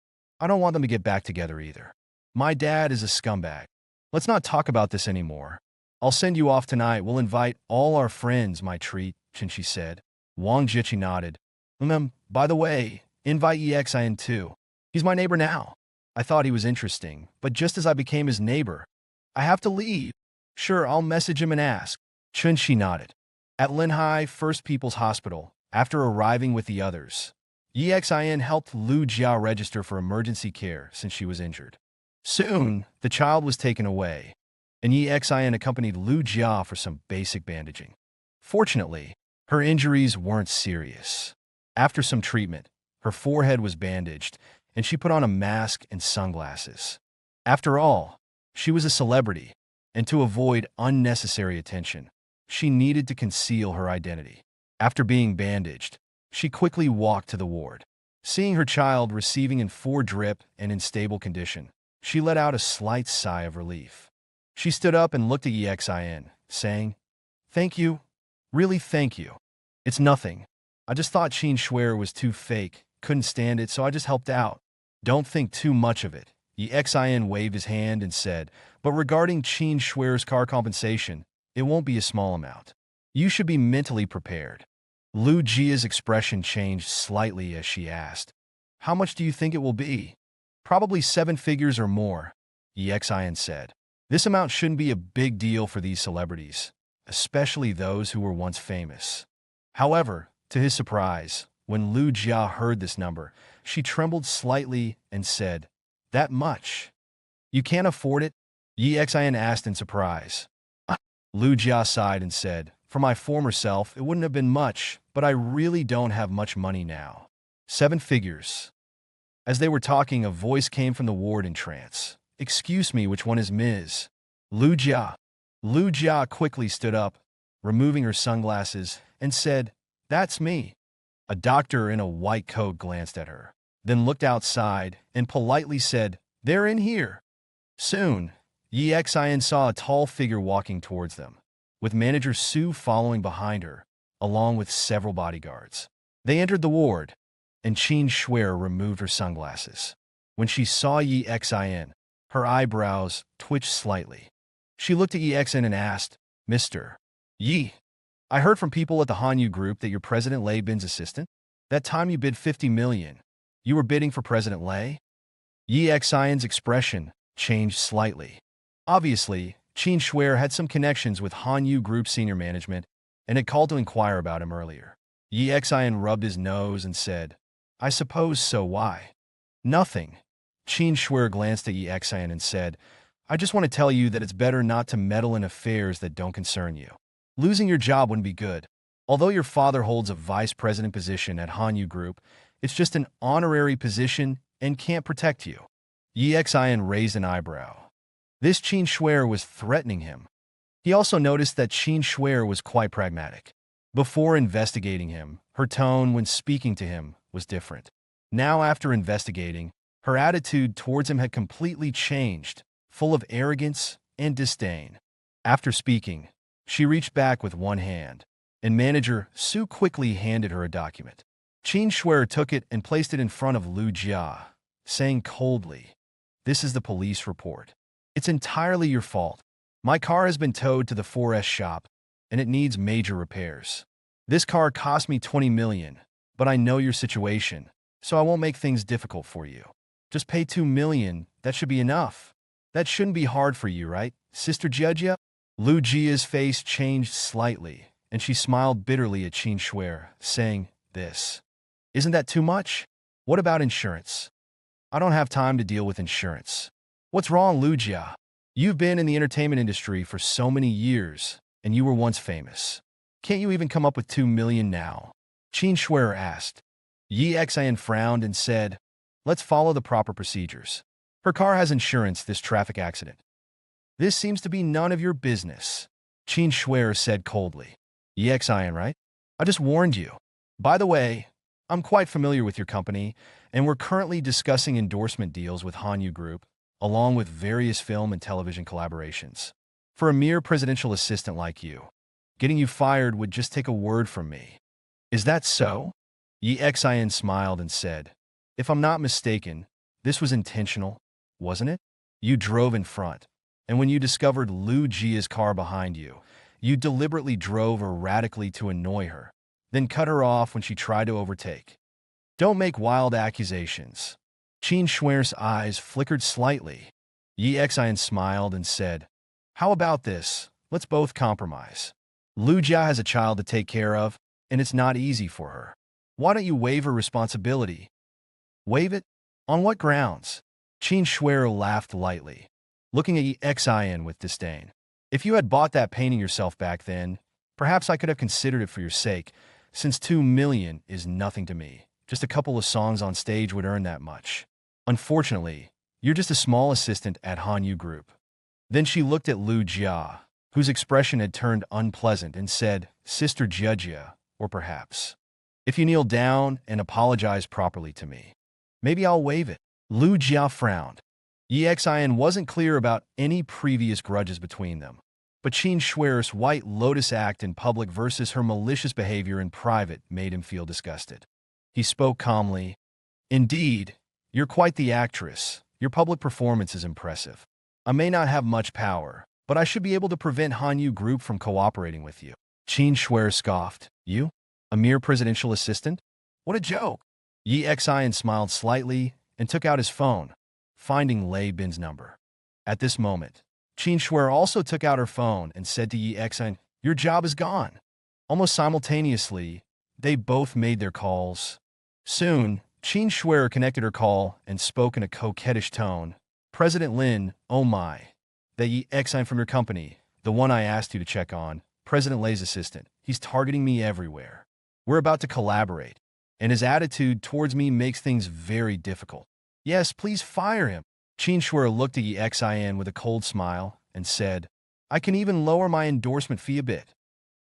I don't want them to get back together either. My dad is a scumbag. Let's not talk about this anymore. I'll send you off tonight. We'll invite all our friends, my treat, Chun Shi said. Wang Jiechi nodded. By the way, invite Xin too. He's my neighbor now. I thought he was interesting, but just as I became his neighbor, I have to leave. Sure, I'll message him and ask. Chun Shi nodded. At Linhai First People's Hospital, after arriving with the others, Xin helped Lu Jiao register for emergency care since she was injured. Soon, the child was taken away, and Xin accompanied Lu Jiao for some basic bandaging. Fortunately, her injuries weren't serious. After some treatment, her forehead was bandaged, and she put on a mask and sunglasses. After all, she was a celebrity, and to avoid unnecessary attention, she needed to conceal her identity. After being bandaged, she quickly walked to the ward. Seeing her child receiving in 4 drip and in stable condition, she let out a slight sigh of relief. She stood up and looked at Xin, saying, Thank you. Really thank you. It's nothing. I just thought Qin Shuer was too fake, couldn't stand it, so I just helped out. Don't think too much of it. Xin waved his hand and said, but regarding Qin Shuer's car compensation, it won't be a small amount. You should be mentally prepared. Lu Jia's expression changed slightly as she asked, How much do you think it will be? Probably 7 figures or more, Xin said. This amount shouldn't be a big deal for these celebrities, especially those who were once famous. However, to his surprise, when Lu Jia heard this number, she trembled slightly and said, That much? You can't afford it? Xin asked in surprise. Lu Jia sighed and said, For my former self, it wouldn't have been much, but I really don't have much money now. 7 figures. As they were talking, a voice came from the ward in trance. Excuse me, which one is Ms. Lu Jia? Lu Jia quickly stood up, removing her sunglasses, and said, That's me. A doctor in a white coat glanced at her, then looked outside and politely said, They're in here. Soon, Xin saw a tall figure walking towards them, with manager Su following behind her, along with several bodyguards. They entered the ward, and Qin Shuer removed her sunglasses. When she saw Xin, her eyebrows twitched slightly. She looked at Xin and asked, Mr. Yi, I heard from people at the Hanyu Group that you're President Lei Bin's assistant. That time you bid 50 million. You were bidding for President Lei? Xin's expression changed slightly. Obviously, Qin Shuer had some connections with Hanyu Group senior management and had called to inquire about him earlier. Xin rubbed his nose and said, I suppose so. Why? Nothing. Qin Shuer glanced at Xin and said, I just want to tell you that it's better not to meddle in affairs that don't concern you. Losing your job wouldn't be good. Although your father holds a vice president position at Hanyu Group, it's just an honorary position and can't protect you. Xin raised an eyebrow. This Qin Shuer was threatening him. He also noticed that Qin Shuer was quite pragmatic. Before investigating him, her tone when speaking to him was different. Now, after investigating, her attitude towards him had completely changed, full of arrogance and disdain. After speaking, she reached back with one hand, and manager Su quickly handed her a document. Qin Shuer took it and placed it in front of Lu Jia, saying coldly, This is the police report. It's entirely your fault. My car has been towed to the 4S shop, and it needs major repairs. This car cost me 20 million, but I know your situation, so I won't make things difficult for you. Just pay 2 million, that should be enough. That shouldn't be hard for you, right, Sister Jia? Lu Jia's face changed slightly, and she smiled bitterly at Qin Shuer, saying, "This. Isn't that too much? What about insurance? I don't have time to deal with insurance." "What's wrong, Lu Jia? You've been in the entertainment industry for so many years, and you were once famous. Can't you even come up with 2 million now?" Qin Shuer asked. Yi Xian frowned and said, "Let's follow the proper procedures. Her car has insurance this traffic accident." "This seems to be none of your business," Qin Shuer said coldly. "Yi Xian, right? I just warned you. By the way, I'm quite familiar with your company, and we're currently discussing endorsement deals with Hanyu Group, along with various film and television collaborations. For a mere presidential assistant like you, getting you fired would just take a word from me." "Is that so?" Yi Xian smiled and said, "If I'm not mistaken, this was intentional, wasn't it? You drove in front, and when you discovered Lu Jia's car behind you, you deliberately drove erratically to annoy her, then cut her off when she tried to overtake. Don't make wild accusations." Qin Shuer's eyes flickered slightly. Yi Xian smiled and said, "How about this? Let's both compromise. Lu Jia has a child to take care of, and it's not easy for her. Why don't you waive her responsibility?" "Waive it? On what grounds?" Qin Shuer laughed lightly, looking at Yi Xian with disdain. "If you had bought that painting yourself back then, perhaps I could have considered it for your sake, since 2 million is nothing to me. Just a couple of songs on stage would earn that much. Unfortunately, you're just a small assistant at Hanyu Group." Then she looked at Lu Jia, whose expression had turned unpleasant, and said, "Sister Jia, or perhaps, if you kneel down and apologize properly to me, maybe I'll waive it." Lu Jia frowned. Yi Xian wasn't clear about any previous grudges between them, but Qin Shuer's White Lotus act in public versus her malicious behavior in private made him feel disgusted. He spoke calmly, "Indeed, you're quite the actress. Your public performance is impressive. I may not have much power, but I should be able to prevent Hanyu Group from cooperating with you." Qin Shuer scoffed. "You? A mere presidential assistant? What a joke!" Yi Xian smiled slightly and took out his phone, finding Lei Bin's number. At this moment, Qin Shuer also took out her phone and said to Yi Xian, "Your job is gone." Almost simultaneously, they both made their calls. Soon, Qin Shuer connected her call and spoke in a coquettish tone. "President Lin, oh my. That Yi Xian from your company, the one I asked you to check on, President Lei's assistant. He's targeting me everywhere. We're about to collaborate, and his attitude towards me makes things very difficult. Yes, please fire him." Qin Shuer looked at Yi Xian with a cold smile and said, "I can even lower my endorsement fee a bit."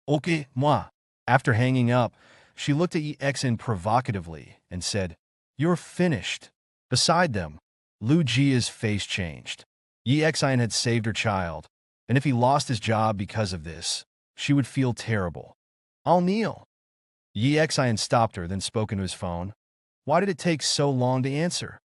"Okay, moi." After hanging up, she looked at Yi Xian provocatively and said, "You're finished." Beside them, Lu Jia's face changed. Yi Xian had saved her child, and if he lost his job because of this, she would feel terrible. "I'll kneel." Yi Xian stopped her, then spoke into his phone. "Why did it take so long to answer?"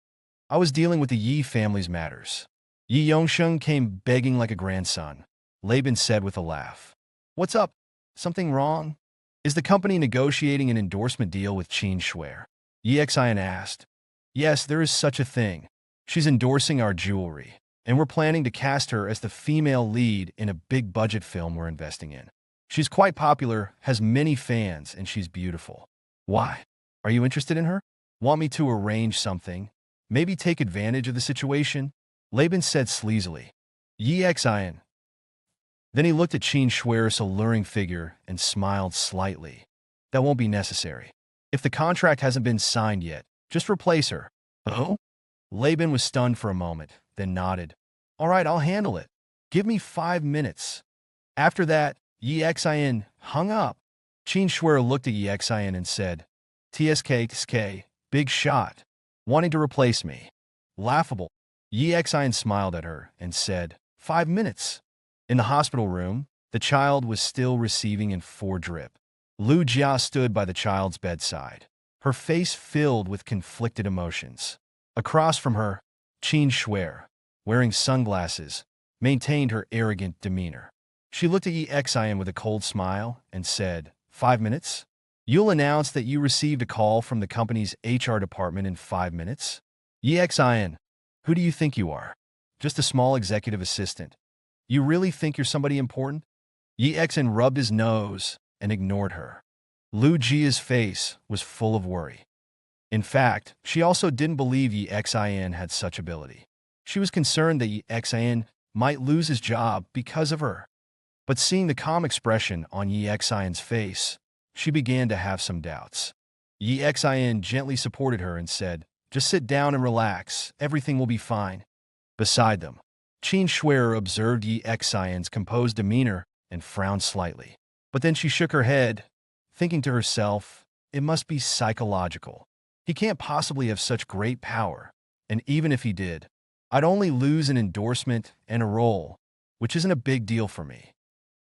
"I was dealing with the Yi family's matters." Yi Yongsheng came begging like a grandson. Lei Bin said with a laugh. "What's up? Something wrong? Is the company negotiating an endorsement deal with Qin Shuer?" Yi Xian asked. "Yes, there is such a thing. She's endorsing our jewelry, and we're planning to cast her as the female lead in a big-budget film we're investing in. She's quite popular, has many fans, and she's beautiful." "Why? Are you interested in her? Want me to arrange something? Maybe take advantage of the situation?" Lei Bin said sleazily. Yi Xian. Then he looked at Qin Shuer's alluring figure and smiled slightly. "That won't be necessary. If the contract hasn't been signed yet, just replace her." "Oh?" Lei Bin was stunned for a moment, then nodded. "All right, I'll handle it. Give me 5 minutes." After that, Yi Xian hung up. Qin Shuer looked at Yi Xian and said, "TSK, big shot. Wanting to replace me. Laughable." Yi Xian smiled at her and said, 5 minutes. In the hospital room, the child was still receiving in 4 drip. Lu Jia stood by the child's bedside, her face filled with conflicted emotions. Across from her, Qin Shuer, wearing sunglasses, maintained her arrogant demeanor. She looked at EXIN with a cold smile and said, 5 minutes? You'll announce that you received a call from the company's HR department in 5 minutes? EXIN, who do you think you are? Just a small executive assistant. You really think you're somebody important? EXIN rubbed his nose and ignored her. Lu Jia's face was full of worry. In fact, she also didn't believe EXIN had such ability. She was concerned that EXIN might lose his job because of her. But seeing the calm expression on EXIN's face, she began to have some doubts. EXIN gently supported her and said, just sit down and relax, everything will be fine. Beside them, Qin Shuer observed EXIN's composed demeanor and frowned slightly. But then she shook her head, thinking to herself, it must be psychological. He can't possibly have such great power, and even if he did, I'd only lose an endorsement and a role, which isn't a big deal for me.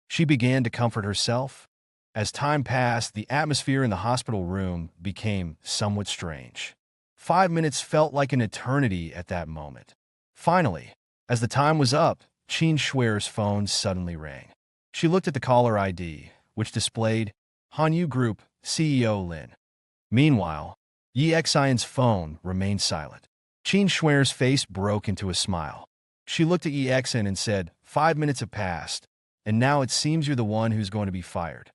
She began to comfort herself. As time passed, the atmosphere in the hospital room became somewhat strange. 5 minutes felt like an eternity at that moment. Finally, as the time was up, Qin Shuer's phone suddenly rang. She looked at the caller ID, which displayed Hanyu Group CEO Lin. Meanwhile, EXIN's phone remained silent. Qin Shuer's face broke into a smile. She looked at EXIN and said, 5 minutes have passed, and now it seems you're the one who's going to be fired.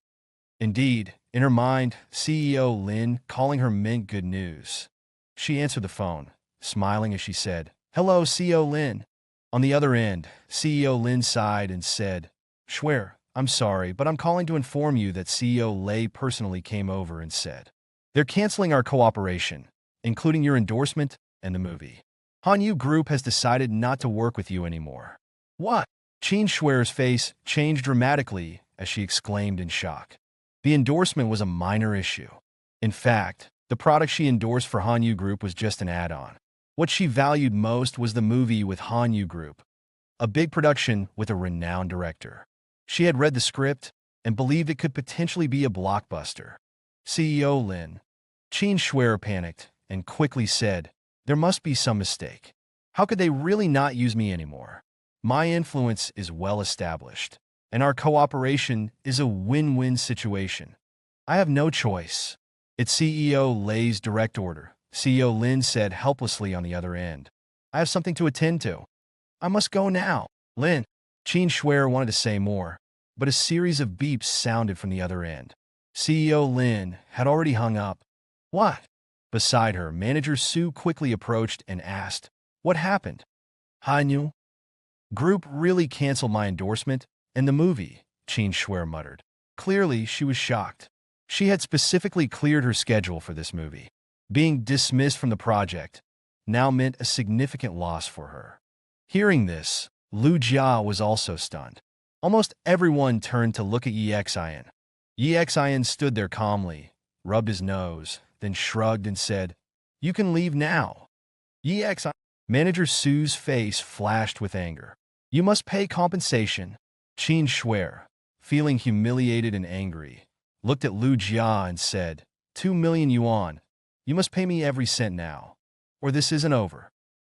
Indeed, in her mind, CEO Lin calling her meant good news. She answered the phone, smiling as she said, hello, CEO Lin. On the other end, CEO Lin sighed and said, Shuer, I'm sorry, but I'm calling to inform you that CEO Lei personally came over and said, they're canceling our cooperation, including your endorsement and the movie. Hanyu Group has decided not to work with you anymore. What? Qin Shuer's face changed dramatically as she exclaimed in shock. The endorsement was a minor issue. In fact, the product she endorsed for Hanyu Group was just an add-on. What she valued most was the movie with Hanyu Group, a big production with a renowned director. She had read the script and believed it could potentially be a blockbuster. CEO Lin. Qin Shuer panicked and quickly said, there must be some mistake. How could they really not use me anymore? My influence is well established, and our cooperation is a win-win situation. I have no choice. It's CEO Lei's direct order, CEO Lin said helplessly on the other end. I have something to attend to. I must go now. Lin. Qin Shuer wanted to say more, but a series of beeps sounded from the other end. CEO Lin had already hung up. What? Beside her, manager Su quickly approached and asked, what happened? Hanyu Group really canceled my endorsement and the movie, Qin Shuer muttered. Clearly, she was shocked. She had specifically cleared her schedule for this movie. Being dismissed from the project now meant a significant loss for her. Hearing this, Lu Jia was also stunned. Almost everyone turned to look at EXIN. EXIN stood there calmly, rubbed his nose, then shrugged and said, you can leave now. EXIN. Manager Su's face flashed with anger. You must pay compensation. Qin Shuer, feeling humiliated and angry, looked at Lu Jia and said, 2 million yuan. You must pay me every cent now, or this isn't over.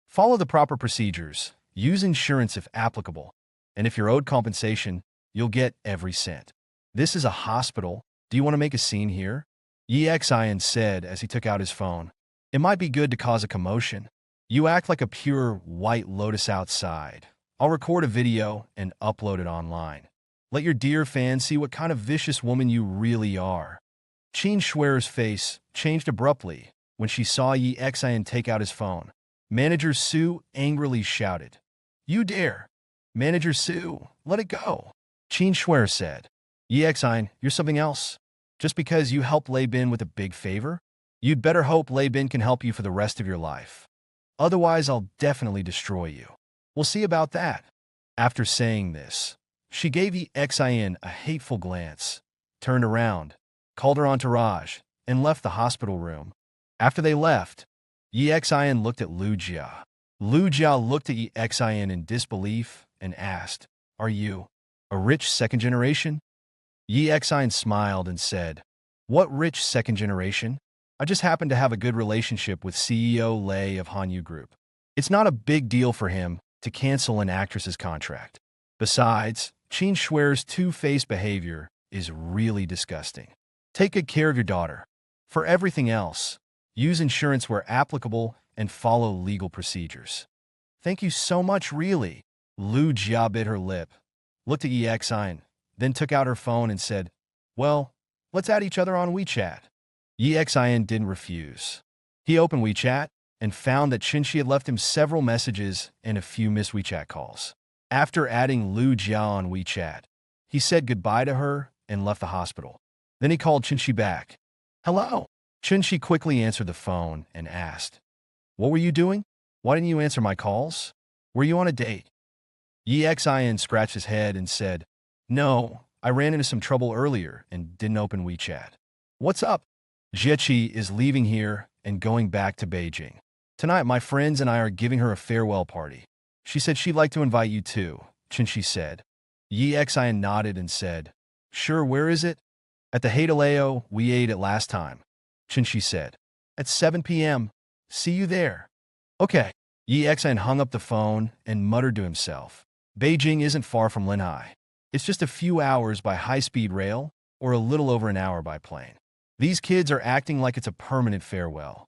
Follow the proper procedures, use insurance if applicable, and if you're owed compensation, you'll get every cent. This is a hospital. Do you want to make a scene here? EXIN said as he took out his phone. It might be good to cause a commotion. You act like a pure white lotus outside. I'll record a video and upload it online. Let your dear fans see what kind of vicious woman you really are. Qin Shuer's face changed abruptly when she saw EXIN take out his phone. Manager Su angrily shouted, you dare! Manager Su, let it go. Qin Shuer said, EXIN, you're something else. Just because you helped Lei Bin with a big favor? You'd better hope Lei Bin can help you for the rest of your life. Otherwise, I'll definitely destroy you. We'll see about that. After saying this, she gave EXIN a hateful glance, turned around, called her entourage, and left the hospital room. After they left, EXIN looked at Lu Jia. Lu Jia looked at EXIN in disbelief and asked, are you a rich second generation? EXIN smiled and said, what rich second generation? I just happen to have a good relationship with CEO Lei of Hanyu Group. It's not a big deal for him to cancel an actress's contract. Besides, Qin Shui's two-faced behavior is really disgusting. Take good care of your daughter. For everything else, use insurance where applicable and follow legal procedures. Thank you so much, really. Lu Jia bit her lip, looked at Yi Xian, then took out her phone and said, well, let's add each other on WeChat. Yi Xian didn't refuse. He opened WeChat and found that Qin had left him several messages and a few missed WeChat calls. After adding Lu Jia on WeChat, he said goodbye to her and left the hospital. Then he called Qin back. Hello. Qin quickly answered the phone and asked, what were you doing? Why didn't you answer my calls? Were you on a date? Yi Xian scratched his head and said, no, I ran into some trouble earlier and didn't open WeChat. What's up? Jieqi is leaving here and going back to Beijing. Tonight, my friends and I are giving her a farewell party. She said she'd like to invite you too, Qin said. Yi Xian nodded and said, sure, where is it? At the Heideleo we ate it last time, Qin said. At 7 p.m. See you there. Okay. Yi Xian hung up the phone and muttered to himself. Beijing isn't far from Linhai. It's just a few hours by high-speed rail or a little over an hour by plane. These kids are acting like it's a permanent farewell.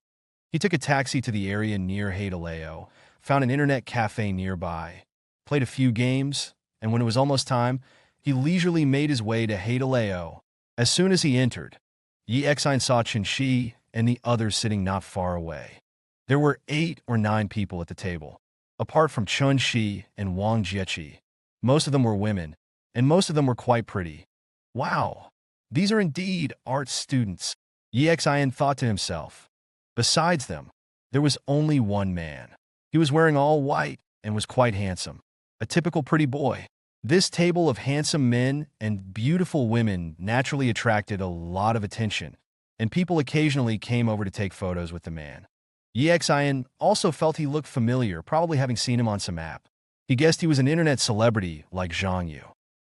He took a taxi to the area near Heideleo, found an internet cafe nearby, played a few games, and when it was almost time, he leisurely made his way to Heideleo. As soon as he entered, Yi Xian saw Qin and the others sitting not far away. There were 8 or 9 people at the table, apart from Qin and Wang Jieqi. Most of them were women, and most of them were quite pretty. Wow, these are indeed art students, Yi Xian thought to himself. Besides them, there was only one man. He was wearing all white and was quite handsome, a typical pretty boy. This table of handsome men and beautiful women naturally attracted a lot of attention, and people occasionally came over to take photos with the man. Yi Xian also felt he looked familiar, probably having seen him on some app. He guessed he was an internet celebrity like Zhang Yu.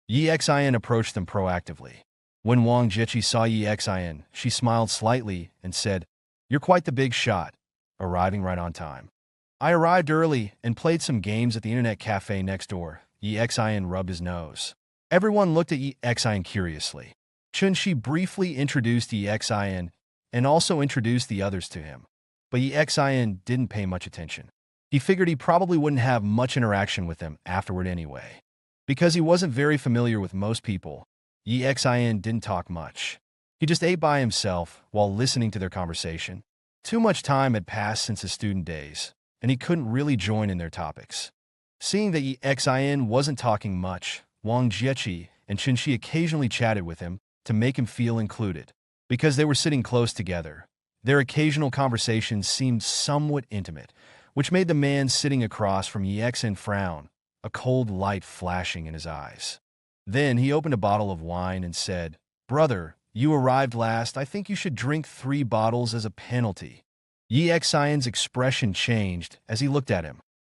Yi Xian approached them proactively. When Wang Jieqi saw Yi Xian, she smiled slightly and said, you're quite the big shot, arriving right on time. I arrived early and played some games at the internet cafe next door. Yi Xian rubbed his nose. Everyone looked at Yi Xian curiously. Qin briefly introduced Yi Xian and also introduced the others to him. But Yi Xian didn't pay much attention. He figured he probably wouldn't have much interaction with them afterward anyway. Because he wasn't very familiar with most people, Yi Xian didn't talk much. He just ate by himself while listening to their conversation. Too much time had passed since his student days, and he couldn't really join in their topics. Seeing that Yi Xian wasn't talking much, Wang Jieqi and Qin occasionally chatted with him to make him feel included. Because they were sitting close together, their occasional conversations seemed somewhat intimate, which made the man sitting across from Yi Xian frown, a cold light flashing in his eyes. Then he opened a bottle of wine and said, brother, you arrived last. I think you should drink 3 bottles as a penalty. Yi Xian's expression changed as he looked at him.